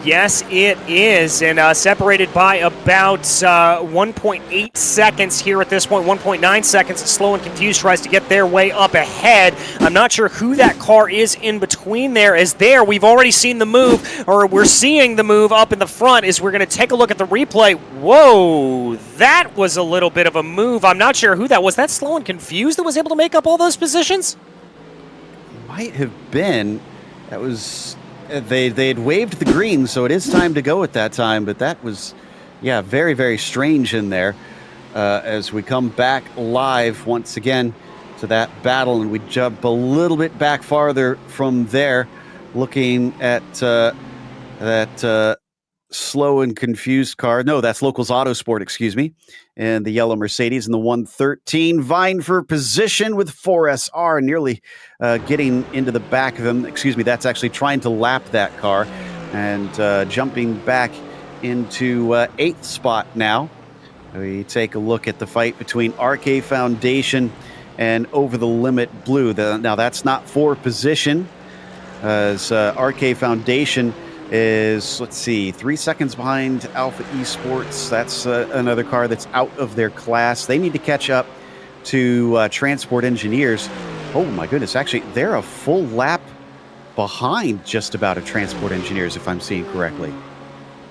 Yes, it is, and separated by about 1.8 seconds here at this point, 1.9 seconds. Slow and Confused tries to get their way up ahead. I'm not sure who that car is in between there, as there we've already seen the move, or we're seeing the move up in the front, as we're going to take a look at the replay. Whoa, that was a little bit of a move. I'm not sure who that was. That Slow and Confused that was able to make up all those positions? Might have been. That was... They'd waved the green, so it is time to go at that time, but that was, yeah, very, very strange in there. As we come back live once again to that battle, and we jump a little bit back farther from there, looking at that Slow and Confused car. No, that's Locals Autosport, excuse me, and the yellow Mercedes and the 113 vying for position with 4SR, nearly getting into the back of them. Excuse me, that's actually trying to lap that car, and jumping back into 8th spot now. We take a look at the fight between RK Foundation and Over the Limit Blue. Now that's not for position, as RK Foundation is, let's see, 3 seconds behind Alpha Esports. That's another car that's out of their class. They need to catch up to Transport Engineers. Oh my goodness, actually, they're a full lap behind just about a Transport Engineers, if I'm seeing correctly.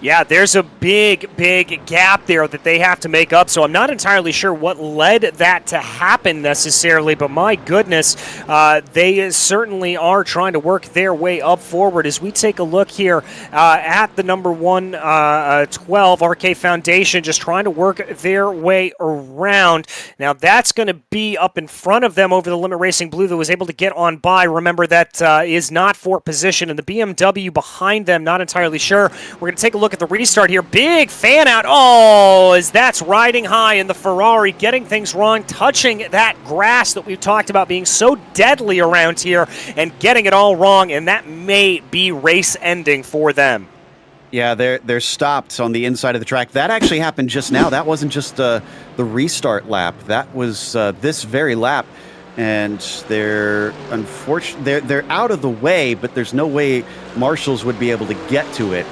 Yeah, there's a big, big gap there that they have to make up, so I'm not entirely sure what led that to happen necessarily, but my goodness, they certainly are trying to work their way up forward. As we take a look here at the number 112, RK Foundation, just trying to work their way around. Now, that's going to be up in front of them Over the Limit Racing Blue that was able to get on by. Remember, that is not for position, and the BMW behind them, not entirely sure. We're going to take a look at the restart here. Big fan out. Oh, as that's riding high in the Ferrari, getting things wrong, touching that grass that we've talked about being so deadly around here, and getting it all wrong, and that may be race ending for them. Yeah, they're stopped on the inside of the track. That actually happened just now. That wasn't just the restart lap. That was this very lap. And they're out of the way, but there's no way marshals would be able to get to it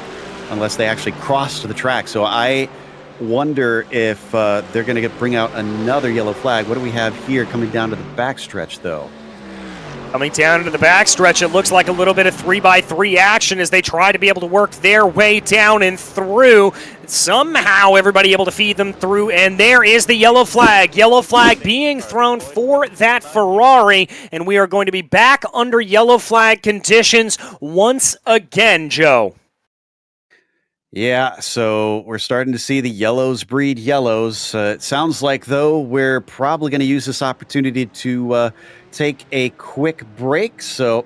unless they actually crossed the track. So I wonder if they're going to bring out another yellow flag. What do we have here coming down to the backstretch, though? Coming down into the backstretch, it looks like a little bit of 3x3 action as they try to be able to work their way down and through. Somehow everybody able to feed them through, and there is the yellow flag. Yellow flag being thrown for that Ferrari, and we are going to be back under yellow flag conditions once again, Joe. Yeah, so we're starting to see the yellows breed yellows. It sounds like, though, we're probably going to use this opportunity to take a quick break. So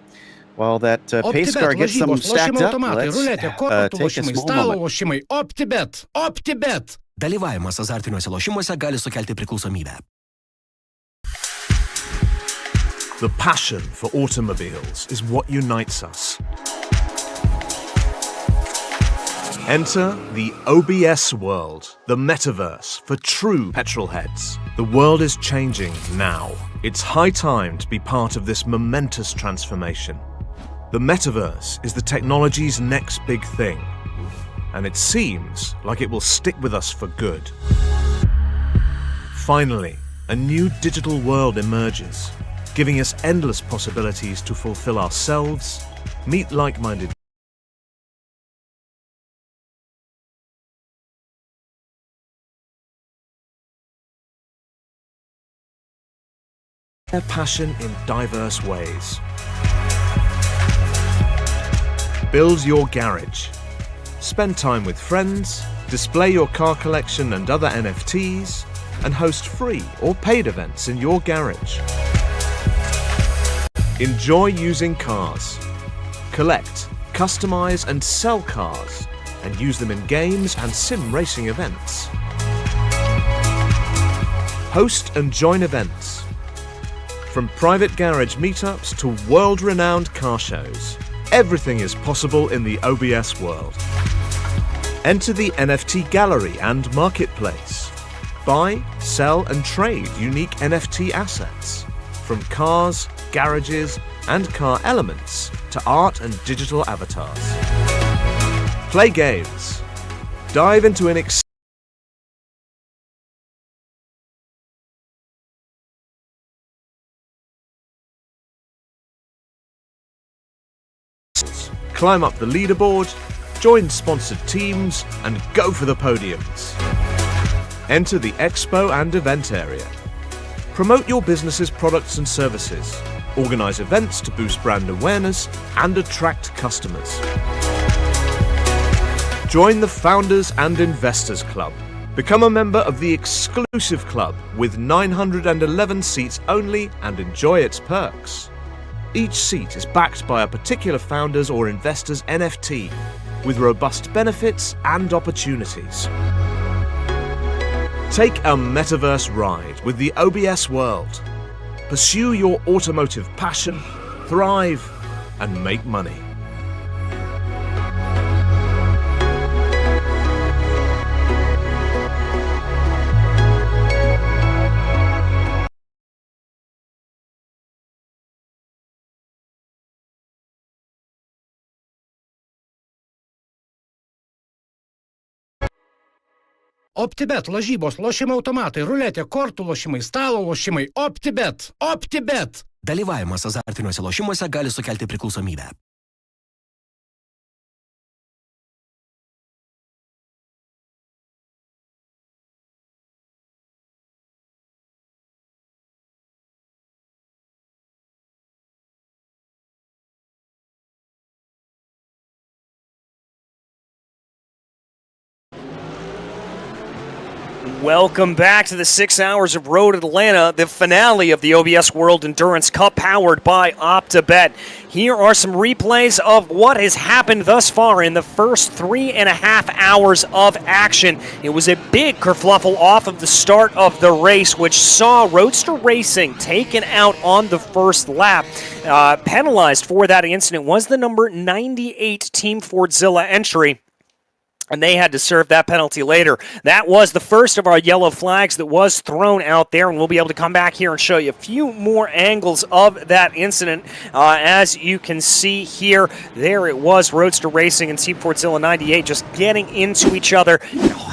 While that pace car OPTIBET gets them lažybos, stacked lošimo up, automatai, let's ruletė, kortų take a lošimai, small stalo moment. lošimai. OPTIBET. OPTIBET. Dalyvavimas azartiniuose lošimuose gali sukelti priklausomybę. The passion for automobiles is what unites us. Enter the OBS world, the metaverse for true petrol heads. The world is changing now. It's high time to be part of this momentous transformation. The metaverse is the technology's next big thing, and it seems like it will stick with us for good. Finally, a new digital world emerges, giving us endless possibilities to fulfill ourselves, meet like-minded their passion in diverse ways. Build your garage. Spend time with friends, display your car collection and other NFTs, and host free or paid events in your garage. Enjoy using cars. Collect, customize and sell cars, and use them in games and sim racing events. Host and join events. From private garage meetups to world-renowned car shows, everything is possible in the OBS world. Enter the NFT gallery and marketplace. Buy, sell and trade unique NFT assets, from cars, garages and car elements to art and digital avatars. Play games. Dive into an climb up the leaderboard, join sponsored teams, and go for the podiums. Enter the expo and event area. Promote your business's products and services. Organize events to boost brand awareness and attract customers. Join the Founders and Investors Club. Become a member of the exclusive club with 911 seats only and enjoy its perks. Each seat is backed by a particular founder's or investor's NFT, with robust benefits and opportunities. Take a metaverse ride with the OBS world. Pursue your automotive passion, thrive, and make money. OPTIBET lažybos, lošimo automatai, ruletė, kortų lošimai, stalo lošimai. OPTIBET. OPTIBET. Dalyvavimas azartiniuose lošimuose gali sukelti priklausomybę. Welcome back to the 6 hours of Road Atlanta, the finale of the OBS World Endurance Cup powered by OPTIBET. Here are some replays of what has happened thus far in the first 3.5 hours of action. It was a big kerfluffle off of the start of the race, which saw Roadster Racing taken out on the first lap. Penalized for that incident was the number 98 Team Fordzilla entry, and they had to serve that penalty later. That was the first of our yellow flags that was thrown out there, and we'll be able to come back here and show you a few more angles of that incident. As you can see here, there it was, Roadster Racing and Team Fordzilla 98 just getting into each other.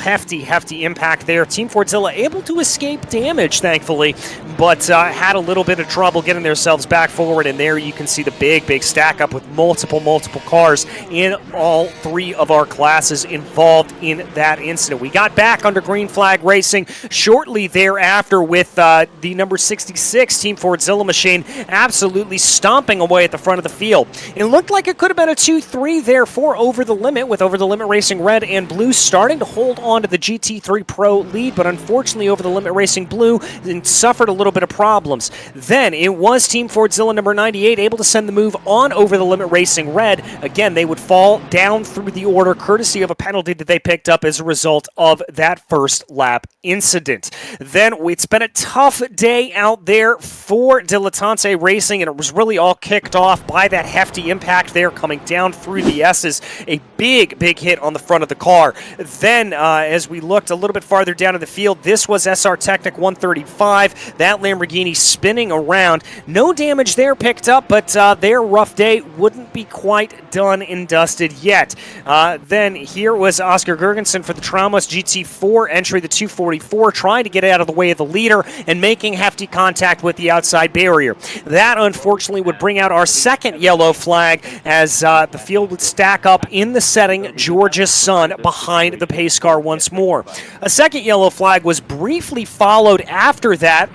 Hefty impact there. Team Fordzilla able to escape damage, thankfully, but had a little bit of trouble getting themselves back forward, and there you can see the big stack up with multiple cars in all three of our classes involved in that incident. We got back under green flag racing shortly thereafter with the number 66 Team Fordzilla machine absolutely stomping away at the front of the field. It looked like it could have been a 2-3 there for Over the Limit, with Over the Limit racing red and blue starting to hold onto the GT3 Pro lead, but unfortunately over the Limit Racing Blue and suffered a little bit of problems. Then it was Team Fordzilla number 98 able to send the move on over the Limit Racing Red. Again, they would fall down through the order courtesy of a penalty that they picked up as a result of that first lap incident. Then it's been a tough day out there for Dilettante Racing, and it was really all kicked off by that hefty impact there coming down through the S's. A big hit on the front of the car. Then as we looked a little bit farther down in the field, this was SR Technic 135. That Lamborghini spinning around. No damage there picked up, but their rough day wouldn't be quite done and dusted yet. Then here was Oscar Gergensen for the Traumos GT4 entry, the 244, trying to get out of the way of the leader and making hefty contact with the outside barrier. That unfortunately would bring out our second yellow flag as the field would stack up in the setting Georgia Sun behind the pace car once more. A second yellow flag was briefly followed after that,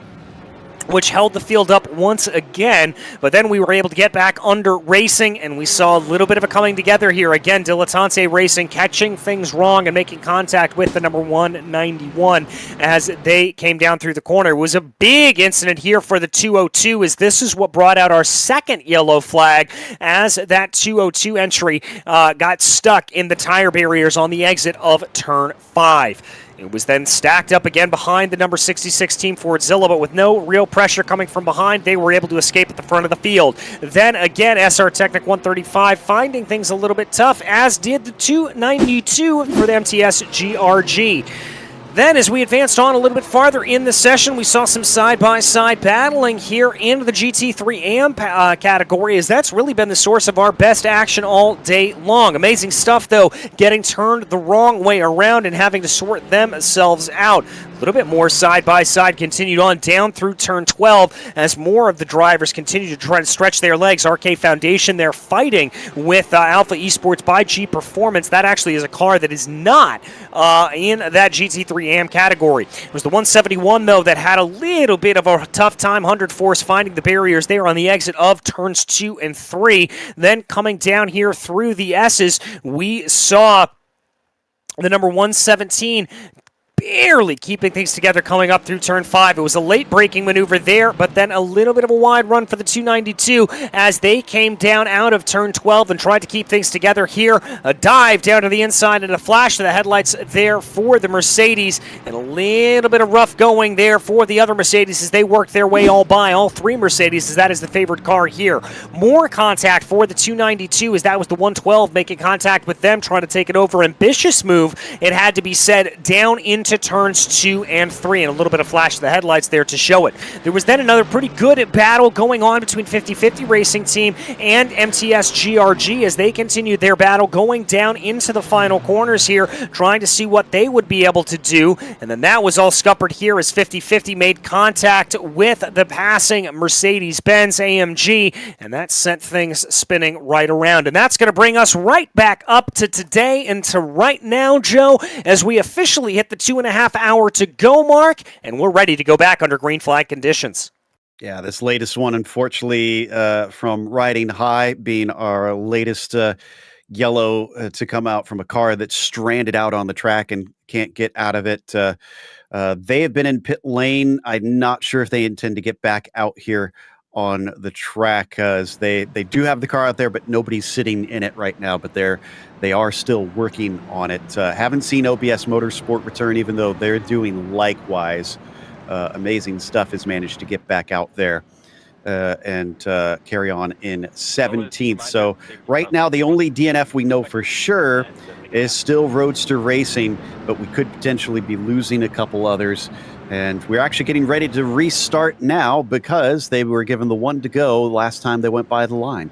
which held the field up once again, but then we were able to get back under racing, and we saw a little bit of a coming together here. Again, Dilettante Racing catching things wrong and making contact with the number 191 as they came down through the corner. It was a big incident here for the 202, as this is what brought out our second yellow flag as that 202 entry got stuck in the tire barriers on the exit of turn 5. It was then stacked up again behind the number 66 Team Fordzilla, but with no real pressure coming from behind, they were able to escape at the front of the field. Then again, SR Technic 135 finding things a little bit tough, as did the 292 for the MTS GRG. Then, as we advanced on a little bit farther in the session, we saw some side-by-side battling here in the GT3 AM category, as that's really been the source of our best action all day long. Amazing stuff, though, getting turned the wrong way around and having to sort themselves out. A little bit more side-by-side continued on down through turn 12 as more of the drivers continue to try to stretch their legs. RK Foundation, they're fighting with Alpha Esports by G Performance. That actually is a car that is not in that GT3 AM category. It was the 171, though, that had a little bit of a tough time. 100 Force finding the barriers there on the exit of turns 2 and 3. Then coming down here through the S's, we saw the number 117 barely keeping things together coming up through turn 5. It was a late braking maneuver there, but then a little bit of a wide run for the 292 as they came down out of turn 12 and tried to keep things together here. A dive down to the inside and a flash to the headlights there for the Mercedes, and a little bit of rough going there for the other Mercedes as they worked their way all three Mercedes, as that is the favored car here. More contact for the 292 as that was the 112 making contact with them, trying to take it over. Ambitious move, it had to be said, down into turns 2 and 3, and a little bit of flash to the headlights there to show it. There was then another pretty good battle going on between 50/50 Racing Team and MTS GRG as they continued their battle going down into the final corners here, trying to see what they would be able to do. And then that was all scuppered here as 50/50 made contact with the passing Mercedes-Benz AMG, and that sent things spinning right around. And that's going to bring us right back up to today and to right now, Joe, as we officially hit the 2.5 hour to go mark, and we're ready to go back under green flag conditions. Yeah, this latest one, unfortunately, from Riding High being our latest yellow to come out from a car that's stranded out on the track and can't get out of it. They have been in pit lane. I'm not sure if they intend to get back out here on the track, because they do have the car out there, but nobody's sitting in it right now. But they are still working on it. Haven't seen OBS Motorsport return, even though they're doing likewise. Amazing stuff has managed to get back out there and carry on in 17th. So right now, the only DNF we know for sure is still Roadster Racing, but we could potentially be losing a couple others. And we're actually getting ready to restart now because they were given the 1 to go last time they went by the line.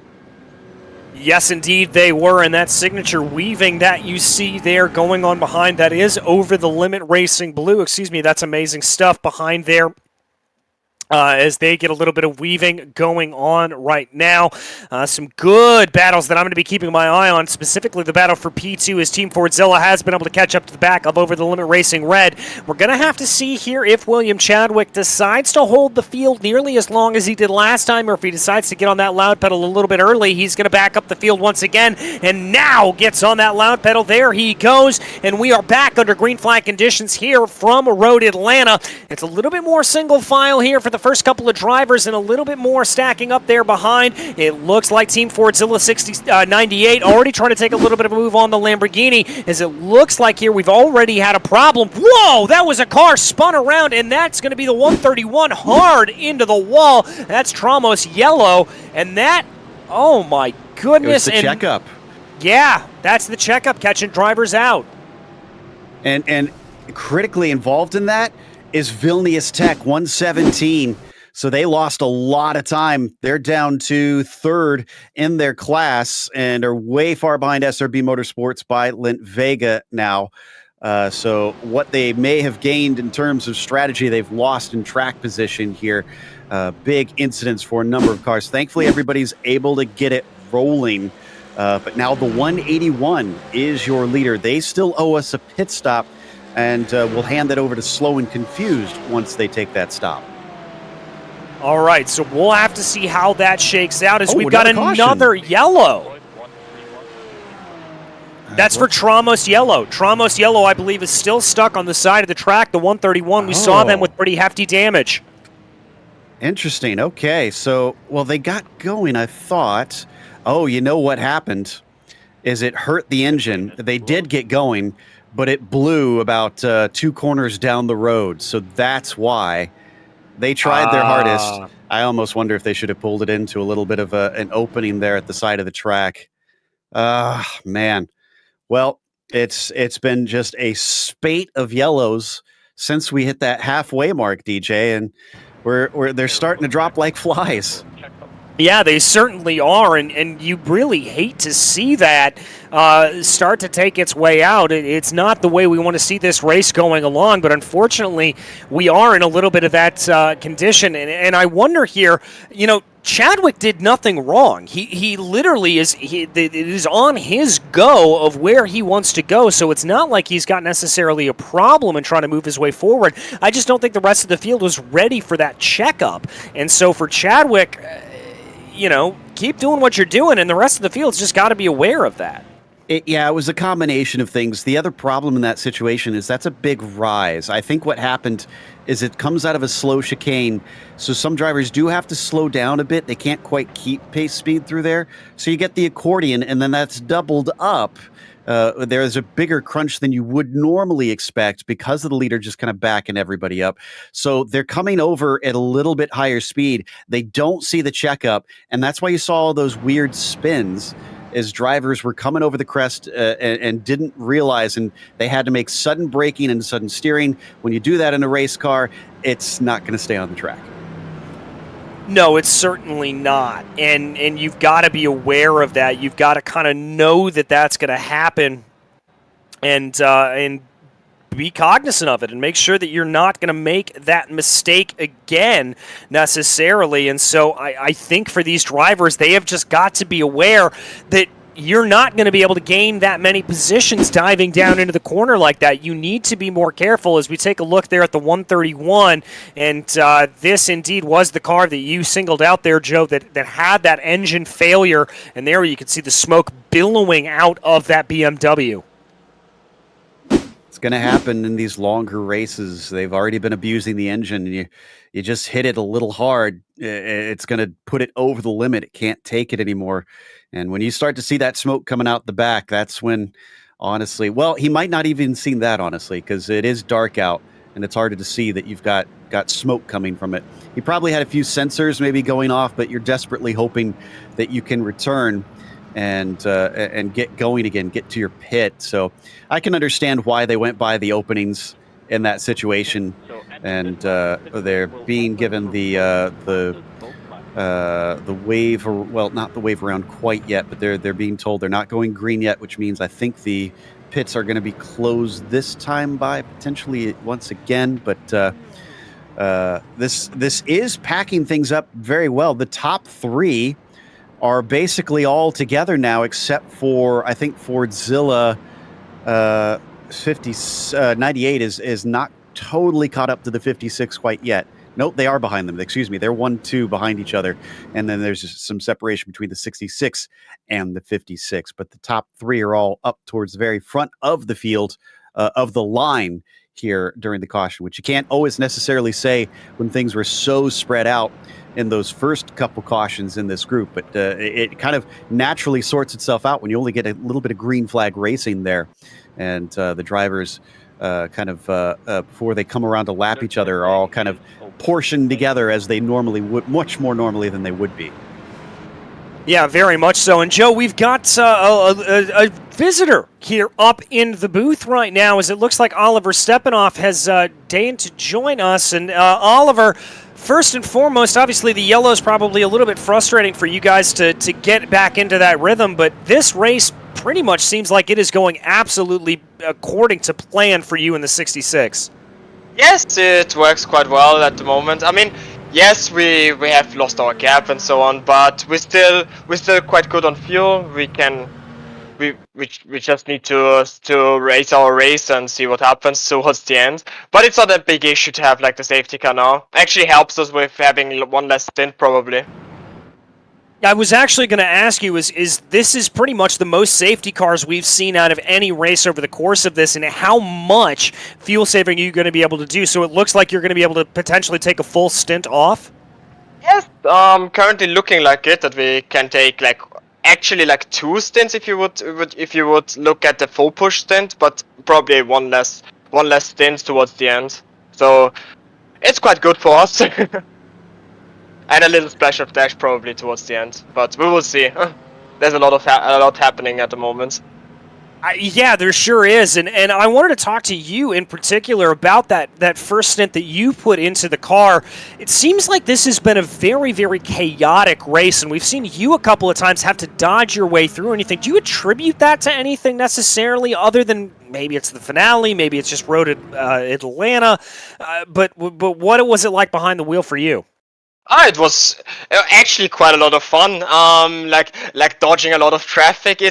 Yes, indeed, they were, and that signature weaving that you see there going on behind, that is over the Limit Racing Blue. Excuse me, that's amazing stuff behind there. as they get a little bit of weaving going on right now. Some good battles that I'm going to be keeping my eye on, specifically the battle for P2 as Team Fordzilla has been able to catch up to the back of Over the Limit Racing Red. We're going to have to see here if William Chadwick decides to hold the field nearly as long as he did last time, or if he decides to get on that loud pedal a little bit early. He's going to back up the field once again, and now gets on that loud pedal. There he goes, and we are back under green flag conditions here from Road Atlanta. It's a little bit more single file here for the first couple of drivers, and a little bit more stacking up there behind. It looks like Team Fordzilla 98 already trying to take a little bit of a move on the Lamborghini, as it looks like here we've already had a problem. Whoa, that was a car spun around, and that's going to be the 131 hard into the wall. That's Tramos Yellow, and that, oh my goodness. It was the checkup. Yeah, that's the checkup, catching drivers out. And critically involved in that is Vilnius Tech 117. So they lost a lot of time. They're down to third in their class and are way far behind SRB Motorsports by Lint Vega now. So what they may have gained in terms of strategy, they've lost in track position here. Big incidents for a number of cars. Thankfully, everybody's able to get it rolling. But now the 181 is your leader. They still owe us a pit stop, and we'll hand that over to Slow and Confused once they take that stop. All right, so we'll have to see how that shakes out, as we've got another another yellow. That's for Tramos Yellow. Tramos Yellow, I believe, is still stuck on the side of the track. The 131, we saw them with pretty hefty damage. Interesting. Okay, so, well, they got going, I thought. Oh, you know what happened is it hurt the engine. They did get going, but it blew about 2 corners down the road. So that's why they tried their hardest. I almost wonder if they should have pulled it into a little bit of an opening there at the side of the track. Man. Well, it's been just a spate of yellows since we hit that halfway mark, DJ, and they're starting to drop like flies. Yeah, they certainly are, and you really hate to see that start to take its way out. It's not the way we want to see this race going along, but unfortunately, we are in a little bit of that condition, and I wonder here, you know, Chadwick did nothing wrong. He literally it is on his go of where he wants to go, so it's not like he's got necessarily a problem in trying to move his way forward. I just don't think the rest of the field was ready for that checkup, and so for Chadwick, you know, keep doing what you're doing, and the rest of the field's just got to be aware of that. Yeah, it was a combination of things. The other problem in that situation is that's a big rise. I think what happened is it comes out of a slow chicane, so some drivers do have to slow down a bit. They can't quite keep pace speed through there. So you get the accordion, and then that's doubled up. There's a bigger crunch than you would normally expect because of the leader just kind of backing everybody up. So they're coming over at a little bit higher speed. They don't see the checkup, and that's why you saw all those weird spins as drivers were coming over the crest and didn't realize, and they had to make sudden braking and sudden steering. When you do that in a race car, it's not going to stay on the track. No, it's certainly not, and you've got to be aware of that. You've got to kind of know that that's going to happen, and be cognizant of it, and make sure that you're not going to make that mistake again necessarily. And so I think for these drivers, they have just got to be aware that you're not going to be able to gain that many positions diving down into the corner like that. You need to be more careful. As we take a look there at the 131, and this indeed was the car that you singled out there, Joe, that had that engine failure, and there you can see the smoke billowing out of that BMW. It's going to happen in these longer races. They've already been abusing the engine, and you just hit it a little hard. It's going to put it over the limit. It can't take it anymore. And when you start to see that smoke coming out the back, that's when, honestly, well, he might not even seen that, honestly, because it is dark out, and it's harder to see that you've got smoke coming from it. He probably had a few sensors maybe going off, but you're desperately hoping that you can return and get going again, get to your pit. So I can understand why they went by the openings in that situation, and they're being given the wave, or well, not the wave around quite yet, but they're being told they're not going green yet, which means I think the pits are going to be closed this time by potentially once again. But This is packing things up very well. The top 3 are basically all together now, except for, I think, Fordzilla 98 is not totally caught up to the 56 quite yet. Nope, they are behind them. Excuse me. They're 1-2 behind each other. And then there's just some separation between the 66 and the 56. But the top 3 are all up towards the very front of the field, of the line here during the caution, which you can't always necessarily say when things were so spread out in those first couple cautions in this group. But it kind of naturally sorts itself out when you only get a little bit of green flag racing there. And the drivers before they come around to lap each other are all kind of portioned together as they normally would, much more normally than they would be. Yeah, very much so. And Joe, we've got a visitor here up in the booth right now, as it looks like Oliver Stepanoff has deigned to join us. And Oliver, first and foremost, obviously the yellow's probably a little bit frustrating for you guys to get back into that rhythm, but this race pretty much seems like it is going absolutely according to plan for you in the 66. Yes, it works quite well at the moment. I mean, yes, we have lost our gap and so on, but we're still quite good on fuel. We just need to race our race and see what happens towards the end. But it's not a big issue to have like the safety car now. Actually helps us with having one less stint probably. I was actually going to ask you, is this is pretty much the most safety cars we've seen out of any race over the course of this, and how much fuel saving are you going to be able to do? So it looks like you're going to be able to potentially take a full stint off? Yes, currently looking like it, that we can take actually 2 stints if you would look at the full push stint, but probably one less stint towards the end. So it's quite good for us. And a little splash of dash probably towards the end, but we will see. There's a lot happening at the moment. Yeah, there sure is, and I wanted to talk to you in particular about that first stint that you put into the car. It seems like this has been a very, very chaotic race, and we've seen you a couple of times have to dodge your way through anything. Do you attribute that to anything necessarily, other than maybe it's the finale, maybe it's just road at Atlanta, but what was it like behind the wheel for you? It was actually quite a lot of fun. Like dodging a lot of traffic.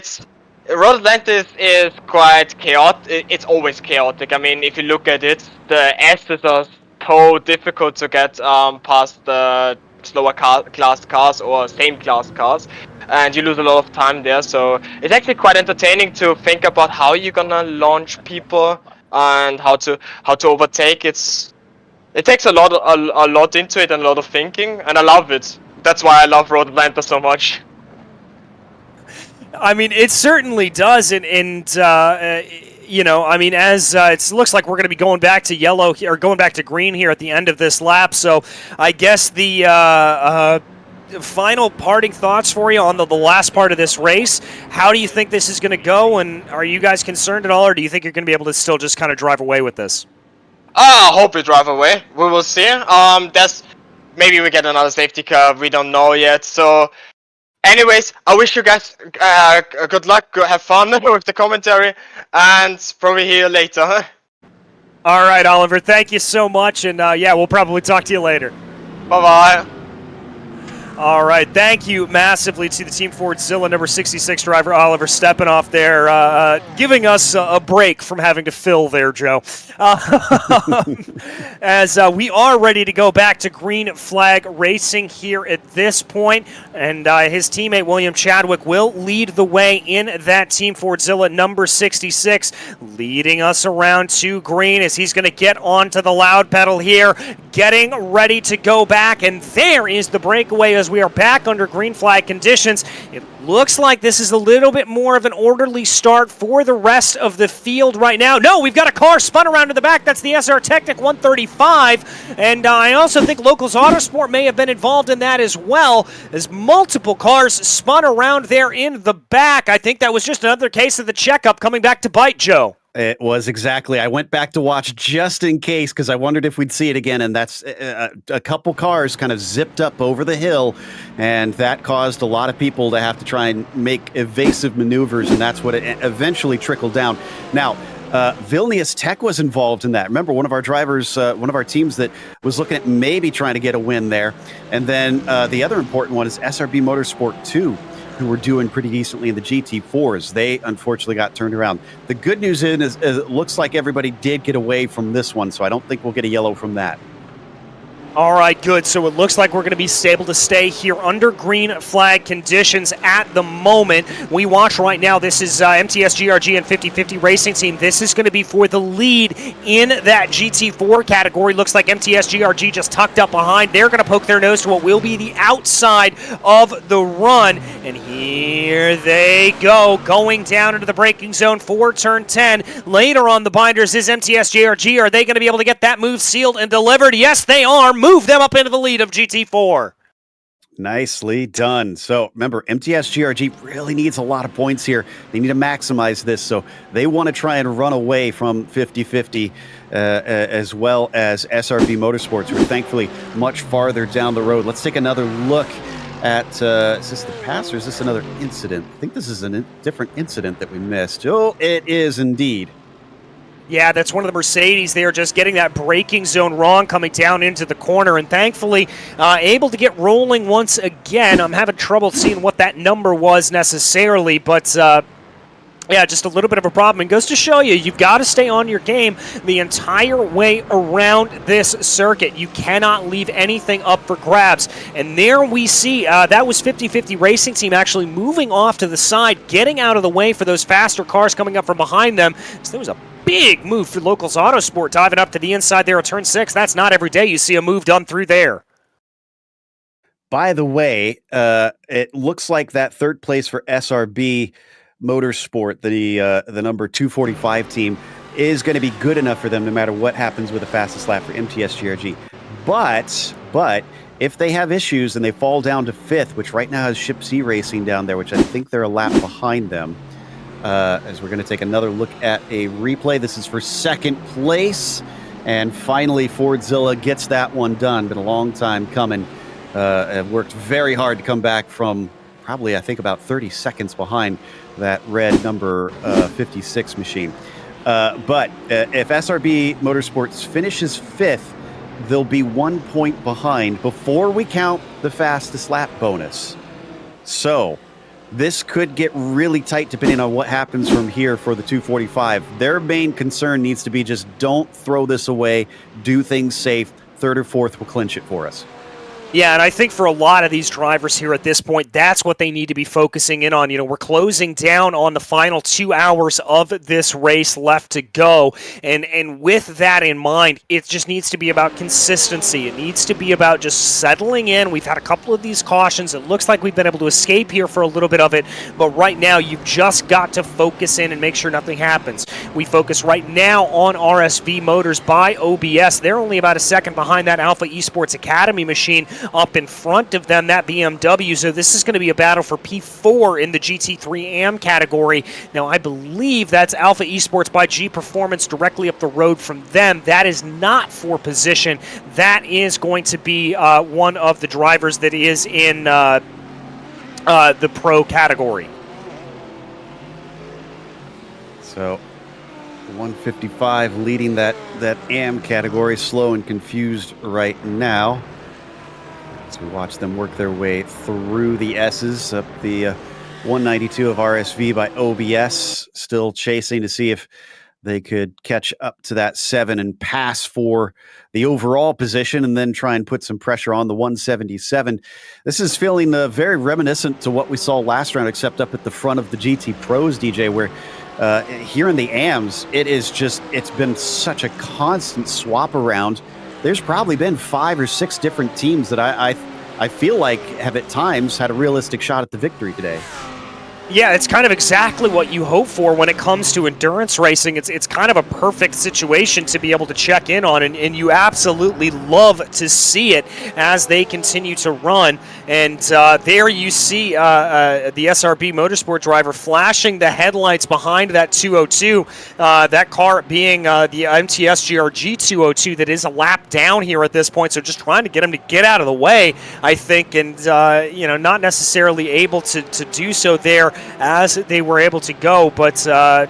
Road Atlanta is quite chaotic. It's always chaotic. I mean, if you look at it, the S's are so difficult to get past the slower class cars or same class cars, and you lose a lot of time there. So it's actually quite entertaining to think about how you're gonna launch people and how to overtake. It takes a lot into it and a lot of thinking, and I love it. That's why I love Road Atlanta so much. I mean, it certainly does, and you know, I mean, as it looks like we're going to be going back to yellow here, or going back to green here at the end of this lap. So I guess the final parting thoughts for you on the last part of this race. How do you think this is going to go, and are you guys concerned at all, or do you think you're going to be able to still just kind of drive away with this? I hope we drive away. We will see. Maybe we get another safety car. We don't know yet. So, anyways, I wish you guys good luck. Go have fun with the commentary, and probably hear you later. All right, Oliver. Thank you so much, and yeah, we'll probably talk to you later. Bye-bye. All right, thank you massively to the Team Fordzilla number 66 driver Oliver Stepanoff there, giving us a break from having to fill there, Joe. As we are ready to go back to green flag racing here at this point, and his teammate William Chadwick will lead the way in that Team Fordzilla number 66, leading us around to green as he's going to get onto the loud pedal here, getting ready to go back, and there is the breakaway as we are back under green flag conditions. It looks like this is a little bit more of an orderly start for the rest of the field right now. No, we've got a car spun around to the back. That's the SR Technic 135, and I also think Locals Autosport may have been involved in that as well, as multiple cars spun around there in the back. I think that was just another case of the checkup coming back to bite, Joe. It was exactly. I went back to watch just in case because I wondered if we'd see it again, and that's a couple cars kind of zipped up over the hill, and that caused a lot of people to have to try and make evasive maneuvers, and that's what it eventually trickled down. Now, Vilnius Tech was involved in that. Remember, one of our drivers, one of our teams that was looking at maybe trying to get a win there. And then the other important one is SRB Motorsport 2, who were doing pretty decently in the GT4s. They unfortunately got turned around. The good news is it looks like everybody did get away from this one, so I don't think we'll get a yellow from that. All right, good. So it looks like we're going to be able to stay here under green flag conditions at the moment. We watch right now. This is MTS GRG and 50/50 Racing Team. This is going to be for the lead in that GT4 category. Looks like MTS GRG just tucked up behind. They're going to poke their nose to what will be the outside of the run. And here they go, going down into the braking zone for turn 10. Later on the binders is MTS GRG. Are they going to be able to get that move sealed and delivered? Yes, they are. Move them up into the lead of GT4. Nicely done. So remember, MTS GRG really needs a lot of points here. They need to maximize this, so they want to try and run away from 50/50 as well as SRB Motorsports, who are thankfully much farther down the road. Let's take another look at, is this the pass or is this another incident? I think this is a different incident that we missed. Oh, it is indeed. Yeah, that's one of the Mercedes. They are just getting that braking zone wrong coming down into the corner, and thankfully able to get rolling once again. I'm having trouble seeing what that number was necessarily, but yeah, just a little bit of a problem. And goes to show you, you've got to stay on your game the entire way around this circuit. You cannot leave anything up for grabs. And there we see, that was 50/50 Racing Team actually moving off to the side, getting out of the way for those faster cars coming up from behind them. So there was a big move for Locals Autosport, diving up to the inside there at turn 6. That's not every day you see a move done through there. By the way, it looks like that third place for SRB Motorsport, the number 245 team, is going to be good enough for them no matter what happens with the fastest lap for MTS GRG. But if they have issues and they fall down to 5th, which right now has Ship C Racing down there, which I think they're a lap behind them, as we're going to take another look at a replay. This is for 2nd place, and finally Fordzilla gets that one done. Been a long time coming. Have worked very hard to come back from probably, I think, about 30 seconds behind that red number 56 machine. But if SRB Motorsports finishes 5th, they'll be 1 point behind before we count the fastest lap bonus. So this could get really tight depending on what happens from here for the 245. Their main concern needs to be just don't throw this away, do things safe. 3rd or 4th will clinch it for us. Yeah, and I think for a lot of these drivers here at this point, that's what they need to be focusing in on. You know, we're closing down on the final 2 hours of this race left to go. And with that in mind, it just needs to be about consistency. It needs to be about just settling in. We've had a couple of these cautions. It looks like we've been able to escape here for a little bit of it. But right now, you've just got to focus in and make sure nothing happens. We focus right now on RSV Motors by OBS. They're only about a second behind that Alpha Esports Academy machine. Up in front of them, that BMW. So this is going to be a battle for P4 in the GT3 AM category. Now, I believe that's Alpha Esports by G Performance directly up the road from them. That is not for position. That is going to be one of the drivers that is in the pro category. So 155 leading that AM category, slow and confused right now. As we watch them work their way through the S's, up the 192 of RSV by OBS, still chasing to see if they could catch up to that 7 and pass for the overall position and then try and put some pressure on the 177. This is feeling very reminiscent to what we saw last round, except up at the front of the GT Pros, DJ, where here in the AMs, it's been such a constant swap around. There's probably been 5 or 6 different teams that I feel like have at times had a realistic shot at the victory today. Yeah, it's kind of exactly what you hope for when it comes to endurance racing. It's kind of a perfect situation to be able to check in on, and you absolutely love to see it as they continue to run. And there you see the SRB Motorsport driver flashing the headlights behind that 202, that car being the MTS GRG 202 that is a lap down here at this point, so just trying to get him to get out of the way, I think, and not necessarily able to do so there. as they were able to go, but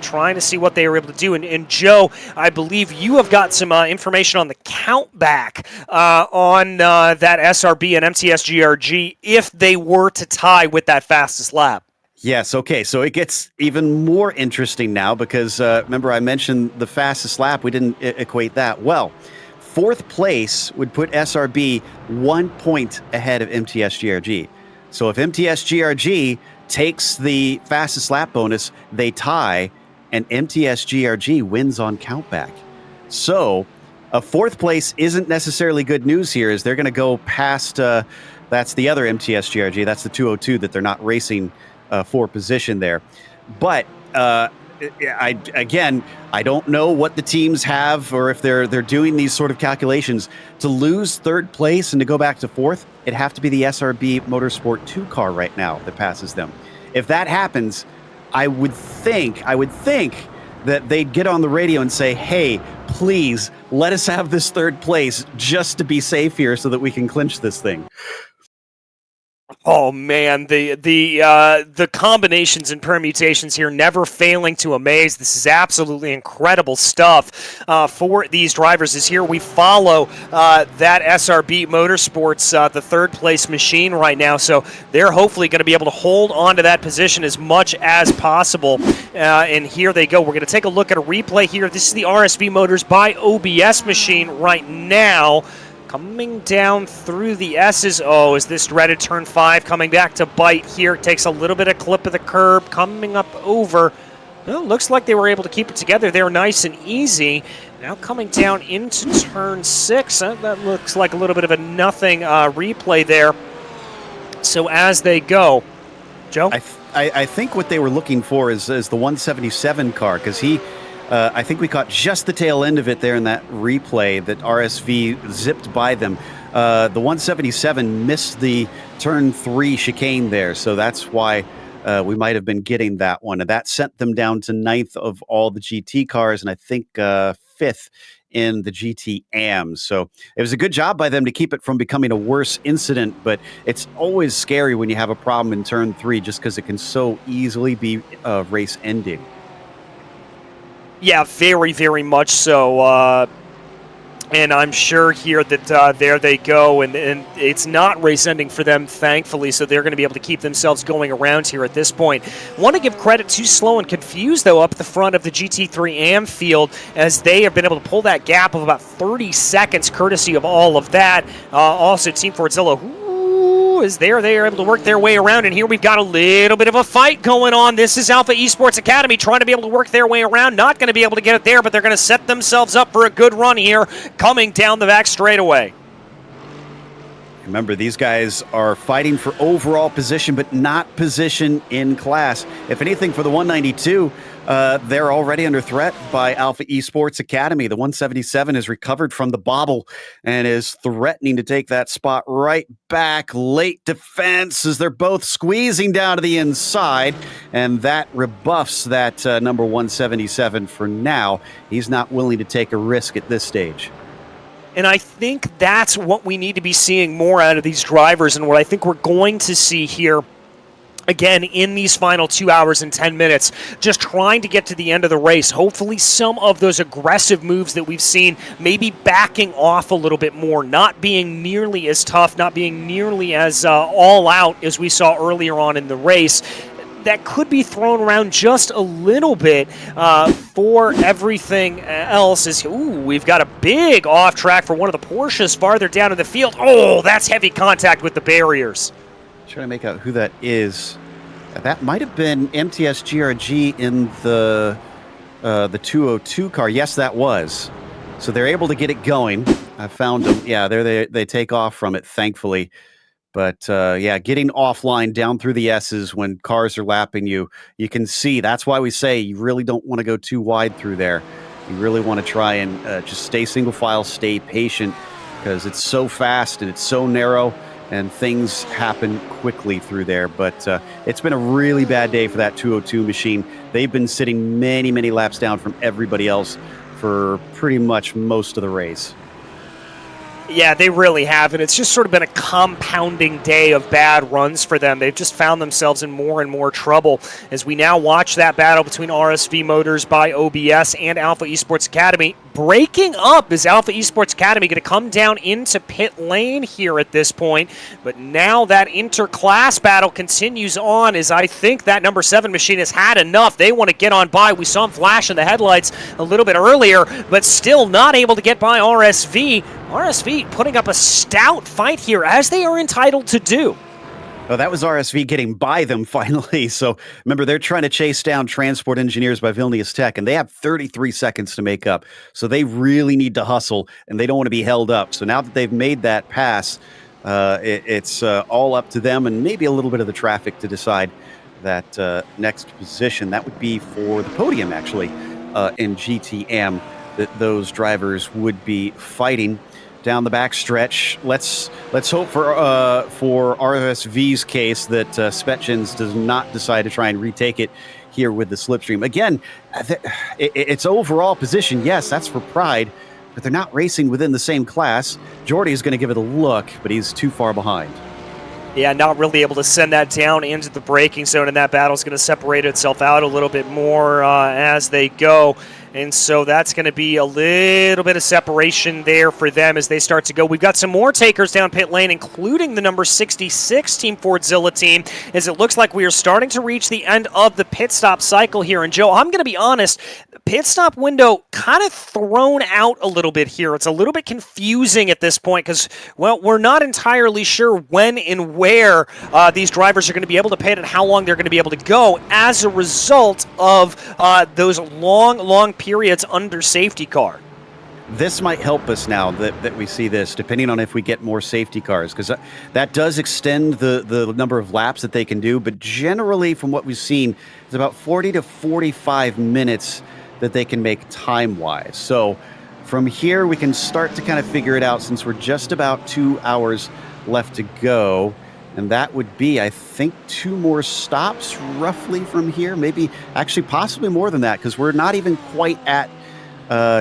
trying to see what they were able to do. And Joe, I believe you have got some information on the count back on that SRB and MTS GRG if they were to tie with that fastest lap. Yes, okay, so it gets even more interesting now because remember I mentioned the fastest lap, we didn't equate that. Well, fourth place would put SRB 1 point ahead of MTS GRG. So if MTS GRG takes the fastest lap bonus, they tie, and MTS GRG wins on countback. So a fourth place isn't necessarily good news here, as they're going to go past, that's the other MTS GRG, that's the 202 that they're not racing for position there. But I don't know what the teams have or if they're doing these sort of calculations. To lose third place and to go back to fourth, it'd have to be the SRB Motorsport 2 car right now that passes them. If that happens, I would think that they'd get on the radio and say, hey, please let us have this third place just to be safe here so that we can clinch this thing. Oh man, the combinations and permutations here never failing to amaze. This is absolutely incredible stuff for these drivers. As here we follow that SRB Motorsports, the third place machine right now. So they're hopefully going to be able to hold on to that position as much as possible. And here they go. We're going to take a look at a replay here. This is the RSV Motors by OBS machine right now. Coming down through the S's. Oh, is this dreaded turn 5 coming back to bite here? Takes a little bit of clip of the curb, coming up over. Well, looks like they were able to keep it together there nice and easy. Now coming down into turn 6. That looks like a little bit of a nothing replay there. So as they go, Joe? I think what they were looking for is the 177 car, because he... I think we caught just the tail end of it there in that replay that RSV zipped by them. The 177 missed the turn 3 chicane there, so that's why we might have been getting that one. And that sent them down to 9th of all the GT cars, and I think 5th in the GT AM. So it was a good job by them to keep it from becoming a worse incident, but it's always scary when you have a problem in turn 3 just because it can so easily be race ending. Yeah, very, very much so. And I'm sure here that there they go, and it's not race ending for them, thankfully, so they're going to be able to keep themselves going around here at this point. Want to give credit to Slow and Confused, though, up the front of the GT3 AM field, as they have been able to pull that gap of about 30 seconds, courtesy of all of that. Also, Team Fordzilla, is there. They are able to work their way around, and here we've got a little bit of a fight going on. This is Alpha Esports Academy trying to be able to work their way around. Not going to be able to get it there, but they're going to set themselves up for a good run here coming down the back straightaway. Remember, these guys are fighting for overall position, but not position in class. If anything, for the 192, they're already under threat by Alpha Esports Academy. The 177 has recovered from the bobble and is threatening to take that spot right back. Late defense as they're both squeezing down to the inside, and that rebuffs that number 177 for now. He's not willing to take a risk at this stage. And I think that's what we need to be seeing more out of these drivers, and what I think we're going to see here again in these final 2 hours and 10 minutes, just trying to get to the end of the race. Hopefully some of those aggressive moves that we've seen maybe backing off a little bit more, not being nearly as tough, not being nearly as all out as we saw earlier on in the race. That could be thrown around just a little bit for everything else. We've got a big off track for one of the Porsches farther down in the field. Oh, that's heavy contact with the barriers. Trying to make out who that is. That might have been MTS GRG in the 202 car. Yes, that was. So they're able to get it going. I found them. Yeah, there they take off from it, thankfully. But yeah, getting offline down through the S's when cars are lapping you, you can see. That's why we say you really don't want to go too wide through there. You really want to try and just stay single file, stay patient, because it's so fast and it's so narrow and things happen quickly through there. But it's been a really bad day for that 202 machine. They've been sitting many, many laps down from everybody else for pretty much most of the race. Yeah, they really have, and it's just sort of been a compounding day of bad runs for them. They've just found themselves in more and more trouble as we now watch that battle between RSV Motors by OBS and Alpha Esports Academy. Breaking up is Alpha Esports Academy going to come down into pit lane here at this point, but now that interclass battle continues on as I think that number 7 machine has had enough. They want to get on by. We saw him flash in the headlights a little bit earlier, but still not able to get by RSV. RSV putting up a stout fight here, as they are entitled to do. Oh, that was RSV getting by them finally. So remember, they're trying to chase down Transport Engineers by Vilnius Tech, and they have 33 seconds to make up. So they really need to hustle, and they don't want to be held up. So now that they've made that pass, it's all up to them and maybe a little bit of the traffic to decide that next position. That would be for the podium, actually, in GTM, that those drivers would be fighting down the backstretch. Let's hope for RSV's case that Spetchins does not decide to try and retake it here with the slipstream. Again, it's overall position. Yes, that's for pride, but they're not racing within the same class. Jordy is going to give it a look, but he's too far behind. Yeah, not really able to send that down into the braking zone, and that battle's going to separate itself out a little bit more as they go. And so that's going to be a little bit of separation there for them as they start to go. We've got some more takers down pit lane, including the number 66 Team Fordzilla team, as it looks like we are starting to reach the end of the pit stop cycle here. And Joe, I'm going to be honest, the pit stop window kind of thrown out a little bit here. It's a little bit confusing at this point because, well, we're not entirely sure when and where these drivers are going to be able to pit and how long they're going to be able to go as a result of those long periods under safety car. This might help us now that we see this, depending on if we get more safety cars, because that does extend the number of laps that they can do. But generally, from what we've seen, it's about 40 to 45 minutes that they can make time-wise. So from here, we can start to kind of figure it out since we're just about 2 hours left to go. And that would be, I think, 2 more stops roughly from here. Maybe, actually, possibly more than that, because we're not even quite at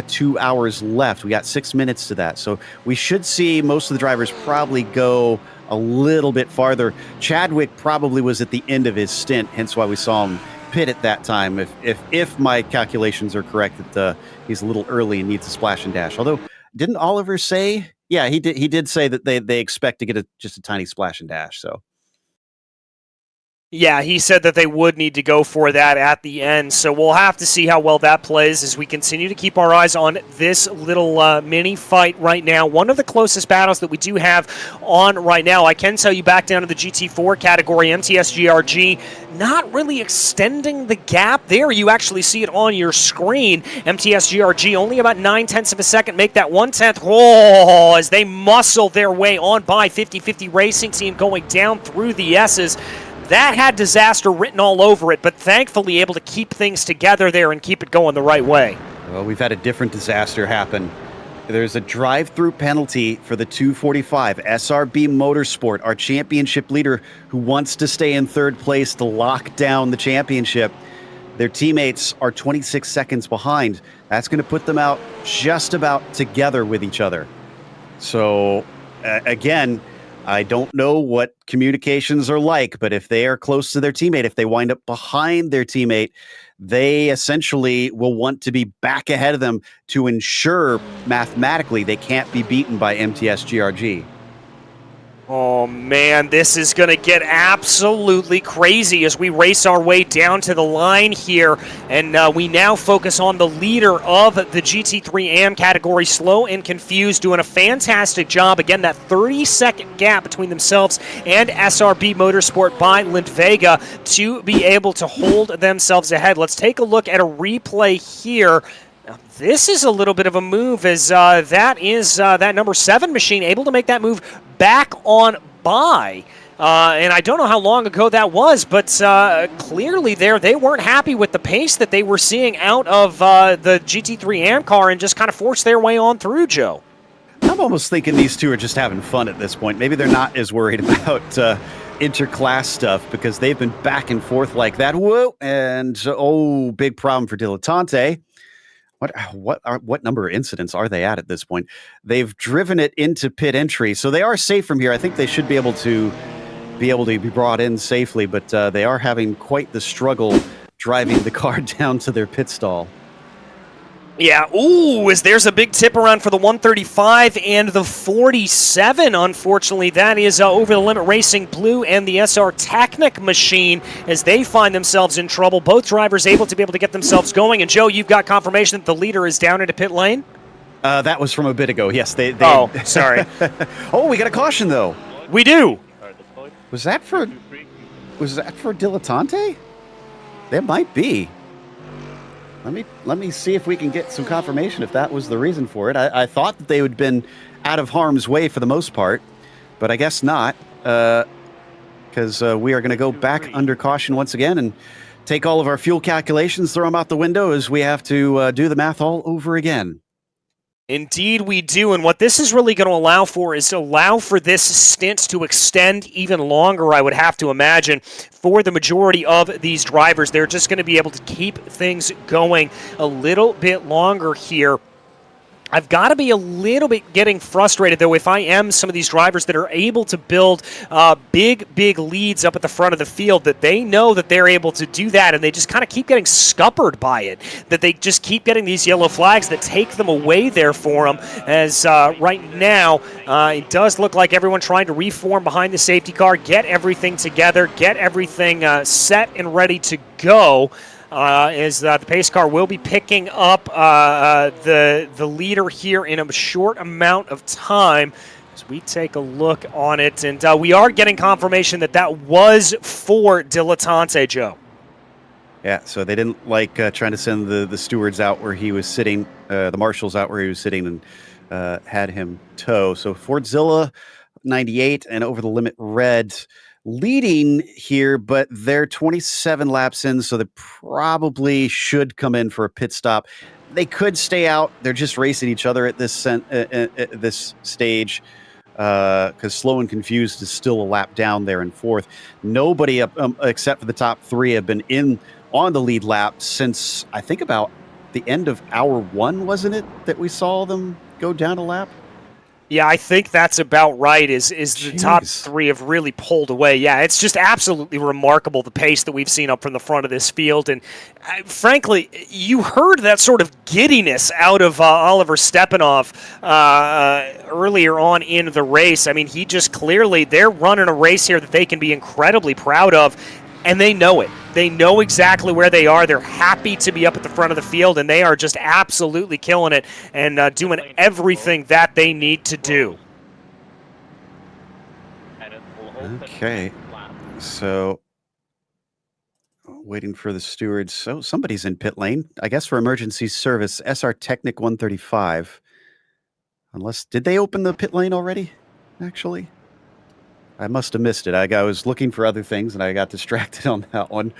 2 hours left. We got 6 minutes to that. So we should see most of the drivers probably go a little bit farther. Chadwick probably was at the end of his stint, hence why we saw him pit at that time. If my calculations are correct, that he's a little early and needs a splash and dash. Although, didn't Oliver say... Yeah, he did say that they expect to get just a tiny splash and dash, so. Yeah, he said that they would need to go for that at the end, so we'll have to see how well that plays as we continue to keep our eyes on this little mini fight right now. One of the closest battles that we do have on right now, I can tell you back down to the GT4 category, MTS-GRG, not really extending the gap there. You actually see it on your screen. MTS-GRG only about 9/10 of a second, make that 1/10. Oh, as they muscle their way on by 50-50 Racing Team going down through the S's. That had disaster written all over it, but thankfully able to keep things together there and keep it going the right way. Well, we've had a different disaster happen. There's a drive-through penalty for the 245. SRB Motorsport, our championship leader who wants to stay in third place to lock down the championship. Their teammates are 26 seconds behind. That's going to put them out just about together with each other. So, again... I don't know what communications are like, but if they are close to their teammate, if they wind up behind their teammate, they essentially will want to be back ahead of them to ensure mathematically they can't be beaten by MTS-GRG. Oh man, this is going to get absolutely crazy as we race our way down to the line here. And we now focus on the leader of the GT3 AM category, Slow and Confused, doing a fantastic job. Again, that 30-second gap between themselves and SRB Motorsport by Lintvega to be able to hold themselves ahead. Let's take a look at a replay here. Now, this is a little bit of a move as that is that number 7 machine able to make that move back on by. And I don't know how long ago that was, but clearly they weren't happy with the pace that they were seeing out of the GT3 AM car and just kind of forced their way on through, Joe. I'm almost thinking these two are just having fun at this point. Maybe they're not as worried about interclass stuff because they've been back and forth like that. Whoa! And, oh, big problem for Dilettante. What number of incidents are they at this point? They've driven it into pit entry, so they are safe from here. I think they should be able to be brought in safely, but they are having quite the struggle driving the car down to their pit stall. Yeah, there's a big tip around for the 135 and the 47. Unfortunately, that is Over the Limit Racing Blue and the SR Technic machine as they find themselves in trouble. Both drivers able to get themselves going. And Joe, you've got confirmation that the leader is down into pit lane? That was from a bit ago. Yes, they Oh, sorry. Oh, we got a caution though. We do. Was that for Dilettante? There might be. Let me see if we can get some confirmation if that was the reason for it. I thought that they would have been out of harm's way for the most part, but I guess not, because we are going to go back under caution once again and take all of our fuel calculations, throw them out the window as we have to do the math all over again. Indeed we do, and what this is really going to allow for is allow for this stint to extend even longer, I would have to imagine. For the majority of these drivers, they're just going to be able to keep things going a little bit longer here. I've got to be a little bit getting frustrated, though, if I am some of these drivers that are able to build big leads up at the front of the field, that they know that they're able to do that, and they just kind of keep getting scuppered by it, that they just keep getting these yellow flags that take them away there for them, as right now it does look like everyone trying to reform behind the safety car, get everything together, get everything set and ready to go. The pace car will be picking up the leader here in a short amount of time as we take a look on it. And we are getting confirmation that that was for Dilettante, Joe. Yeah, so they didn't like trying to send the stewards out where he was sitting, the marshals out where he was sitting, and had him tow. So Fordzilla 98 and Over the Limit Red leading here, but they're 27 laps in, so they probably should come in for a pit stop. They could stay out. They're just racing each other at this this stage because Slow and Confused is still a lap down there in fourth. Nobody except for the top three have been in on the lead lap since I think about the end of hour one, wasn't it, that we saw them go down a lap? Yeah, I think that's about right, is the top three have really pulled away. Yeah, it's just absolutely remarkable, the pace that we've seen up from the front of this field. And frankly, you heard that sort of giddiness out of Oliver Stepanov earlier on in the race. I mean, he just clearly, they're running a race here that they can be incredibly proud of. And they know it. They know exactly where they are. They're happy to be up at the front of the field, and they are just absolutely killing it and doing everything that they need to do. Okay, so waiting for the stewards. So somebody's in pit lane, I guess, for emergency service. SR Technic 135. Unless, did they open the pit lane already, actually? I must have missed it. I was looking for other things, and I got distracted on that one.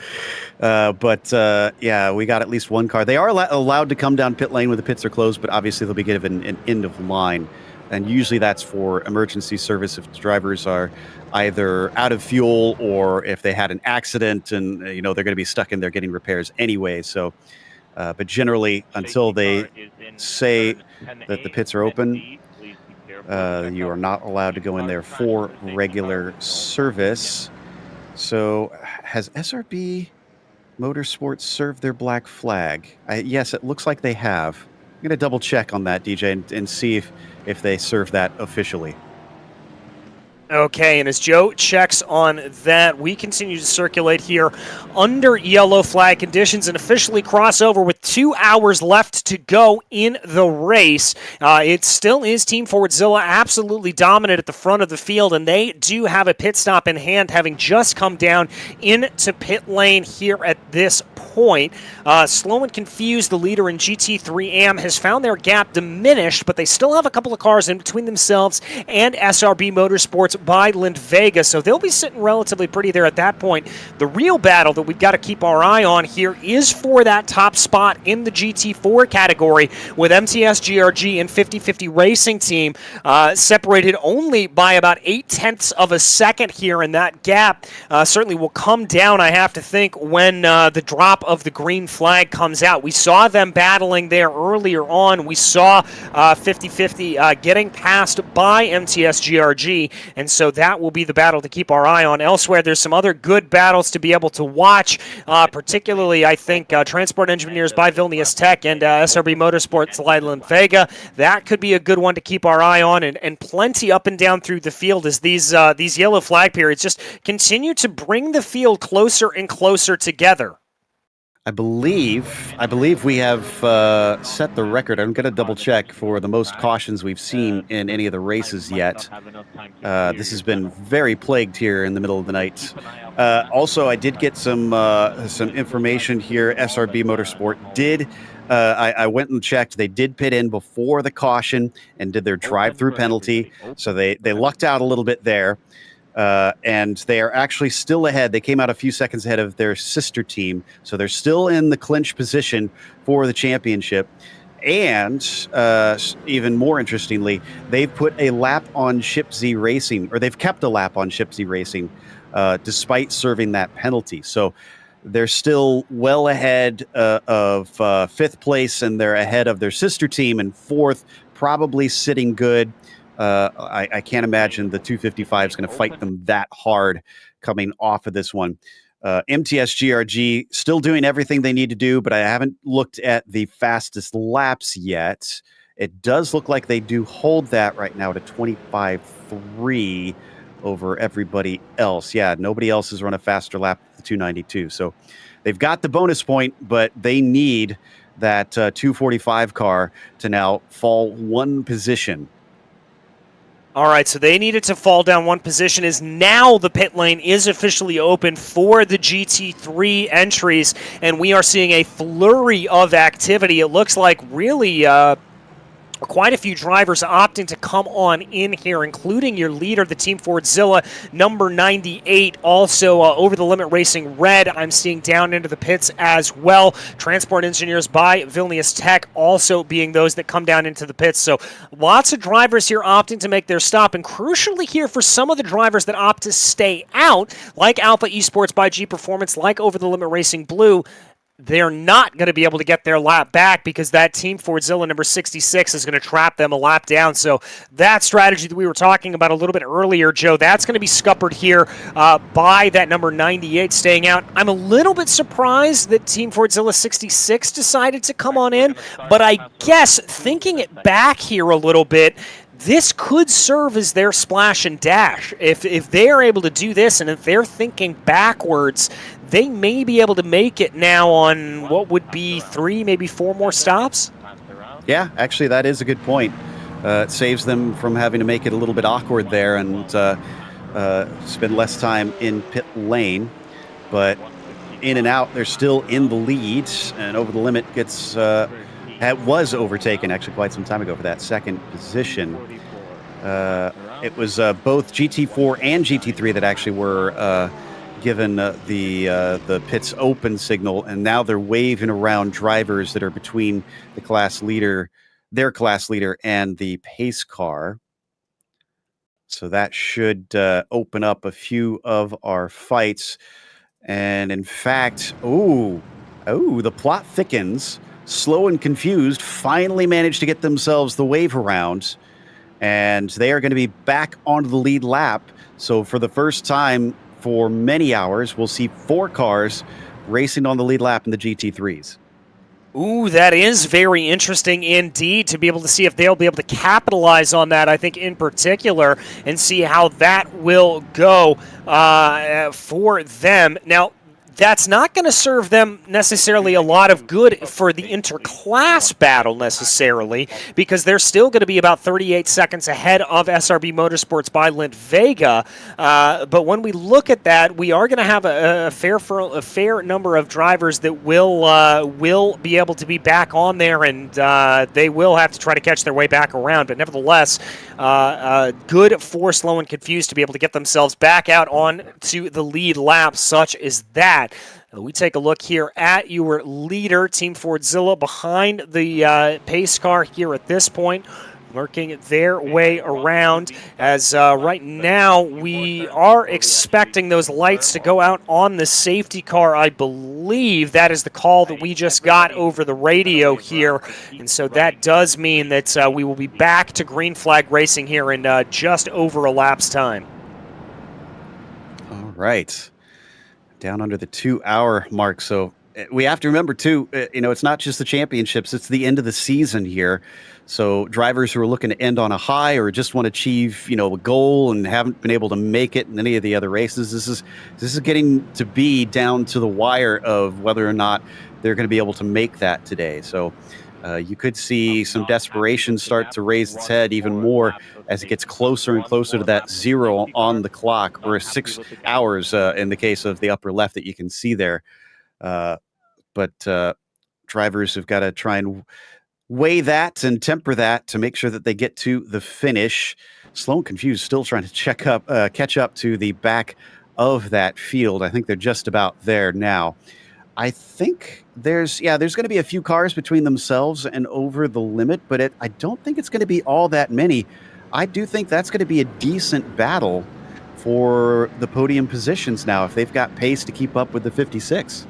Yeah, we got at least one car. They are allowed to come down pit lane when the pits are closed, but obviously they'll be given an end of line. And usually that's for emergency service if drivers are either out of fuel or if they had an accident and, they're going to be stuck in there getting repairs anyway. So, but generally, until they say that the pits are open, you are not allowed to go in there for regular service. So has SRB Motorsport served their black flag? Yes, it looks like they have. I'm going to double check on that, DJ, and see if they serve that officially. Okay, and as Joe checks on that, we continue to circulate here under yellow flag conditions and officially cross over with 2 hours left to go in the race. It still is Team Fordzilla absolutely dominant at the front of the field, and they do have a pit stop in hand, having just come down into pit lane here at this point. Slow and Confused, the leader in GT3 AM, has found their gap diminished, but they still have a couple of cars in between themselves and SRB Motorsports by Lind Vega, so they'll be sitting relatively pretty there at that point. The real battle that we've got to keep our eye on here is for that top spot in the GT4 category, with MTS GRG and 50/50 Racing Team separated only by about 0.8 of a second here, and that gap certainly will come down, I have to think, when the drop top of the green flag comes out. We saw them battling there earlier on. We saw 50-50 getting passed by MTS GRG, and so that will be the battle to keep our eye on. Elsewhere, there's some other good battles to be able to watch, particularly, I think, Transport Engineers by Vilnius Tech and SRB Motorsports Leyland Vega. That could be a good one to keep our eye on, and plenty up and down through the field as these yellow flag periods just continue to bring the field closer and closer together. I believe we have set the record. I'm going to double check for the most cautions we've seen in any of the races yet. This has been very plagued here in the middle of the night. Also, I did get some information here. SRB Motorsport did. I went and checked. They did pit in before the caution and did their drive-through penalty, so they lucked out a little bit there. And they are actually still ahead. They came out a few seconds ahead of their sister team, so they're still in the clinch position for the championship. And even more interestingly, they've put a lap on Ship Z Racing, or they've kept a lap on Ship Z Racing, despite serving that penalty. So they're still well ahead of fifth place, and they're ahead of their sister team in fourth, probably sitting good. I can't imagine the 255 is going to fight them that hard coming off of this one. MTS GRG still doing everything they need to do, but I haven't looked at the fastest laps yet. It does look like they do hold that right now to 25.3 over everybody else. Yeah, nobody else has run a faster lap at the 292. So they've got the bonus point, but they need that 245 car to now fall one position. All right, so they needed to fall down one position. Is now the pit lane is officially open for the GT3 entries, and we are seeing a flurry of activity. It looks like really quite a few drivers opting to come on in here, including your leader, the Team Fordzilla, number 98, also over the limit racing red. I'm seeing down into the pits as well. Transport Engineers by Vilnius Tech also being those that come down into the pits. So lots of drivers here opting to make their stop, and crucially here for some of the drivers that opt to stay out, like Alpha Esports by G Performance, like Over the Limit Racing Blue, they're not going to be able to get their lap back because that Team Fordzilla number 66 is going to trap them a lap down. So that strategy that we were talking about a little bit earlier, Joe, that's going to be scuppered here by that number 98 staying out. I'm a little bit surprised that Team Fordzilla 66 decided to come on in, but I guess thinking it back here a little bit, this could serve as their splash and dash. If they are able to do this, and if they're thinking backwards, they may be able to make it now on what would be 3, maybe 4 more stops. Yeah, actually, that is a good point. It saves them from having to make it a little bit awkward there and spend less time in pit lane. But in and out, they're still in the lead, and Over the Limit gets... was overtaken actually quite some time ago for that second position. It was both GT4 and GT3 that actually were given the pits open signal, and now they're waving around drivers that are between the class leader, their class leader, and the pace car. So that should open up a few of our fights. And in fact, the plot thickens. Slow and Confused finally managed to get themselves the wave around, and they are going to be back onto the lead lap. So for the first time for many hours, we'll see 4 cars racing on the lead lap in the GT3s. Ooh, that is very interesting indeed to be able to see if they'll be able to capitalize on that, I think, in particular, and see how that will go for them. Now, that's not going to serve them necessarily a lot of good for the interclass battle necessarily, because they're still going to be about 38 seconds ahead of SRB Motorsports by Lint Vega. But when we look at that, we are going to have a fair number of drivers that will be able to be back on there, and they will have to try to catch their way back around. But nevertheless, good for Slow and Confused to be able to get themselves back out on to the lead lap, such as that. We take a look here at your leader, Team Fordzilla, behind the pace car here at this point. working their way around as right now we are expecting those lights to go out on the safety car. I believe that is the call that we just got over the radio here, and so that does mean that we will be back to green flag racing here in just over a lap's time. All right. Down under the 2-hour mark. So we have to remember, too, it's not just the championships. It's the end of the season here. So drivers who are looking to end on a high or just want to achieve, a goal and haven't been able to make it in any of the other races, this is getting to be down to the wire of whether or not they're going to be able to make that today. So you could see some desperation start to raise its head even more as it gets closer and closer to that 0 on the clock, or 6 hours in the case of the upper left that you can see there. But drivers have got to try and weigh that and temper that to make sure that they get to the finish. Slow and Confused still trying to catch up to the back of that field. I think they're just about there now. I think there's going to be a few cars between themselves and over the limit, but I don't think it's going to be all that many. I do think that's going to be a decent battle for the podium positions now if they've got pace to keep up with the 56.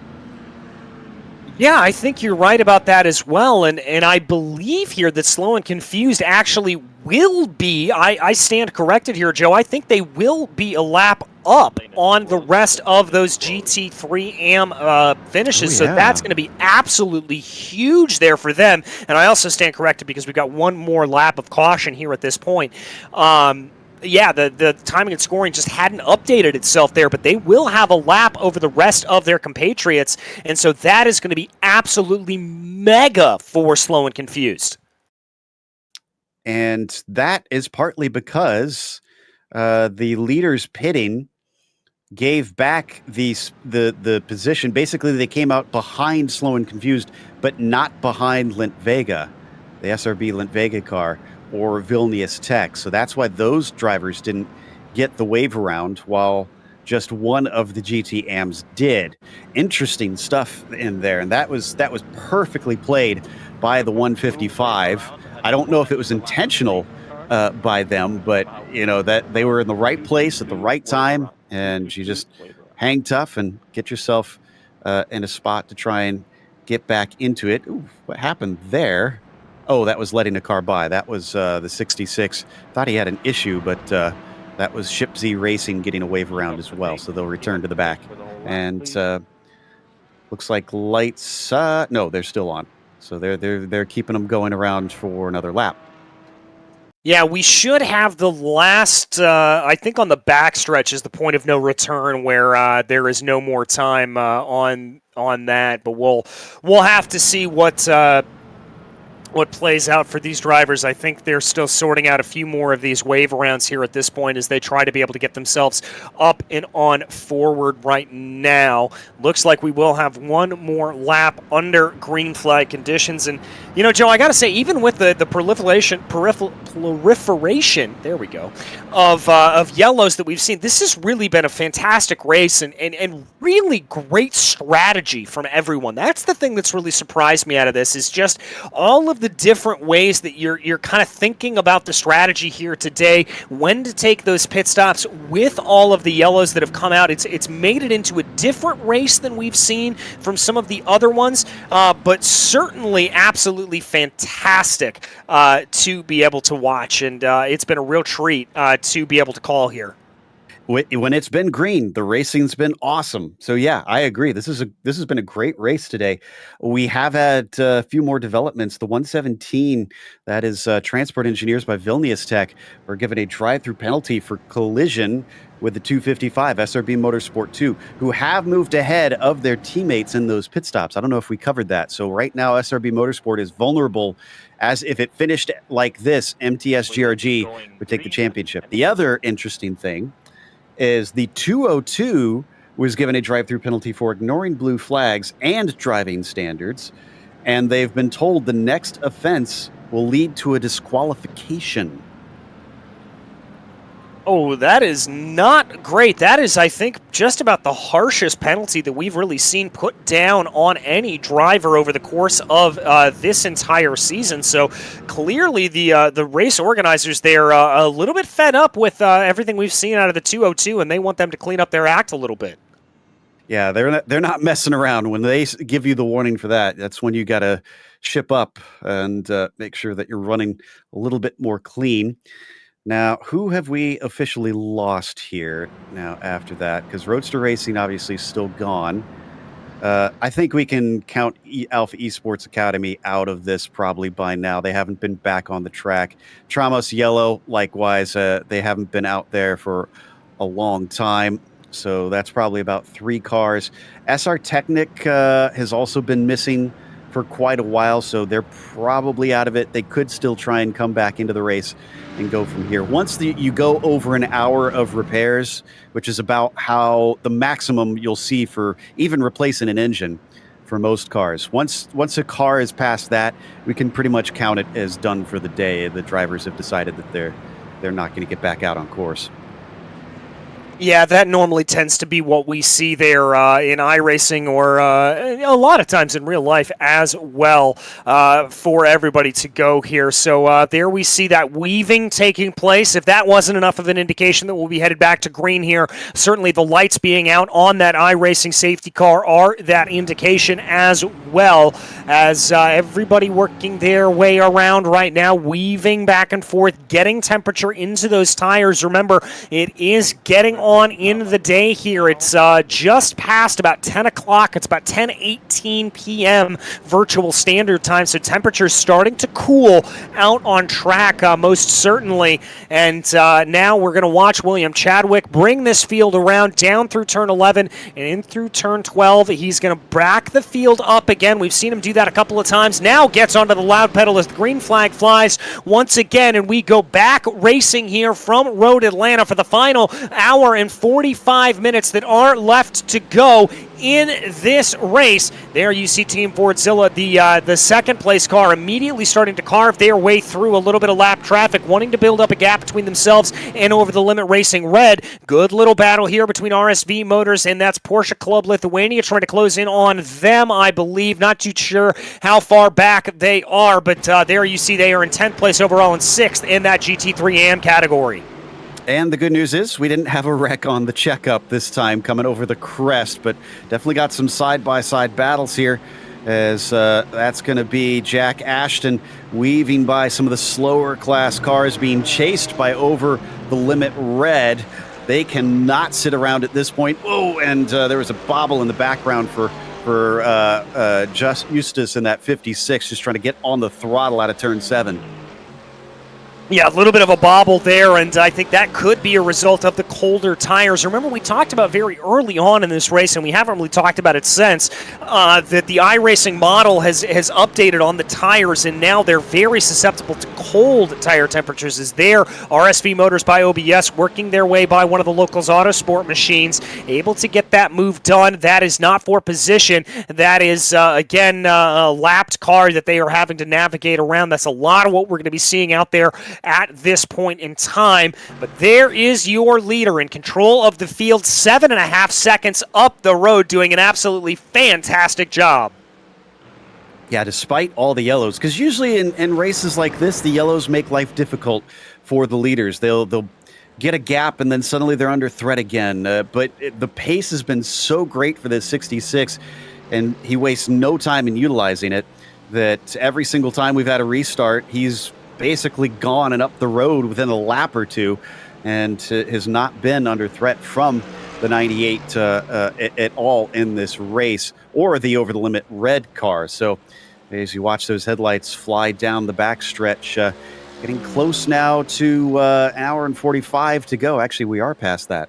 Yeah, I think you're right about that as well, and I believe here that Slow and Confused actually will be, I stand corrected here, Joe, I think they will be a lap up on the rest of those GT3 AM finishes, so that's going to be absolutely huge there for them, and I also stand corrected because we've got one more lap of caution here at this point. Yeah, the timing and scoring just hadn't updated itself there, but they will have a lap over the rest of their compatriots, and so that is going to be absolutely mega for Slow and Confused. And that is partly because the leaders pitting gave back the position. Basically, they came out behind Slow and Confused, but not behind Lint Vega, the SRB Lint Vega car, or Vilnius Tech. So that's why those drivers didn't get the wave around, while just one of the GT AMs did. Interesting stuff in there, and that was perfectly played by the 155. I don't know if it was intentional by them, but that they were in the right place at the right time, and you just hang tough and get yourself in a spot to try and get back into it. Ooh, what happened there? Oh, that was letting a car by. That was the 66. Thought he had an issue, but that was Ship Z Racing getting a wave around as well. So they'll return to the back. And looks like lights. No, they're still on. So they're keeping them going around for another lap. Yeah, we should have the last, I think on the backstretch is the point of no return where there is no more time on that. But we'll have to see what plays out for these drivers. I think they're still sorting out a few more of these wave arounds here at this point as they try to be able to get themselves up and on forward right now. Looks like we will have one more lap under green flag conditions. And, Joe, I got to say, even with the proliferation, there we go, of yellows that we've seen, this has really been a fantastic race and really great strategy from everyone. That's the thing that's really surprised me out of this, is just all of the different ways that you're kind of thinking about the strategy here today, when to take those pit stops with all of the yellows that have come out. It's made it into a different race than we've seen from some of the other ones, but certainly absolutely fantastic to be able to watch, and it's been a real treat to be able to call here. When it's been green, the racing's been awesome. So yeah, I agree. This has been a great race today. We have had a few more developments. The 117, that is Transport Engineers by Vilnius Tech, were given a drive-through penalty for collision with the 255 SRB Motorsport 2, who have moved ahead of their teammates in those pit stops. I don't know if we covered that. So right now, SRB Motorsport is vulnerable, as if it finished like this, MTS GRG would take the championship. The other interesting thing is the 202 was given a drive-through penalty for ignoring blue flags and driving standards, and they've been told the next offense will lead to a disqualification. Oh, that is not great. That is, I think, just about the harshest penalty that we've really seen put down on any driver over the course of this entire season. So clearly the race organizers, they're a little bit fed up with everything we've seen out of the 202, and they want them to clean up their act a little bit. Yeah, they're not messing around. When they give you the warning for that, that's when you got to ship up and make sure that you're running a little bit more clean. Now, who have we officially lost here now after that? Because Roadster Racing obviously is still gone. I think we can count Alpha Esports Academy out of this probably by now. They haven't been back on the track. Tramos Yellow, likewise, they haven't been out there for a long time. So that's probably about 3 cars. SR Technic has also been missing for quite a while, so they're probably out of it. They could still try and come back into the race and go from here. Once you go over an hour of repairs, which is about how the maximum you'll see for even replacing an engine for most cars. Once a car is past that, we can pretty much count it as done for the day. The drivers have decided that they're not going to get back out on course. Yeah, that normally tends to be what we see there in iRacing or a lot of times in real life as well for everybody to go here. So there we see that weaving taking place. If that wasn't enough of an indication that we'll be headed back to green here, certainly the lights being out on that iRacing safety car are that indication as well, as everybody working their way around right now, weaving back and forth, getting temperature into those tires. Remember, it is getting on in the day here. It's just past about 10 o'clock. It's about 10:18 p.m. virtual standard time, so temperature's starting to cool out on track most certainly. And now we're going to watch William Chadwick bring this field around down through turn 11 and in through turn 12. He's going to back the field up again. We've seen him do that a couple of times. Now gets onto the loud pedal as the green flag flies once again, and we go back racing here from Road Atlanta for the final hour and 45 minutes that are left to go in this race. There you see Team Fordzilla, the second place car, immediately starting to carve their way through a little bit of lap traffic, wanting to build up a gap between themselves and Over the Limit Racing Red. Good little battle here between RSV Motors and that's Porsche Club Lithuania trying to close in on them, I believe. Not too sure how far back they are, but there you see they are in 10th place overall and 6th in that GT3 AM category. And the good news is we didn't have a wreck on the checkup this time coming over the crest, but definitely got some side-by-side battles here as that's going to be Jack Ashton weaving by some of the slower class cars being chased by Over the Limit Red. They cannot sit around at this point. Oh, and there was a bobble in the background for Eustace in that 56, just trying to get on the throttle out of turn 7. Yeah, a little bit of a bobble there, and I think that could be a result of the colder tires. Remember, we talked about very early on in this race, and we haven't really talked about it since, that the iRacing model has updated on the tires, and now they're very susceptible to cold tire temperatures. As there, RSV Motors by OBS working their way by one of the locals' Autosport machines, able to get that move done. That is not for position. That is, again, a lapped car that they are having to navigate around. That's a lot of what we're going to be seeing out there at this point in time. But there is your leader in control of the field, 7.5 seconds up the road, doing an absolutely fantastic job. Yeah, despite all the yellows, because usually in races like this, the yellows make life difficult for the leaders. They'll get a gap and then suddenly they're under threat again. But the pace has been so great for this 66, and he wastes no time in utilizing it, that every single time we've had a restart, he's basically gone and up the road within a lap or two, and has not been under threat from the 98 at all in this race, or the Over the Limit Red car. So as you watch those headlights fly down the backstretch, getting close now to an hour and 45 to go. Actually, we are past that.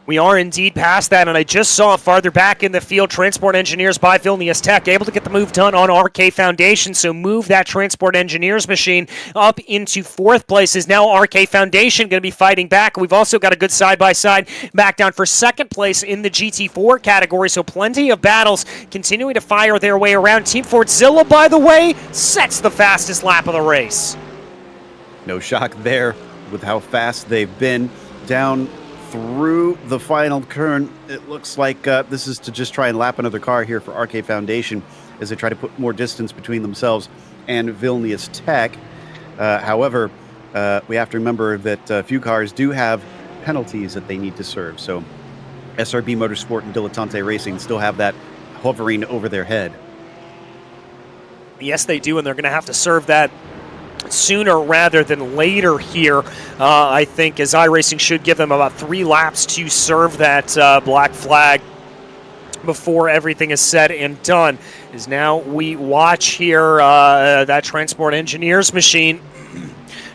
We are indeed past that, and I just saw farther back in the field, Transport Engineers by Vilnius Tech, able to get the move done on RK Foundation, so move that Transport Engineers machine up into 4th place. Is now RK Foundation going to be fighting back. We've also got a good side-by-side back down for 2nd place in the GT4 category, so plenty of battles continuing to fire their way around. Team Fordzilla, by the way, sets the fastest lap of the race. No shock there with how fast they've been down through the final turn. It looks like this is to just try and lap another car here for RK Foundation as they try to put more distance between themselves and Vilnius Tech. However, we have to remember that a few cars do have penalties that they need to serve. So SRB Motorsport and Dilettante Racing still have that hovering over their head. Yes, they do, and they're going to have to serve that sooner rather than later here. I think as iRacing should give them about 3 laps to serve that black flag before everything is said and done. As now we watch here that Transport Engineers machine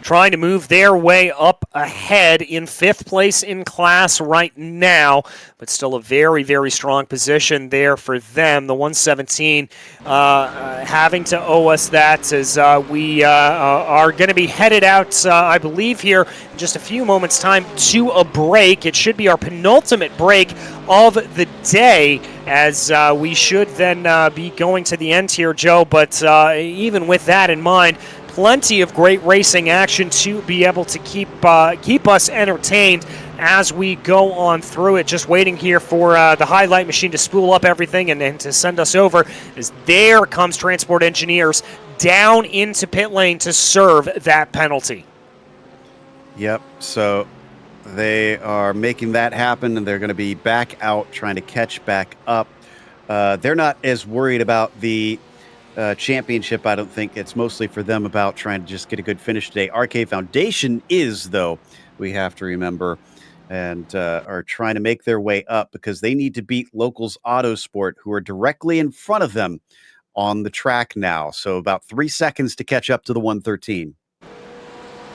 trying to move their way up ahead in 5th place in class right now, but still a very, very strong position there for them. The 117 having to owe us that as we are going to be headed out, I believe, here in just a few moments' time to a break. It should be our penultimate break of the day, as we should then be going to the end here, Joe. But even with that in mind, plenty of great racing action to be able to keep us entertained as we go on through it. Just waiting here for the highlight machine to spool up everything and to send us over, as there comes Transport Engineers down into pit lane to serve that penalty. Yep, so they are making that happen, and they're going to be back out trying to catch back up. They're not as worried about the championship. I don't think it's mostly for them about trying to just get a good finish today. RK Foundation is, though, we have to remember, and are trying to make their way up because they need to beat Locals Autosport, who are directly in front of them on the track now. So about 3 seconds to catch up to the 113.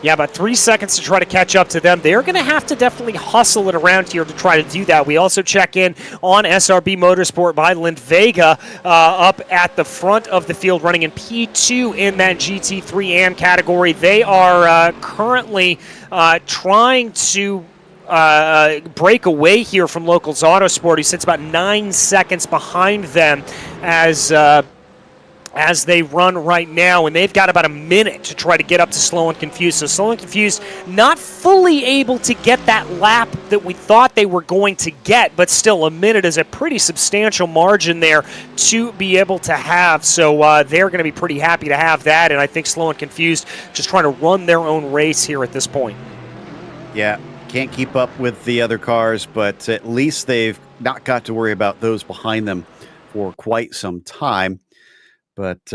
Yeah, about 3 seconds to try to catch up to them. They're going to have to definitely hustle it around here to try to do that. We also check in on SRB Motorsport by Lindvega up at the front of the field, running in P2 in that GT3 AM category. They are currently trying to break away here from Locals Autosport, who sits about 9 seconds behind them as they run right now, and they've got about a minute to try to get up to Slow and Confused. So Slow and Confused not fully able to get that lap that we thought they were going to get, but still a minute is a pretty substantial margin there to be able to have. So they're going to be pretty happy to have that, and I think Slow and Confused just trying to run their own race here at this point. Yeah, can't keep up with the other cars, but at least they've not got to worry about those behind them for quite some time. But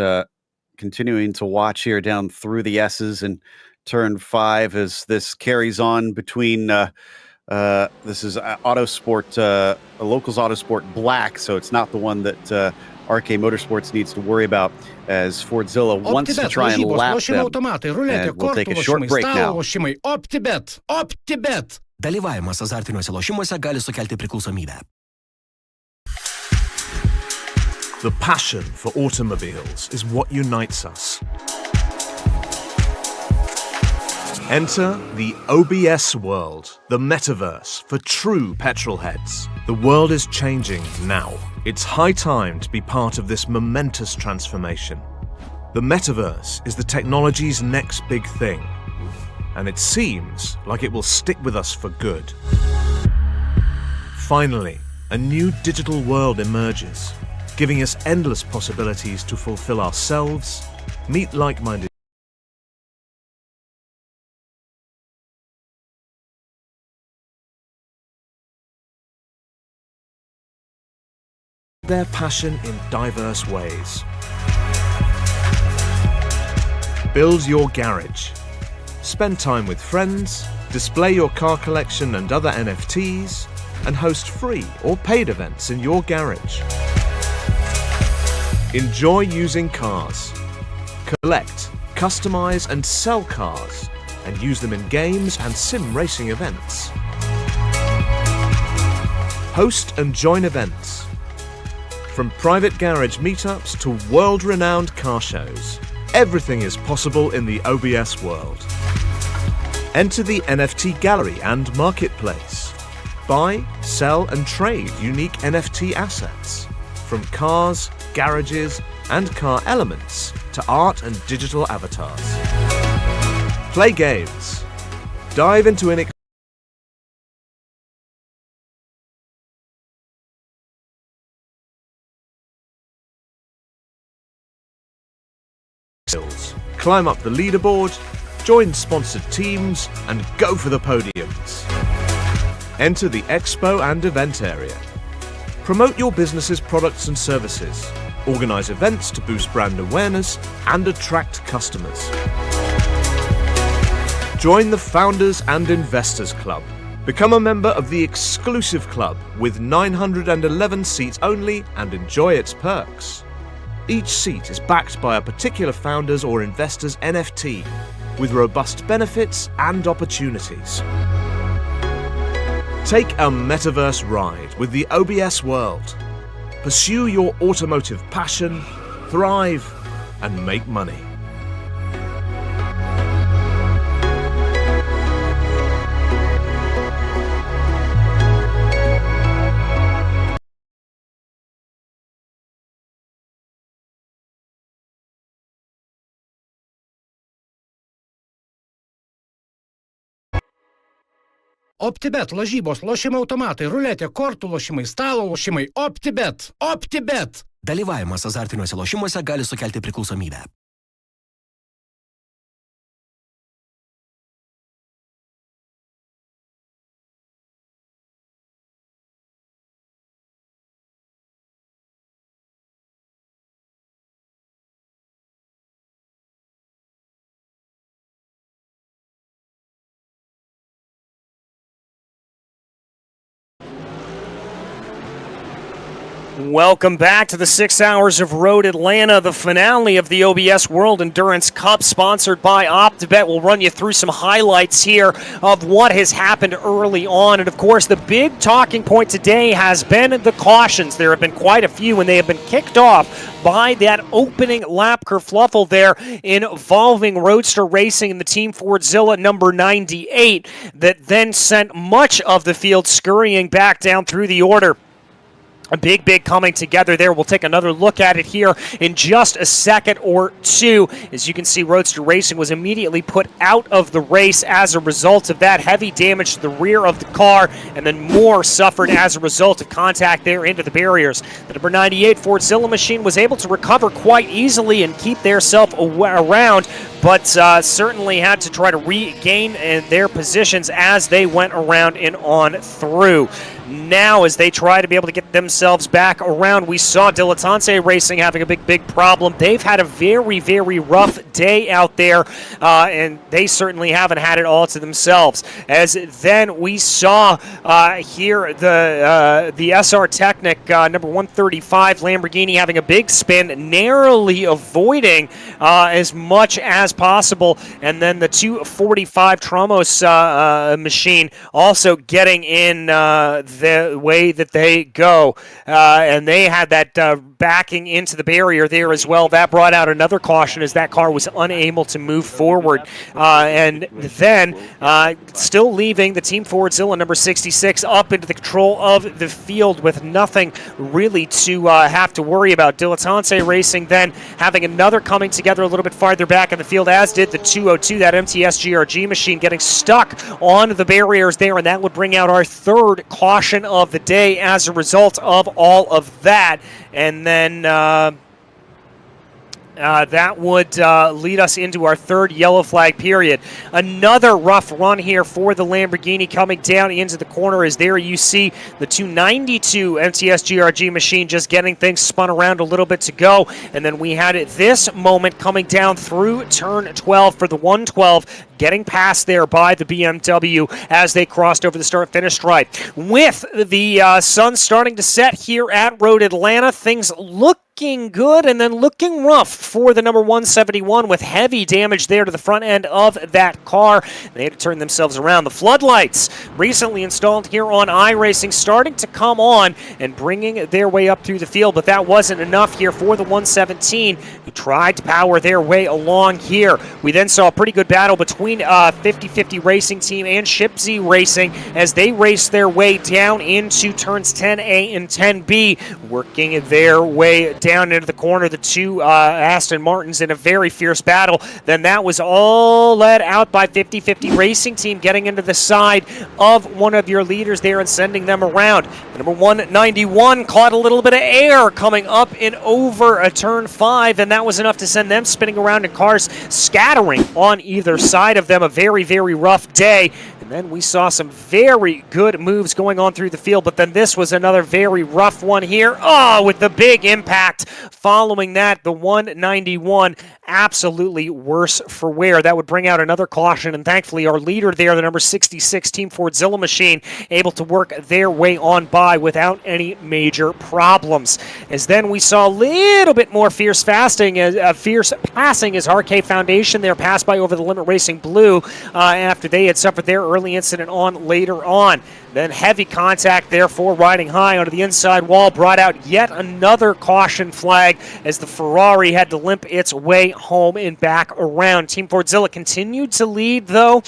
continuing to watch here down through the S's and turn 5 as this carries on between this is Autosport, Locals Autosport Black, so it's not the one that RK Motorsports needs to worry about, as Fordzilla wants to try and lap them. And we'll take a short break now. OPTIBET. OPTIBET. Dalyvavimas azartiniuose lošimuose gali sukelti priklausomybę. The passion for automobiles is what unites us. Enter the OBS world, the metaverse for true petrol heads. The world is changing now. It's high time to be part of this momentous transformation. The metaverse is the technology's next big thing, and it seems like it will stick with us for good. Finally, a new digital world emerges, giving us endless possibilities to fulfill ourselves, meet like-minded their passion in diverse ways. Build your garage. Spend time with friends, display your car collection and other NFTs, and host free or paid events in your garage. Enjoy using cars. Collect, customize and sell cars, and use them in games and sim racing events. Host and join events. From private garage meetups to world-renowned car shows, everything is possible in the OBS world. Enter the NFT gallery and marketplace. Buy, sell and trade unique NFT assets, from cars, garages and car elements to art and digital avatars. Play games. dive into an climb up the leaderboard, join sponsored teams, and go for the podiums. Enter the expo and event area. Promote your business's products and services. Organize events to boost brand awareness and attract customers. Join the Founders and Investors Club. Become a member of the exclusive club with 911 seats only and enjoy its perks. Each seat is backed by a particular founder's or investor's NFT with robust benefits and opportunities. Take a metaverse ride with the OBS world. Pursue your automotive passion, thrive, and make money. OPTIBET, lažybos, lošimo automatai, ruletė, kortų lošimai, stalo lošimai. OPTIBET. OPTIBET. Dalyvavimas azartiniuose lošimuose gali sukelti priklausomybę. Welcome back to the 6 hours of Road Atlanta, the finale of the OBS World Endurance Cup, sponsored by OPTIBET. We'll run you through some highlights here of what has happened early on. And of course, the big talking point today has been the cautions. There have been quite a few, and they have been kicked off by that opening lap kerfluffle there involving Roadster Racing and the Team Fordzilla number 98 that then sent much of the field scurrying back down through the order. A big coming together there. We'll take another look at it here in just a second or two. As you can see, Roadster Racing was immediately put out of the race as a result of that. Heavy damage to the rear of the car, and then more suffered as a result of contact there into the barriers. The number 98 Fordzilla machine was able to recover quite easily and keep theirself around, but certainly had to try to regain their positions as they went around and on through. Now, as they try to be able to get themselves back around, we saw Dilettante Racing having a big problem. They've had a very rough day out there, and they certainly haven't had it all to themselves. As then we saw here the SR Technic number 135 Lamborghini having a big spin, narrowly avoiding as much as possible, and then the 245 Tromos machine also getting in the way that they go, and they had that backing into the barrier there as well. That brought out another caution as that car was unable to move forward, and then still leaving the Team Fordzilla number 66 up into the control of the field with nothing really to have to worry about. Dilettante Racing then having another coming together a little bit farther back in the field, as did the 202, that MTS GRG machine, getting stuck on the barriers there, and that would bring out our third caution of the day as a result of all of that. And then that would lead us into our third yellow flag period. Another rough run here for the Lamborghini coming down into the corner, as there you see the 292 MTS GRG machine just getting things spun around a little bit to go. And then we had this moment coming down through turn 12 for the 112, getting passed there by the BMW as they crossed over the start-finish stripe. With the sun starting to set here at Road Atlanta, things looking good and then looking rough for the number 171 with heavy damage there to the front end of that car. They had to turn themselves around. The floodlights recently installed here on iRacing starting to come on and bringing their way up through the field, but that wasn't enough here for the 117 who tried to power their way along here. We then saw a pretty good battle between 50/50 Racing Team and Shipsy Racing as they raced their way down into turns 10A and 10B, working their way down down into the corner, the two Aston Martins in a very fierce battle. Then that was all led out by 50-50 Racing Team, getting into the side of one of your leaders there and sending them around. The number 191 caught a little bit of air coming up in over a turn 5, and that was enough to send them spinning around in cars scattering on either side of them. A very, very rough day. And then we saw some very good moves going on through the field, but then this was another very rough one here. Oh, with the big impact following that, the 191 absolutely worse for wear. That would bring out another caution, and thankfully our leader there, the number 66 Team Fordzilla machine, able to work their way on by without any major problems. As then we saw a little bit more fierce passing as RK Foundation there passed by over the limit racing blue after they had suffered their early incident on later on. Then heavy contact, therefore, riding high onto the inside wall, brought out yet another caution flag as the Ferrari had to limp its way home and back around. Team Fordzilla continued to lead, though,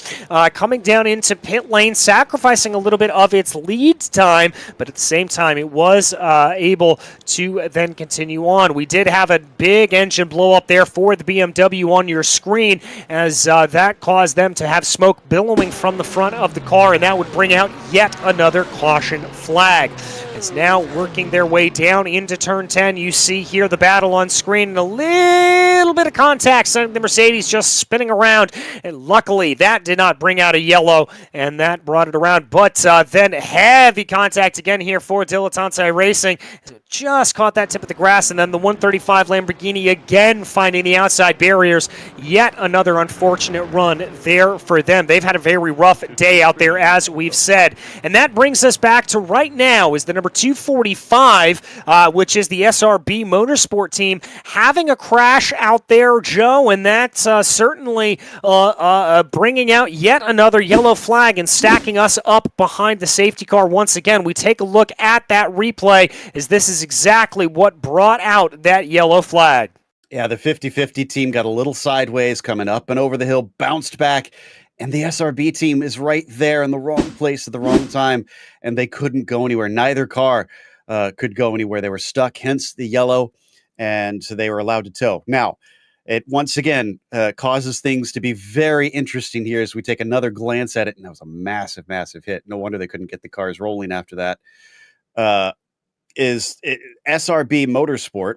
coming down into pit lane, sacrificing a little bit of its lead time, but at the same time, it was able to then continue on. We did have a big engine blow up there for the BMW on your screen, as that caused them to have smoke billowing from the front of the car, and that would bring out yet another caution flag. It's now working their way down into turn 10. You see here the battle on screen and a little bit of contact, sending the Mercedes just spinning around, and luckily that did not bring out a yellow, and that brought it around. But then heavy contact again here for Dilettante Racing. Just caught that tip of the grass, and then the 135 Lamborghini again finding the outside barriers. Yet another unfortunate run there for them. They've had a very rough day out there, as we've said. And that brings us back to right now is the number 245, which is the SRB Motorsport team, having a crash out there, Joe, and that's certainly bringing out yet another yellow flag and stacking us up behind the safety car once again. We take a look at that replay, as this is exactly what brought out that yellow flag. Yeah, the 50-50 team got a little sideways, coming up and over the hill, bounced back, and the SRB team is right there in the wrong place at the wrong time, and they couldn't go anywhere. Neither car could go anywhere. They were stuck, hence the yellow, and so they were allowed to tow. Now, it once again causes things to be very interesting here as we take another glance at it, and that was a massive, massive hit. No wonder they couldn't get the cars rolling after that. SRB Motorsport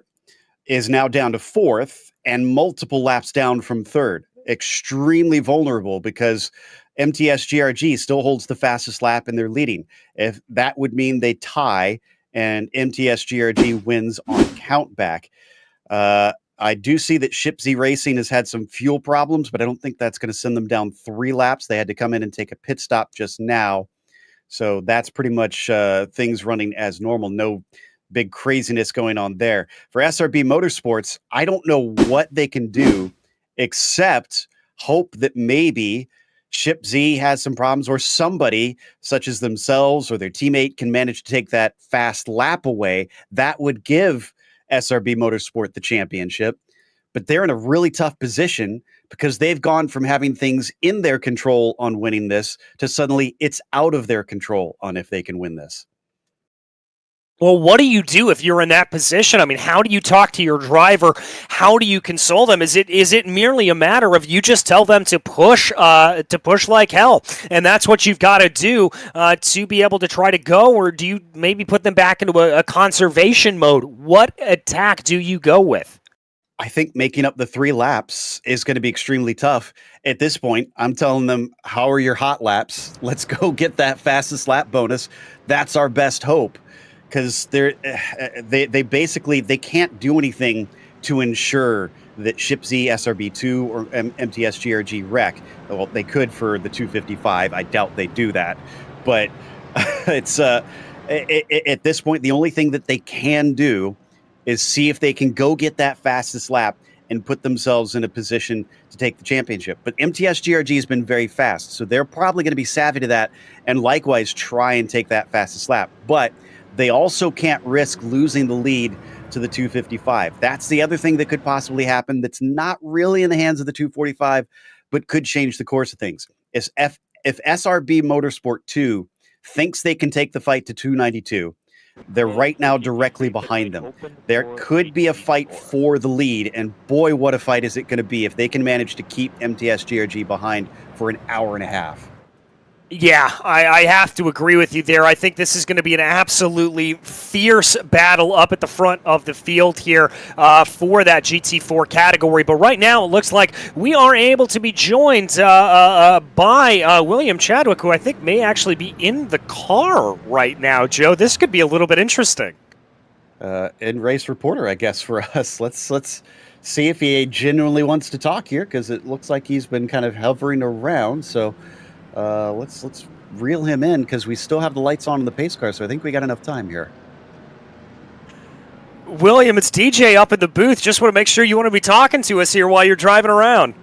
is now down to 4th and multiple laps down from 3rd. Extremely vulnerable because MTS GRG still holds the fastest lap and they're leading. If that would mean they tie and MTS GRG wins on countback. I do see that Ship Z Racing has had some fuel problems, but I don't think that's going to send them down 3 laps. They had to come in and take a pit stop just now. So that's pretty much things running as normal. No big craziness going on there. For SRB Motorsports, I don't know what they can do except hope that maybe Ship Z has some problems, or somebody such as themselves or their teammate can manage to take that fast lap away. That would give SRB Motorsport the championship. But they're in a really tough position because they've gone from having things in their control on winning this to suddenly it's out of their control on if they can win this. Well, what do you do if you're in that position? I mean, how do you talk to your driver? How do you console them? Is it merely a matter of you just tell them to push like hell, and that's what you've got to do to be able to try to go, or do you maybe put them back into a conservation mode? What attack do you go with? I think making up the 3 laps is going to be extremely tough. At this point, I'm telling them, how are your hot laps? Let's go get that fastest lap bonus. That's our best hope. Because they basically can't do anything to ensure that Ship Z SRB2 or MTS GRG wreck. Well, they could for the 255. I doubt they do that. But it's at this point, the only thing that they can do is see if they can go get that fastest lap and put themselves in a position to take the championship. But MTS GRG has been very fast, so they're probably going to be savvy to that and likewise try and take that fastest lap. But they also can't risk losing the lead to the 255. That's the other thing that could possibly happen that's not really in the hands of the 245, but could change the course of things. If SRB Motorsport 2 thinks they can take the fight to 292, They're right now directly behind them. There could be a fight for the lead, and boy, what a fight is it going to be if they can manage to keep MTS GRG behind for an hour and a half. Yeah, I have to agree with you there. I think this is going to be an absolutely fierce battle up at the front of the field here for that GT4 category. But right now, it looks like we are able to be joined by William Chadwick, who I think may actually be in the car right now, Joe. This could be a little bit interesting. In-race reporter, I guess, for us. Let's see if he genuinely wants to talk here, because it looks like he's been kind of hovering around. So let's reel him in, because we still have the lights on in the pace car, so I think we got enough time here. William, it's DJ up in the booth. Just want to make sure you want to be talking to us here while you're driving around.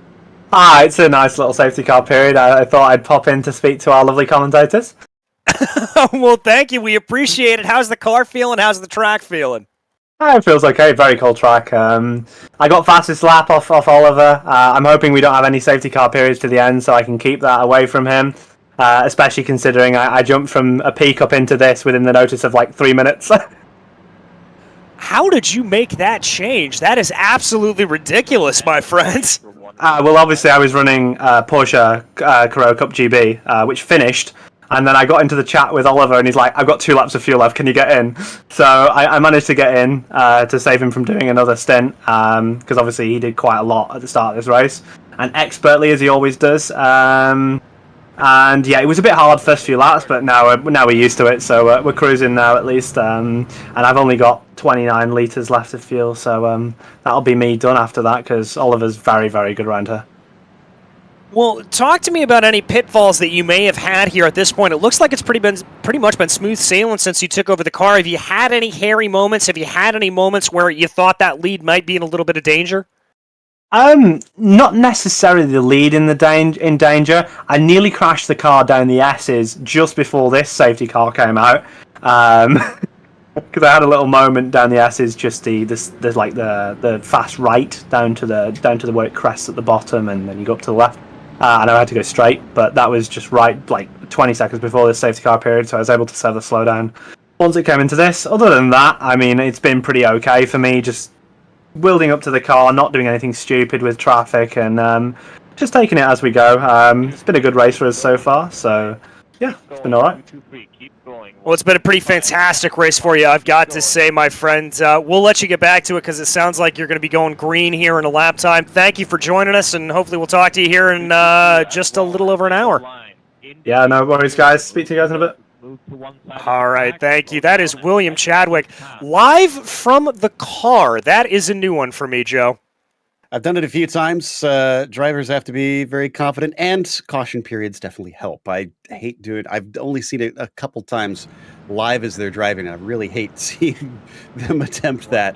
Hi, it's a nice little safety car period. I thought I'd pop in to speak to our lovely commentators. Well, thank you. We appreciate it. How's the car feeling? How's the track feeling? It feels okay. Very cool track. I got fastest lap off Oliver. I'm hoping we don't have any safety car periods to the end, so I can keep that away from him. Especially considering I jumped from a peak up into this within the notice of like 3 minutes. How did you make that change? That is absolutely ridiculous, my friends. Well, obviously I was running Porsche Carrera Cup GB, which finished. And then I got into the chat with Oliver, and he's like, I've got 2 laps of fuel left, can you get in? So I managed to get in to save him from doing another stint, because obviously he did quite a lot at the start of this race, and expertly, as he always does. And yeah, it was a bit hard first few laps, but now we're used to it, so we're cruising now at least. And I've only got 29 litres left of fuel, so that'll be me done after that, because Oliver's very, very good around here. Well, talk to me about any pitfalls that you may have had here at this point. It looks like it's pretty much been smooth sailing since you took over the car. Have you had any hairy moments? Have you had any moments where you thought that lead might be in a little bit of danger? Not necessarily the lead in danger. I nearly crashed the car down the S's just before this safety car came out. Because I had a little moment down the S's, just the fast right down to the where it crests at the bottom, and then you go up to the left. And I had to go straight, but that was just right, like 20 seconds before the safety car period, so I was able to serve the slowdown once it came into this. Other than that, I mean, it's been pretty okay for me, just building up to the car, not doing anything stupid with traffic, and just taking it as we go. It's been a good race for us so far, so yeah, it's been alright. Well, it's been a pretty fantastic race for you, I've got to say, my friend. We'll let you get back to it, because it sounds like you're going to be going green here in a lap time. Thank you for joining us, and hopefully we'll talk to you here in just a little over an hour. Yeah, no worries, guys. Speak to you guys in a bit. All right, thank you. That is William Chadwick, live from the car. That is a new one for me, Joe. I've done it a few times. Drivers have to be very confident, and caution periods definitely help. I hate doing it. I've only seen it a couple times live as they're driving. I really hate seeing them attempt that,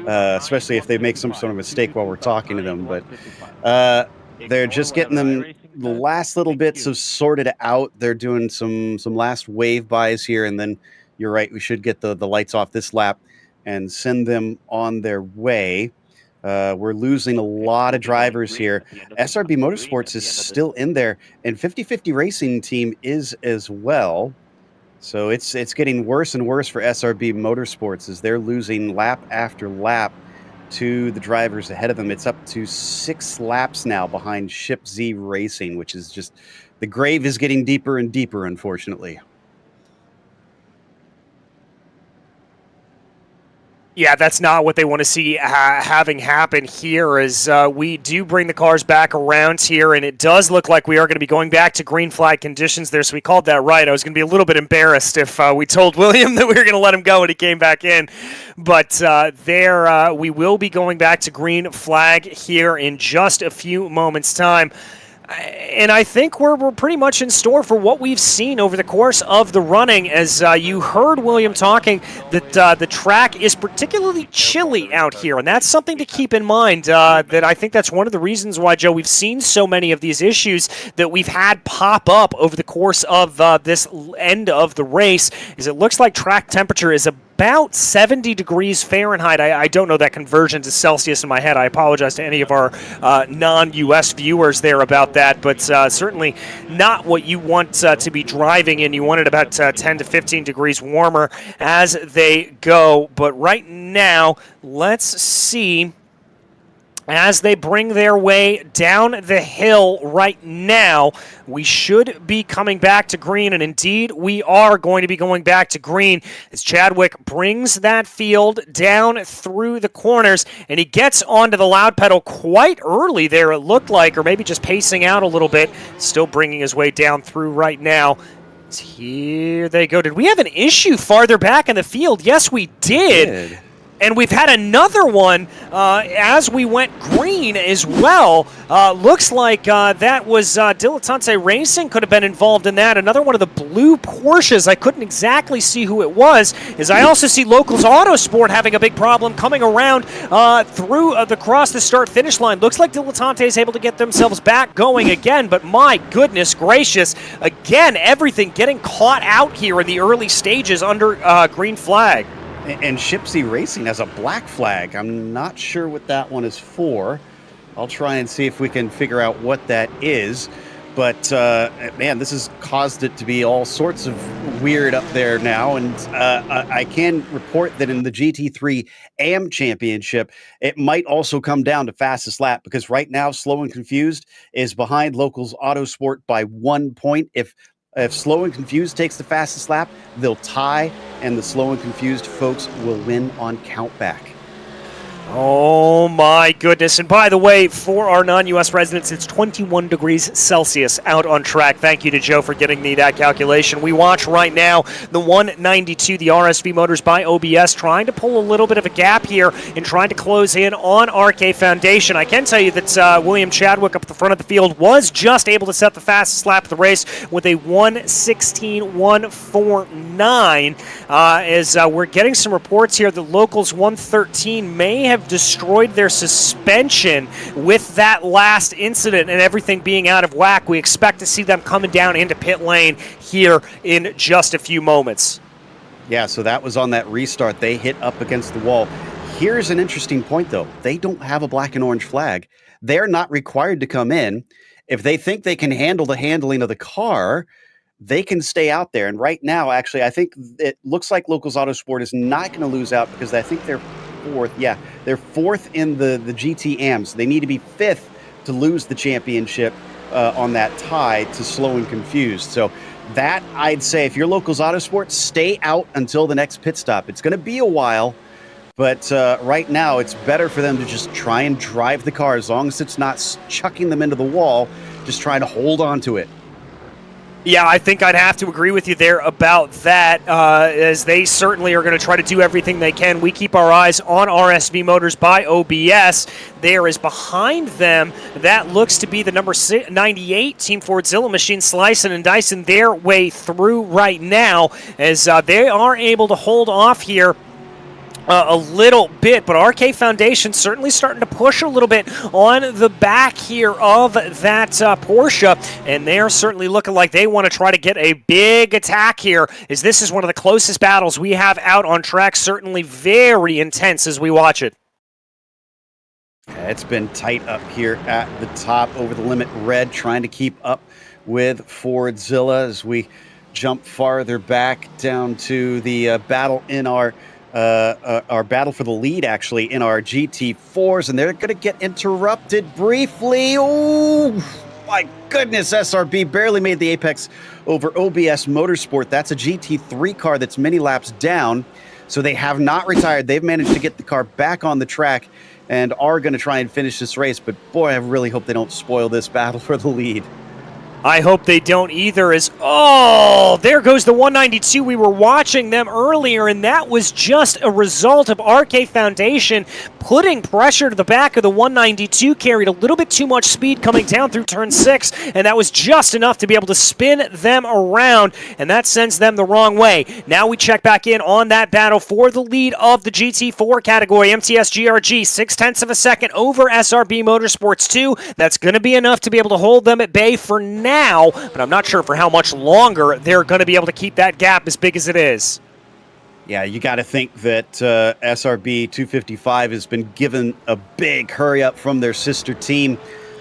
especially if they make some sort of mistake while we're talking to them. But they're just getting them the last little bits of sorted out. They're doing some last wave bys here, and then you're right, we should get the lights off this lap and send them on their way. We're losing a lot of drivers here. SRB Motorsports is still in there, and 50/50 Racing Team is as well. So it's getting worse and worse for SRB Motorsports as they're losing lap after lap to the drivers ahead of them. It's up to 6 laps now behind Ship Z Racing, which is just, the grave is getting deeper and deeper, unfortunately. Yeah, that's not what they want to see having happen here, as we do bring the cars back around here, and it does look like we are going to be going back to green flag conditions there, so we called that right. I was going to be a little bit embarrassed if we told William that we were going to let him go and he came back in, but we will be going back to green flag here in just a few moments' time. And I think we're pretty much in store for what we've seen over the course of the running. As you heard William talking, that the track is particularly chilly out here, and that's something to keep in mind. That I think that's one of the reasons why, Joe, we've seen so many of these issues that we've had pop up over the course of this end of the race. Is it looks like track temperature is about 70 degrees Fahrenheit. I don't know that conversion to Celsius in my head. I apologize to any of our non-US viewers there about that, but certainly not what you want to be driving in. You want it about 10 to 15 degrees warmer as they go. But right now, let's see. As they bring their way down the hill right now, we should be coming back to green, and indeed we are going to be going back to green as Chadwick brings that field down through the corners, and he gets onto the loud pedal quite early there, it looked like, or maybe just pacing out a little bit, still bringing his way down through right now. Here they go. Did we have an issue farther back in the field? Yes, we did. And we've had another one as we went green as well. Looks like that was Dilettante Racing could have been involved in that. Another one of the blue Porsches. I couldn't exactly see who it was. As I also see Locals Autosport having a big problem coming around through across the start-finish line. Looks like Dilettante is able to get themselves back going again. But my goodness gracious, again, everything getting caught out here in the early stages under green flag. And Shipsy Racing has a black flag. I'm not sure what that one is for. I'll try and see if we can figure out what that is. But, man, this has caused it to be all sorts of weird up there now. And I can report that in the GT3 AM Championship, it might also come down to fastest lap, because right now Slow and Confused is behind Locals Autosport by 1 point. If Slow and Confused takes the fastest lap, they'll tie, and the Slow and Confused folks will win on countback. Oh my goodness. And by the way, for our non-US residents, it's 21 degrees Celsius out on track. Thank you to Joe for getting me that calculation. We watch right now the 192, the RSV Motors by OBS, trying to pull a little bit of a gap here and trying to close in on RK Foundation. I can tell you that William Chadwick up at the front of the field was just able to set the fastest lap of the race with a 1:16.149. As we're getting some reports here that Locals 113 may have destroyed their suspension with that last incident and everything being out of whack. We expect to see them coming down into pit lane here in just a few moments. Yeah, so that was on that restart. They hit up against the wall. Here's an interesting point, though. They don't have a black and orange flag. They're not required to come in. If they think they can handle the handling of the car, they can stay out there. And right now, actually, I think it looks like Locals Autosport is not going to lose out, because I think they're fourth. Yeah, they're fourth in the GT AMs. They need to be fifth to lose the championship on that tie to Slow and Confused. So that, I'd say, if you're Locals Autosport, stay out until the next pit stop. It's going to be a while, but right now it's better for them to just try and drive the car, as long as it's not chucking them into the wall, just trying to hold on to it. Yeah, I think I'd have to agree with you there about that, as they certainly are going to try to do everything they can. We keep our eyes on RSV Motors by OBS. There is behind them, that looks to be the number 98 Team Fordzilla machine, slicing and dicing their way through right now, as they are able to hold off here a little bit, but RK Foundation certainly starting to push a little bit on the back here of that Porsche, and they're certainly looking like they want to try to get a big attack here, as this is one of the closest battles we have out on track, certainly very intense as we watch it. It's been tight up here at the top, over the limit red, trying to keep up with Fordzilla as we jump farther back down to the battle in our battle for the lead, actually, in our GT4s, and they're going to get interrupted briefly. Oh, my goodness, SRB barely made the apex over OBS Motorsport. That's a GT3 car that's many laps down, so they have not retired. They've managed to get the car back on the track and are going to try and finish this race, but boy, I really hope they don't spoil this battle for the lead. I hope they don't either, as, oh, there goes the 192. We were watching them earlier, and that was just a result of RK Foundation putting pressure to the back of the 192, carried a little bit too much speed coming down through turn 6, and that was just enough to be able to spin them around, and that sends them the wrong way. Now we check back in on that battle for the lead of the GT4 category. MTS GRG, 0.6 of a second over SRB Motorsports 2. That's going to be enough to be able to hold them at bay for now, but I'm not sure for how much longer they're going to be able to keep that gap as big as it is. Yeah, you got to think that SRB 255 has been given a big hurry up from their sister team.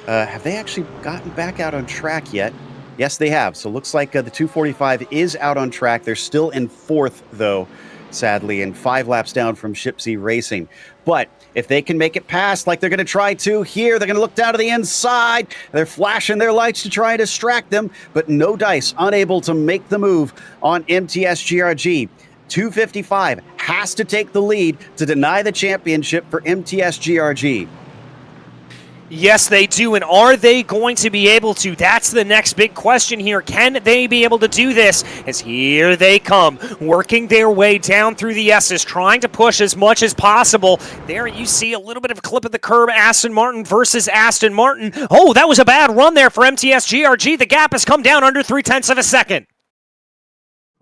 Have they actually gotten back out on track yet? Yes, they have. So looks like the 245 is out on track. They're still in 4th, though, sadly, and 5 laps down from Shipsy Racing. But if they can make it past like they're going to try to here, they're going to look down to the inside. They're flashing their lights to try and distract them, but no dice, unable to make the move on MTS GRG. 255 has to take the lead to deny the championship for MTS GRG. Yes, they do, and are they going to be able to? That's the next big question here. Can they be able to do this? As here they come, working their way down through the S's, trying to push as much as possible. There you see a little bit of a clip of the curb, Aston Martin versus Aston Martin. Oh, that was a bad run there for MTS GRG. The gap has come down under 0.3 of a second.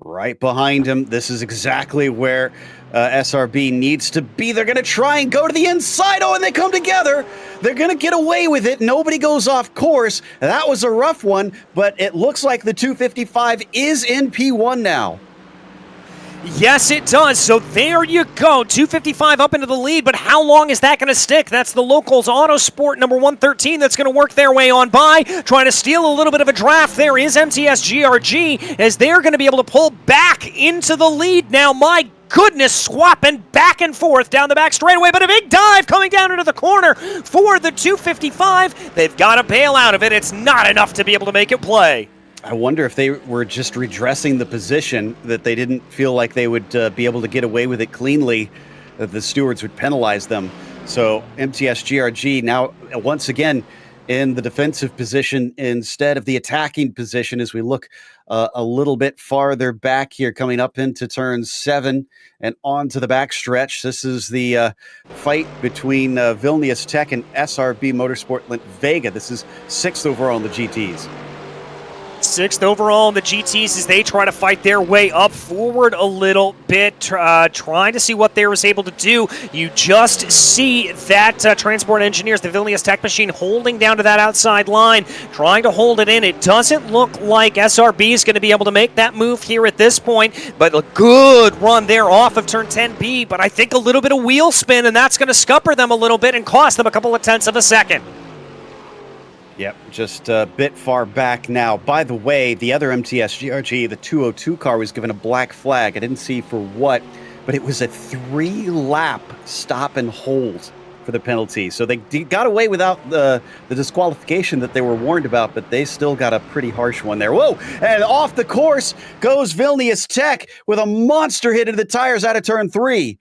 Right behind him, this is exactly where SRB needs to be. They're going to try and go to the inside. Oh, and they come together. They're going to get away with it. Nobody goes off course. That was a rough one, but it looks like the 255 is in P1 now. Yes, it does. So there you go. 255 up into the lead, but how long is that going to stick? That's the Locals Autosport number 113 that's going to work their way on by, trying to steal a little bit of a draft. There is MTS GRG as they're going to be able to pull back into the lead now. My goodness, swapping back and forth down the back straightaway, but a big dive coming down into the corner for the 255. They've got to bail out of it. It's not enough to be able to make it play. I wonder if they were just redressing the position, that they didn't feel like they would be able to get away with it cleanly, that the stewards would penalize them. So MTS GRG now once again in the defensive position instead of the attacking position as we look a little bit farther back here, coming up into turn 7 and onto the back stretch. This is the fight between Vilnius Tech and SRB Motorsport Lent Vega. This is 6th overall in the GTs. 6th overall in the GTs as they try to fight their way up forward a little bit, trying to see what they was able to do. You just see that Transport Engineers, the Vilnius Tech machine, holding down to that outside line, trying to hold it in. It doesn't look like SRB is going to be able to make that move here at this point, but a good run there off of turn 10B, but I think a little bit of wheel spin, and that's going to scupper them a little bit and cost them a couple of tenths of a second. Yep, just a bit far back now. By the way, the other MTS GRG, the 202 car, was given a black flag. I didn't see for what, but it was a 3-lap stop and hold for the penalty. So they got away without the disqualification that they were warned about, but they still got a pretty harsh one there. Whoa, and off the course goes Vilnius Tech with a monster hit into the tires out of turn 3.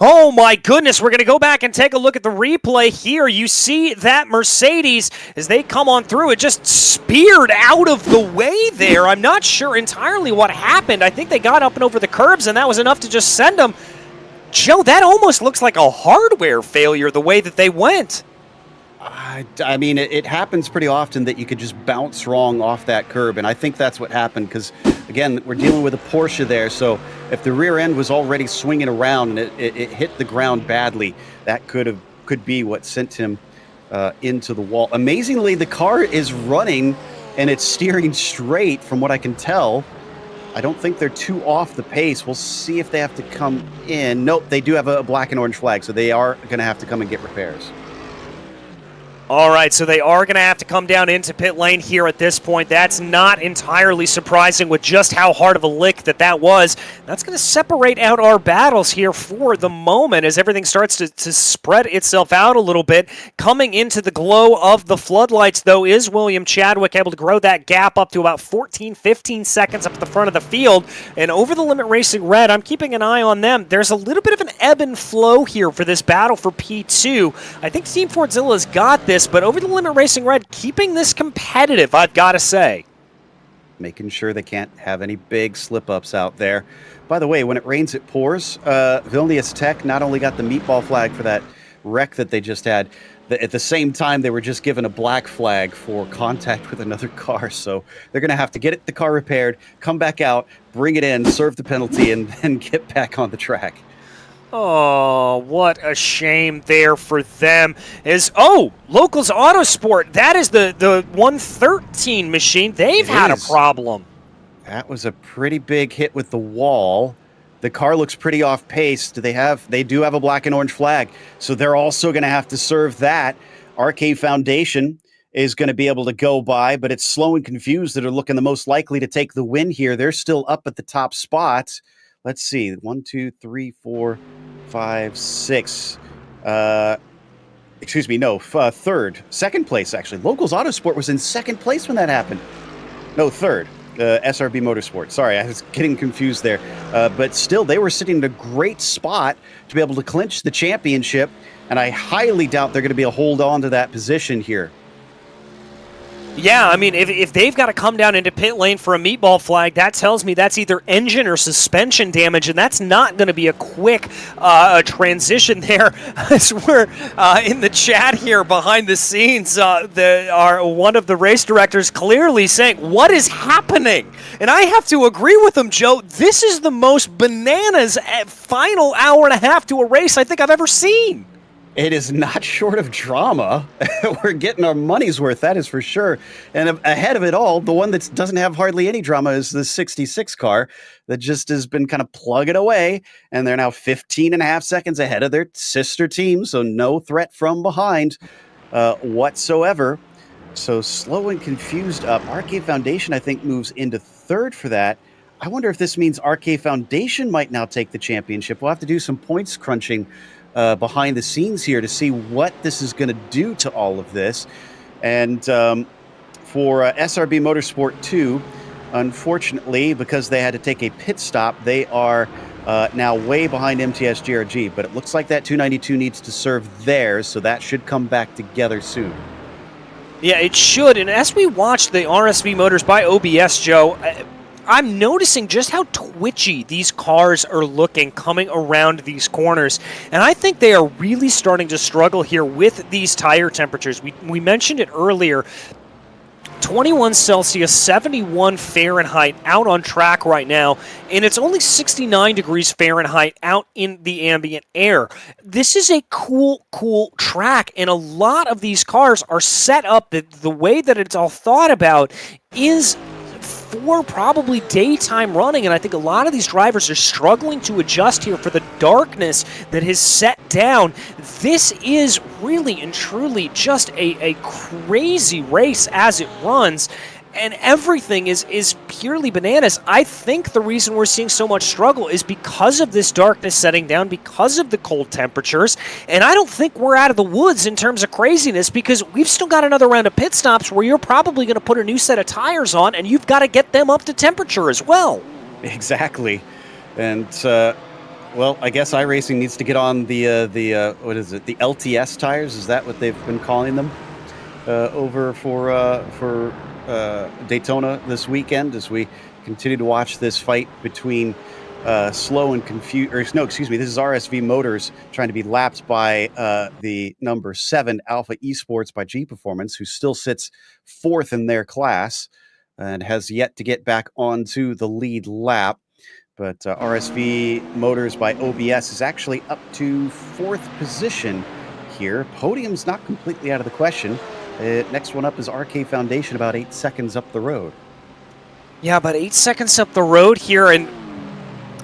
Oh my goodness, we're going to go back and take a look at the replay here. You see that Mercedes, as they come on through, it just speared out of the way there. I'm not sure entirely what happened. I think they got up and over the curbs, and that was enough to just send them. Joe, that almost looks like a hardware failure, the way that they went. I mean, it happens pretty often that you could just bounce wrong off that curb, and I think that's what happened because, again, we're dealing with a Porsche there, so if the rear end was already swinging around and it hit the ground badly, that could be what sent him into the wall. Amazingly, the car is running and it's steering straight from what I can tell. I don't think they're too off the pace. We'll see if they have to come in. Nope, they do have a black and orange flag, so they are going to have to come and get repairs. All right, so they are going to have to come down into pit lane here at this point. That's not entirely surprising with just how hard of a lick that was. That's going to separate out our battles here for the moment as everything starts to spread itself out a little bit. Coming into the glow of the floodlights, though, is William Chadwick, able to grow that gap up to about 14, 15 seconds up at the front of the field. And Over the Limit Racing Red, I'm keeping an eye on them. There's a little bit of an ebb and flow here for this battle for P2. I think Team Fordzilla's got this, but Over the Limit Racing Red keeping this competitive, I've got to say. Making sure they can't have any big slip-ups out there. By the way, when it rains, it pours. Vilnius Tech not only got the meatball flag for that wreck that they just had, at the same time, they were just given a black flag for contact with another car. So they're going to have to get the car repaired, come back out, bring it in, serve the penalty, and then get back on the track. Oh, what a shame there for them. Locals Autosport, that is the 113 machine. They've had a problem. That was a pretty big hit with the wall. The car looks pretty off pace. They do have a black and orange flag, so they're also going to have to serve that. RK Foundation is going to be able to go by, but it's Slow and Confused that are looking the most likely to take the win here. They're still up at the top spots. Let's see, 1, 2, 3, 4, 5, 6. Third. Second place, actually. Locals Autosport was in second place when that happened. No, third. SRB Motorsport. Sorry, I was getting confused there. But still, they were sitting in a great spot to be able to clinch the championship, and I highly doubt they're going to be able to hold on to that position here. Yeah, I mean, if they've got to come down into pit lane for a meatball flag, that tells me that's either engine or suspension damage, and that's not going to be a quick transition there. As we're in the chat here behind the scenes, one of the race directors clearly saying, "What is happening?" And I have to agree with him, Joe. This is the most bananas final hour and a half to a race I think I've ever seen. It is not short of drama. We're getting our money's worth, that is for sure. And ahead of it all, the one that doesn't have hardly any drama is the 66 car that just has been kind of plugging away, and they're now 15 and a half seconds ahead of their sister team, so no threat from behind whatsoever. So Slow and Confused up. RK Foundation, I think, moves into third for that. I wonder if this means RK Foundation might now take the championship. We'll have to do some points crunching behind the scenes here to see what this is going to do to all of this. And for SRB Motorsport 2, unfortunately, because they had to take a pit stop, they are now way behind MTS GRG. But it looks like that 292 needs to serve theirs, so that should come back together soon. Yeah, it should. And as we watch the RSV Motors by OBS, Joe, I'm noticing just how twitchy these cars are looking coming around these corners. And I think they are really starting to struggle here with these tire temperatures. We mentioned it earlier. 21 Celsius, 71 Fahrenheit out on track right now, and it's only 69 degrees Fahrenheit out in the ambient air. This is a cool track, and a lot of these cars are set up the way that it's all thought about is for probably daytime running, and I think a lot of these drivers are struggling to adjust here for the darkness that has set down. This is really and truly just a crazy race as it runs, and everything is purely bananas. I think the reason we're seeing so much struggle is because of this darkness setting down, because of the cold temperatures, and I don't think we're out of the woods in terms of craziness, because we've still got another round of pit stops where you're probably going to put a new set of tires on, and you've got to get them up to temperature as well. Exactly. And well, I guess iRacing needs to get on the what is it, the LTS tires? Is that what they've been calling them over for Daytona this weekend, as we continue to watch this fight between Slow and Confused, or no, excuse me, this is RSV Motors trying to be lapped by the number 7 Alpha Esports by G Performance, who still sits 4th in their class and has yet to get back onto the lead lap. But RSV Motors by OBS is actually up to 4th position here. Podium's not completely out of the question. Next one up is RK Foundation, about 8 seconds up the road. Yeah, about 8 seconds up the road here, and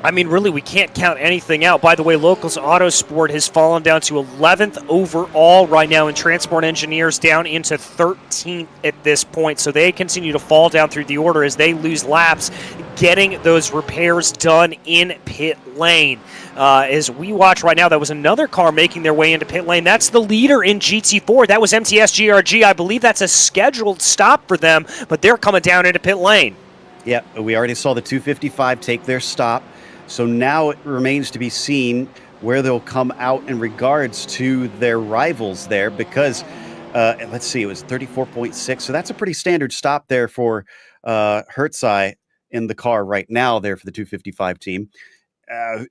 I mean, really, we can't count anything out. By the way, Locals Autosport has fallen down to 11th overall right now, and Transport Engineers down into 13th at this point. So they continue to fall down through the order as they lose laps, getting those repairs done in pit lane. As we watch right now, that was another car making their way into pit lane. That's the leader in GT4. That was MTS GRG. I believe that's a scheduled stop for them, but they're coming down into pit lane. Yeah, we already saw the 255 take their stop. So now it remains to be seen where they'll come out in regards to their rivals there, because let's see, it was 34.6. So that's a pretty standard stop there for Hertzai in the car right now there for the 255 team.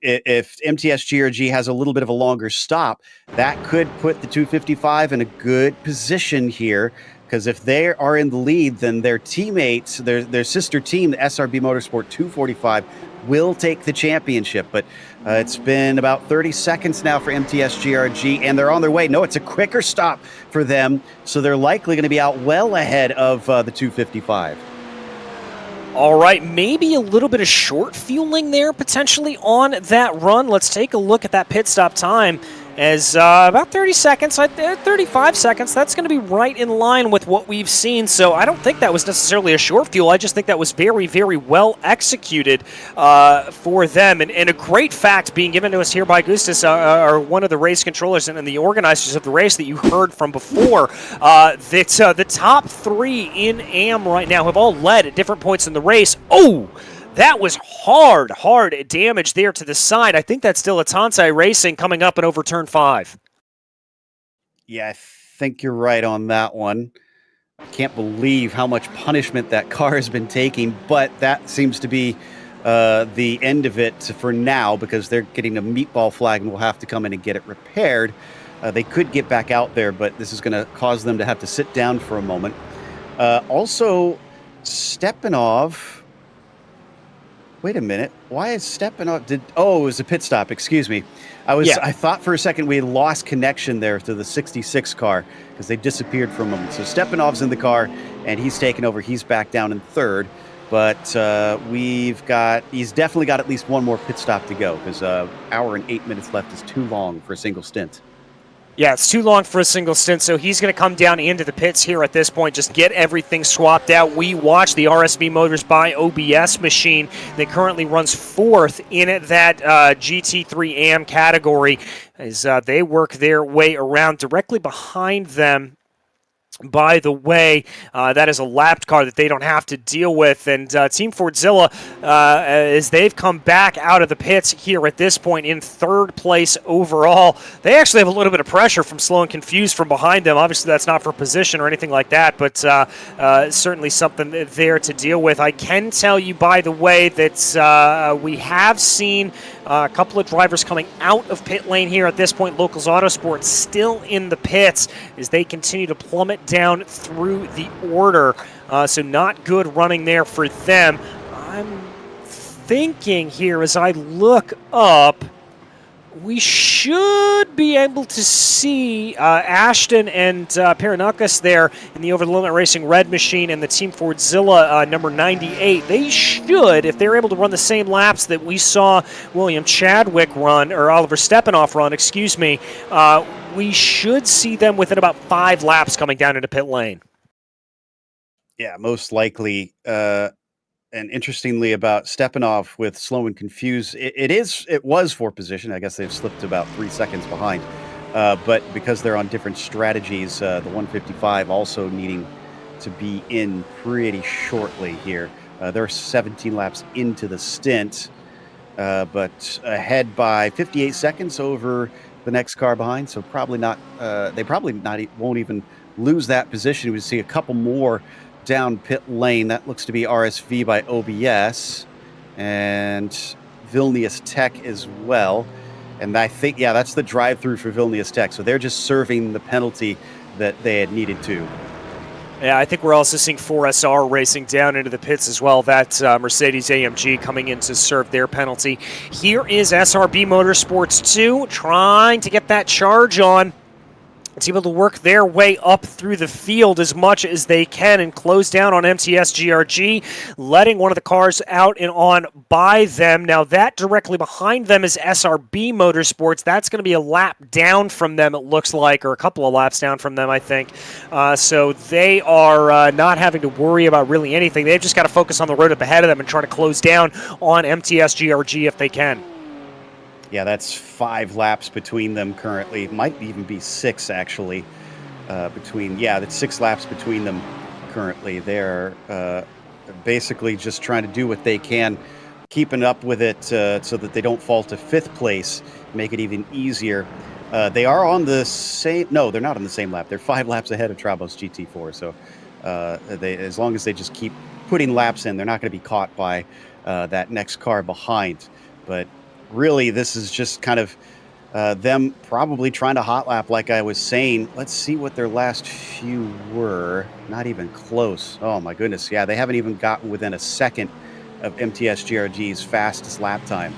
If MTS GRG has a little bit of a longer stop, that could put the 255 in a good position here, because if they are in the lead, then their teammates, their sister team, the SRB Motorsport 245, will take the championship. But it's been about 30 seconds now for MTS GRG, and they're on their way. No, it's a quicker stop for them, so they're likely going to be out well ahead of the 255. All right, maybe a little bit of short fueling there potentially on that run. Let's take a look at that pit stop time. As about 30 seconds, 35 seconds, that's going to be right in line with what we've seen. So I don't think that was necessarily a short fuel. I just think that was very, very well executed for them. And a great fact being given to us here by Gustas, or one of the race controllers and the organizers of the race that you heard from before, that the top 3 in AM right now have all led at different points in the race. Oh! That was hard damage there to the side. I think that's still a Tansai Racing coming up and over turn 5. Yeah, I think you're right on that one. I can't believe how much punishment that car has been taking, but that seems to be the end of it for now because they're getting a meatball flag and will have to come in and get it repaired. They could get back out there, but this is going to cause them to have to sit down for a moment. Also, Stepanov... Wait a minute. Why is Stepanov... it was a pit stop. Excuse me. I thought for a second we had lost connection there to the 66 car because they disappeared for a moment. So Stepanov's in the car, and he's taken over. He's back down in third. But he's definitely got at least one more pit stop to go because hour and 8 minutes left is too long for a single stint. Yeah, it's too long for a single stint, so he's going to come down into the pits here at this point, just get everything swapped out. We watch the RSV Motors by OBS machine that currently runs 4th in that GT3 AM category as they work their way around. Directly behind them, by the way, that is a lapped car that they don't have to deal with. And Team Fordzilla, as they've come back out of the pits here at this point in 3rd place overall, they actually have a little bit of pressure from Slow and Confused from behind them. Obviously, that's not for position or anything like that, but certainly something there to deal with. I can tell you, by the way, that we have seen a couple of drivers coming out of pit lane here at this point. Locals Autosport still in the pits as they continue to plummet down through the order. So not good running there for them. I'm thinking here as I look up, we should be able to see Ashton and Peranukas there in the Over the Limit Racing Red Machine and the Team Fordzilla number 98. They should, if they're able to run the same laps that we saw William Chadwick run, or Oliver Stepanov run, excuse me, we should see them within about 5 laps coming down into pit lane. Yeah, most likely. And interestingly about Stepanov with Slow and Confused, it was for position. I guess they've slipped about 3 seconds behind. But because they're on different strategies, the 155 also needing to be in pretty shortly here. They're 17 laps into the stint, but ahead by 58 seconds over the next car behind. So probably not. They probably won't even lose that position. We see a couple more down pit lane. That looks to be RSV by OBS and Vilnius Tech as well. And I think, yeah, that's the drive-through for Vilnius Tech. So they're just serving the penalty that they had needed to. Yeah, I think we're also seeing 4SR racing down into the pits as well. That Mercedes AMG coming in to serve their penalty. Here is SRB Motorsports 2 trying to get that charge on. It's able to work their way up through the field as much as they can and close down on MTS GRG, letting one of the cars out and on by them. Now that directly behind them is SRB Motorsports. That's going to be a lap down from them, it looks like, or a couple of laps down from them, I think. So they are not having to worry about really anything. They've just got to focus on the road up ahead of them and try to close down on MTS GRG if they can. Yeah, that's 5 laps between them currently. It might even be 6, actually. That's 6 laps between them currently. They're basically just trying to do what they can, keeping up with it so that they don't fall to 5th place, make it even easier. They are on the same... No, they're not on the same lap. They're 5 laps ahead of Trabos GT4. So as long as they just keep putting laps in, they're not going to be caught by that next car behind. But really, this is just kind of them probably trying to hot lap, like I was saying. Let's see what their last few were. Not even close. Oh, my goodness. Yeah, they haven't even gotten within a second of MTS GRG's fastest lap time.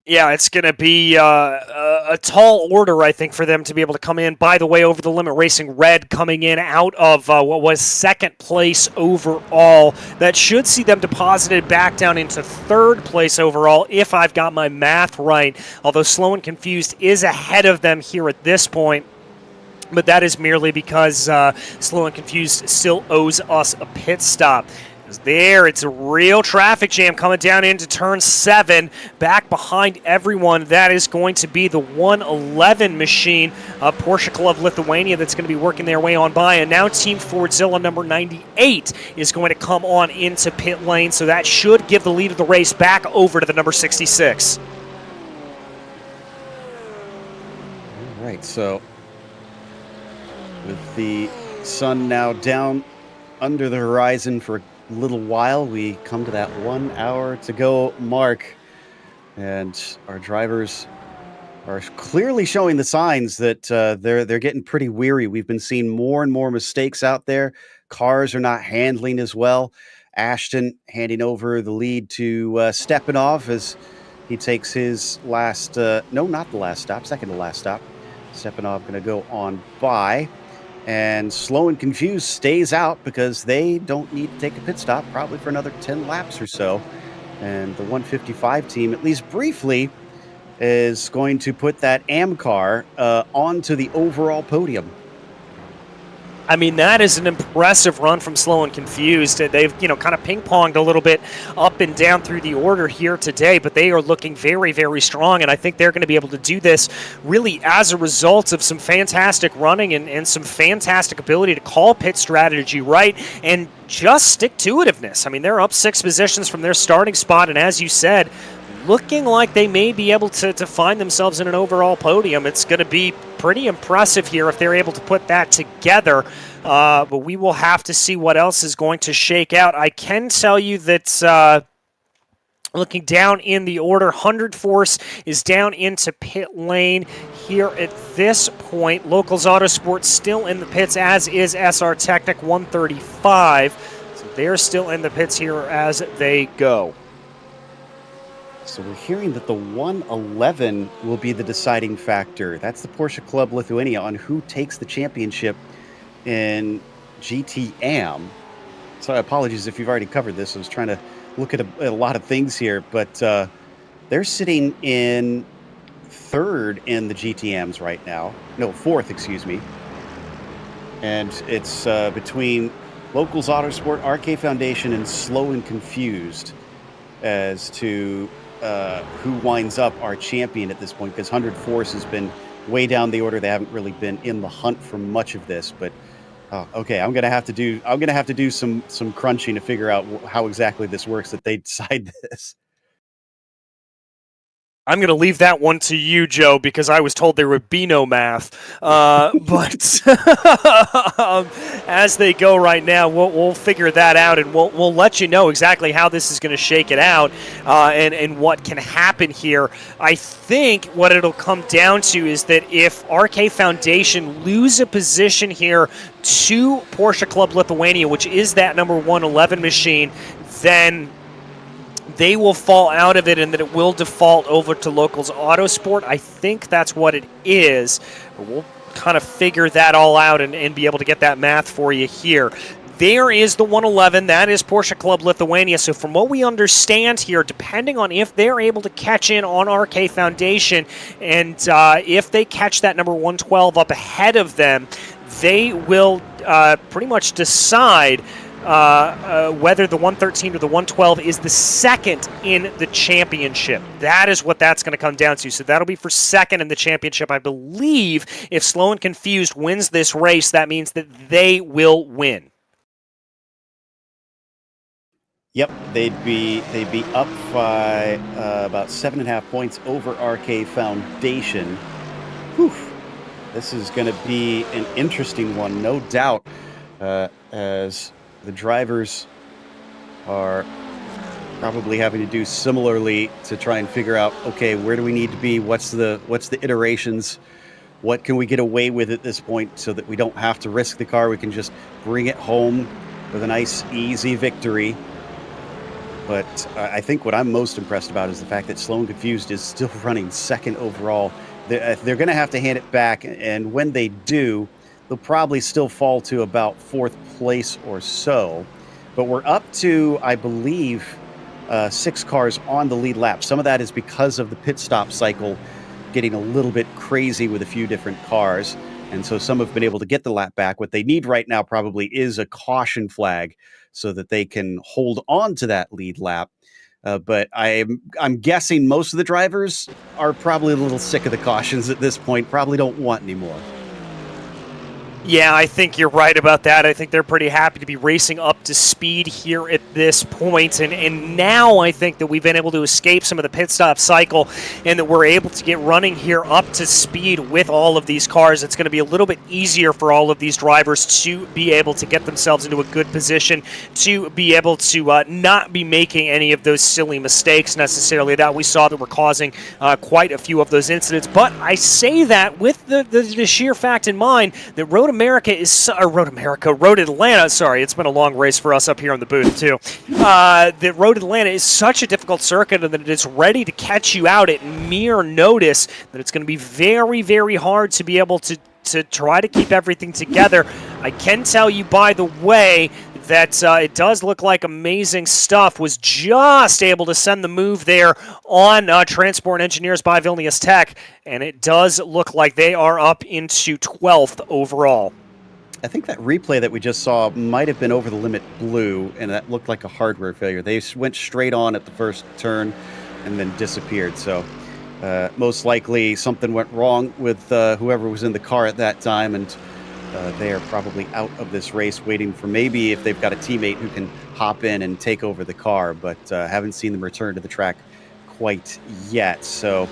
Yeah, it's going to be a tall order, I think, for them to be able to come in. By the way, Over the Limit Racing Red coming in out of what was second place overall. That should see them deposited back down into third place overall, if I've got my math right. Although Slow and Confused is ahead of them here at this point. But that is merely because Slow and Confused still owes us a pit stop. There, it's a real traffic jam coming down into turn 7. Back behind everyone, that is going to be the 111 machine of Porsche Club Lithuania that's going to be working their way on by. And now Team Fordzilla number 98 is going to come on into pit lane, so that should give the lead of the race back over to the number 66. All right, so with the sun now down under the horizon for a little while, we come to that 1 hour to go mark, and our drivers are clearly showing the signs that they're getting pretty weary. We've been seeing more and more mistakes out there. Cars are not handling as well. Ashton handing over the lead to Stepanov as he takes his last no, not the last stop, second to last stop. Stepanov going to go on by. And Slow and Confused stays out because they don't need to take a pit stop probably for another 10 laps or so. And the 155 team, at least briefly, is going to put that AM car onto the overall podium. I mean, that is an impressive run from Slow and Confused. They've, kind of ping-ponged a little bit up and down through the order here today, but they are looking very, very strong, and I think they're going to be able to do this really as a result of some fantastic running and some fantastic ability to call pit strategy right and just stick-to-itiveness. I mean, they're up 6 positions from their starting spot, and as you said, looking like they may be able to find themselves in an overall podium. It's going to be pretty impressive here if they're able to put that together. But we will have to see what else is going to shake out. I can tell you that looking down in the order, 100 Force is down into pit lane here at this point. Locals Autosport still in the pits, as is SR Technic 135. So they're still in the pits here as they go. So we're hearing that the 111 will be the deciding factor. That's the Porsche Club Lithuania on who takes the championship in GTM. So apologies if you've already covered this. I was trying to look at a lot of things here, but they're sitting in 3rd in the GTMs right now. No, 4th, excuse me. And it's between Locals Autosport, RK Foundation, and Slow and Confused as to who winds up our champion at this point, because 100 Force has been way down the order. They haven't really been in the hunt for much of this, but okay, I'm gonna have to do some crunching to figure out how exactly this works, that they decide this. I'm going to leave that one to you, Joe, because I was told there would be no math. But as they go right now, we'll figure that out, and we'll let you know exactly how this is going to shake it out and what can happen here. I think what it'll come down to is that if RK Foundation lose a position here to Porsche Club Lithuania, which is that number 111 machine, then they will fall out of it, and that it will default over to Locals Autosport. I think that's what it is. We'll kind of figure that all out and be able to get that math for you here. There is the 111. That is Porsche Club Lithuania. So from what we understand here, depending on if they're able to catch in on RK Foundation, and if they catch that number 112 up ahead of them, they will pretty much decide whether the 113 or the 112 is the second in the championship. That is what that's going to come down to. So that'll be for second in the championship. I believe if Slow and Confused wins this race, that means that they will win. Yep, they'd be up by about 7.5 points over RK Foundation. Whew. This is going to be an interesting one, no doubt, as the drivers are probably having to do similarly to try and figure out, okay, where do we need to be? What's the iterations? What can we get away with at this point so that we don't have to risk the car? We can just bring it home with a nice, easy victory. But I think what I'm most impressed about is the fact that Slow and Confused is still running second overall. They're going to have to hand it back, and when they do, they'll probably still fall to about 4th place or so. But we're up to, I believe, 6 cars on the lead lap. Some of that is because of the pit stop cycle getting a little bit crazy with a few different cars. And so some have been able to get the lap back. What they need right now probably is a caution flag so that they can hold on to that lead lap. But I'm guessing most of the drivers are probably a little sick of the cautions at this point, probably don't want any more. Yeah, I think you're right about that. I think they're pretty happy to be racing up to speed here at this point. And now I think that we've been able to escape some of the pit stop cycle and that we're able to get running here up to speed with all of these cars. It's going to be a little bit easier for all of these drivers to be able to get themselves into a good position, to be able to not be making any of those silly mistakes necessarily that we saw that were causing quite a few of those incidents. But I say that with the sheer fact in mind that Road Atlanta, sorry, it's been a long race for us up here in the booth too. That Road Atlanta is such a difficult circuit and that it is ready to catch you out at mere notice, that it's going to be very, very hard to be able to try to keep everything together. I can tell you, by the way, that it does look like Amazing Stuff was just able to send the move there on Transport Engineers by Vilnius Tech, and it does look like they are up into 12th overall. I think that replay that we just saw might have been over the limit blue, and that looked like a hardware failure. They went straight on at the first turn and then disappeared. So most likely something went wrong with whoever was in the car at that time, and they are probably out of this race waiting for maybe if they've got a teammate who can hop in and take over the car, but haven't seen them return to the track quite yet. So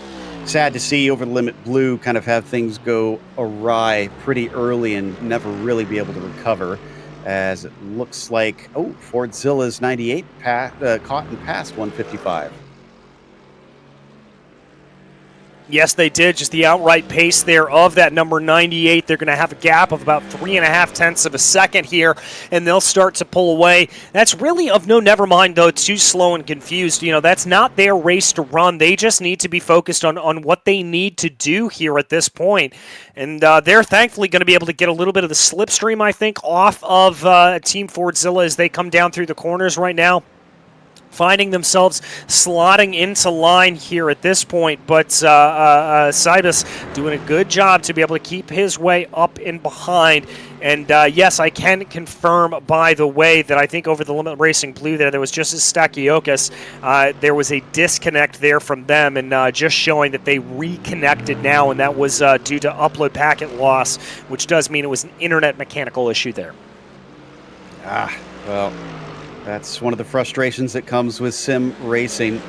sad to see over the limit blue kind of have things go awry pretty early and never really be able to recover, as it looks like, Fordzilla's 98 caught and passed 155. Yes, they did. Just the outright pace there of that number 98. They're going to have a gap of about 3.5 tenths of a second here, and they'll start to pull away. That's really of no never mind, though, too slow and confused. You know, that's not their race to run. They just need to be focused on what they need to do here at this point. And they're thankfully going to be able to get a little bit of the slipstream, I think, off of Team Fordzilla as they come down through the corners right now, finding themselves slotting into line here at this point. But Cybus doing a good job to be able to keep his way up and behind. And yes, I can confirm, by the way, that I think over the Limit Racing Blue there was just as Stakiokas. There was a disconnect there from them, and just showing that they reconnected now, and that was due to upload packet loss, which does mean it was an internet mechanical issue there. Well, that's one of the frustrations that comes with sim racing.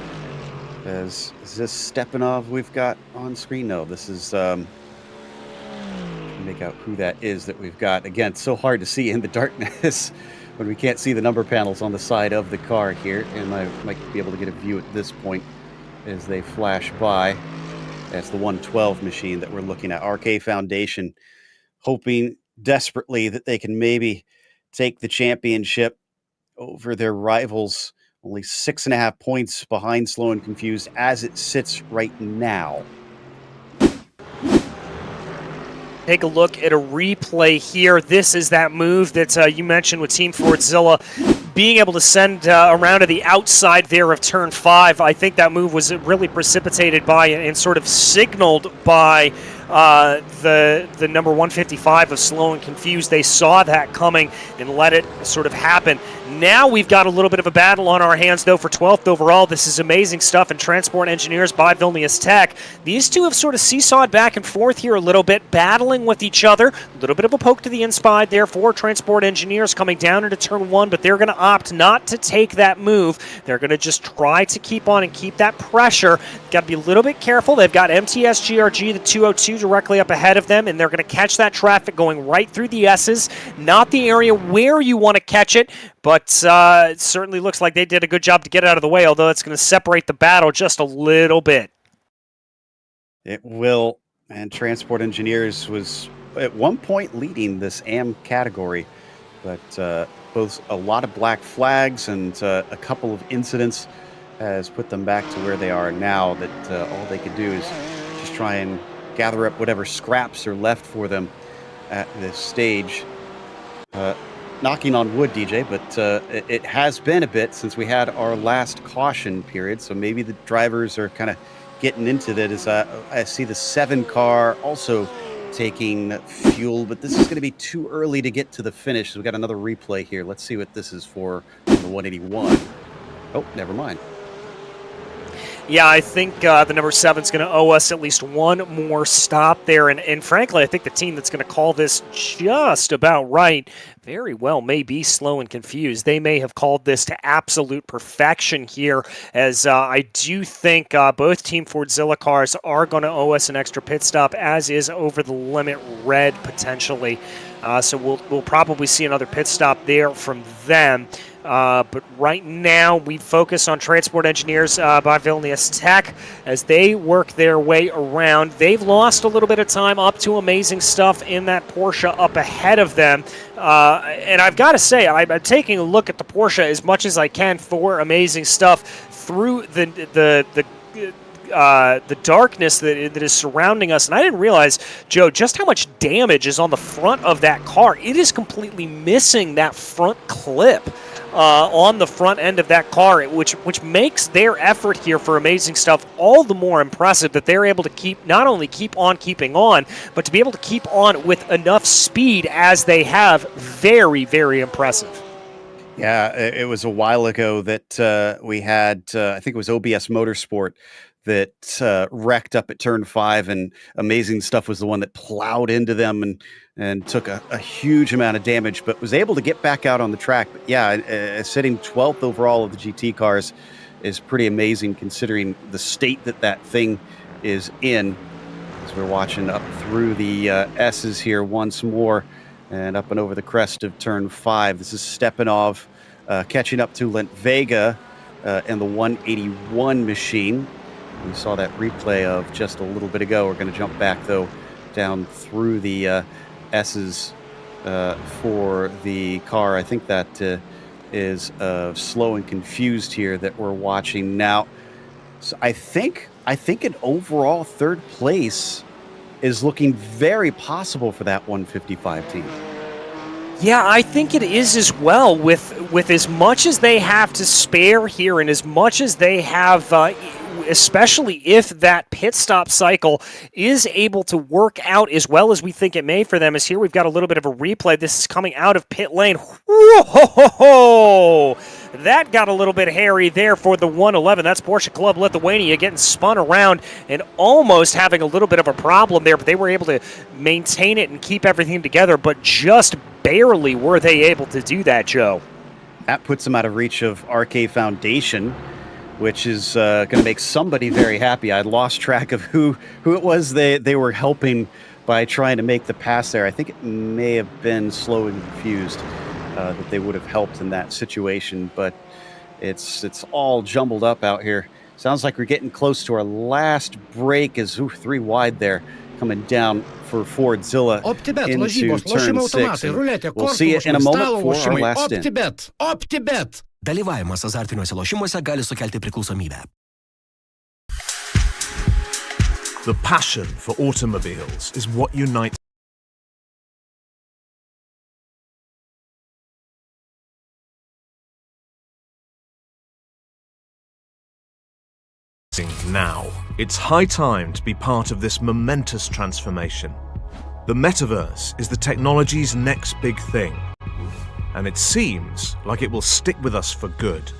Is this Stepanov we've got on screen? No, this is... make out who that is that we've got. Again, it's so hard to see in the darkness when we can't see the number panels on the side of the car here. And I might be able to get a view at this point as they flash by. That's the 112 machine that we're looking at. RK Foundation hoping desperately that they can maybe take the championship over their rivals, only 6.5 points behind Slow and Confused as it sits right now. Take a look at a replay here. This is that move that you mentioned with Team Fordzilla being able to send around to the outside there of turn 5. I think that move was really precipitated by and sort of signaled by the number 155 of Slow and Confused. They saw that coming and let it sort of happen. Now we've got a little bit of a battle on our hands, though, for 12th overall. This is Amazing Stuff and Transport Engineers by Vilnius Tech. These two have sort of seesawed back and forth here a little bit, battling with each other. A little bit of a poke to the inside there for Transport Engineers coming down into turn 1, but they're going to opt not to take that move. They're going to just try to keep on and keep that pressure. Got to be a little bit careful. They've got MTS GRG, the 202, directly up ahead of them, and they're going to catch that traffic going right through the S's. Not the area where you want to catch it, but it certainly looks like they did a good job to get out of the way, although it's going to separate the battle just a little bit. It will, and Transport Engineers was at one point leading this AM category, but both a lot of black flags and a couple of incidents has put them back to where they are now, that all they could do is just try and gather up whatever scraps are left for them at this stage. Knocking on wood, DJ, but it has been a bit since we had our last caution period, so maybe the drivers are kind of getting into that. As I see the 7 car also taking fuel, but this is going to be too early to get to the finish. So we've got another replay here. Let's see what this is for the 181. Oh, never mind. Yeah, I think the number 7 is going to owe us at least one more stop there. And frankly, I think the team that's going to call this just about right very well may be slow and confused. They may have called this to absolute perfection here, as I do think both Team Fordzilla cars are going to owe us an extra pit stop, as is Over the Limit Red potentially. So we'll probably see another pit stop there from them. But right now, we focus on transport engineers by Vilnius Tech as they work their way around. They've lost a little bit of time up to Amazing Stuff in that Porsche up ahead of them. And I've got to say, I'm taking a look at the Porsche as much as I can for Amazing Stuff through the darkness that is surrounding us. And I didn't realize, Joe, just how much damage is on the front of that car. It is completely missing that front clip on the front end of that car, which makes their effort here for Amazing Stuff all the more impressive, that they're able to not only keep on keeping on, but to be able to keep on with enough speed as they have. Very, very impressive. Yeah, it was a while ago that we had, I think it was OBS Motorsport, that wrecked up at turn 5, and Amazing Stuff was the one that plowed into them and took a huge amount of damage, but was able to get back out on the track. But yeah, sitting 12th overall of the GT cars is pretty amazing, considering the state that thing is in. As we're watching up through the S's here once more, and up and over the crest of turn 5. This is Stepanov catching up to Lent Vega and the 181 machine. We saw that replay of just a little bit ago. We're going to jump back, though, down through the S's for the car. I think that is Slow and Confused here that we're watching now. So I think an overall 3rd place is looking very possible for that 155 team. Yeah, I think it is as well, with as much as they have to spare here and as much as they have, especially if that pit stop cycle is able to work out as well as we think it may for them. As here we've got a little bit of a replay. This is coming out of pit lane. Whoa! That got a little bit hairy there for the 111. That's Porsche Club Lithuania getting spun around and almost having a little bit of a problem there, but they were able to maintain it and keep everything together, but just barely were they able to do that, Joe. That puts them out of reach of RK Foundation, which is going to make somebody very happy. I lost track of who it was they were helping by trying to make the pass there. I think it may have been Slow and Confused that they would have helped in that situation, but it's all jumbled up out here. Sounds like we're getting close to our last break as 3 wide there coming down for Fordzilla OPTIBET, into лажібос, turn лошими 6. автомати, рулети, We'll see it in a moment стало for our лошими. last stint. OPTIBET, OPTIBET. Dalyvavimas azartiniuose lošimuose gali sukelti priklausomybę. The passion for automobiles is what unites now. It's high time to be part of this momentous transformation. The metaverse is the technology's next big thing, and it seems like it will stick with us for good.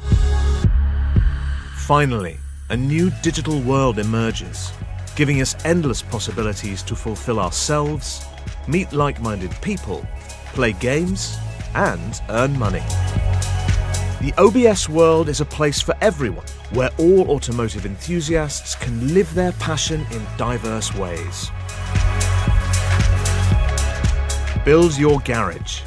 Finally, a new digital world emerges, giving us endless possibilities to fulfill ourselves, meet like-minded people, play games, and earn money. The OBS world is a place for everyone, where all automotive enthusiasts can live their passion in diverse ways. Build your garage.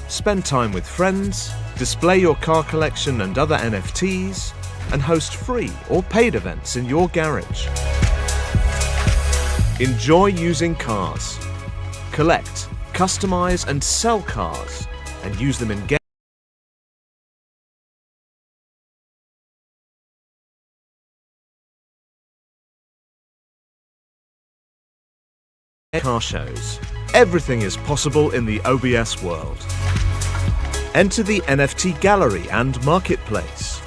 Spend time with friends, display your car collection and other NFTs, and host free or paid events in your garage. Enjoy using cars. Collect, customize, and sell cars, and use them in games. car shows. Everything is possible in the OBS world. Enter the NFT gallery and marketplace.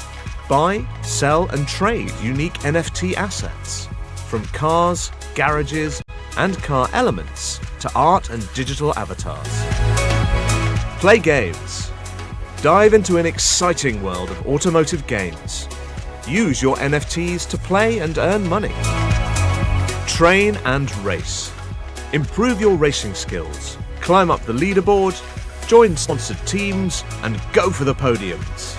Buy, sell and trade unique NFT assets. From cars, garages and car elements to art and digital avatars. Play games. Dive into an exciting world of automotive games. Use your NFTs to play and earn money. Train and race. Improve your racing skills. Climb up the leaderboard, join sponsored teams, and go for the podiums.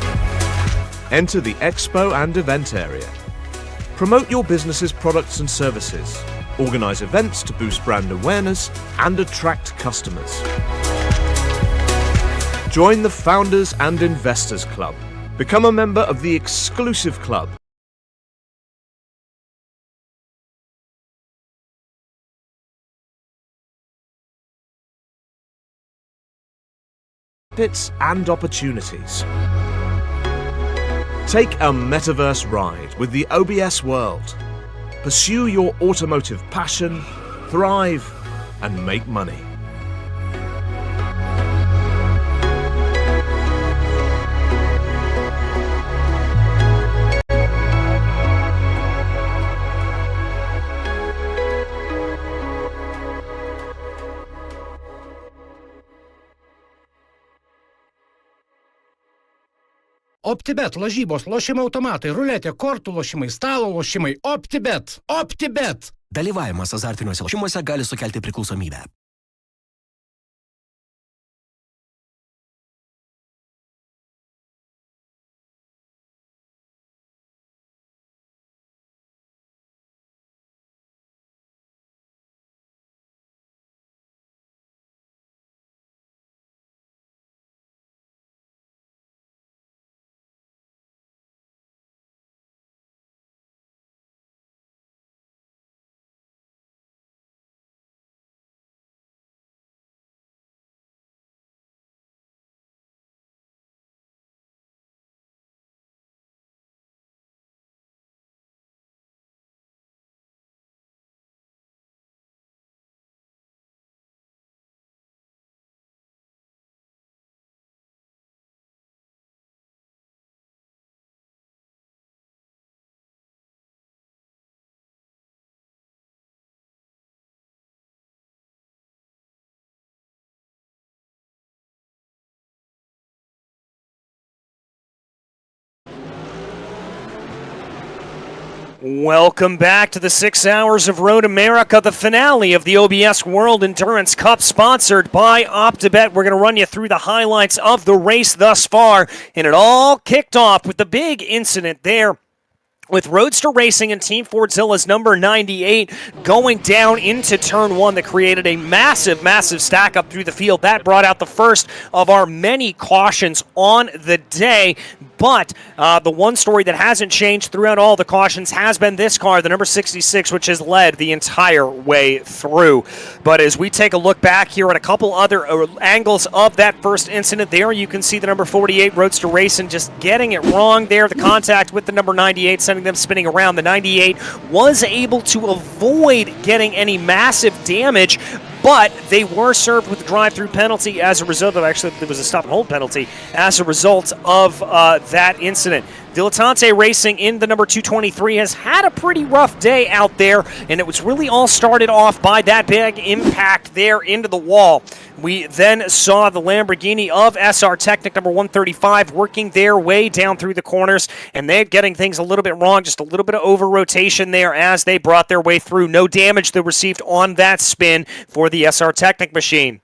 Enter the expo and event area. Promote your business's products and services. Organize events to boost brand awareness and attract customers. Join the Founders and Investors Club. Become a member of the exclusive club. Benefits and opportunities. Take a metaverse ride with the OBS world. Pursue your automotive passion, thrive, and make money. OPTIBET, lažybos, lošimo automatai, ruletė, kortų lošimai, stalo lošimai. OPTIBET. OPTIBET. Dalyvavimas azartiniuose lošimuose gali sukelti priklausomybę. Welcome back to the 6 Hours of Road America, the finale of the OBS World Endurance Cup, sponsored by OPTIBET. We're going to run you through the highlights of the race thus far, and it all kicked off with the big incident there with Roadster Racing and Team Fordzilla's number 98 going down into turn 1 that created a massive, massive stack up through the field. That brought out the first of our many cautions on the day. But the one story that hasn't changed throughout all the cautions has been this car, the number 66, which has led the entire way through. But as we take a look back here at a couple other angles of that first incident there, you can see the number 48 Roadster Racing just getting it wrong there. The contact with the number 98 sending them spinning around. The 98 was able to avoid getting any massive damage, but they were served with a drive-through penalty as a result of, actually, there was a stop-and-hold penalty as a result of that incident. Dilettante Racing in the number 223 has had a pretty rough day out there, and it was really all started off by that big impact there into the wall. We then saw the Lamborghini of SR Technic number 135 working their way down through the corners, and they're getting things a little bit wrong, just a little bit of over-rotation there as they brought their way through. No damage that received on that spin for the SR Technic machine.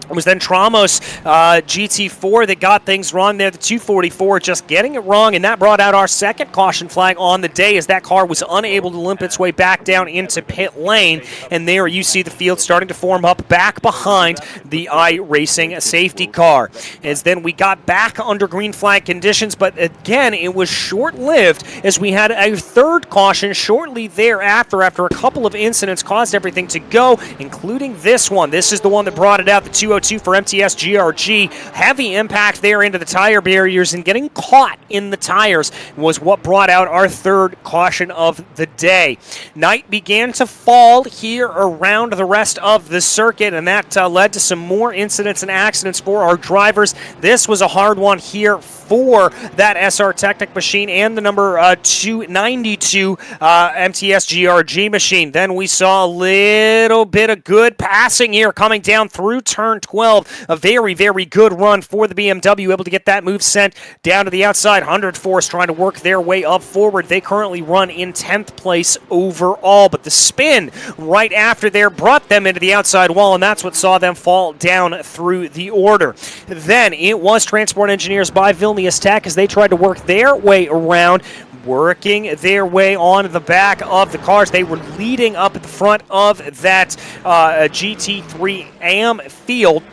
It was then Tramos GT4 that got things wrong there. The 244 just getting it wrong, and that brought out our second caution flag on the day as that car was unable to limp its way back down into pit lane. And there you see the field starting to form up back behind the iRacing safety car. As then we got back under green flag conditions, but again, it was short-lived as we had a third caution shortly thereafter after a couple of incidents caused everything to go, including this one. This is the one that brought it out, the 202 2 for MTS GRG. Heavy impact there into the tire barriers, and getting caught in the tires was what brought out our third caution of the day. Night began to fall here around the rest of the circuit, and that led to some more incidents and accidents for our drivers. This was a hard one here for that SR Technic machine and the number 292 MTS GRG machine. Then we saw a little bit of good passing here coming down through turn 12. A very, very good run for the BMW, able to get that move sent down to the outside. 100 Force trying to work their way up forward. They currently run in 10th place overall, but the spin right after there brought them into the outside wall, and that's what saw them fall down through the order. Then it was Transport Engineers by Vilnius Tech as they tried to work their way around, working their way on the back of the cars. They were leading up at the front of that GT3 AM field.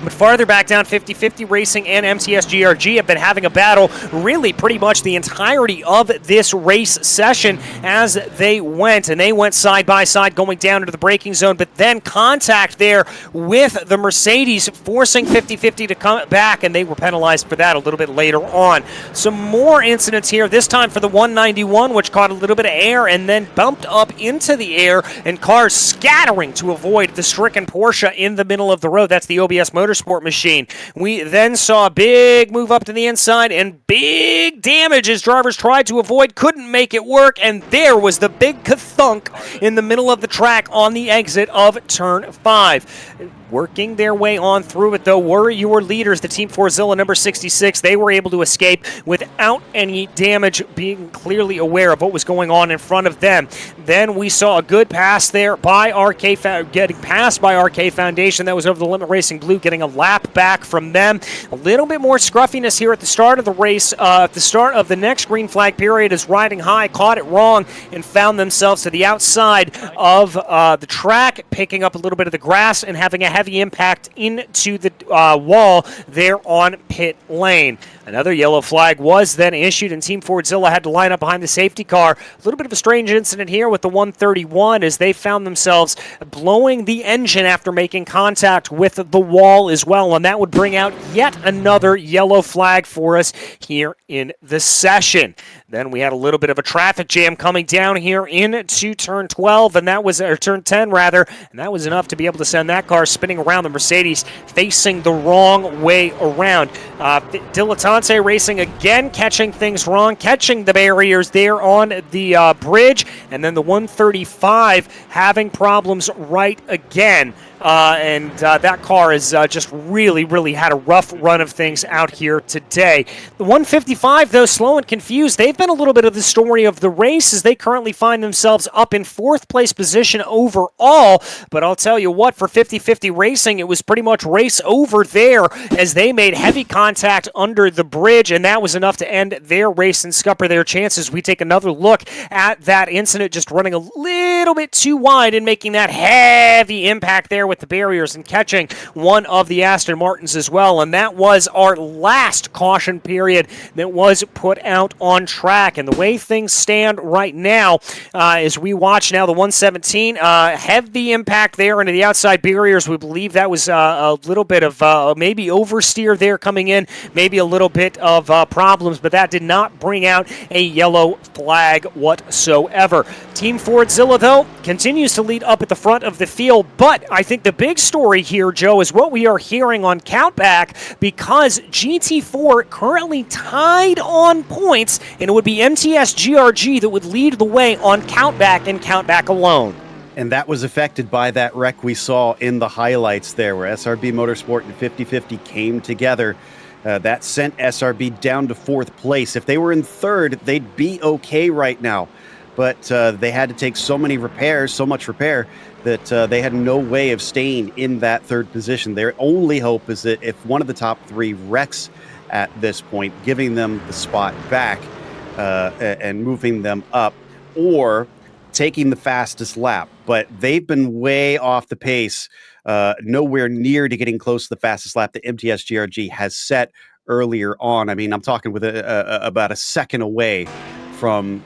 But farther back down, 50-50 Racing and MTS GRG have been having a battle really pretty much the entirety of this race session as they went. And they went side by side going down into the braking zone, but then contact there with the Mercedes, forcing 50-50 to come back, and they were penalized for that a little bit later on. Some more incidents here, this time for the 191, which caught a little bit of air and then bumped up into the air, and cars scattering to avoid the stricken Porsche in the middle of the road. That's the OBS Motorsport machine. We then saw a big move up to the inside and big damage as drivers tried to avoid, couldn't make it work, and there was the big kathunk in the middle of the track on the exit of turn 5. Working their way on through it, though, were your leaders, the Team Forzilla number 66. They were able to escape without any damage, being clearly aware of what was going on in front of them. Then we saw a good pass there by getting passed by RK Foundation. That was over the limit, Racing Blue getting a lap back from them. A little bit more scruffiness here at the start of the race. At the start of the next green flag period, as Riding High caught it wrong and found themselves to the outside of the track, picking up a little bit of the grass and having a heavy impact into the wall there on pit lane. Another yellow flag was then issued, and Team Fordzilla had to line up behind the safety car. A little bit of a strange incident here with the 131 as they found themselves blowing the engine after making contact with the wall as well, and that would bring out yet another yellow flag for us here in the session. Then we had a little bit of a traffic jam coming down here into turn 12, and that was, or turn 10 rather, and that was enough to be able to send that car spinning around, the Mercedes facing the wrong way around. Dilettante Racing again catching things wrong, catching the barriers there on the bridge, and then the 135 having problems right again. That car has just really had a rough run of things out here today. The 155, though, slow and confused. They've been a little bit of the story of the race as they currently find themselves up in 4th place position overall. But I'll tell you what, for 50-50 Racing, it was pretty much race over there as they made heavy contact under the bridge, and that was enough to end their race and scupper their chances. We take another look at that incident, just running a little bit too wide and making that heavy impact there with the barriers and catching one of the Aston Martins as well, and that was our last caution period that was put out on track. And the way things stand right now, as we watch now the 117, heavy impact there into the outside barriers. We believe that was a little bit of maybe oversteer there coming in, maybe a little bit of problems, but that did not bring out a yellow flag whatsoever. Team Fordzilla, though, continues to lead up at the front of the field, but I think the big story here, Joe, is what we are hearing on Countback, because GT4 currently tied on points, and it would be MTS GRG that would lead the way on Countback and Countback alone. And that was affected by that wreck we saw in the highlights there, where SRB Motorsport and 50-50 came together. That sent SRB down to 4th place. If they were in 3rd, they'd be okay right now. But they had to take so much repair, that they had no way of staying in that 3rd position. Their only hope is that if one of the top 3 wrecks at this point, giving them the spot back and moving them up, or taking the fastest lap. But they've been way off the pace, nowhere near to getting close to the fastest lap that MTS GRG has set earlier on. I mean, I'm talking with about a second away from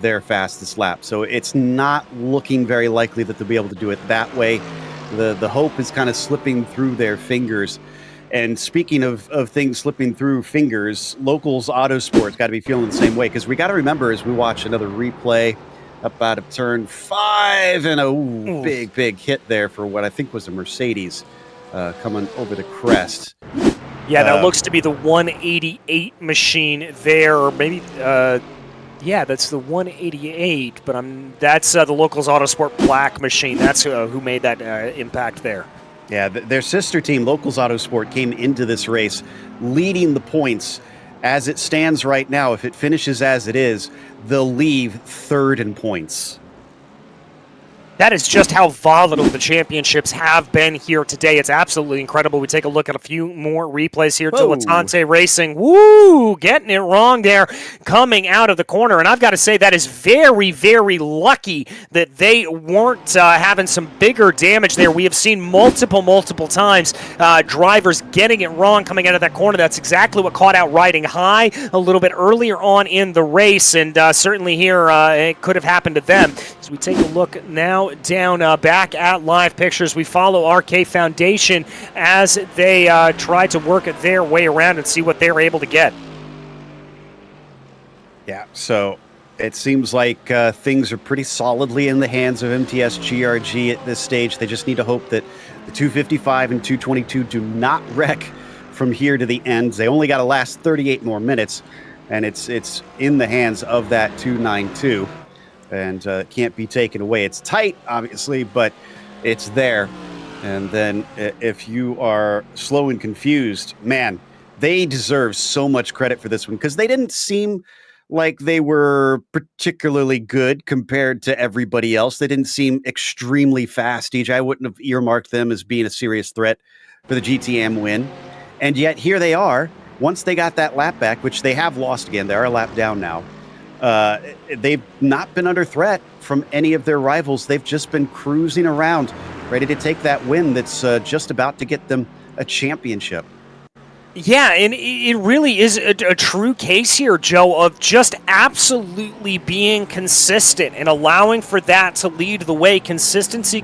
their fastest lap. So it's not looking very likely that they'll be able to do it that way. The hope is kind of slipping through their fingers. And speaking of things slipping through fingers, Locals Autosport's got to be feeling the same way, because we got to remember as we watch another replay up out of turn 5, and a big hit there for what I think was a Mercedes coming over the crest. Yeah, that looks to be the 188 machine there, or maybe, yeah, that's the 188, but that's the Locals Autosport black machine. That's who made that impact there. Yeah, their sister team, Locals Autosport, came into this race leading the points. As it stands right now, if it finishes as it is, they'll leave third in points. That is just how volatile the championships have been here today. It's absolutely incredible. We take a look at a few more replays here. Dilettante Racing, woo, getting it wrong there, coming out of the corner. And I've got to say that is very, very lucky that they weren't having some bigger damage there. We have seen multiple times drivers getting it wrong coming out of that corner. That's exactly what caught out Riding High a little bit earlier on in the race. And certainly here it could have happened to them. As we take a look now down back at Live Pictures, we follow RK Foundation as they try to work their way around and see what they're able to get. Yeah, so it seems like things are pretty solidly in the hands of MTS GRG at this stage. They just need to hope that the 255 and 222 do not wreck from here to the end. They only got to last 38 more minutes, and it's in the hands of that 292. And can't be taken away. It's tight, obviously, but it's there. And then if you are slow and confused, man, they deserve so much credit for this one, because they didn't seem like they were particularly good compared to everybody else. They didn't seem extremely fast, DJ. I wouldn't have earmarked them as being a serious threat for the GTM win. And yet here they are, once they got that lap back, which they have lost again. They are a lap down now. They've not been under threat from any of their rivals. They've just been cruising around, ready to take that win that's just about to get them a championship. Yeah, and it really is a true case here, Joe, of just absolutely being consistent and allowing for that to lead the way. Consistency.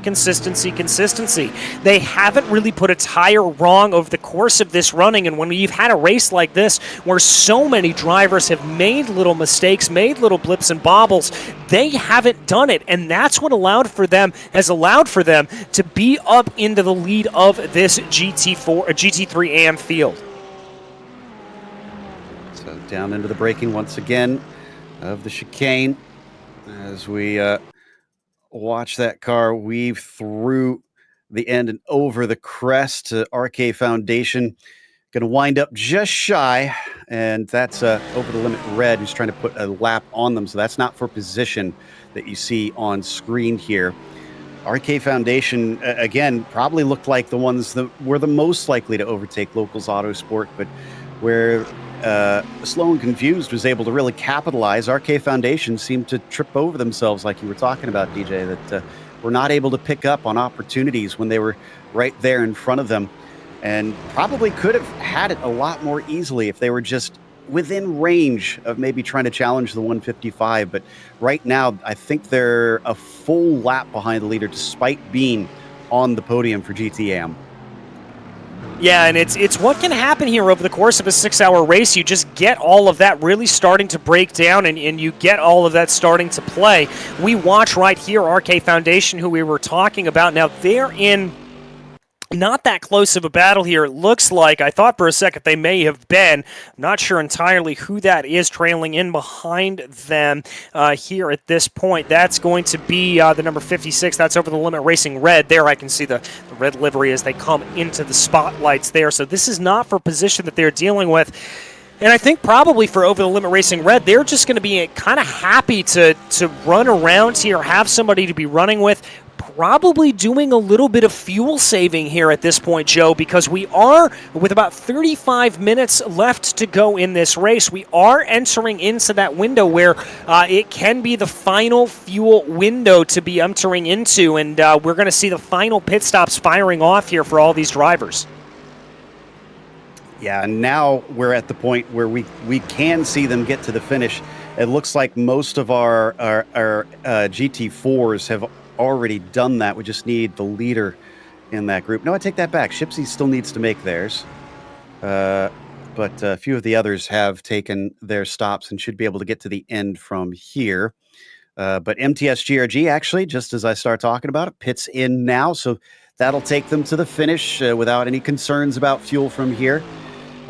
They haven't really put a tire wrong over the course of this running, and when you've had a race like this where so many drivers have made little mistakes, made little blips and bobbles, they haven't done it, and that's what has allowed for them to be up into the lead of this GT3 AM field. So down into the braking once again of the chicane as we watch that car weave through the end and over the crest to RK Foundation. Going to wind up just shy, and that's over the limit Red, who's trying to put a lap on them. So that's not for position that you see on screen here. RK Foundation, again, probably looked like the ones that were the most likely to overtake Locals Autosport, but where Slow and Confused was able to really capitalize, RK Foundation seemed to trip over themselves, like you were talking about, DJ, that were not able to pick up on opportunities when they were right there in front of them, and probably could have had it a lot more easily if they were just within range of maybe trying to challenge the 155. But right now, I think they're a full lap behind the leader, despite being on the podium for GTM. Yeah, and it's what can happen here over the course of a 6-hour race. You just get all of that really starting to break down, and you get all of that starting to play. We watch right here RK Foundation, who we were talking about. Now, they're in not that close of a battle here. It looks like, I thought for a second they may have been. I'm not sure entirely who that is trailing in behind them here at this point. That's going to be the number 56. That's Over the Limit Racing Red. There I can see the red livery as they come into the spotlights there. So this is not for position that they're dealing with. And I think probably for Over the Limit Racing Red, they're just going to be kind of happy to run around here, have somebody to be running with, probably doing a little bit of fuel saving here at this point, Joe, because we are, with about 35 minutes left to go in this race, we are entering into that window where it can be the final fuel window to be entering into, and we're going to see the final pit stops firing off here for all these drivers. Yeah, and now we're at the point where we can see them get to the finish. It looks like most of our GT4s have already done that. We just need the leader in that group. No, I take that back. Shipsy still needs to make theirs. But a few of the others have taken their stops and should be able to get to the end from here. But MTS GRG, actually, just as I start talking about it, pits in now. So that'll take them to the finish without any concerns about fuel from here.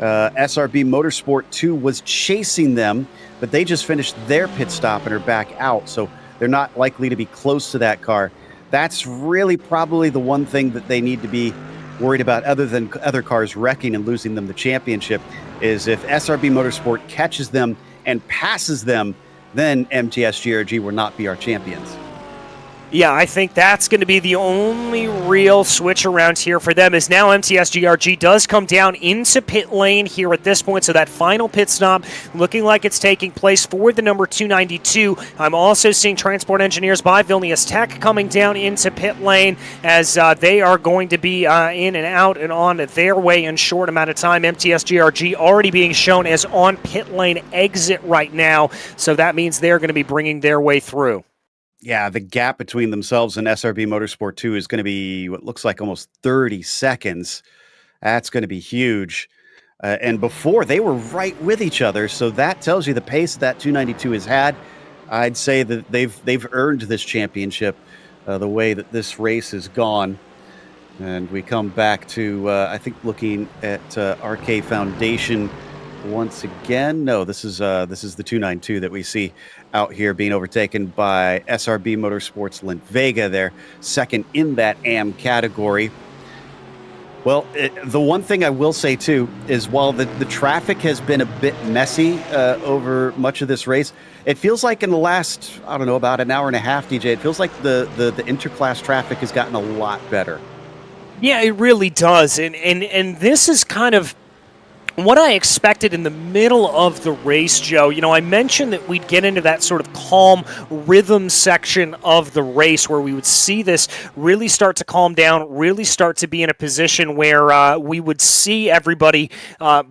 SRB Motorsport 2 was chasing them, but they just finished their pit stop and are back out. So they're not likely to be close to that car. That's really probably the one thing that they need to be worried about, other than other cars wrecking and losing them the championship, is if SRB Motorsport catches them and passes them, then MTS GRG will not be our champions. Yeah, I think that's going to be the only real switch around here for them, is now MTS GRG does come down into pit lane here at this point, so that final pit stop looking like it's taking place for the number 292. I'm also seeing Transport Engineers by Vilnius Tech coming down into pit lane, as they are going to be in and out and on their way in short amount of time. MTS GRG already being shown as on pit lane exit right now, so that means they're going to be bringing their way through. Yeah, the gap between themselves and SRB Motorsport 2 is going to be what looks like almost 30 seconds. That's going to be huge. And before, they were right with each other, so that tells you the pace that 292 has had. I'd say that they've earned this championship the way that this race has gone. And we come back to, I think, looking at RK Foundation once again. No, this is the 292 that we see out here being overtaken by SRB Motorsports Lint Vega. They're second in that AM category. Well, the one thing I will say too is, while the traffic has been a bit messy over much of this race, it feels like in the last, I don't know, about an hour and a half, DJ, it feels like the interclass traffic has gotten a lot better. Yeah, it really does. And this is kind of what I expected in the middle of the race, Joe. You know, I mentioned that we'd get into that sort of calm rhythm section of the race where we would see this really start to calm down, really start to be in a position where we would see everybody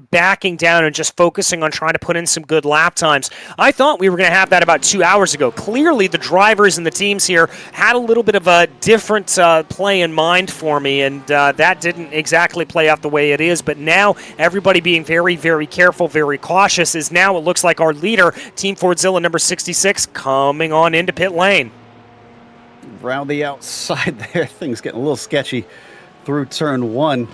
backing down and just focusing on trying to put in some good lap times. I thought we were going to have that about 2 hours ago. Clearly, the drivers and the teams here had a little bit of a different play in mind for me, and that didn't exactly play out the way it is. But now, everybody being very, very careful, very cautious, is now it looks like our leader, Team Fordzilla number 66, coming on into pit lane. Around the outside there, things getting a little sketchy through turn one.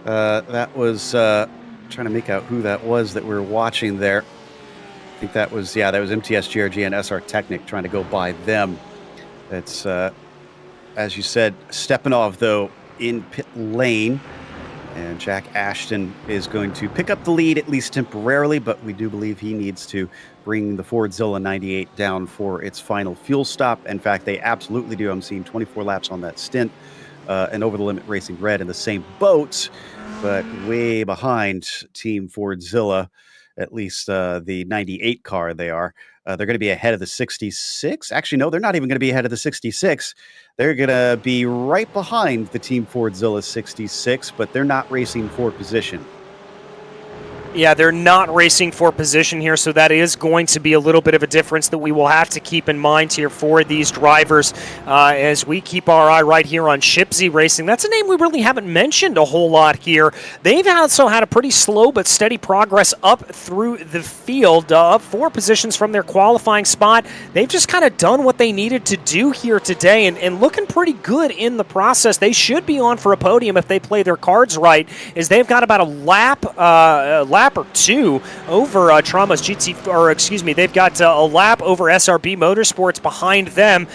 That was, trying to make out who that was that we were watching there. I think that was MTS GRG and SR Technic trying to go by them. It's, as you said, Stepanov, though, in pit lane. And Jack Ashton is going to pick up the lead, at least temporarily, but we do believe he needs to bring the Fordzilla 98 down for its final fuel stop. In fact, they absolutely do. I'm seeing 24 laps on that stint, and Over the Limit Racing Red in the same boat, but way behind Team Fordzilla, at least the 98 car they are. They're going to be ahead of the 66. Actually, no, they're not even going to be ahead of the 66. They're going to be right behind the Team Fordzilla 66, but they're not racing for position. Yeah, they're not racing for position here, so that is going to be a little bit of a difference that we will have to keep in mind here for these drivers as we keep our eye right here on Shipsy Racing. That's a name we really haven't mentioned a whole lot here. They've also had a pretty slow but steady progress up through the field, up 4 positions from their qualifying spot. They've just kind of done what they needed to do here today and looking pretty good in the process. They should be on for a podium if they play their cards right, as they've got about a lap or 2 over Trauma's GT, or excuse me, they've got a lap over SRB Motorsports behind them.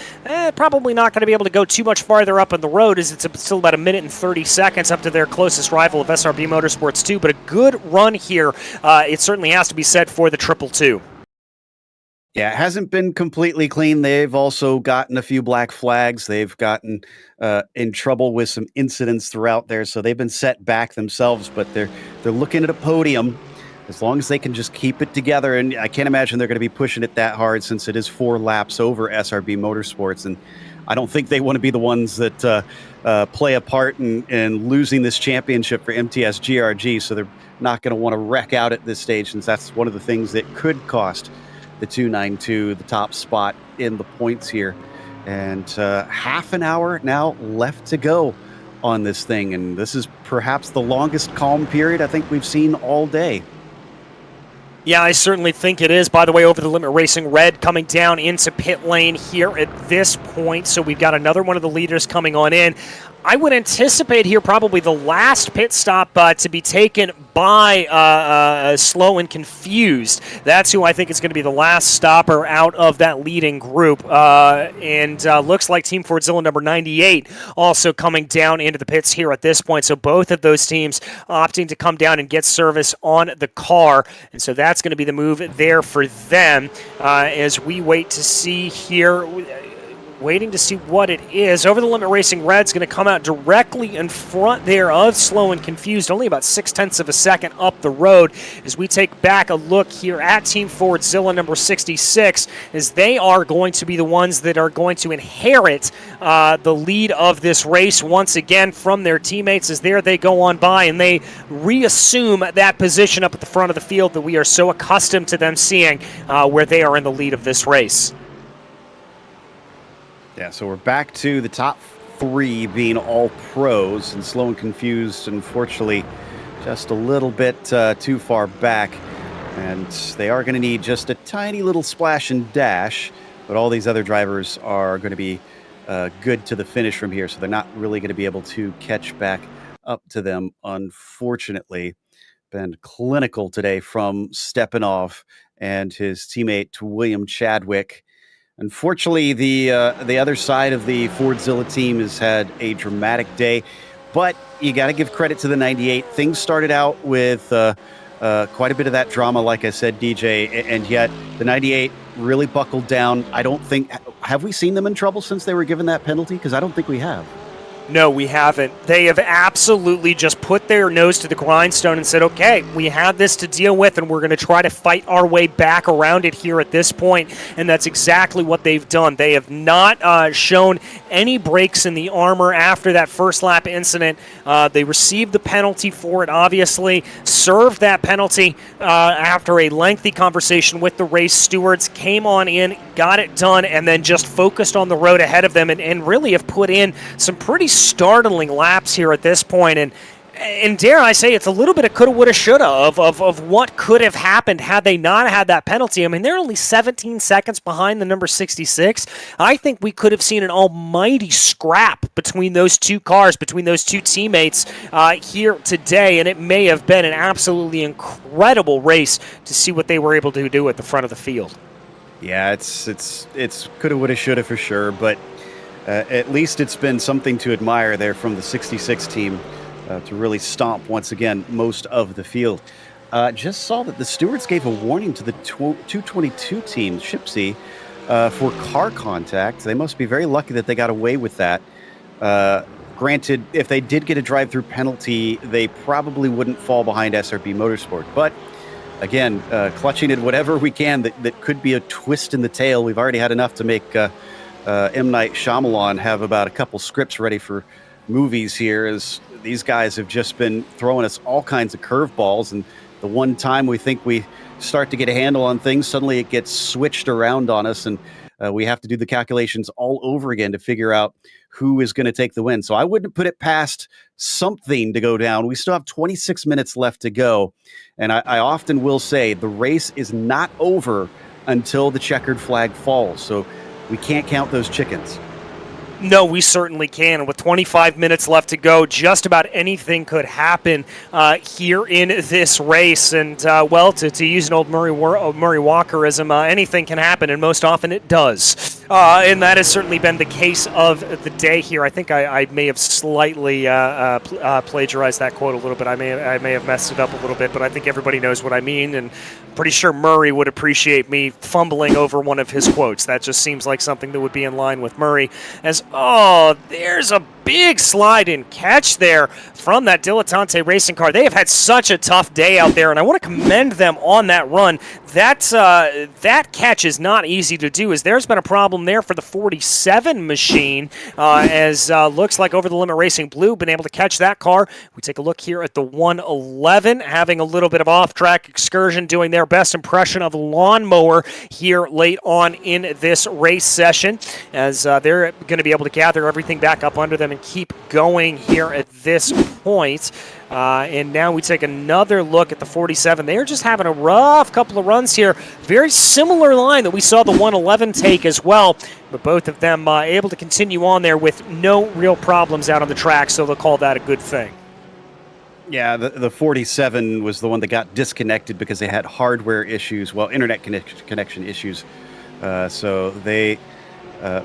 Probably not going to be able to go too much farther up on the road, as it's still about 1 minute and 30 seconds up to their closest rival of SRB Motorsports 2, but a good run here. It certainly has to be said for the 222. Yeah, it hasn't been completely clean. They've also gotten a few black flags. They've gotten in trouble with some incidents throughout there, so they've been set back themselves, but they're looking at a podium as long as they can just keep it together. And I can't imagine they're going to be pushing it that hard, since it is 4 laps over SRB Motorsports, and I don't think they want to be the ones that play a part in losing this championship for MTS GRG, so they're not going to want to wreck out at this stage, since that's one of the things that could cost the 292 the top spot in the points here. And half an hour now left to go on this thing, and this is perhaps the longest calm period I think we've seen all day. Yeah, I certainly think it is. By the way, Over the Limit Racing Red coming down into pit lane here at this point. So we've got another one of the leaders coming on in. I would anticipate here probably the last pit stop to be taken by Slow and Confused. That's who I think is going to be the last stopper out of that leading group. And looks like Team Fordzilla number 98 also coming down into the pits here at this point. So both of those teams opting to come down and get service on the car. And so that's going to be the move there for them as we wait to see here. Waiting to see what it is. Over the Limit Racing Red's going to come out directly in front there of Slow and Confused, only about 0.6 of a second up the road as we take back a look here at Team Fordzilla number 66, as they are going to be the ones that are going to inherit the lead of this race once again from their teammates, as there they go on by and they reassume that position up at the front of the field that we are so accustomed to them seeing where they are in the lead of this race. Yeah, so we're back to the top 3 being all pros, and Slow and Confused, unfortunately, just a little bit too far back. And they are going to need just a tiny little splash and dash, but all these other drivers are going to be good to the finish from here, so they're not really going to be able to catch back up to them, unfortunately. Been clinical today from Stepanov and his teammate William Chadwick. Unfortunately, the other side of the Fordzilla team has had a dramatic day, but you got to give credit to the 98. Things started out with quite a bit of that drama, like I said, DJ, and yet the 98 really buckled down. I don't think, have we seen them in trouble since they were given that penalty? Because I don't think we have. No, we haven't. They have absolutely just put their nose to the grindstone and said, okay, we have this to deal with, and we're going to try to fight our way back around it here at this point, and that's exactly what they've done. They have not shown any breaks in the armor after that first lap incident. They received the penalty for it, obviously, served that penalty after a lengthy conversation with the race stewards, came on in, got it done, and then just focused on the road ahead of them and really have put in some pretty startling laps here at this point. And dare I say, it's a little bit of coulda, woulda, shoulda of what could have happened had they not had that penalty. I mean, they're only 17 seconds behind the number 66. I think we could have seen an almighty scrap between those two cars, between those two teammates here today, and it may have been an absolutely incredible race to see what they were able to do at the front of the field. Yeah, it's coulda, woulda, shoulda for sure, but at least it's been something to admire there from the 66 team to really stomp once again most of the field. Just saw that the stewards gave a warning to the 222 team, Shipsy, for car contact. They must be very lucky that they got away with that. Granted, if they did get a drive-through penalty, they probably wouldn't fall behind SRB Motorsport. But again, clutching at whatever we can that could be a twist in the tail. We've already had enough to make M. Night Shyamalan have about a couple scripts ready for movies here, as these guys have just been throwing us all kinds of curveballs, and the one time we think we start to get a handle on things, suddenly it gets switched around on us, and we have to do the calculations all over again to figure out who is going to take the win. So I wouldn't put it past something to go down. We still have 26 minutes left to go, and I often will say the race is not over until the checkered flag falls, so we can't count those chickens. No, we certainly can. With 25 minutes left to go, just about anything could happen here in this race. And, well, to use an old Murray Walkerism, anything can happen, and most often it does. And that has certainly been the case of the day here. I think I may have slightly plagiarized that quote a little bit. I may have messed it up a little bit, but I think everybody knows what I mean, and pretty sure Murray would appreciate me fumbling over one of his quotes. That just seems like something that would be in line with Murray. As, oh, there's a big slide and catch there from that Dilettante racing car. They have had such a tough day out there, and I want to commend them on that run. That catch is not easy to do, as there's been a problem there for the 47 machine, as looks like Over the Limit Racing Blue been able to catch that car. We take a look here at the 111, having a little bit of off-track excursion, doing their best impression of lawnmower here late on in this race session, as they're going to be able to gather everything back up under them and keep going here at this point. And now we take another look at the 47. They are just having a rough couple of runs here. Very similar line that we saw the 111 take as well. But both of them able to continue on there with no real problems out on the track, so they'll call that a good thing. Yeah, the 47 was the one that got disconnected because they had hardware issues, well, internet connection issues. So they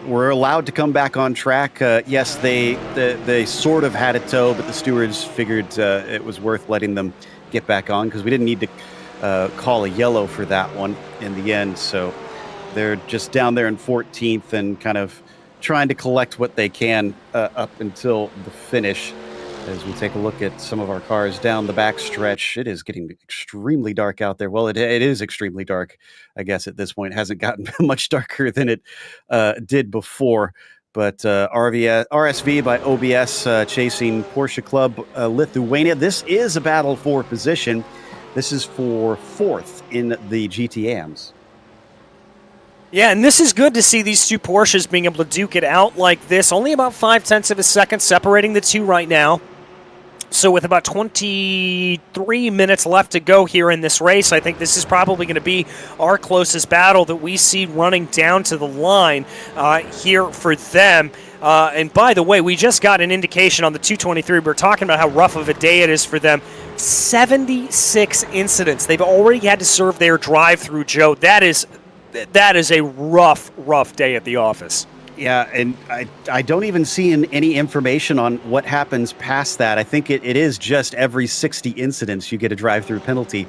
were allowed to come back on track. Yes, they sort of had a tow, but the stewards figured it was worth letting them get back on because we didn't need to call a yellow for that one in the end. So they're just down there in 14th and kind of trying to collect what they can up until the finish. As we take a look at some of our cars down the back stretch, it is getting extremely dark out there. Well, it is extremely dark, I guess, at this point. It hasn't gotten much darker than it did before. But RSV by OBS chasing Porsche Club Lithuania. This is a battle for position. This is for 4th in the GTAMs. Yeah, and this is good to see these two Porsches being able to duke it out like this. Only about 0.5 of a second separating the two right now. So with about 23 minutes left to go here in this race, I think this is probably going to be our closest battle that we see running down to the line here for them. And by the way, we just got an indication on the 223. We're talking about how rough of a day it is for them. 76 incidents. They've already had to serve their drive-through, Joe. That is a rough day at the office. Yeah, and I don't even see any information on what happens past that. I think it is just every 60 incidents you get a drive-through penalty.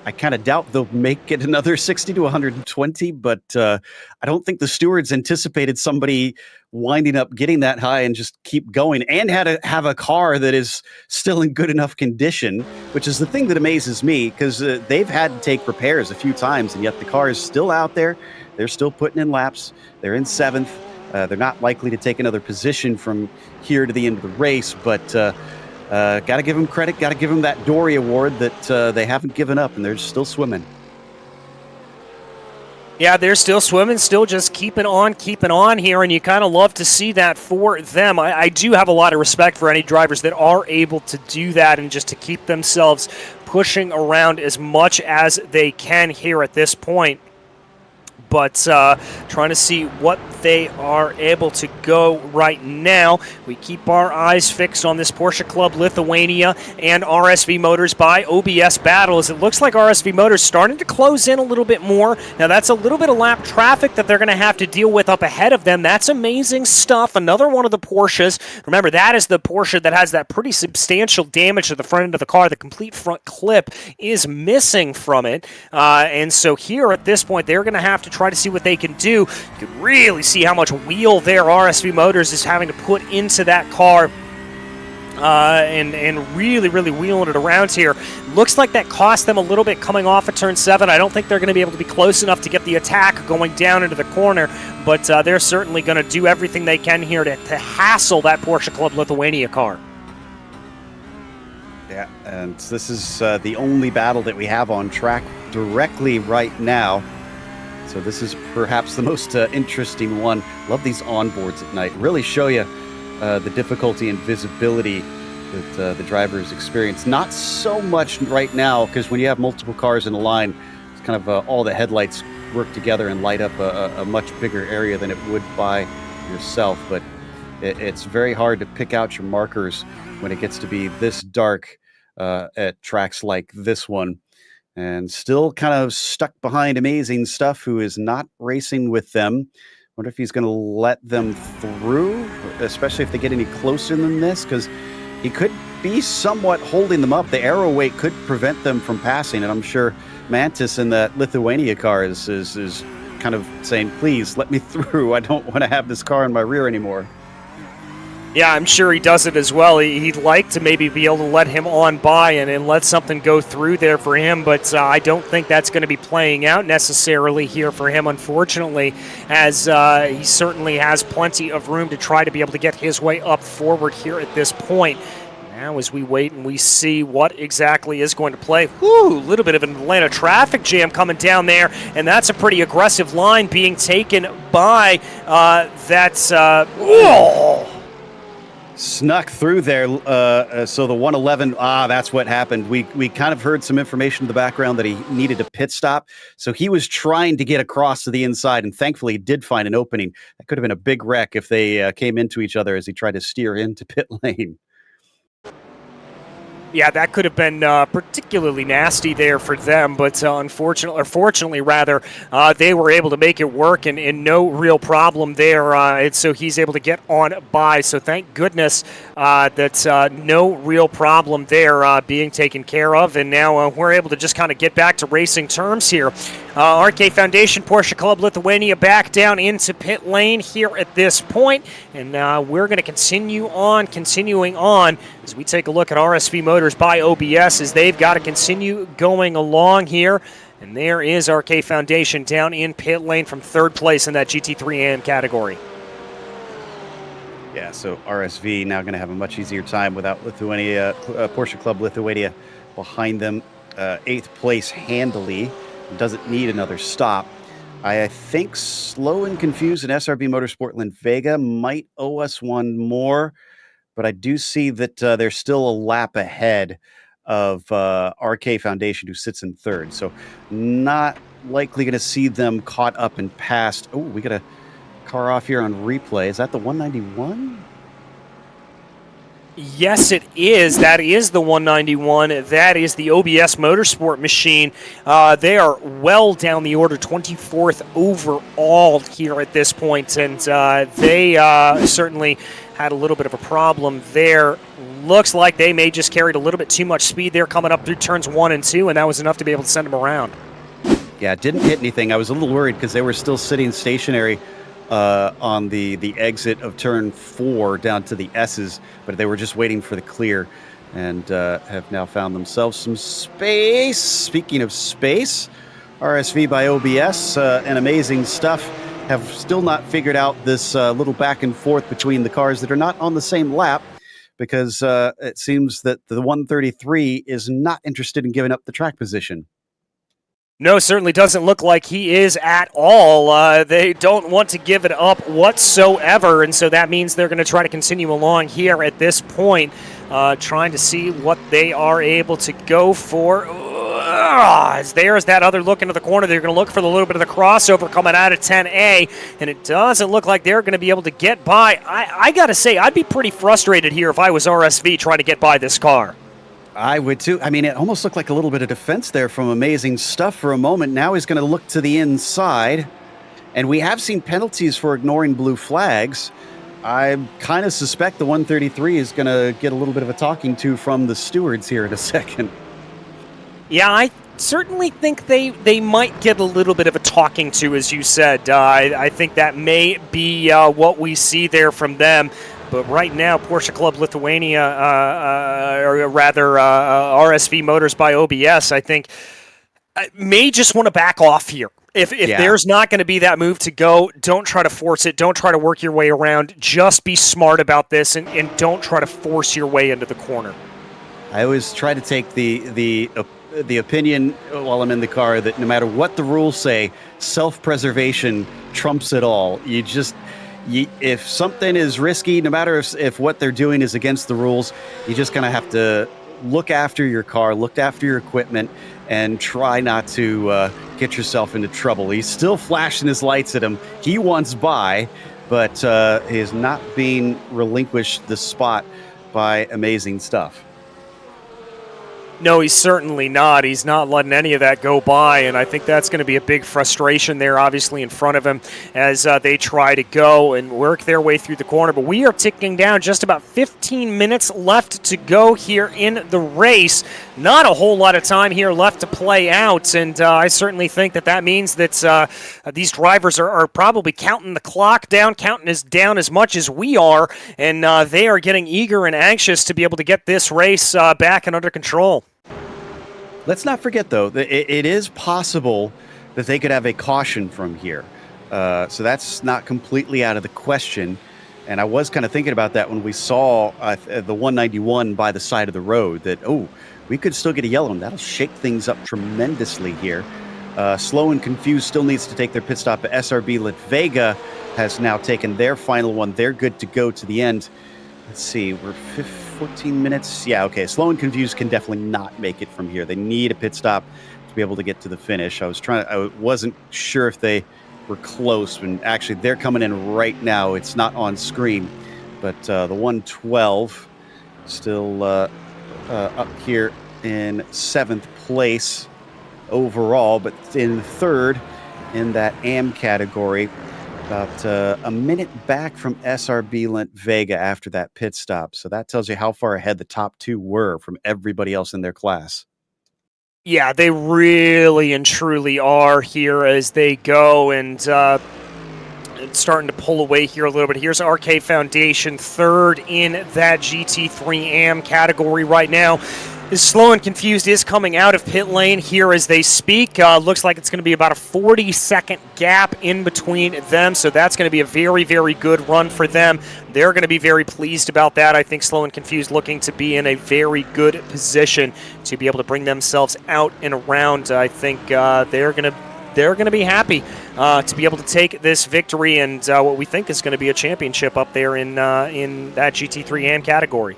I kind of doubt they'll make it another 60 to 120, but I don't think the stewards anticipated somebody winding up getting that high and just keep going, and had to have a car that is still in good enough condition, which is the thing that amazes me, because they've had to take repairs a few times, and yet the car is still out there. They're still putting in laps. They're in 7th. They're not likely to take another position from here to the end of the race, but got to give them credit, got to give them that Dory Award that they haven't given up, and they're still swimming. Yeah, they're still swimming, still just keeping on here, and you kind of love to see that for them. I do have a lot of respect for any drivers that are able to do that and just to keep themselves pushing around as much as they can here at this point. But trying to see what they are able to go right now. We keep our eyes fixed on this Porsche Club Lithuania and RSV Motors by OBS battles. It looks like RSV Motors starting to close in a little bit more. Now that's a little bit of lap traffic that they're going to have to deal with up ahead of them. That's amazing stuff. Another one of the Porsches. Remember, that is the Porsche that has that pretty substantial damage to the front end of the car. The complete front clip is missing from it. And so here at this point, they're going to have to try to see what they can do. You can really see how much wheel there RSV Motors is having to put into that car and really wheeling it around here. Looks like that cost them a little bit coming off of turn 7. I don't think they're going to be able to be close enough to get the attack going down into the corner, but they're certainly going to do everything they can here to hassle that Porsche Club Lithuania car. Yeah, and this is the only battle that we have on track directly right now. So this is perhaps the most interesting one. Love these onboards at night. Really show you the difficulty and visibility that the drivers experience. Not so much right now, because when you have multiple cars in a line, it's kind of all the headlights work together and light up a much bigger area than it would by yourself. But it's very hard to pick out your markers when it gets to be this dark at tracks like this one. And still kind of stuck behind Amazing Stuff, who is not racing with them. Wonder if he's going to let them through, especially if they get any closer than this, because he could be somewhat holding them up. The aero weight could prevent them from passing, and I'm sure Mantis in that Lithuania car is kind of saying, please, let me through. I don't want to have this car in my rear anymore. Yeah, I'm sure he does it as well. He'd like to maybe be able to let him on by and let something go through there for him, but I don't think that's going to be playing out necessarily here for him, unfortunately, as he certainly has plenty of room to try to be able to get his way up forward here at this point. Now as we wait and we see what exactly is going to play, whoo, a little bit of an Atlanta traffic jam coming down there, and that's a pretty aggressive line being taken by Snuck through there, so the 111, that's what happened. We kind of heard some information in the background that he needed a pit stop, so he was trying to get across to the inside, and thankfully he did find an opening. That could have been a big wreck if they came into each other as he tried to steer into pit lane. Yeah, that could have been particularly nasty there for them, but fortunately, they were able to make it work and no real problem there. And so he's able to get on by. So thank goodness that no real problem there being taken care of. And now we're able to just kind of get back to racing terms here. RK Foundation, Porsche Club Lithuania back down into pit lane here at this point. And we're going to continuing on as we take a look at RSV Motors by OBS as they've got to continue going along here. And there is RK Foundation down in pit lane from third place in that GT3 AM category. Yeah, so RSV now going to have a much easier time without Lithuania, Porsche Club Lithuania behind them. 8th place handily. Doesn't need another stop. I think Slow and Confused and SRB Motorsport Lynn Vega might owe us one more, but I do see that they're still a lap ahead of RK Foundation, who sits in third. So not likely going to see them caught up and passed. Oh, we got a car off here on replay. Is that the 191? Yes, it is. That is the 191. That is the OBS Motorsport machine. They are well down the order, 24th overall here at this point, and they certainly had a little bit of a problem there. Looks like they may just carried a little bit too much speed there coming up through turns 1 and 2, and that was enough to be able to send them around. Yeah, didn't hit anything. I was a little worried because they were still sitting stationary on the exit of turn 4 down to the S's, but they were just waiting for the clear and have now found themselves some space. Speaking of space, RSV by OBS and amazing stuff have still not figured out this little back and forth between the cars that are not on the same lap, because it seems that the 133 is not interested in giving up the track position. No, certainly doesn't look like he is at all. They don't want to give it up whatsoever, and so that means they're going to try to continue along here at this point, trying to see what they are able to go for. As there's that other look into the corner, they're going to look for the little bit of the crossover coming out of 10A, and it doesn't look like they're going to be able to get by. I got to say, I'd be pretty frustrated here if I was RSV trying to get by this car. I would too. I mean, it almost looked like a little bit of defense there from amazing stuff for a moment. Now he's going to look to the inside, and we have seen penalties for ignoring blue flags. I kind of suspect the 133 is going to get a little bit of a talking to from the stewards here in a second. Yeah, I certainly think they might get a little bit of a talking to, as you said. I think that may be what we see there from them. But right now, Porsche Club Lithuania, or rather RSV Motors by OBS, I think, may just want to back off here. If there's not going to be that move to go, don't try to force it. Don't try to work your way around. Just be smart about this and don't try to force your way into the corner. I always try to take the opinion while I'm in the car that no matter what the rules say, self-preservation trumps it all. If something is risky, no matter if what they're doing is against the rules, you just kind of have to look after your car, look after your equipment, and try not to get yourself into trouble. He's still flashing his lights at him. He wants by, but he is not being relinquished the spot by amazing stuff. No, he's certainly not. He's not letting any of that go by, and I think that's going to be a big frustration there, obviously, in front of him as they try to go and work their way through the corner. But we are ticking down, just about 15 minutes left to go here in the race. Not a whole lot of time here left to play out, and I certainly think that means that these drivers are probably counting the clock down, counting as down as much as we are, and they are getting eager and anxious to be able to get this race back and under control. Let's not forget, though, that it is possible that they could have a caution from here. So that's not completely out of the question. And I was kind of thinking about that when we saw the 191 by the side of the road, that, oh, we could still get a yellow, and that'll shake things up tremendously here. Slow and Confused still needs to take their pit stop, but SRB Lit Vega has now taken their final one. They're good to go to the end. Let's see, we're 14 minutes. Yeah, okay, Slow and Confused can definitely not make it from here. They need a pit stop to be able to get to the finish. I wasn't sure if they were close, and actually they're coming in right now. It's not on screen, but the 112 still up here in 7th place overall, but in 3rd in that AM category, about a minute back from SRB Lit Vega after that pit stop. So that tells you how far ahead the top 2 were from everybody else in their class. Yeah, they really and truly are here as they go, and it's starting to pull away here a little bit. Here's RK Foundation, 3rd in that GT3 AM category right now. Slow and Confused is coming out of pit lane here as they speak. Looks like it's going to be about a 40-second gap in between them, so that's going to be a very, very good run for them. They're going to be very pleased about that. I think Slow and Confused looking to be in a very good position to be able to bring themselves out and around. I think they're going to be happy to be able to take this victory and what we think is going to be a championship up there in that GT3 AM category.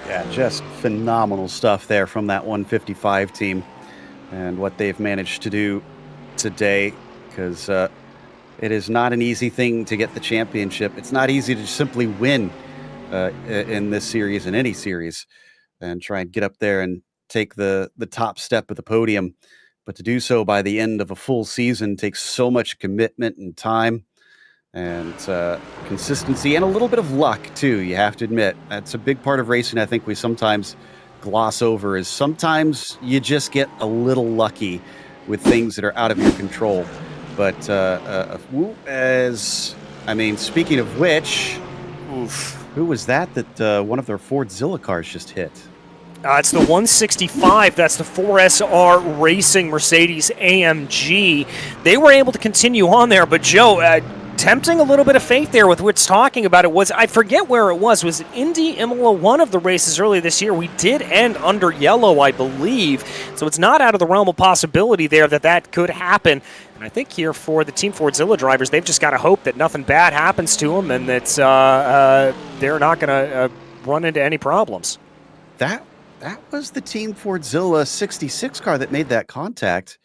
Yeah, just phenomenal stuff there from that 155 team and what they've managed to do today, because it is not an easy thing to get the championship. It's not easy to simply win in this series, in any series, and try and get up there and take the top step of the podium. But to do so by the end of a full season takes so much commitment and time and consistency, and a little bit of luck too, you have to admit. That's a big part of racing I think we sometimes gloss over, is sometimes you just get a little lucky with things that are out of your control. But speaking of which, who was that one of their Ford Zilla cars just hit? It's the 165. That's the 4SR Racing Mercedes AMG. They were able to continue on there, but Joe, tempting a little bit of faith there with what's talking about it was, I forget where it was it Indy, Imola, one of the races earlier this year? We did end under yellow, I believe, so it's not out of the realm of possibility there that could happen. And I think here for the Team Fordzilla drivers, they've just got to hope that nothing bad happens to them and that they're not going to run into any problems. That was the Team Fordzilla 66 car that made that contact.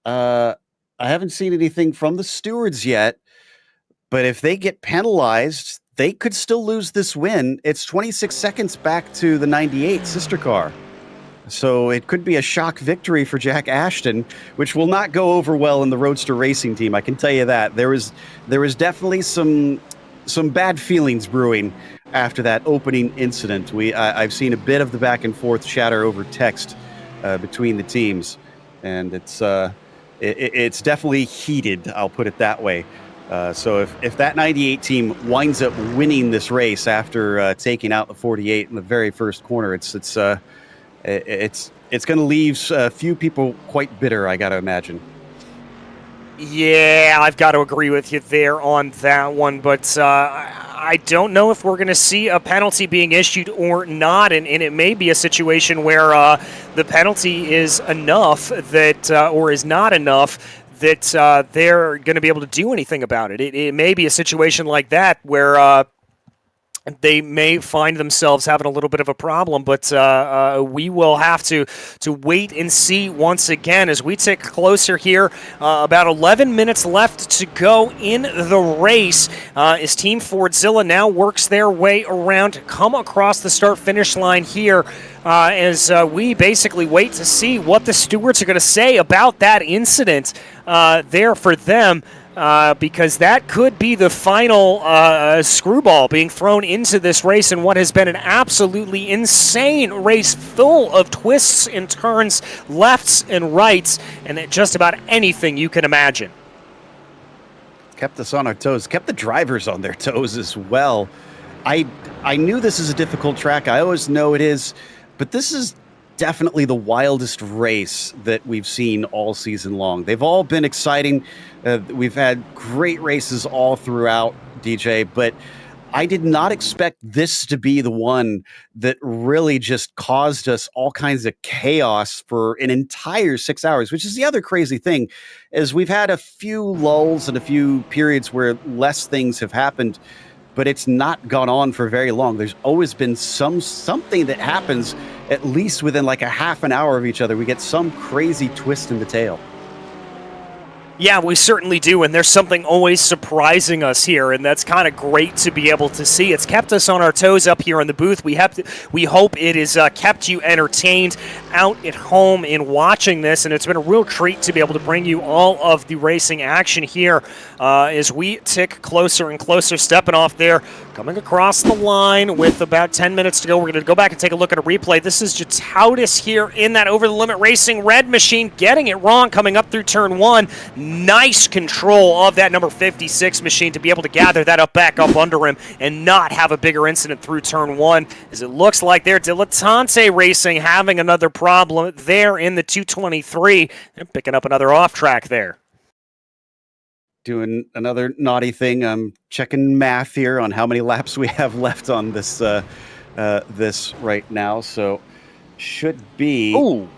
I haven't seen anything from the stewards yet, but if they get penalized, they could still lose this win. It's 26 seconds back to the 98 sister car. So it could be a shock victory for Jack Ashton, which will not go over well in the Roadster Racing team, I can tell you that. There was definitely some bad feelings brewing after that opening incident. I've seen a bit of the back and forth chatter over text between the teams, and it's definitely heated, I'll put it that way. So if that 98 team winds up winning this race after taking out the 48 in the very first corner, it's going to leave a few people quite bitter, I got to imagine. Yeah, I've got to agree with you there on that one, but I don't know if we're going to see a penalty being issued or not, and it may be a situation where the penalty is enough that, or is not enough, that they're going to be able to do anything about it. It may be a situation like that where they may find themselves having a little bit of a problem, but we will have to wait and see once again as we tick closer here. About 11 minutes left to go in the race as Team Fordzilla now works their way around to come across the start-finish line here as we basically wait to see what the stewards are going to say about that incident there for them. Because that could be the final screwball being thrown into this race in what has been an absolutely insane race full of twists and turns, lefts and rights, and just about anything you can imagine. Kept us on our toes, kept the drivers on their toes as well. I knew this is a difficult track. I always know it is, but this is definitely the wildest race that we've seen all season long. They've all been exciting. We've had great races all throughout, DJ, but I did not expect this to be the one that really just caused us all kinds of chaos for an entire 6 hours, which is the other crazy thing, is we've had a few lulls and a few periods where less things have happened, but it's not gone on for very long. There's always been something that happens at least within like a half an hour of each other. We get some crazy twist in the tail. Yeah, we certainly do, and there's something always surprising us here, and that's kind of great to be able to see. It's kept us on our toes up here in the booth. We hope it has kept you entertained out at home in watching this, and it's been a real treat to be able to bring you all of the racing action here as we tick closer and closer, stepping off there, coming across the line with about 10 minutes to go. We're going to go back and take a look at a replay. This is Jatautis here in that over-the-limit racing red machine, getting it wrong coming up through turn 1. Nice control of that number 56 machine to be able to gather that back up under him and not have a bigger incident through turn 1, as it looks like there Dilettante Racing having another problem there in the 223 and picking up another off track there. Doing another naughty thing. I'm checking math here on how many laps we have left on this this right now. So should be. Ooh.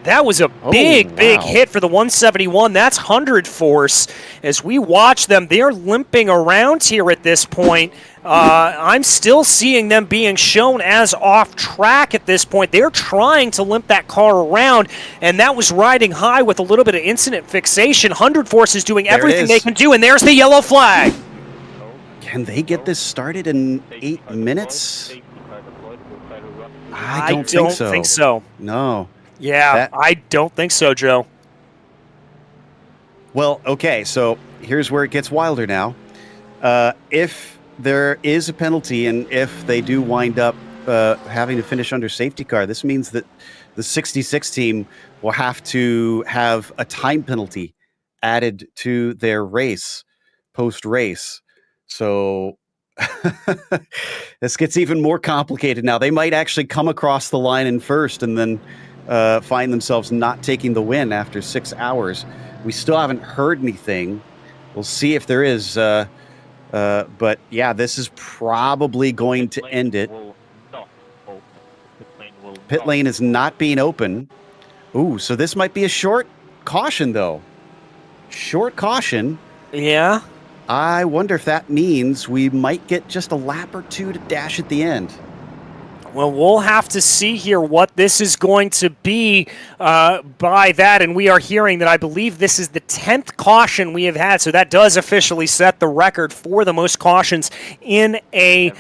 That was a big hit for the 171. That's 100 force. As we watch them, they're limping around here at this point. I'm still seeing them being shown as off track at this point. They're trying to limp that car around, and that was riding high with a little bit of incident fixation. 100 force is doing everything they can do, and there's the yellow flag. Can they get this started in 8 minutes? I don't think so. No. Yeah, I don't think so, Joe. Well, okay, so here's where it gets wilder now. If there is a penalty and if they do wind up having to finish under safety car, this means that the 66 team will have to have a time penalty added to their race, post-race. So this gets even more complicated now. They might actually come across the line in first and then find themselves not taking the win after 6 hours. We still haven't heard anything. We'll see if there is. But yeah, this is probably going to end it. Pit lane is not being open. Ooh, so this might be a short caution, though. Short caution. Yeah. I wonder if that means we might get just a lap or two to dash at the end. Well, we'll have to see here what this is going to be by that, and we are hearing that I believe this is the 10th caution we have had, so that does officially set the record for the most cautions in a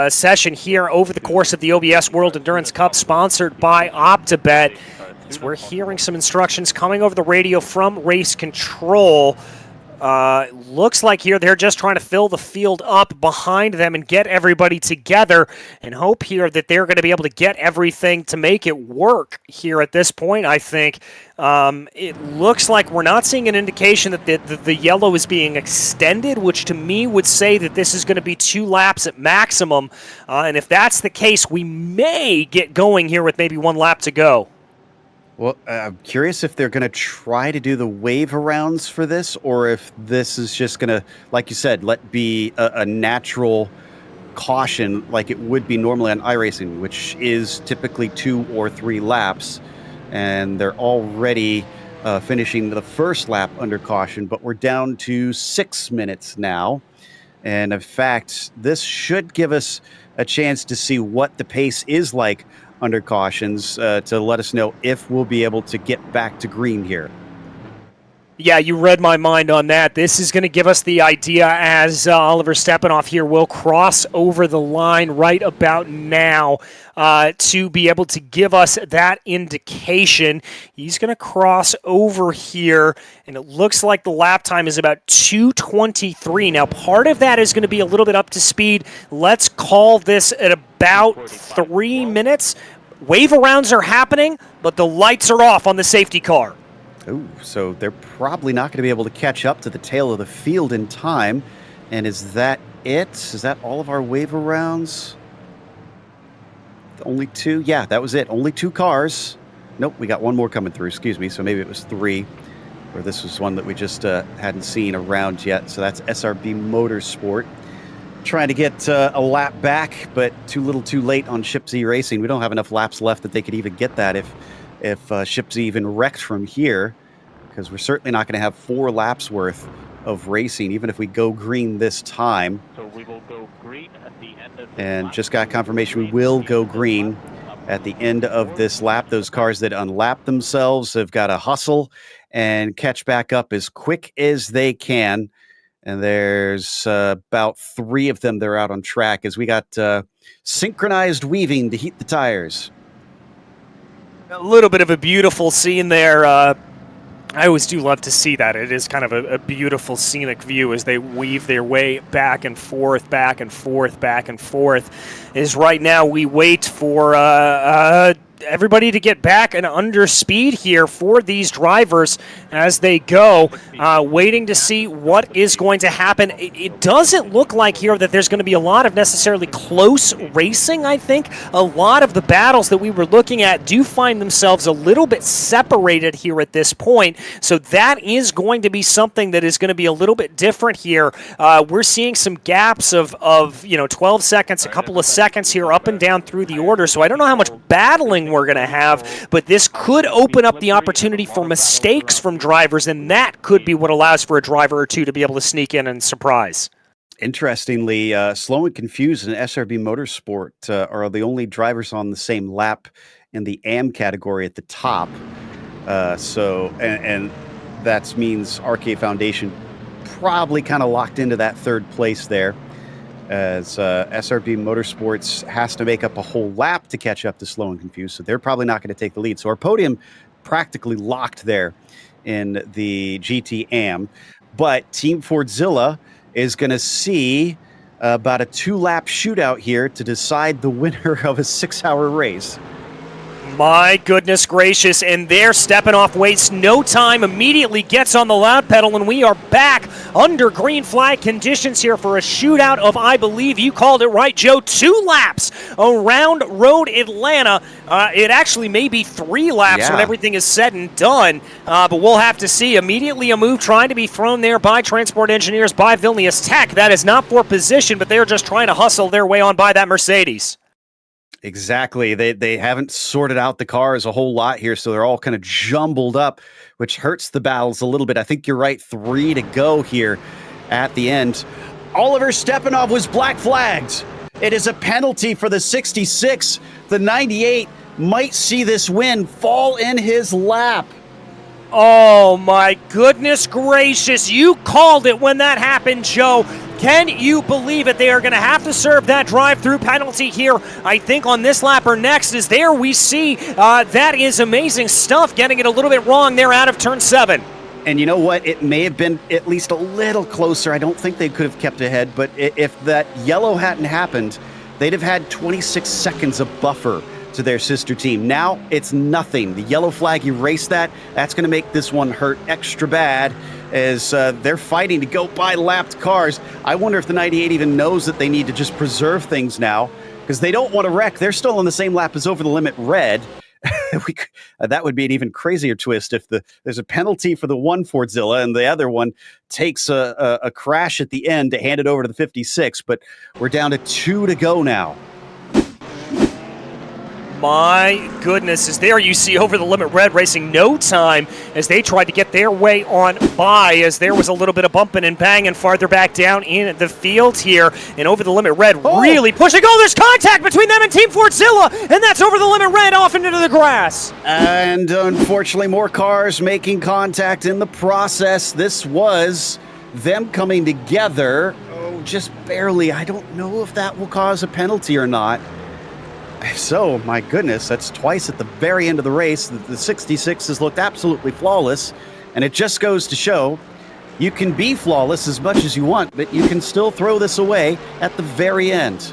session here over the course of the OBS World Endurance Cup, sponsored by OPTIBET. As we're hearing some instructions coming over the radio from Race Control. Looks like here they're just trying to fill the field up behind them and get everybody together and hope here that they're going to be able to get everything to make it work here at this point, I think. It looks like we're not seeing an indication that the yellow is being extended, which to me would say that this is going to be 2 laps at maximum. And if that's the case, we may get going here with maybe 1 lap to go. Well, I'm curious if they're going to try to do the wave arounds for this, or if this is just going to, like you said, let be a natural caution like it would be normally on iRacing, which is typically 2 or 3 laps. And they're already finishing the first lap under caution, but we're down to 6 minutes now. And in fact, this should give us a chance to see what the pace is like under cautions to let us know if we'll be able to get back to green here. Yeah, you read my mind on that. This is going to give us the idea as Oliver Stepanoff here will cross over the line right about now to be able to give us that indication. He's going to cross over here, and it looks like the lap time is about 2:23. Now, part of that is going to be a little bit up to speed. Let's call this at about 3 minutes. Wave arounds are happening, but the lights are off on the safety car. Ooh, so they're probably not going to be able to catch up to the tail of the field in time. And is that it? Is that all of our wave arounds? only 2. Yeah, that was it. Only 2 cars. Nope, we got one more coming through. Excuse me. So maybe it was 3. Or this was one that we just hadn't seen around yet. So that's SRB Motorsport. Trying to get a lap back, but too little too late on Ship Z Racing. We don't have enough laps left that they could even get that if Ship Z even wrecked from here, because we're certainly not going to have 4 laps worth of racing, even if we go green this time. So we will go green at the end of and just got confirmation we will go green at the end of this lap. Those cars that unlap themselves have got to hustle and catch back up as quick as they can. And there's about 3 of them that are out on track as we got synchronized weaving to heat the tires. A little bit of a beautiful scene there. I always do love to see that. It is kind of a beautiful scenic view as they weave their way back and forth, back and forth, back and forth. Is right now we wait for everybody to get back and under speed here for these drivers as they go, waiting to see what is going to happen. It doesn't look like here that there's going to be a lot of necessarily close racing, I think. A lot of the battles that we were looking at do find themselves a little bit separated here at this point, so that is going to be something that is going to be a little bit different here. We're seeing some gaps of 12 seconds, a couple of seconds here up and down through the order, so I don't know how much battling we're going to have, but this could open up the opportunity for mistakes from drivers, and that could be what allows for a driver or 2 to be able to sneak in and surprise. Interestingly, Slow and Confused and SRB Motorsport are the only drivers on the same lap in the AM category at the top. And that means RK Foundation probably kind of locked into that 3rd place there, as SRB Motorsports has to make up a whole lap to catch up to Slow and Confused, so they're probably not going to take the lead. So our podium practically locked there in the GT AM, but Team Fordzilla is going to see about a 2-lap shootout here to decide the winner of a 6-hour race. My goodness gracious, and they're stepping off, wastes no time, immediately gets on the loud pedal, and we are back under green flag conditions here for a shootout of, I believe you called it right, Joe, 2 laps around Road Atlanta. It actually may be 3 laps when everything is said and done, but we'll have to see. Immediately a move trying to be thrown there by Transport Engineers, by Vilnius Tech. That is not for position, but they're just trying to hustle their way on by that Mercedes. Exactly. They haven't sorted out the cars a whole lot here, so they're all kind of jumbled up, which hurts the battles a little bit. I think you're right, 3 to go here at the end. Oliver Stepanov was black flagged. It is a penalty for the 66. The 98 might see this win fall in his lap. Oh my goodness gracious, you called it when that happened, Joe. Can you believe it? They are going to have to serve that drive-through penalty here, I think, on this lap or next. Is there we see that is amazing stuff, getting it a little bit wrong there out of turn 7. And you know what? It may have been at least a little closer. I don't think they could have kept ahead, but if that yellow hadn't happened, they'd have had 26 seconds of buffer to their sister team. Now it's nothing. The yellow flag erased that. That's going to make this one hurt extra bad as they're fighting to go by lapped cars. I wonder if the 98 even knows that they need to just preserve things now, because they don't want to wreck. They're still on the same lap as Over the Limit Red. That would be an even crazier twist if there's a penalty for the one Fordzilla and the other one takes a crash at the end to hand it over to the 56. But we're down to 2 to go now. My goodness, is there you see Over the Limit Red racing no time as they tried to get their way on by, as there was a little bit of bumping and banging farther back down in the field here, and Over the Limit Red really pushing. Oh, there's contact between them and Team Fordzilla, and that's Over the Limit Red off into the grass. And unfortunately, more cars making contact in the process. This was them coming together, just barely. I don't know if that will cause a penalty or not. So, my goodness, that's twice at the very end of the race. The 66 has looked absolutely flawless, and it just goes to show you can be flawless as much as you want, but you can still throw this away at the very end.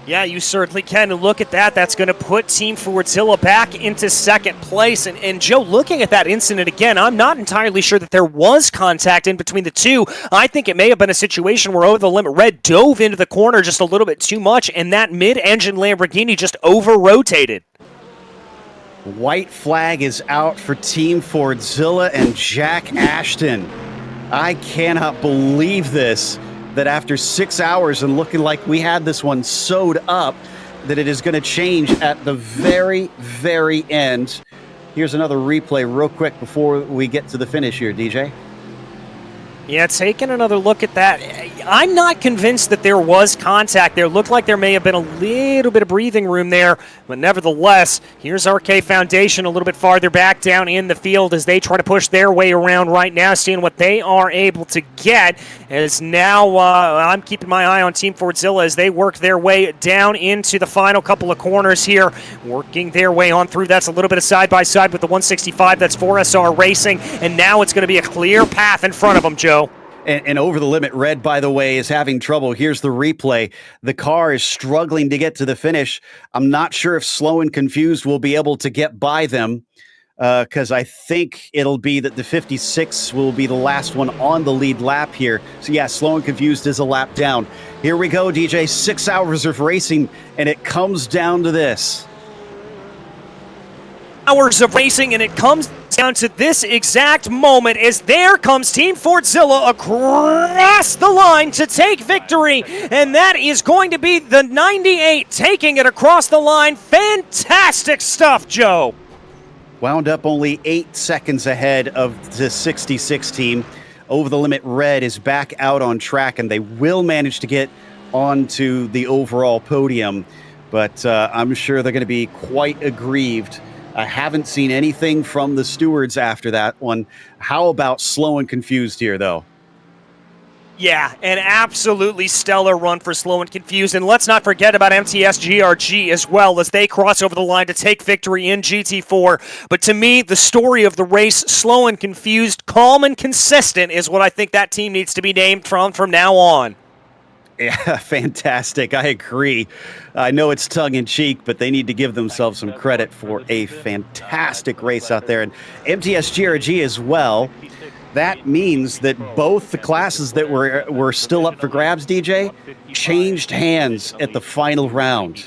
Yeah, you certainly can. And look at that. That's going to put Team Fordzilla back into second place. And Joe, looking at that incident again, I'm not entirely sure that there was contact in between the two. I think it may have been a situation where Over the Limit Red dove into the corner just a little bit too much, and that mid-engine Lamborghini just over-rotated. White flag is out for Team Fordzilla and Jack Ashton. I cannot believe this, that after 6 hours and looking like we had this one sewed up, that it is going to change at the very, very end. Here's another replay real quick before we get to the finish here, DJ. Yeah, taking another look at that, I'm not convinced that there was contact there. Looked like there may have been a little bit of breathing room there, but nevertheless, here's RK Foundation a little bit farther back down in the field as they try to push their way around right now, seeing what they are able to get. As now I'm keeping my eye on Team Fordzilla as they work their way down into the final couple of corners here, working their way on through. That's a little bit of side-by-side with the 165. That's 4SR Racing, and now it's going to be a clear path in front of them, Joe. And Over the Limit Red, by the way, is having trouble. Here's the replay. The car is struggling to get to the finish. I'm not sure if Slow and Confused will be able to get by them, because I think it'll be that the 56 will be the last one on the lead lap here. So yeah, Slow and Confused is a lap down. Here we go, DJ. 6 hours of racing, and it comes down to this. Hours of racing, and it comes down to this exact moment as there comes Team Fordzilla across the line to take victory, and that is going to be the 98 taking it across the line. Fantastic stuff, Joe. Wound up only 8 seconds ahead of the 66 team. Over the Limit Red is back out on track, and they will manage to get onto the overall podium, but I'm sure they're going to be quite aggrieved. I haven't seen anything from the stewards after that one. How about Slow and Confused here, though? Yeah, an absolutely stellar run for Slow and Confused. And let's not forget about MTS GRG as well as they cross over the line to take victory in GT4. But to me, the story of the race, Slow and Confused, calm and consistent, is what I think that team needs to be named from now on. Yeah, fantastic. I agree. I know it's tongue-in-cheek, but they need to give themselves some credit for a fantastic race out there. And MTS GRG as well. That means that both the classes that were still up for grabs, DJ, changed hands at the final round.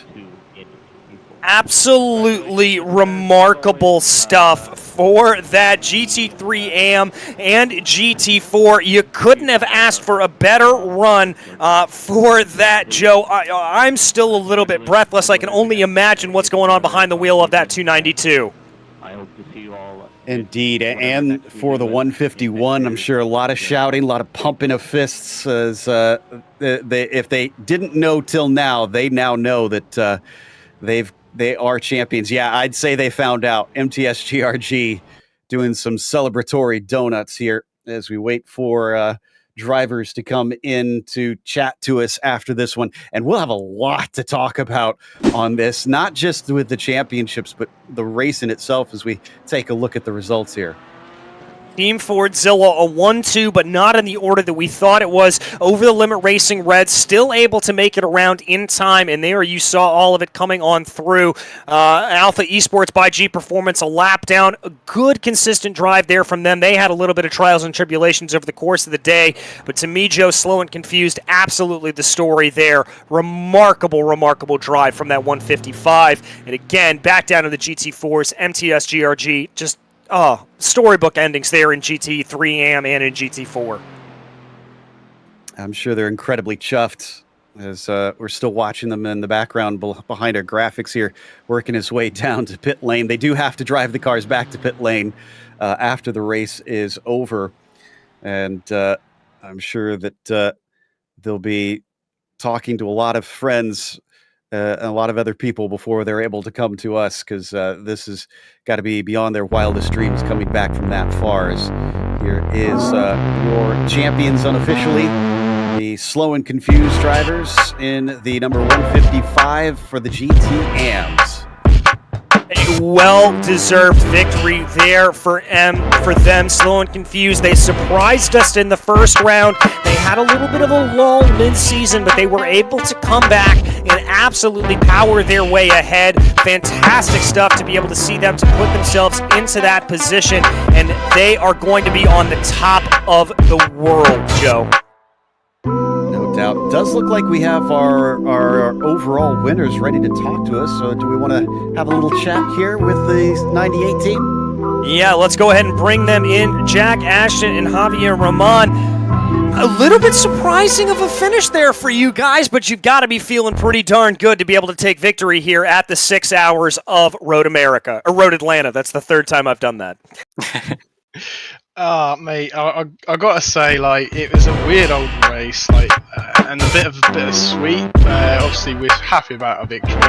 Absolutely remarkable stuff for that GT3 AM and GT4. You couldn't have asked for a better run for that, Joe. I'm still a little bit breathless. I can only imagine what's going on behind the wheel of that 292. I hope to see you all. Indeed, and for the 151, I'm sure a lot of shouting, a lot of pumping of fists. As if they didn't know till now, they now know that they are champions. Yeah, I'd say they found out. MTS GRG doing some celebratory donuts here as we wait for drivers to come in to chat to us after this one. And we'll have a lot to talk about on this, not just with the championships, but the race in itself as we take a look at the results here. Team Fordzilla, a 1-2, but not in the order that we thought it was. Over the Limit Racing Red still able to make it around in time, and there you saw all of it coming on through. Alpha Esports by G Performance, a lap down. A good, consistent drive there from them. They had a little bit of trials and tribulations over the course of the day, but to me, Joe, Slow and Confused, absolutely the story there. Remarkable, remarkable drive from that 155. And again, back down to the GT4s, MTS GRG, just storybook endings there in GT3 AM and in GT4. I'm sure they're incredibly chuffed as we're still watching them in the background behind our graphics here, working his way down to pit lane. They do have to drive the cars back to pit lane after the race is over. And I'm sure that they'll be talking to a lot of friends and a lot of other people before they're able to come to us, because this has got to be beyond their wildest dreams coming back from that far. As here is your champions unofficially, the Slow and Confused drivers in the number 155 for the GT AMs. A well-deserved victory there for them. Slow and confused. They surprised us in the first round. They had a little bit of a lull mid-season, but they were able to come back and absolutely power their way ahead. Fantastic stuff to be able to see them to put themselves into that position, and they are going to be on the top of the world, Joe. No doubt. Does look like we have our overall winners ready to talk to us. So do we want to have a little chat here with the 98 team? Yeah, let's go ahead and bring them in. Jack Ashton and Javier Roman. A little bit surprising of a finish there for you guys, but you've got to be feeling pretty darn good to be able to take victory here at the 6 hours of Road America, or Road Atlanta. That's the third time I've done that. Mate, I gotta say, like, it was a weird old race, like, and a bit of sweet. Obviously, we're happy about our victory.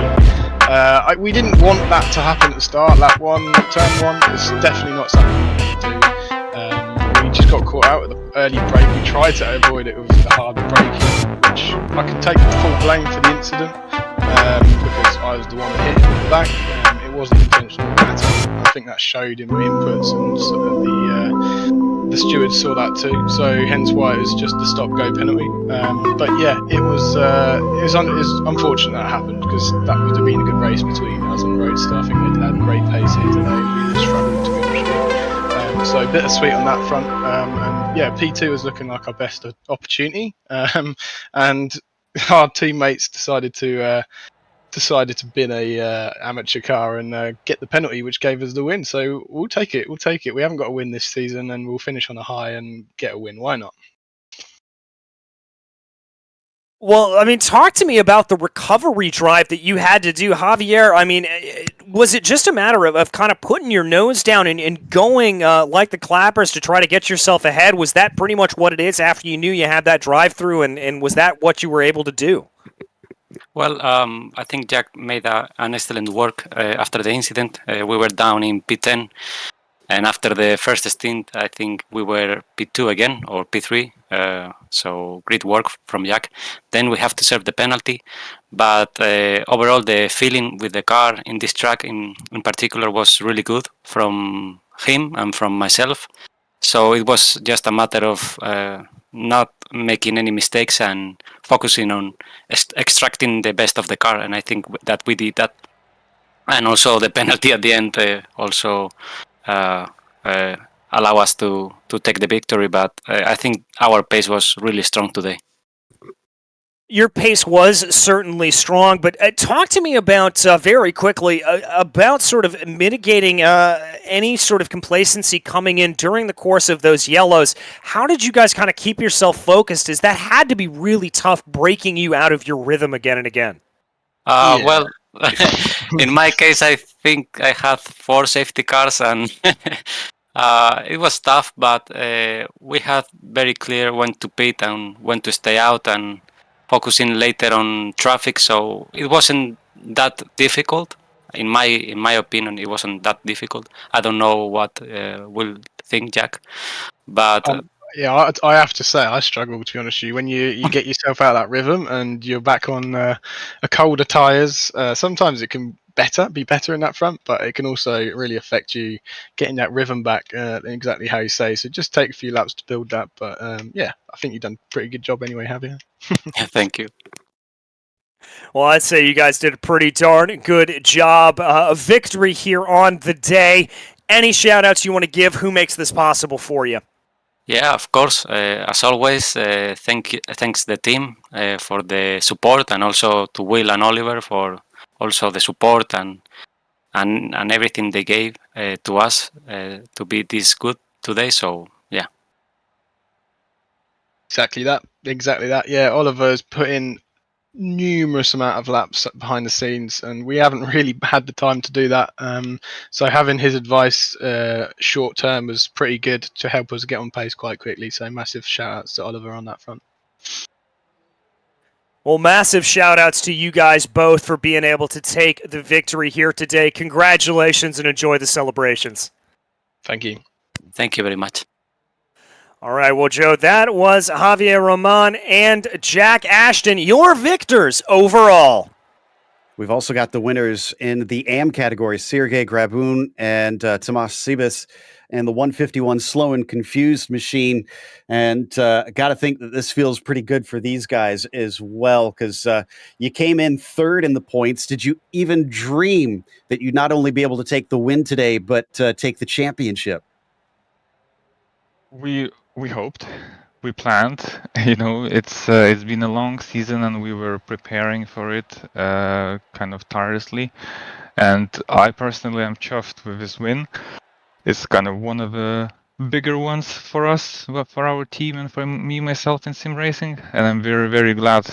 We didn't want that to happen at the start. Lap 1, turn 1, it's definitely not something we need to do. We just got caught out with the early brake. We tried to avoid it with the hard braking, which I can take full blame for the incident, because I was the one that hit it in the back. It wasn't intentional at all. I think that showed in my inputs, and the stewards saw that too. So hence why it was just the stop-go penalty. But yeah, it was unfortunate that happened, because that would have been a good race between us and Roadster. I think they'd had great pace here today. We just struggled to be honest. So bittersweet on that front. And yeah, P2 was looking like our best opportunity. And our teammates decided to bin a amateur car and get the penalty, which gave us the win. So we'll take it. We haven't got a win this season, and we'll finish on a high and get a win. Why not? Well, I mean, talk to me about the recovery drive that you had to do, Javier. I mean, was it just a matter of kind of putting your nose down and going like the clappers to try to get yourself ahead? Was that pretty much what it is after you knew you had that drive-through, and was that what you were able to do? Well, I think Jack made an excellent work after the incident. We were down in P10, and after the first stint, I think we were P2 again, or P3. So great work from Jack. Then we have to serve the penalty. But overall, the feeling with the car in this track in particular was really good from him and from myself. So it was just a matter of not making any mistakes and focusing on extracting the best of the car, and I think that we did that. And also the penalty at the end also allow us to take the victory, but I think our pace was really strong today. Your pace was certainly strong, but talk to me about, very quickly, about sort of mitigating any sort of complacency coming in during the course of those yellows. How did you guys kind of keep yourself focused, as that had to be really tough, breaking you out of your rhythm again and again? Well, in my case, I think I had 4 safety cars, and it was tough, but we had very clear when to pit and when to stay out, and focusing later on traffic, so it wasn't that difficult. In my opinion, it wasn't that difficult. I don't know what will think Jack, but yeah, I have to say I struggle, to be honest with you. When you get yourself out of that rhythm and you're back on a colder tyres, sometimes it can be better in that front, but it can also really affect you getting that rhythm back exactly how you say. So just take a few laps to build that, but yeah, I think you've done a pretty good job anyway, have you? Yeah, thank you. Well, I'd say you guys did a pretty darn good job. A victory here on the day. Any shout-outs you want to give? Who makes this possible for you? Yeah, of course. As always, thanks the team for the support, and also to Will and Oliver for also the support and everything they gave to us to be this good today. So yeah. Exactly that. Yeah, Oliver's put in numerous amount of laps behind the scenes, and we haven't really had the time to do that. So having his advice short term was pretty good to help us get on pace quite quickly. So massive shout outs to Oliver on that front. Well, massive shout-outs to you guys both for being able to take the victory here today. Congratulations, and enjoy the celebrations. Thank you. Thank you very much. All right, well, Joe, that was Javier Roman and Jack Ashton, your victors overall. We've also got the winners in the AM category, Sergei Grabun and Tomas Sibis, and the 151 Slow and Confused machine. And got to think that this feels pretty good for these guys as well, because you came in third in the points. Did you even dream that you'd not only be able to take the win today, but take the championship? We hoped, we planned. You know, it's been a long season, and we were preparing for it kind of tirelessly. And I personally am chuffed with this win. It's kind of one of the bigger ones for us, for our team, and for me myself in sim racing. And I'm very, very glad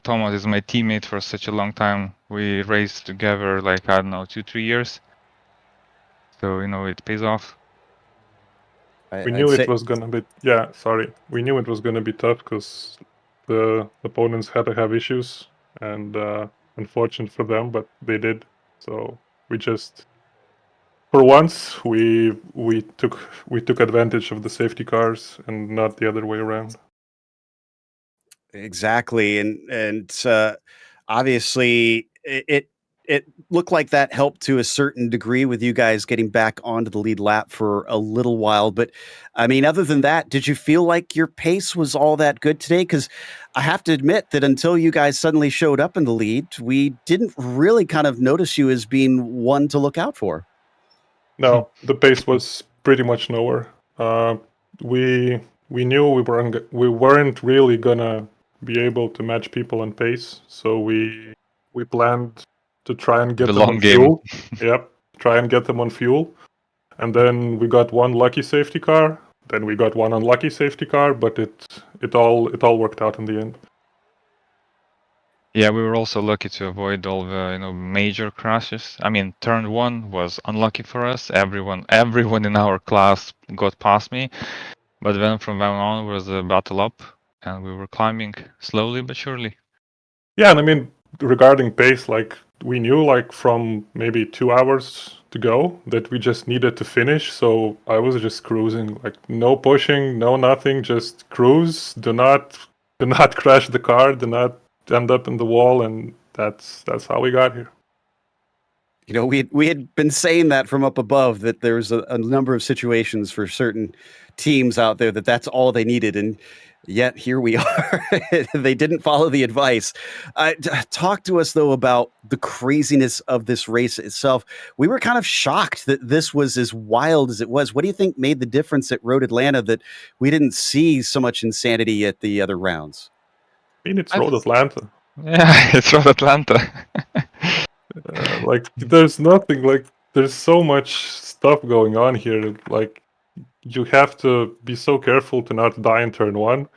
Thomas is my teammate for such a long time. We raced together, like, I don't know, 2-3 years. So, you know, it pays off. We knew it was gonna be we knew it was gonna be tough because the opponents had to have issues, and unfortunate for them, but they did. So we just, for once, we took advantage of the safety cars and not the other way around. Exactly, and obviously it looked like that helped to a certain degree with you guys getting back onto the lead lap for a little while. But I mean, other than that, did you feel like your pace was all that good today? Because I have to admit that until you guys suddenly showed up in the lead, we didn't really kind of notice you as being one to look out for. No, the pace was pretty much nowhere. We knew we weren't really gonna be able to match people on pace, so we planned to try and get The them long on game. fuel. Yep, try and get them on fuel, and then we got one lucky safety car. Then we got one unlucky safety car, but it all worked out in the end. Yeah, we were also lucky to avoid all the major crashes. I mean, turn 1 was unlucky for us. Everyone in our class got past me, but then from then on was a battle up, and we were climbing slowly but surely. Yeah, and I mean, regarding pace, like we knew like from maybe 2 hours to go that we just needed to finish. So I was just cruising, like no pushing, no nothing, just cruise. Do not crash the car. Do not end up in the wall, and that's how we got here. You know, we had been saying that from up above, that there's a number of situations for certain teams out there that's all they needed, and yet here we are. They didn't follow the advice. Talk to us though about the craziness of this race itself. We were kind of shocked that this was as wild as it was. What do you think made the difference at Road Atlanta that we didn't see so much insanity at the other rounds? I mean, it's Road Atlanta. Yeah, it's Road Atlanta. Like there's nothing, like there's so much stuff going on here. Like you have to be so careful to not die in turn 1.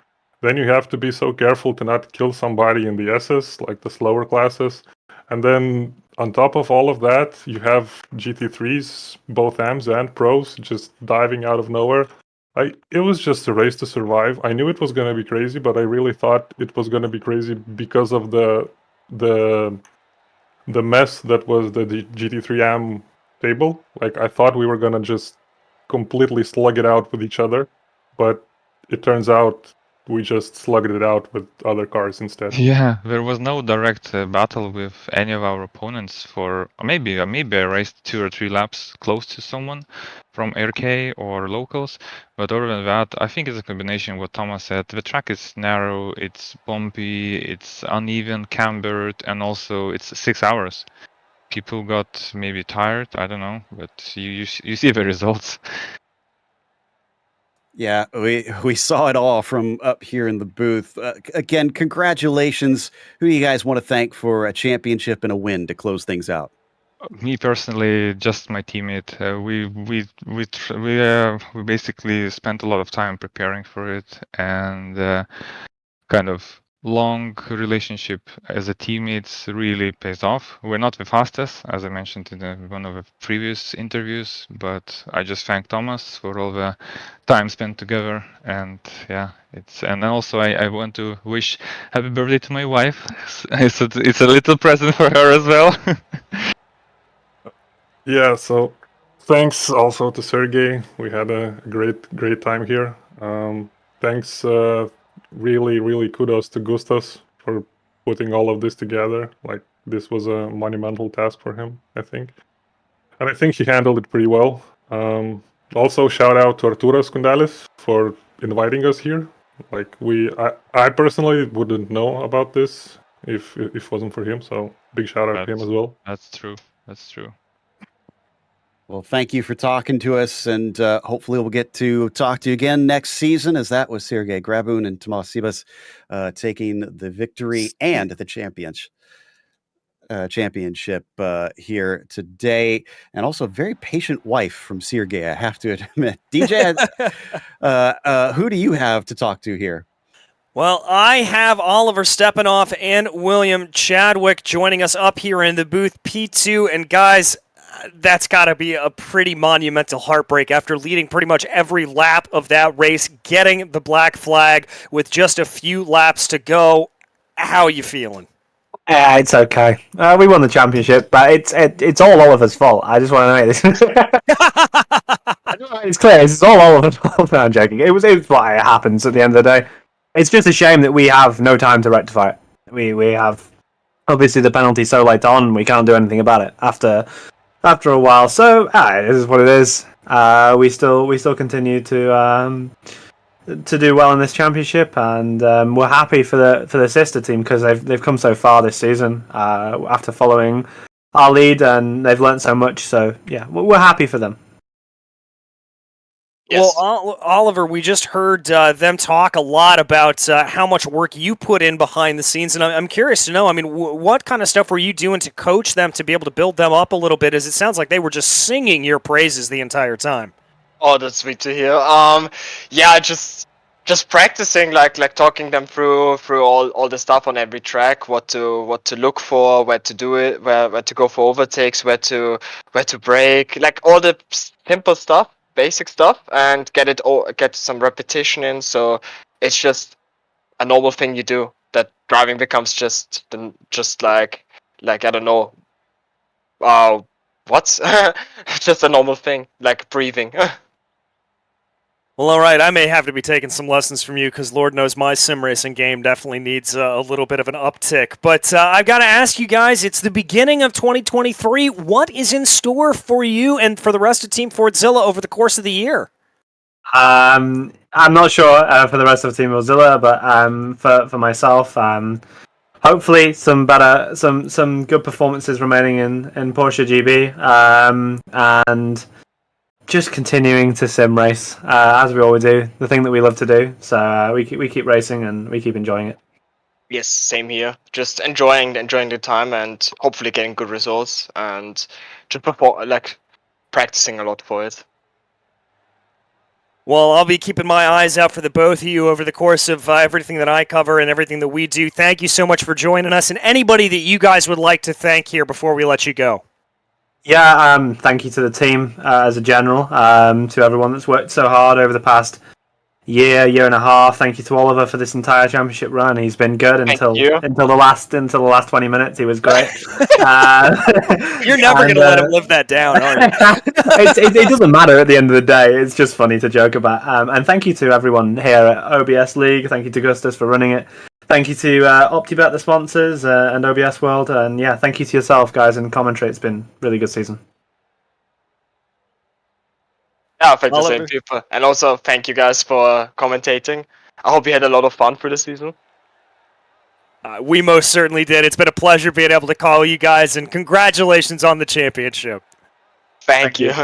Then you have to be so careful to not kill somebody in the SS, like the slower classes. And then on top of all of that, you have GT3s, both AMs and pros, just diving out of nowhere. It was just a race to survive. I knew it was going to be crazy, but I really thought it was going to be crazy because of the mess that was the GT3 AM table. Like I thought we were going to just completely slug it out with each other, but it turns out we just slugged it out with other cars instead. Yeah, there was no direct battle with any of our opponents for maybe I raced 2 or 3 laps close to someone from RK or locals, but other than that, I think it's a combination of what Thomas said. The track is narrow, it's bumpy, it's uneven, cambered, and also it's 6 hours. People got maybe tired, I don't know, but you see the results. Yeah, we saw it all from up here in the booth. Again, congratulations. Who do you guys want to thank for a championship and a win to close things out? Me personally, just my teammate. We basically spent a lot of time preparing for it, and kind of long relationship as a teammates really pays off. We're not the fastest, as I mentioned in one of the previous interviews, but I just thank Thomas for all the time spent together, and yeah, and also I want to wish happy birthday to my wife. It's a little present for her as well. Yeah, so thanks also to Sergey. We had a great time here. Thanks, really kudos to Gustas for putting all of this together. Like this was a monumental task for him, I think. And I think he handled it pretty well. Also, shout out to Arturo Skundales for inviting us here. Like I personally wouldn't know about this if it wasn't for him. So big shout out to him as well. That's true. That's true. Well, thank you for talking to us, and hopefully we'll get to talk to you again next season, as that was Sergei Grabun and Tomas Sibas taking the victory and the championship here today, and also a very patient wife from Sergei, I have to admit. DJ, who do you have to talk to here? Well, I have Oliver Stepanoff and William Chadwick joining us up here in the booth P2, and guys, that's got to be a pretty monumental heartbreak after leading pretty much every lap of that race, getting the black flag with just a few laps to go. How are you feeling? It's okay. We won the championship, but it's all Oliver's fault. I just want to know this. It's clear. It's all Oliver's fault. No, I'm joking. It was what happens at the end of the day. It's just a shame that we have no time to rectify it. We have obviously the penalty so late on, we can't do anything about it after a while. So it is what it is. We still continue to do well in this championship, and we're happy for the sister team because they've come so far this season after following our lead, and they've learnt so much. So yeah, we're happy for them. Yes. Well, Oliver, we just heard them talk a lot about how much work you put in behind the scenes, and I'm curious to know, I mean, what kind of stuff were you doing to coach them to be able to build them up a little bit, as it sounds like they were just singing your praises the entire time. Oh, that's sweet to hear. Yeah, just practicing, like talking them through all the stuff on every track, what to look for, where to do it, where to go for overtakes, where to brake, like all the simple stuff, basic stuff, and get some repetition in. So it's just a normal thing you do. That driving becomes just like I don't know, what's just a normal thing, like breathing. Well, all right, I may have to be taking some lessons from you because Lord knows my sim racing game definitely needs a little bit of an uptick. But I've got to ask you guys, it's the beginning of 2023. What is in store for you and for the rest of Team Fordzilla over the course of the year? I'm not sure for the rest of Team Fordzilla, but for myself, hopefully some good performances remaining in Porsche GB, and just continuing to sim race as we always do, the thing that we love to do. So we keep racing and we keep enjoying it. Yes, same here. Just enjoying the time and hopefully getting good results and just practicing a lot for it. Well, I'll be keeping my eyes out for the both of you over the course of everything that I cover and everything that we do. Thank you so much for joining us, and anybody that you guys would like to thank here before we let you go. Yeah, thank you to the team as a general, to everyone that's worked so hard over the past year and a half. Thank you to Oliver for this entire championship run. He's been good until the last 20 minutes. He was great. You're never going to let him live that down, are you? It doesn't matter at the end of the day. It's just funny to joke about. And thank you to everyone here at OBS League. Thank you to Gustus for running it. Thank you to OpTIBET, the sponsors, and OBS World. And yeah, thank you to yourself, guys, in commentary. It's been a really good season. Yeah, thank the same people. And also thank you guys for commentating. I hope you had a lot of fun for the season. We most certainly did. It's been a pleasure being able to call you guys, and congratulations on the championship. Thank you.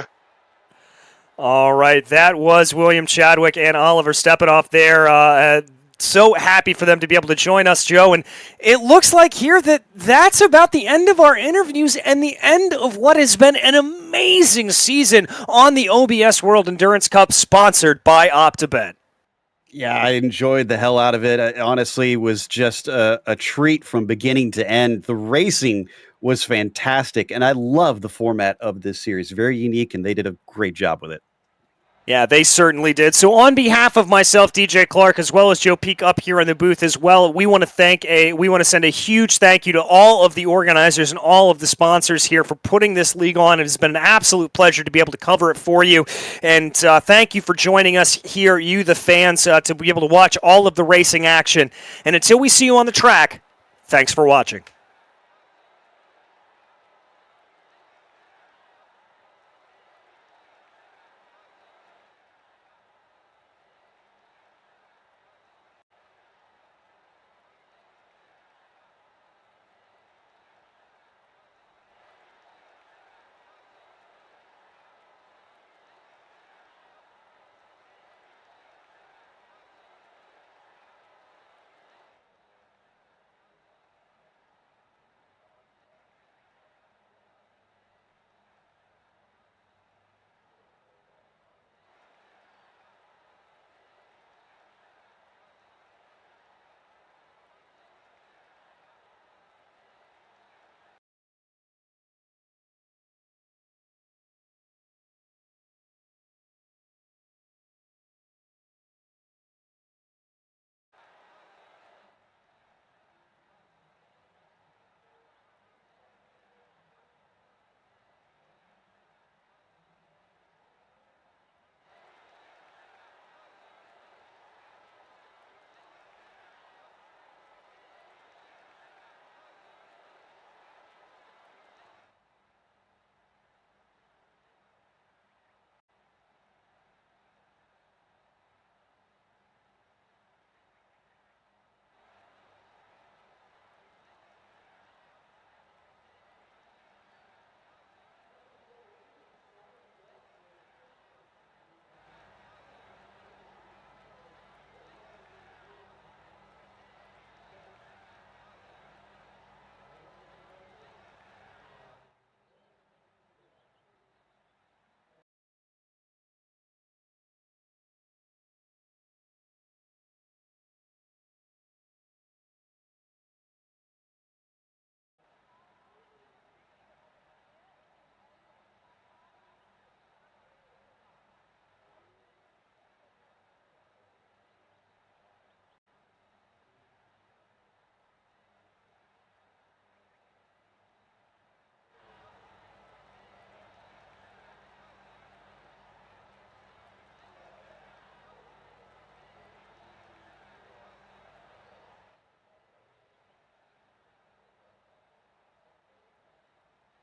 All right, that was William Chadwick and Oliver Stepanoff there. So happy for them to be able to join us, Joe. And it looks like here that's about the end of our interviews and the end of what has been an amazing season on the OBS World Endurance Cup, sponsored by OPTIBET. Yeah, I enjoyed the hell out of it. It honestly was just a treat from beginning to end. The racing was fantastic, and I love the format of this series. Very unique, and they did a great job with it. Yeah, they certainly did. So on behalf of myself, DJ Clark, as well as Joe Peak up here in the booth as well, we want to send a huge thank you to all of the organizers and all of the sponsors here for putting this league on. It has been an absolute pleasure to be able to cover it for you. And thank you for joining us here, you the fans, to be able to watch all of the racing action. And until we see you on the track, thanks for watching.